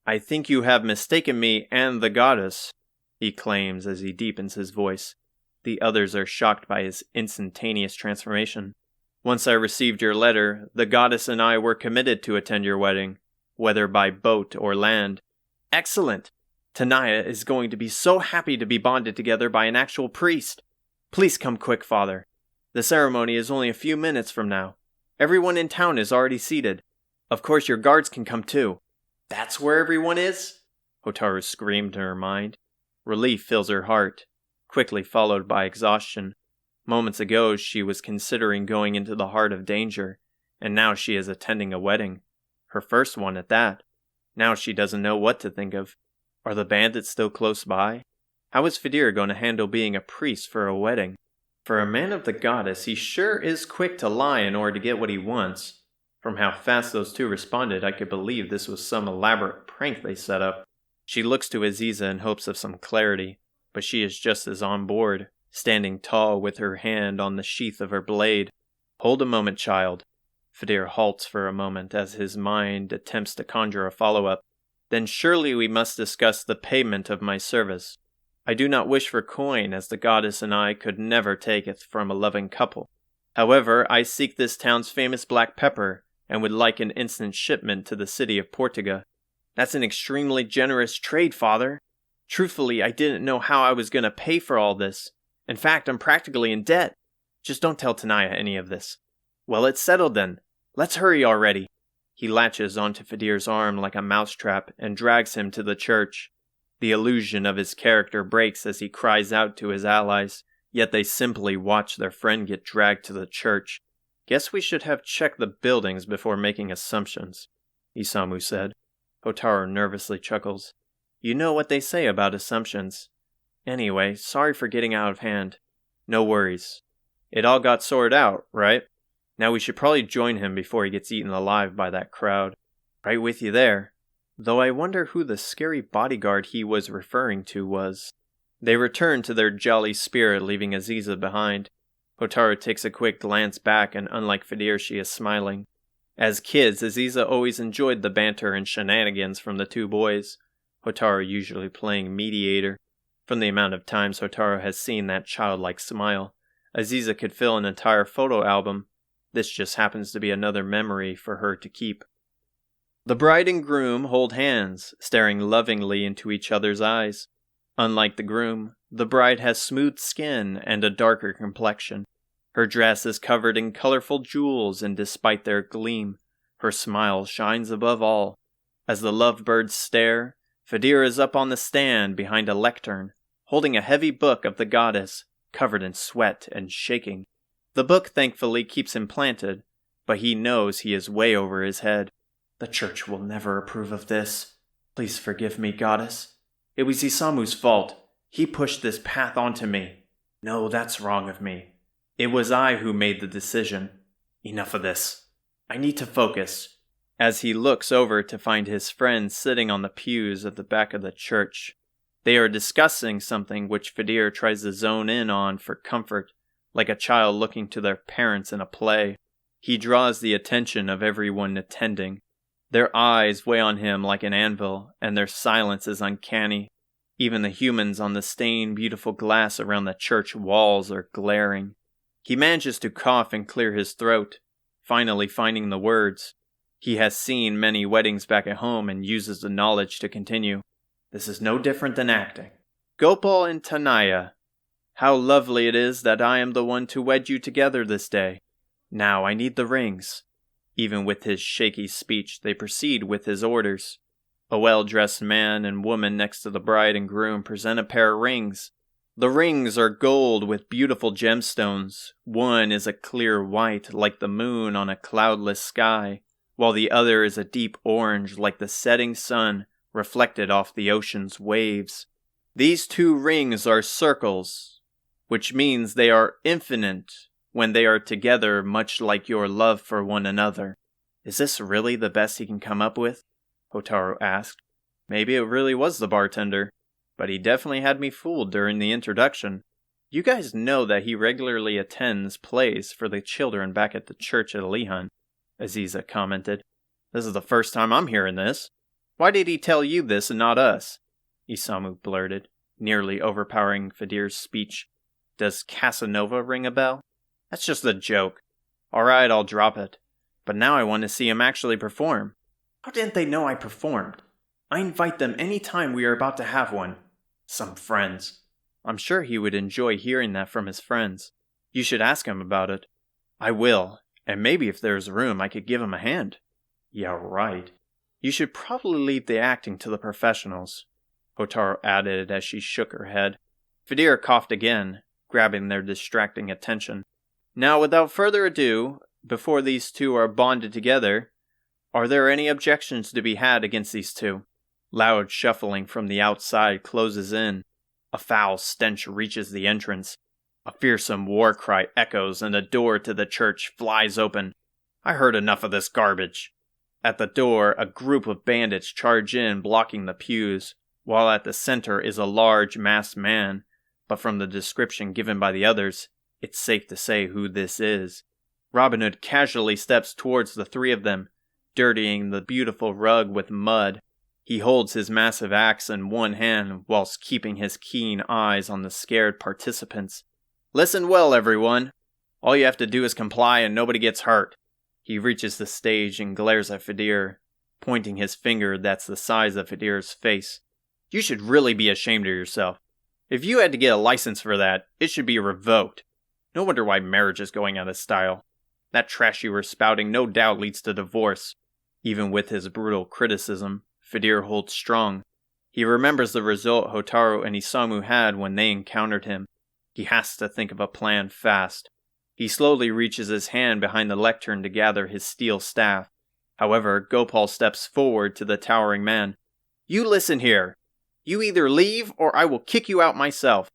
I think you have mistaken me and the goddess, he claims as he deepens his voice. The others are shocked by his instantaneous transformation. Once I received your letter, the goddess and I were committed to attend your wedding, whether by boat or land. Excellent! Tanaya is going to be so happy to be bonded together by an actual priest. Please come quick, father. The ceremony is only a few minutes from now. Everyone in town is already seated. Of course your guards can come too. That's where everyone is? Hotaru screamed in her mind. Relief fills her heart, quickly followed by exhaustion. Moments ago she was considering going into the heart of danger, and now she is attending a wedding. Her first one at that. Now she doesn't know what to think of. Are the bandits still close by? How is Vidir going to handle being a priest for a wedding? For a man of the goddess, he sure is quick to lie in order to get what he wants. From how fast those two responded, I could believe this was some elaborate prank they set up. She looks to Aziza in hopes of some clarity, but she is just as on board, standing tall with her hand on the sheath of her blade. Hold a moment, child. Vidir halts for a moment as his mind attempts to conjure a follow-up. Then surely we must discuss the payment of my service. I do not wish for coin, as the goddess and I could never take it from a loving couple. However, I seek this town's famous black pepper, and would like an instant shipment to the city of Portuga. That's an extremely generous trade, father. Truthfully, I didn't know how I was going to pay for all this. In fact, I'm practically in debt. Just don't tell Tanaya any of this. Well, it's settled then. Let's hurry already. He latches onto Fidir's arm like a mousetrap and drags him to the church. The illusion of his character breaks as he cries out to his allies, yet they simply watch their friend get dragged to the church. Guess we should have checked the buildings before making assumptions, Isamu said. Hotaru nervously chuckles. You know what they say about assumptions. Anyway, sorry for getting out of hand. No worries. It all got sorted out, right? Now we should probably join him before he gets eaten alive by that crowd. Right with you there. Though I wonder who the scary bodyguard he was referring to was. They return to their jolly spirit, leaving Aziza behind. Hotaru takes a quick glance back, and unlike Fidir, she is smiling. As kids, Aziza always enjoyed the banter and shenanigans from the two boys, Hotaru usually playing mediator. From the amount of times Hotaru has seen that childlike smile, Aziza could fill an entire photo album. This just happens to be another memory for her to keep. The bride and groom hold hands, staring lovingly into each other's eyes. Unlike the groom, the bride has smooth skin and a darker complexion. Her dress is covered in colorful jewels, and despite their gleam, her smile shines above all. As the lovebirds stare, Fidir is up on the stand behind a lectern, holding a heavy book of the goddess, covered in sweat and shaking. The book thankfully keeps him planted, but he knows he is way over his head. The church will never approve of this. Please forgive me, goddess. It was Isamu's fault. He pushed this path onto me. No, that's wrong of me. It was I who made the decision. Enough of this. I need to focus. As he looks over to find his friends sitting on the pews at the back of the church. They are discussing something which Fidir tries to zone in on for comfort, like a child looking to their parents in a play. He draws the attention of everyone attending. Their eyes weigh on him like an anvil, and their silence is uncanny. Even the humans on the stained, beautiful glass around the church walls are glaring. He manages to cough and clear his throat, finally finding the words. He has seen many weddings back at home and uses the knowledge to continue. This is no different than acting. Gopal and Tanaya, how lovely it is that I am the one to wed you together this day. Now I need the rings. Even with his shaky speech, they proceed with his orders. A well-dressed man and woman next to the bride and groom present a pair of rings. The rings are gold with beautiful gemstones. One is a clear white like the moon on a cloudless sky, while the other is a deep orange like the setting sun reflected off the ocean's waves. These two rings are circles, which means they are infinite when they are together, much like your love for one another. Is this really the best he can come up with? Hotaru asked. Maybe it really was the bartender, but he definitely had me fooled during the introduction. You guys know that he regularly attends plays for the children back at the church at Alihan, Aziza commented. This is the first time I'm hearing this. Why did he tell you this and not us? Isamu blurted, nearly overpowering Fidir's speech. Does Casanova ring a bell? That's just a joke. Alright, I'll drop it. But now I want to see him actually perform. How didn't they know I performed? I invite them any time we are about to have one. Some friends. I'm sure he would enjoy hearing that from his friends. You should ask him about it. I will, and maybe if there's room I could give him a hand. Yeah, right. You should probably leave the acting to the professionals, Hotaru added as she shook her head. Fidir coughed again, grabbing their distracting attention. Now, without further ado, before these two are bonded together, are there any objections to be had against these two? Loud shuffling from the outside closes in. A foul stench reaches the entrance. A fearsome war cry echoes and the door to the church flies open. I heard enough of this garbage. At the door, a group of bandits charge in, blocking the pews, while at the center is a large masked man, but from the description given by the others, it's safe to say who this is. Robin Hood casually steps towards the three of them, dirtying the beautiful rug with mud. He holds his massive axe in one hand whilst keeping his keen eyes on the scared participants. Listen well, everyone. All you have to do is comply and nobody gets hurt. He reaches the stage and glares at Fidir, pointing his finger that's the size of Fidir's face. You should really be ashamed of yourself. If you had to get a license for that, it should be revoked. No wonder why marriage is going out of style. That trash you were spouting no doubt leads to divorce." Even with his brutal criticism, Fidir holds strong. He remembers the result Hotaru and Isamu had when they encountered him. He has to think of a plan fast. He slowly reaches his hand behind the lectern to gather his steel staff. However, Gopal steps forward to the towering man. "You listen here. You either leave or I will kick you out myself."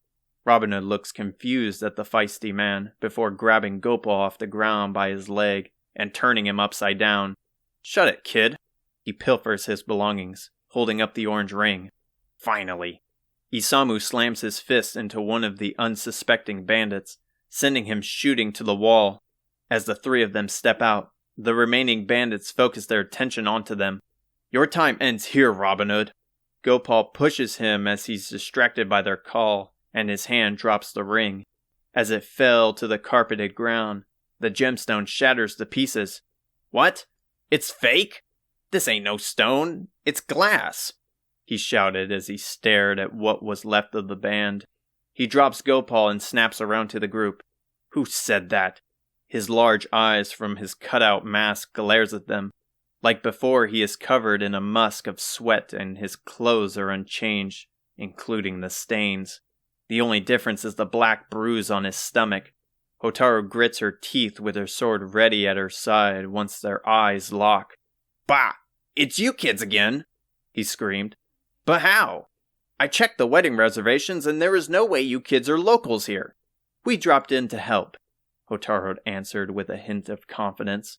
Robin Hood looks confused at the feisty man before grabbing Gopal off the ground by his leg and turning him upside down. "Shut it, kid." He pilfers his belongings, holding up the orange ring. "Finally." Isamu slams his fist into one of the unsuspecting bandits, sending him shooting to the wall. As the three of them step out, the remaining bandits focus their attention onto them. "Your time ends here, Robin Hood." Gopal pushes him as he's distracted by their call, and his hand drops the ring. As it fell to the carpeted ground, the gemstone shatters to pieces. "What? It's fake? This ain't no stone. It's glass," he shouted as he stared at what was left of the band. He drops Gopal and snaps around to the group. "Who said that?" His large eyes from his cutout mask glares at them. Like before, he is covered in a musk of sweat and his clothes are unchanged, including the stains. The only difference is the black bruise on his stomach. Hotaru grits her teeth with her sword ready at her side once their eyes lock. "Bah! It's you kids again!" he screamed. "But how? I checked the wedding reservations and there is no way you kids are locals here." "We dropped in to help," Hotaru answered with a hint of confidence.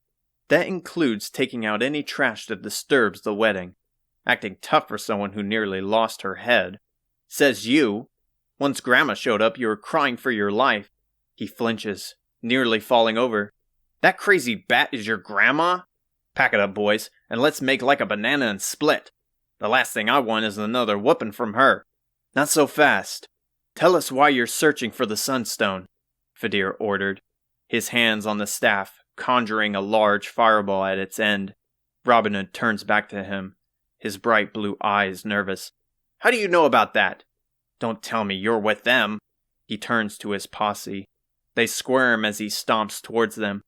"That includes taking out any trash that disturbs the wedding." Acting tough for someone who nearly lost her head. "Says you. Once Grandma showed up, you were crying for your life." He flinches, nearly falling over. "That crazy bat is your grandma? Pack it up, boys, and let's make like a banana and split. The last thing I want is another whooping from her." "Not so fast. Tell us why you're searching for the Sunstone," Fidir ordered, his hands on the staff, conjuring a large fireball at its end. Robin Hood turns back to him, his bright blue eyes nervous. "How do you know about that? Don't tell me you're with them." He turns to his posse. They squirm as he stomps towards them.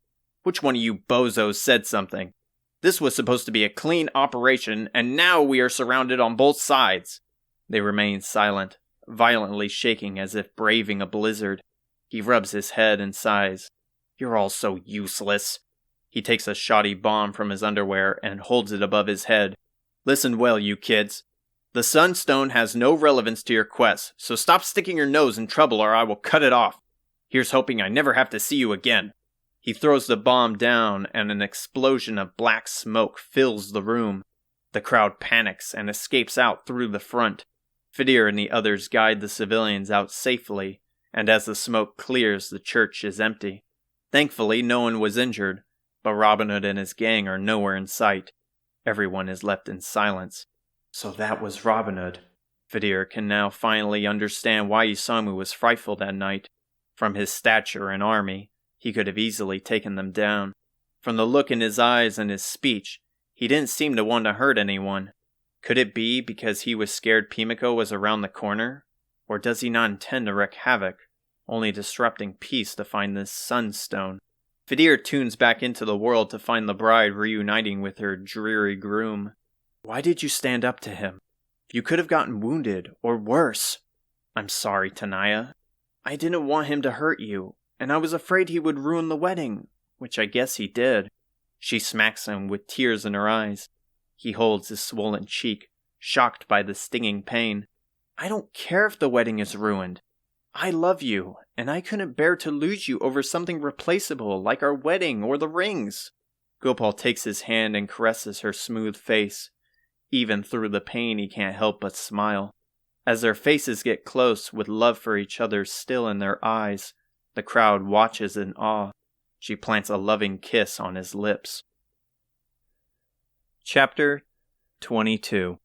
"Which one of you bozos said something? This was supposed to be a clean operation, and now we are surrounded on both sides." They remain silent, violently shaking as if braving a blizzard. He rubs his head and sighs. "You're all so useless." He takes a shoddy bomb from his underwear and holds it above his head. "Listen well, you kids. The Sunstone has no relevance to your quest, so stop sticking your nose in trouble or I will cut it off. Here's hoping I never have to see you again." He throws the bomb down and an explosion of black smoke fills the room. The crowd panics and escapes out through the front. Fidir and the others guide the civilians out safely, and as the smoke clears, the church is empty. Thankfully, no one was injured, but Robin Hood and his gang are nowhere in sight. Everyone is left in silence. So that was Robin Hood. Fidir can now finally understand why Isamu was frightful that night. From his stature and army, he could have easily taken them down. From the look in his eyes and his speech, he didn't seem to want to hurt anyone. Could it be because he was scared Pimiko was around the corner? Or does he not intend to wreak havoc, only disrupting peace to find this sunstone? Fidir tunes back into the world to find the bride reuniting with her dreary groom. "Why did you stand up to him? You could have gotten wounded, or worse." "I'm sorry, Tanaya. I didn't want him to hurt you, and I was afraid he would ruin the wedding, which I guess he did." She smacks him with tears in her eyes. He holds his swollen cheek, shocked by the stinging pain. "I don't care if the wedding is ruined. I love you, and I couldn't bear to lose you over something replaceable like our wedding or the rings." Gopal takes his hand and caresses her smooth face. Even through the pain, he can't help but smile. As their faces get close, with love for each other still in their eyes, the crowd watches in awe. She plants a loving kiss on his lips. Chapter 22.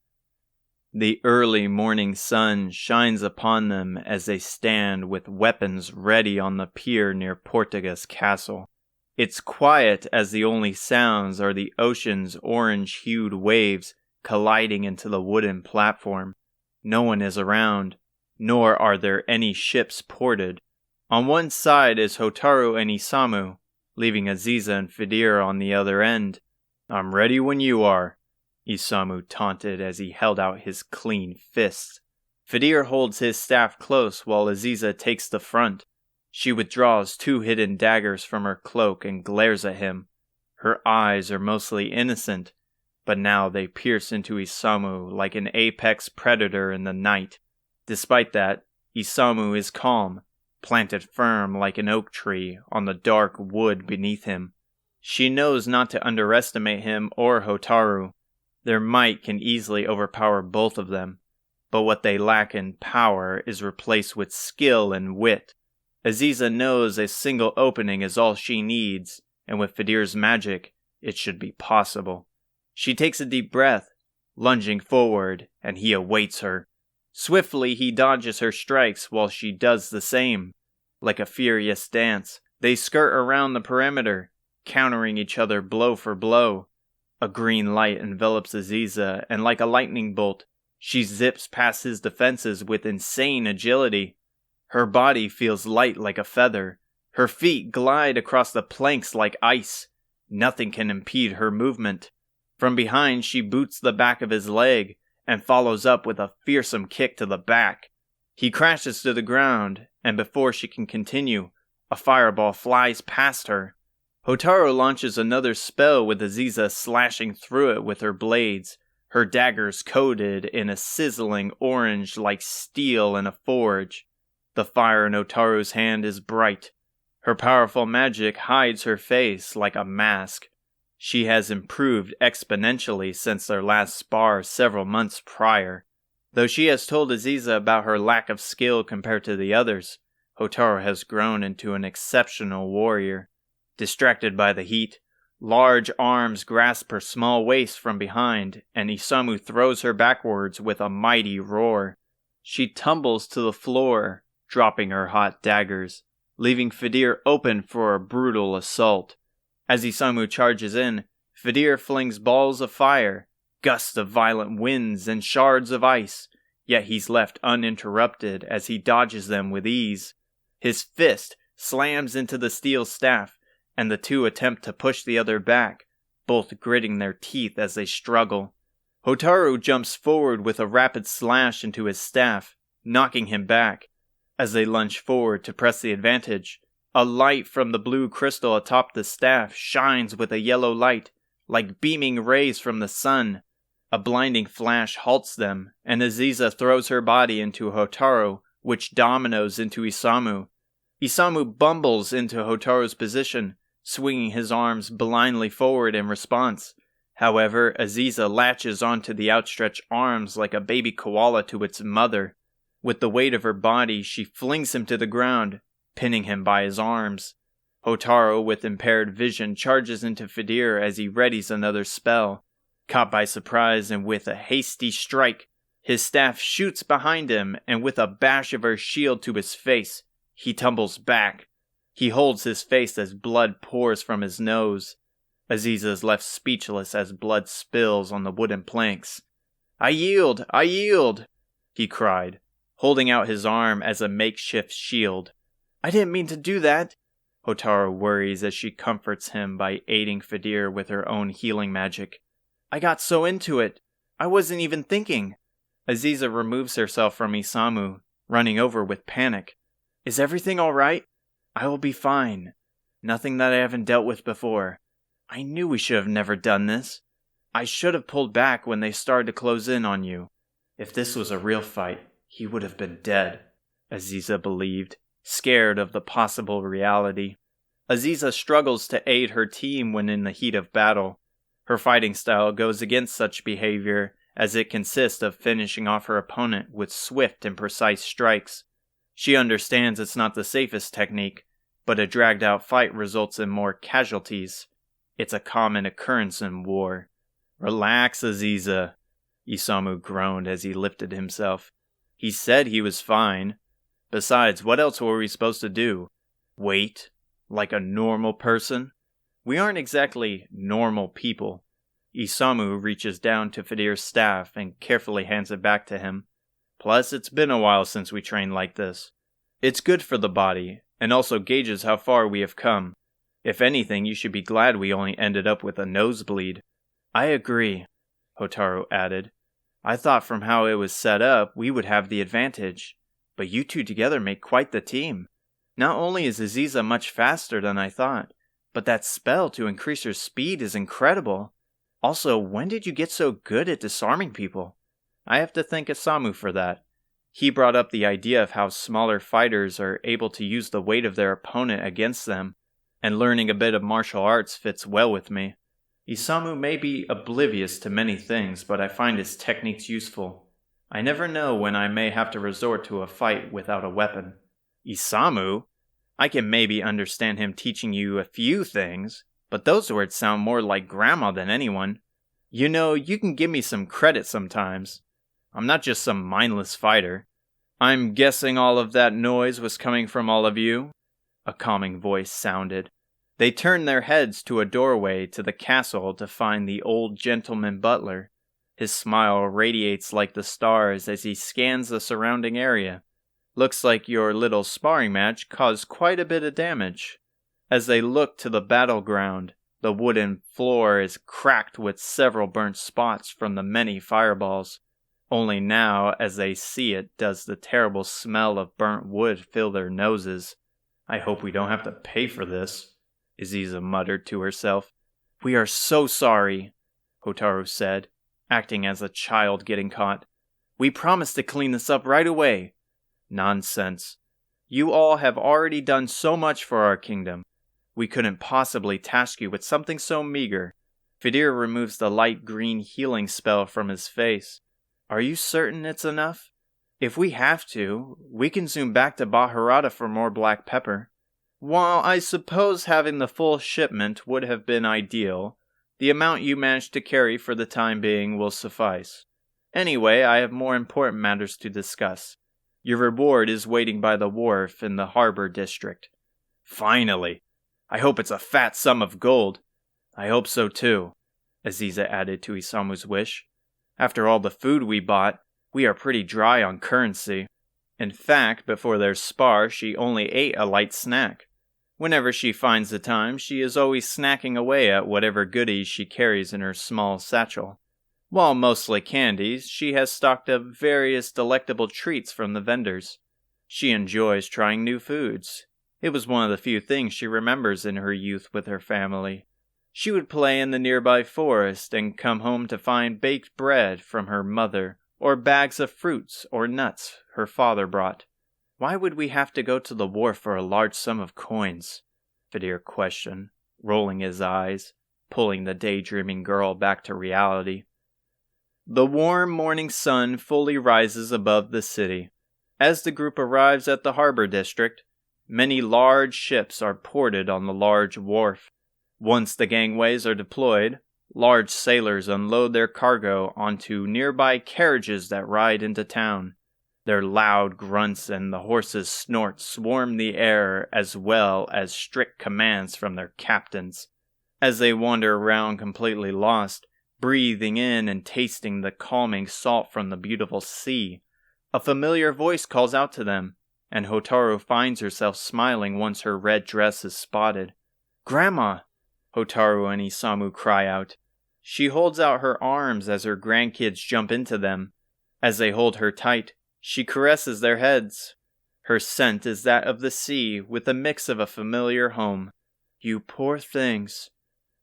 The early morning sun shines upon them as they stand with weapons ready on the pier near Portuga's castle. It's quiet as the only sounds are the ocean's orange-hued waves colliding into the wooden platform. No one is around, nor are there any ships ported. On one side is Hotaru and Isamu, leaving Aziza and Fidir on the other end. "I'm ready when you are," Isamu taunted as he held out his clean fists. Fidir holds his staff close while Aziza takes the front. She withdraws 2 hidden daggers from her cloak and glares at him. Her eyes are mostly innocent, but now they pierce into Isamu like an apex predator in the night. Despite that, Isamu is calm, planted firm like an oak tree on the dark wood beneath him. She knows not to underestimate him or Hotaru. Their might can easily overpower both of them, but what they lack in power is replaced with skill and wit. Aziza knows a single opening is all she needs, and with Fidir's magic, it should be possible. She takes a deep breath, lunging forward, and he awaits her. Swiftly he dodges her strikes while she does the same. Like a furious dance, they skirt around the perimeter, countering each other blow for blow. A green light envelops Aziza, and like a lightning bolt, she zips past his defenses with insane agility. Her body feels light like a feather. Her feet glide across the planks like ice. Nothing can impede her movement. From behind, she boots the back of his leg and follows up with a fearsome kick to the back. He crashes to the ground, and before she can continue, a fireball flies past her. Hotaru launches another spell with Aziza slashing through it with her blades, her daggers coated in a sizzling orange like steel in a forge. The fire in Hotaru's hand is bright. Her powerful magic hides her face like a mask. She has improved exponentially since their last spar several months prior. Though she has told Aziza about her lack of skill compared to the others, Hotaru has grown into an exceptional warrior. Distracted by the heat, large arms grasp her small waist from behind, and Isamu throws her backwards with a mighty roar. She tumbles to the floor, dropping her hot daggers, leaving Fidir open for a brutal assault. As Isamu charges in, Fidir flings balls of fire, gusts of violent winds, and shards of ice, yet he's left uninterrupted as he dodges them with ease. His fist slams into the steel staff, and the two attempt to push the other back, both gritting their teeth as they struggle. Hotaru jumps forward with a rapid slash into his staff, knocking him back. As they lunge forward to press the advantage, a light from the blue crystal atop the staff shines with a yellow light, like beaming rays from the sun. A blinding flash halts them, and Aziza throws her body into Hotaru, which dominoes into Isamu. Isamu bumbles into Hotaru's position, swinging his arms blindly forward in response. However, Aziza latches onto the outstretched arms like a baby koala to its mother. With the weight of her body, she flings him to the ground, pinning him by his arms. Hotaru, with impaired vision, charges into Fidir as he readies another spell. Caught by surprise and with a hasty strike, his staff shoots behind him, and with a bash of her shield to his face, he tumbles back. He holds his face as blood pours from his nose. Aziza is left speechless as blood spills on the wooden planks. I yield! I yield! He cried, holding out his arm as a makeshift shield. I didn't mean to do that. Hotaru worries as she comforts him by aiding Fidir with her own healing magic. I got so into it. I wasn't even thinking. Aziza removes herself from Isamu, running over with panic. Is everything all right? I will be fine. Nothing that I haven't dealt with before. I knew we should have never done this. I should have pulled back when they started to close in on you. If this was a real fight, he would have been dead, Aziza believed, scared of the possible reality. Aziza struggles to aid her team when in the heat of battle. Her fighting style goes against such behavior, as it consists of finishing off her opponent with swift and precise strikes. She understands it's not the safest technique, but a dragged-out fight results in more casualties. It's a common occurrence in war. Relax, Aziza, Isamu groaned as he lifted himself. He said he was fine. Besides, what else were we supposed to do? Wait? Like a normal person? We aren't exactly normal people. Isamu reaches down to Fidir's staff and carefully hands it back to him. Plus, it's been a while since we trained like this. It's good for the body, and also gauges how far we have come. If anything, you should be glad we only ended up with a nosebleed. I agree, Hotaru added. I thought from how it was set up, we would have the advantage. But you two together make quite the team. Not only is Aziza much faster than I thought, but that spell to increase her speed is incredible. Also, when did you get so good at disarming people? I have to thank Isamu for that. He brought up the idea of how smaller fighters are able to use the weight of their opponent against them, and learning a bit of martial arts fits well with me. Isamu may be oblivious to many things, but I find his techniques useful. I never know when I may have to resort to a fight without a weapon. Isamu? I can maybe understand him teaching you a few things, but those words sound more like Grandma than anyone. You know, you can give me some credit sometimes. I'm not just some mindless fighter. I'm guessing all of that noise was coming from all of you? A calming voice sounded. They turned their heads to a doorway to the castle to find the old gentleman butler. His smile radiates like the stars as he scans the surrounding area. Looks like your little sparring match caused quite a bit of damage. As they look to the battleground, the wooden floor is cracked with several burnt spots from the many fireballs. Only now, as they see it, does the terrible smell of burnt wood fill their noses. I hope we don't have to pay for this, Aziza muttered to herself. We are so sorry, Hotaru said, acting as a child getting caught. We promised to clean this up right away. Nonsense. You all have already done so much for our kingdom. We couldn't possibly task you with something so meager. Fidir removes the light green healing spell from his face. Are you certain it's enough? If we have to, we can zoom back to Baharata for more black pepper. While I suppose having the full shipment would have been ideal, the amount you managed to carry for the time being will suffice. Anyway, I have more important matters to discuss. Your reward is waiting by the wharf in the harbor district. Finally! I hope it's a fat sum of gold. I hope so too, Aziza added to Isamu's wish. After all the food we bought, we are pretty dry on currency. In fact, before their spar, she only ate a light snack. Whenever she finds the time, she is always snacking away at whatever goodies she carries in her small satchel. While mostly candies, she has stocked up various delectable treats from the vendors. She enjoys trying new foods. It was one of the few things she remembers in her youth with her family. She would play in the nearby forest and come home to find baked bread from her mother, or bags of fruits or nuts her father brought. Why would we have to go to the wharf for a large sum of coins? Fidir questioned, rolling his eyes, pulling the daydreaming girl back to reality. The warm morning sun fully rises above the city. As the group arrives at the harbor district, many large ships are ported on the large wharf. Once the gangways are deployed, large sailors unload their cargo onto nearby carriages that ride into town. Their loud grunts and the horses' snorts swarm the air, as well as strict commands from their captains. As they wander around completely lost, breathing in and tasting the calming salt from the beautiful sea, a familiar voice calls out to them, and Hotaru finds herself smiling once her red dress is spotted. Grandma! Hotaru and Isamu cry out. She holds out her arms as her grandkids jump into them. As they hold her tight, she caresses their heads. Her scent is that of the sea with a mix of a familiar home. You poor things.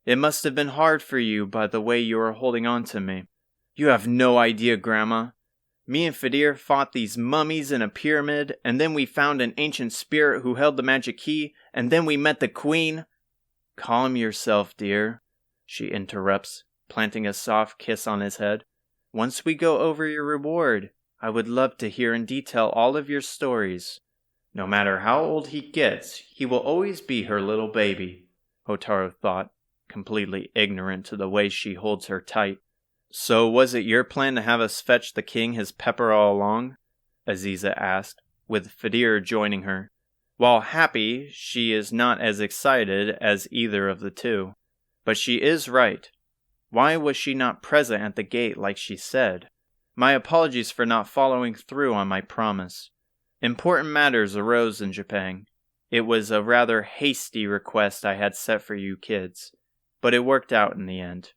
It must have been hard for you by the way you are holding on to me. You have no idea, Grandma. Me and Fidir fought these mummies in a pyramid, and then we found an ancient spirit who held the magic key, and then we met the queen. Calm yourself, dear, she interrupts, planting a soft kiss on his head. Once we go over your reward, I would love to hear in detail all of your stories. No matter how old he gets, he will always be her little baby, Hotaru thought, completely ignorant to the way she holds her tight. So was it your plan to have us fetch the king his pepper all along? Aziza asked, with Fidir joining her. While happy, she is not as excited as either of the two. But she is right. Why was she not present at the gate like she said? My apologies for not following through on my promise. Important matters arose in Japan. It was a rather hasty request I had set for you kids, but it worked out in the end.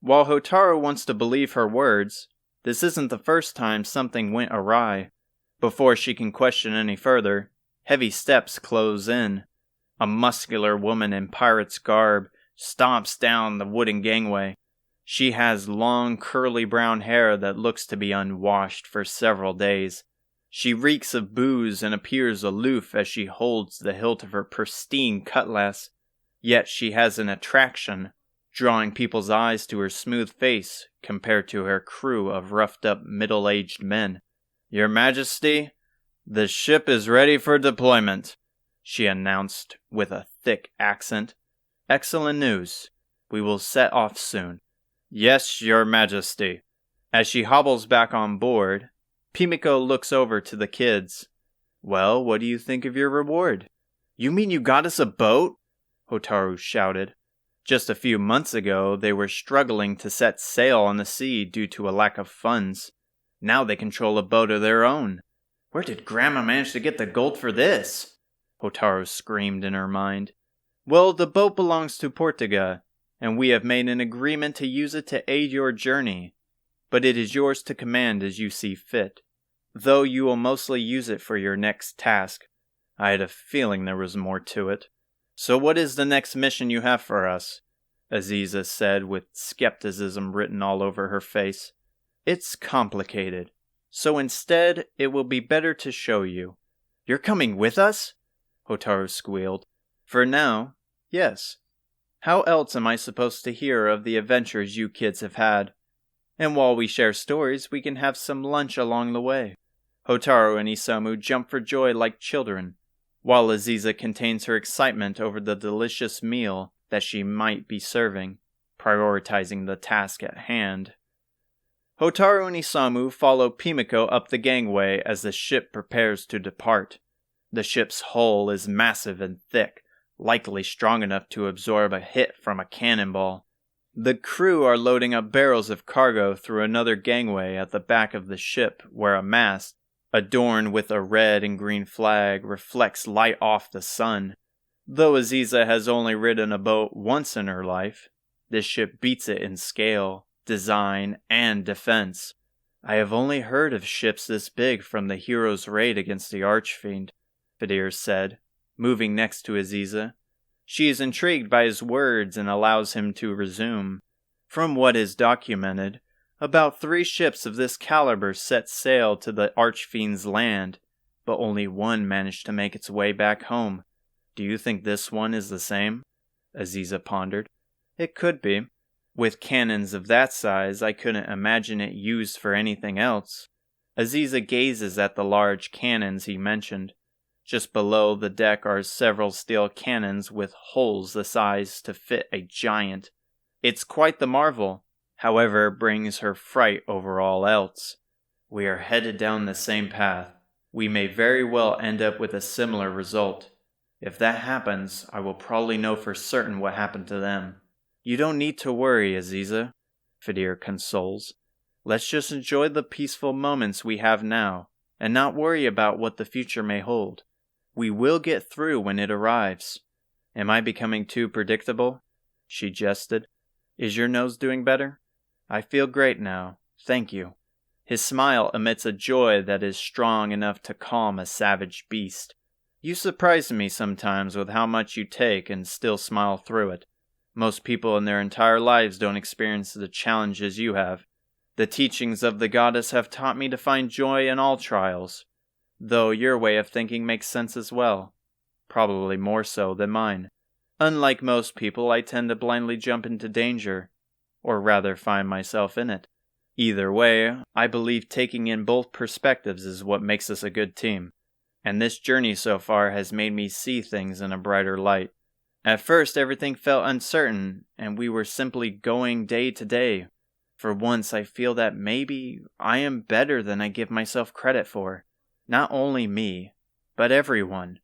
While Hotaru wants to believe her words, this isn't the first time something went awry. Before she can question any further, heavy steps close in. A muscular woman in pirate's garb stomps down the wooden gangway. She has long, curly brown hair that looks to be unwashed for several days. She reeks of booze and appears aloof as she holds the hilt of her pristine cutlass. Yet she has an attraction, drawing people's eyes to her smooth face compared to her crew of roughed-up middle-aged men. "Your Majesty, the ship is ready for deployment," she announced with a thick accent. "Excellent news. We will set off soon." "Yes, Your Majesty." As she hobbles back on board, Pimiko looks over to the kids. "Well, what do you think of your reward?" "You mean you got us a boat?" Hotaru shouted. Just a few months ago, they were struggling to set sail on the sea due to a lack of funds. Now they control a boat of their own. "Where did Grandma manage to get the gold for this?" Hotaru screamed in her mind. "Well, the boat belongs to Portuga, and we have made an agreement to use it to aid your journey. But it is yours to command as you see fit, though you will mostly use it for your next task. I had a feeling there was more to it." "So what is the next mission you have for us?" Aziza said with skepticism written all over her face. "It's complicated, so instead it will be better to show you." "You're coming with us?" Hotaru squealed. "For now, yes. How else am I supposed to hear of the adventures you kids have had? And while we share stories, we can have some lunch along the way." Hotaru and Isamu jump for joy like children, while Aziza contains her excitement over the delicious meal that she might be serving, prioritizing the task at hand. Hotaru and Isamu follow Pimiko up the gangway as the ship prepares to depart. The ship's hull is massive and thick, likely strong enough to absorb a hit from a cannonball. The crew are loading up barrels of cargo through another gangway at the back of the ship where a mast, adorned with a red and green flag, reflects light off the sun. Though Aziza has only ridden a boat once in her life, this ship beats it in scale, design, and defense. "I have only heard of ships this big from the hero's raid against the Archfiend," Fidir said, moving next to Aziza. She is intrigued by his words and allows him to resume. "From what is documented, about 3 ships of this caliber set sail to the Archfiend's land, but only one managed to make its way back home. Do you think this one is the same?" Aziza pondered. "It could be. With cannons of that size, I couldn't imagine it used for anything else." Aziza gazes at the large cannons he mentioned. Just below the deck are several steel cannons with holes the size to fit a giant. It's quite the marvel, however it brings her fright over all else. "We are headed down the same path. We may very well end up with a similar result. If that happens, I will probably know for certain what happened to them." "You don't need to worry, Aziza," Fidir consoles. "Let's just enjoy the peaceful moments we have now, and not worry about what the future may hold. We will get through when it arrives. Am I becoming too predictable?" She jested. "Is your nose doing better?" "I feel great now, thank you." His smile emits a joy that is strong enough to calm a savage beast. "You surprise me sometimes with how much you take and still smile through it. Most people in their entire lives don't experience the challenges you have. The teachings of the goddess have taught me to find joy in all trials. Though your way of thinking makes sense as well. Probably more so than mine. Unlike most people, I tend to blindly jump into danger, or rather find myself in it. Either way, I believe taking in both perspectives is what makes us a good team, and this journey so far has made me see things in a brighter light. At first, everything felt uncertain, and we were simply going day to day. For once, I feel that maybe I am better than I give myself credit for. Not only me, but everyone.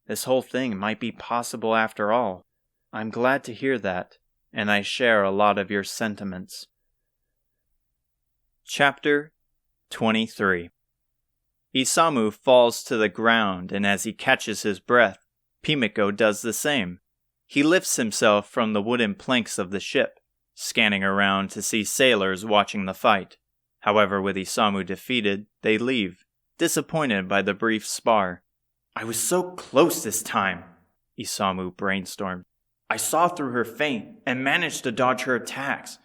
This whole thing might be possible after all. I'm glad to hear that, and I share a lot of your sentiments." Chapter 23. Isamu falls to the ground, and as he catches his breath, Pimiko does the same. He lifts himself from the wooden planks of the ship, scanning around to see sailors watching the fight. However, with Isamu defeated, they leave, disappointed by the brief spar. I was so close this time, Isamu brainstormed. I saw through her feint and managed to dodge her attacks,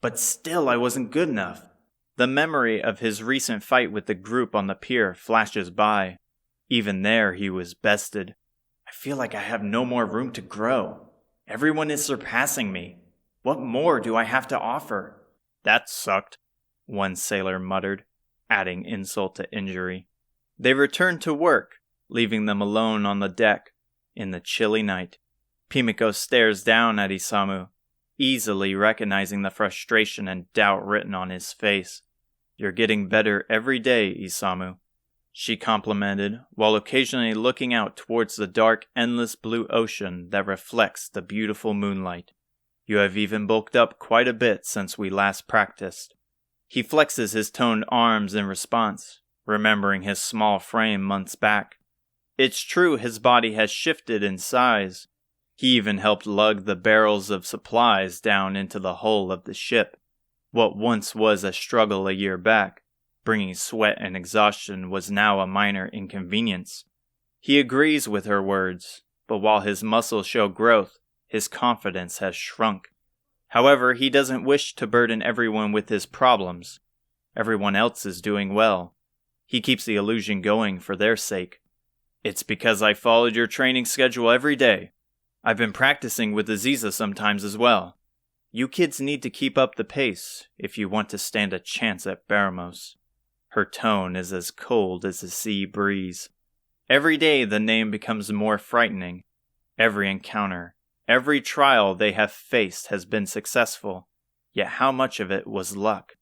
but still I wasn't good enough. The memory of his recent fight with the group on the pier flashes by. Even there he was bested. I feel like I have no more room to grow. Everyone is surpassing me. What more do I have to offer? That sucked, one sailor muttered, adding insult to injury. They returned to work, leaving them alone on the deck in the chilly night. Pimiko stares down at Isamu, easily recognizing the frustration and doubt written on his face. You're getting better every day, Isamu, she complimented, while occasionally looking out towards the dark, endless blue ocean that reflects the beautiful moonlight. You have even bulked up quite a bit since we last practiced. He flexes his toned arms in response, remembering his small frame months back. It's true his body has shifted in size. He even helped lug the barrels of supplies down into the hull of the ship. What once was a struggle a year back, bringing sweat and exhaustion, was now a minor inconvenience. He agrees with her words, but while his muscles show growth, his confidence has shrunk. However, he doesn't wish to burden everyone with his problems. Everyone else is doing well. He keeps the illusion going for their sake. It's because I followed your training schedule every day. I've been practicing with Aziza sometimes as well. You kids need to keep up the pace if you want to stand a chance at Baramos. Her tone is as cold as the sea breeze. Every day the name becomes more frightening. Every encounter, every trial they have faced has been successful, yet how much of it was luck?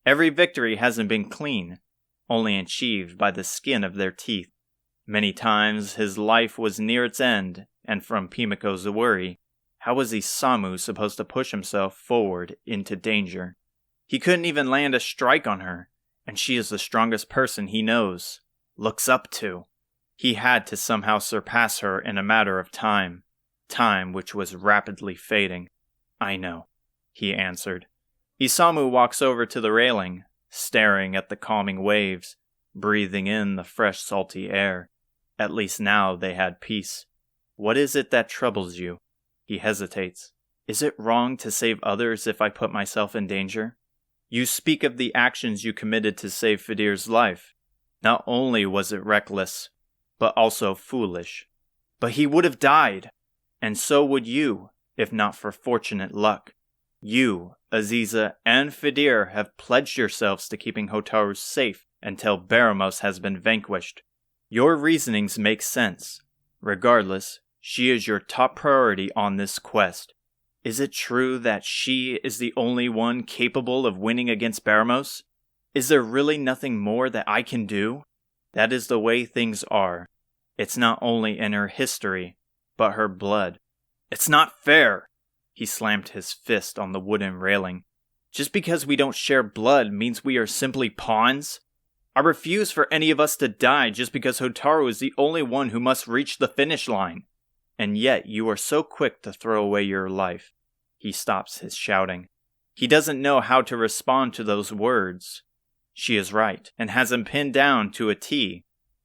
Every victory hasn't been clean, only achieved by the skin of their teeth. Many times his life was near its end, and from Pimiko's worry, how was Isamu supposed to push himself forward into danger? He couldn't even land a strike on her, and she is the strongest person he knows, looks up to. He had to somehow surpass her in a matter of time which was rapidly fading. I know, he answered. Isamu walks over to the railing, staring at the calming waves, breathing in the fresh salty air. At least now they had peace. What is it that troubles you? He hesitates. Is it wrong to save others if I put myself in danger? You speak of the actions you committed to save Fidir's life. Not only was it reckless, but also foolish. But he would have died, and so would you, if not for fortunate luck. You, Aziza, and Fidir have pledged yourselves to keeping Hotaru safe until Baramos has been vanquished. Your reasonings make sense. Regardless, she is your top priority on this quest. Is it true that she is the only one capable of winning against Baramos? Is there really nothing more that I can do? That is the way things are. It's not only in her history, but her blood. It's not fair! He slammed his fist on the wooden railing. Just because we don't share blood means we are simply pawns? I refuse for any of us to die just because Hotaru is the only one who must reach the finish line. And yet you are so quick to throw away your life. He stops his shouting. He doesn't know how to respond to those words. She is right, and has him pinned down to a T.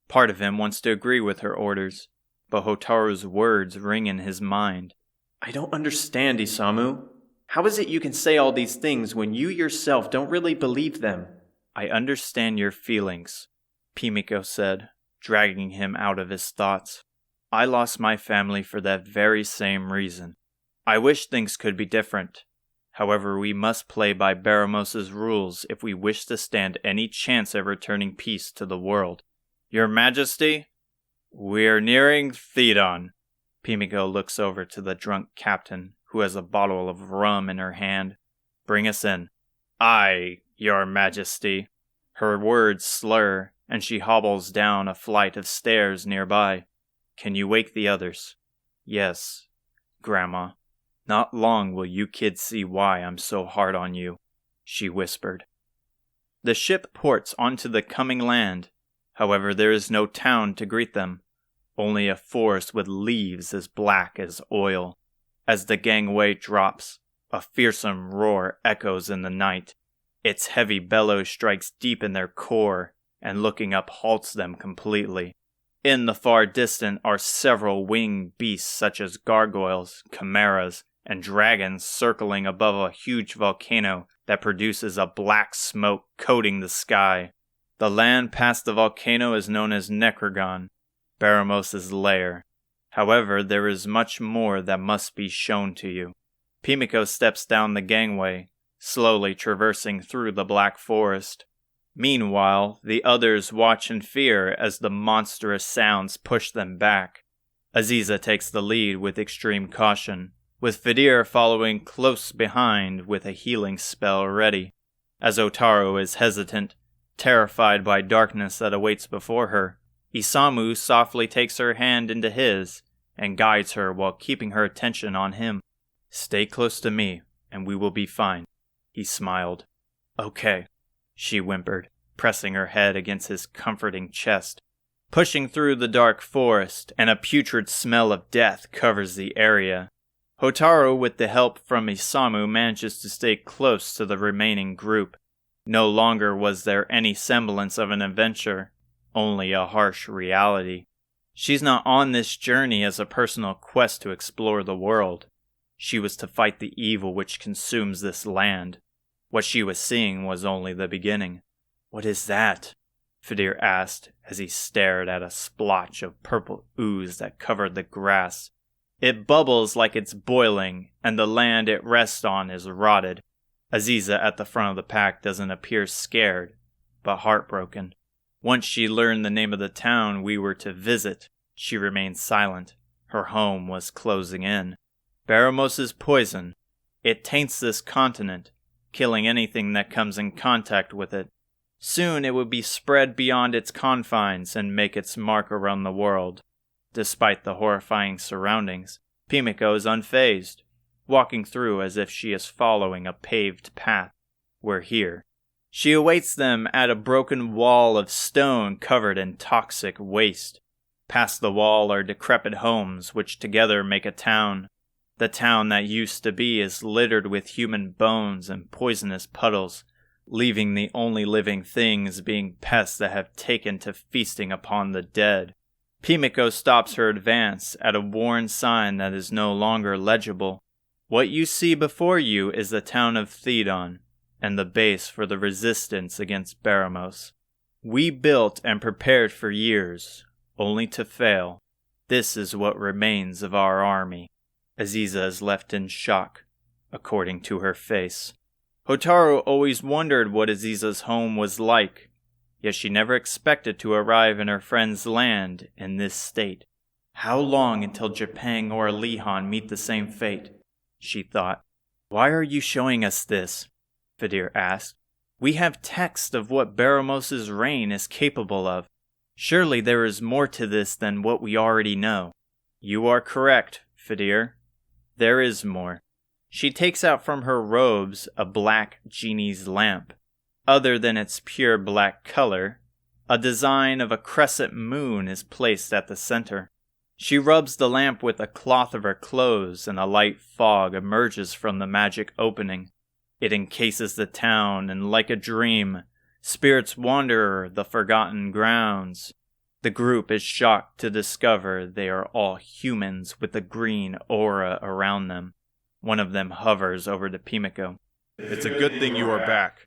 Part of him wants to agree with her orders, but Hotaru's words ring in his mind. I don't understand, Isamu. How is it you can say all these things when you yourself don't really believe them? I understand your feelings, Pimiko said, dragging him out of his thoughts. I lost my family for that very same reason. I wish things could be different. However, we must play by Baramos's rules if we wish to stand any chance of returning peace to the world. Your Majesty, we are nearing Thedon. Pimiko looks over to the drunk captain, who has a bottle of rum in her hand. Bring us in. Aye, Your Majesty. Her words slur, and she hobbles down a flight of stairs nearby. Can you wake the others? Yes, Grandma. Not long will you kids see why I'm so hard on you, she whispered. The ship ports onto the coming land. However, there is no town to greet them. only a forest with leaves as black as oil. As the gangway drops, a fearsome roar echoes in the night. Its heavy bellow strikes deep in their core, and looking up halts them completely. In the far distance are several winged beasts such as gargoyles, chimeras, and dragons circling above a huge volcano that produces a black smoke coating the sky. The land past the volcano is known as Necrogon, Baramos' lair. However, there is much more that must be shown to you. Pimiko steps down the gangway, slowly traversing through the black forest. Meanwhile, the others watch in fear as the monstrous sounds push them back. Aziza takes the lead with extreme caution, with Fidir following close behind with a healing spell ready. As Otaro is hesitant, terrified by darkness that awaits before her, Isamu softly takes her hand into his and guides her while keeping her attention on him. "Stay close to me, and we will be fine," he smiled. "Okay," she whimpered, pressing her head against his comforting chest. Pushing through the dark forest, and a putrid smell of death covers the area. Hotaru, with the help from Isamu, manages to stay close to the remaining group. No longer was there any semblance of an adventure, only a harsh reality. She's not on this journey as a personal quest to explore the world. She was to fight the evil which consumes this land. What she was seeing was only the beginning. "What is that?" Fidir asked as he stared at a splotch of purple ooze that covered the grass. "It bubbles like it's boiling, and the land it rests on is rotted." Aziza at the front of the pack doesn't appear scared, but heartbroken. Once she learned the name of the town we were to visit, she remained silent. Her home was closing in. Baramos' poison. It taints this continent, killing anything that comes in contact with it. Soon it would be spread beyond its confines and make its mark around the world. Despite the horrifying surroundings, Pimiko is unfazed, walking through as if she is following a paved path. We're here. She awaits them at a broken wall of stone covered in toxic waste. Past the wall are decrepit homes which together make a town. The town that used to be is littered with human bones and poisonous puddles, leaving the only living things being pests that have taken to feasting upon the dead. Pimiko stops her advance at a worn sign that is no longer legible. What you see before you is the town of Thedon, and the base for the resistance against Baramos. We built and prepared for years, only to fail. This is what remains of our army. Aziza is left in shock, according to her face. Hotaru always wondered what Aziza's home was like, yet she never expected to arrive in her friend's land in this state. How long until Japan or Lihon meet the same fate? She thought. Why are you showing us this? Fidir asked. We have text of what Baramos' reign is capable of. Surely there is more to this than what we already know. You are correct, Fidir. There is more. She takes out from her robes a black genie's lamp. Other than its pure black color, a design of a crescent moon is placed at the center. She rubs the lamp with a cloth of her clothes, and a light fog emerges from the magic opening. It encases the town, and like a dream, spirits wander the forgotten grounds. The group is shocked to discover they are all humans with a green aura around them. One of them hovers over to Pimiko. It's a good thing you are back,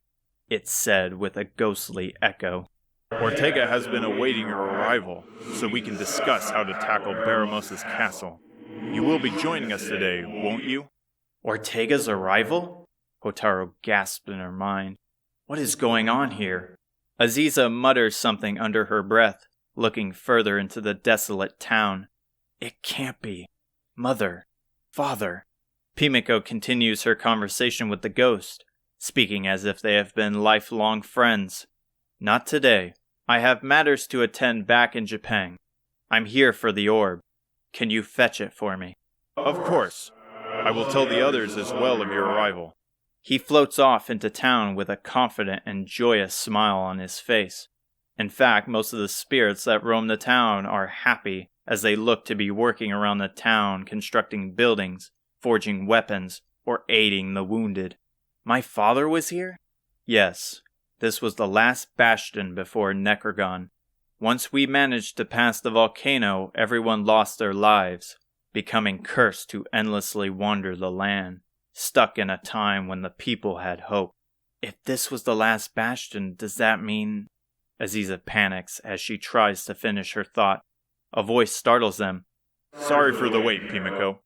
it said with a ghostly echo. Ortega has been awaiting your arrival, so we can discuss how to tackle Baramos' castle. You will be joining us today, won't you? Ortega's arrival? Hotaru gasped in her mind. What is going on here? Aziza mutters something under her breath, looking further into the desolate town. It can't be. Mother. Father. Pimiko continues her conversation with the ghost, speaking as if they have been lifelong friends. Not today. I have matters to attend back in Japan. I'm here for the orb. Can you fetch it for me? Of course. I will tell the others as well of your arrival. He floats off into town with a confident and joyous smile on his face. In fact, most of the spirits that roam the town are happy as they looked to be working around the town, constructing buildings, forging weapons, or aiding the wounded. My father was here? Yes, this was the last bastion before Necrogon. Once we managed to pass the volcano, everyone lost their lives, becoming cursed to endlessly wander the land, stuck in a time when the people had hope. If this was the last bastion, does that mean... Aziza panics as she tries to finish her thought. A voice startles them. Sorry for the wait, Pimiko.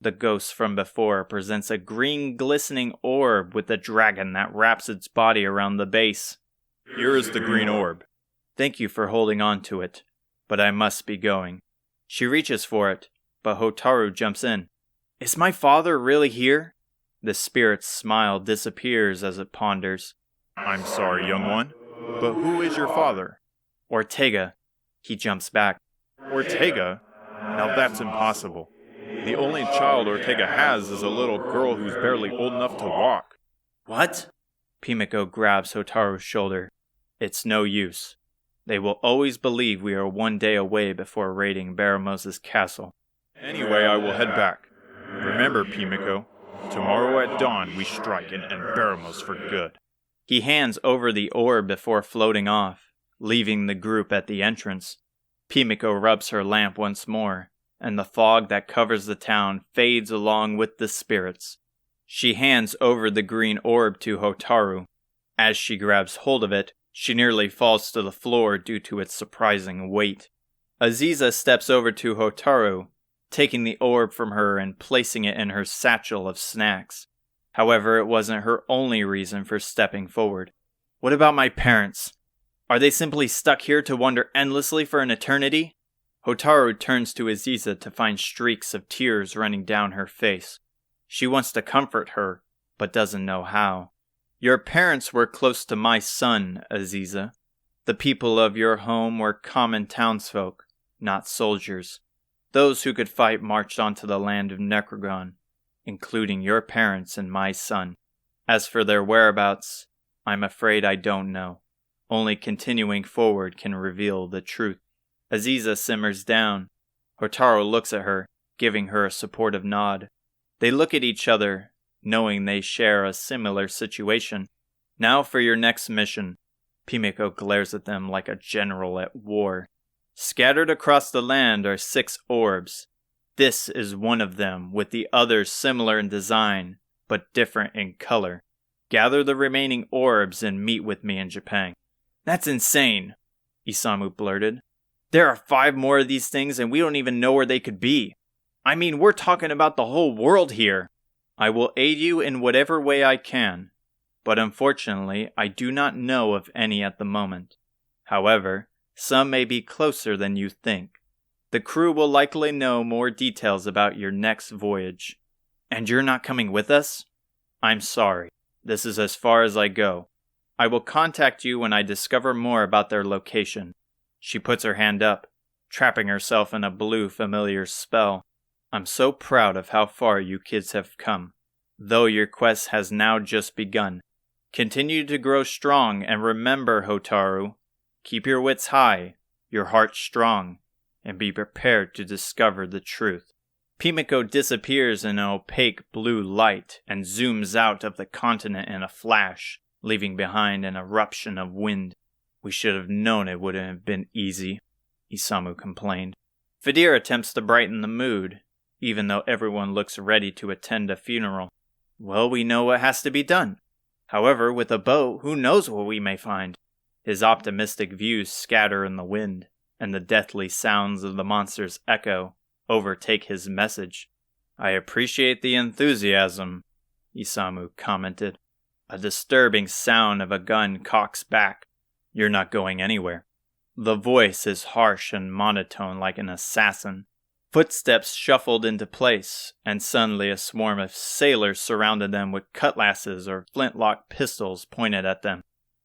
The ghost from before presents a green glistening orb with a dragon that wraps its body around the base. Here is the green orb. Thank you for holding on to it, but I must be going. She reaches for it, but Hotaru jumps in. Is my father really here? The spirit's smile disappears as it ponders. I'm sorry, young one, but who is your father? Ortega. He jumps back. Ortega? Now that's impossible. The only child Ortega has is a little girl who's barely old enough to walk. What? Pimiko grabs Hotaru's shoulder. It's no use. They will always believe we are one day away before raiding Baramos' castle. Anyway, I will head back. Remember, Pimiko, tomorrow at dawn we strike and end Baramos for good. He hands over the orb before floating off, leaving the group at the entrance. Pimiko rubs her lamp once more, and the fog that covers the town fades along with the spirits. She hands over the green orb to Hotaru. As she grabs hold of it, she nearly falls to the floor due to its surprising weight. Aziza steps over to Hotaru, taking the orb from her and placing it in her satchel of snacks. However, it wasn't her only reason for stepping forward. What about my parents? Are they simply stuck here to wander endlessly for an eternity? Hotaru turns to Aziza to find streaks of tears running down her face. She wants to comfort her, but doesn't know how. Your parents were close to my son, Aziza. The people of your home were common townsfolk, not soldiers. Those who could fight marched onto the land of Necrogon, including your parents and my son. As for their whereabouts, I'm afraid I don't know. Only continuing forward can reveal the truth. Aziza simmers down. Hotaru looks at her, giving her a supportive nod. They look at each other, knowing they share a similar situation. Now for your next mission. Pimiko glares at them like a general at war. Scattered across the land are 6 orbs. This is one of them, with the others similar in design, but different in color. Gather the remaining orbs and meet with me in Japan. That's insane, Isamu blurted. There are 5 more of these things and we don't even know where they could be. I mean, we're talking about the whole world here. I will aid you in whatever way I can, but unfortunately I do not know of any at the moment. However, some may be closer than you think. The crew will likely know more details about your next voyage. And you're not coming with us? I'm sorry. This is as far as I go. I will contact you when I discover more about their location. She puts her hand up, trapping herself in a blue familiar spell. I'm so proud of how far you kids have come, though your quest has now just begun. Continue to grow strong and remember, Hotaru, keep your wits high, your heart strong, and be prepared to discover the truth. Pimiko disappears in an opaque blue light and zooms out of the continent in a flash, leaving behind an eruption of wind. We should have known it wouldn't have been easy, Isamu complained. Fidir attempts to brighten the mood, even though everyone looks ready to attend a funeral. Well, we know what has to be done. However, with a boat, who knows what we may find? His optimistic views scatter in the wind, and the deathly sounds of the monster's echo overtake his message. I appreciate the enthusiasm, Isamu commented. A disturbing sound of a gun cocks back. You're not going anywhere. The voice is harsh and monotone like an assassin. Footsteps shuffled into place, and suddenly a swarm of sailors surrounded them with cutlasses or flintlock pistols pointed at them.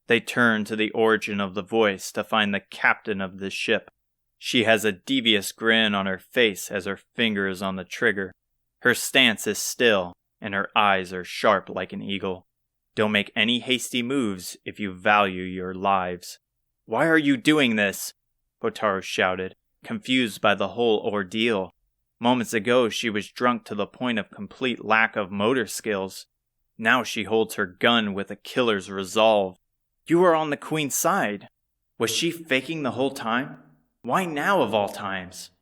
They turned to the origin of the voice to find the captain of the ship. She has a devious grin on her face as her finger is on the trigger. Her stance is still, and her eyes are sharp like an eagle. Don't make any hasty moves if you value your lives. Why are you doing this? Hotaru shouted, confused by the whole ordeal. Moments ago, she was drunk to the point of complete lack of motor skills. Now she holds her gun with a killer's resolve. You are on the queen's side. Was she faking the whole time? Why now of all times?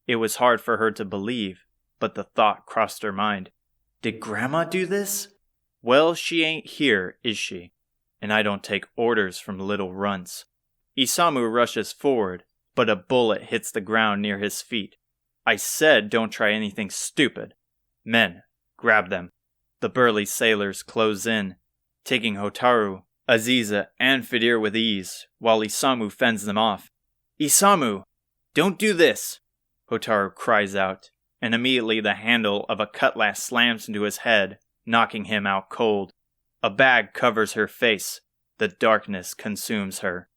It was hard for her to believe, but the thought crossed her mind. Did Grandma do this? Well, she ain't here, is she? And I don't take orders from little runts. Isamu rushes forward, but a bullet hits the ground near his feet. I said don't try anything stupid. Men, grab them. The burly sailors close in, taking Hotaru, Aziza, and Fidir with ease, while Isamu fends them off. Isamu! Don't do this! Hotaru cries out, and immediately the handle of a cutlass slams into his head, knocking him out cold. A bag covers her face. The darkness consumes her.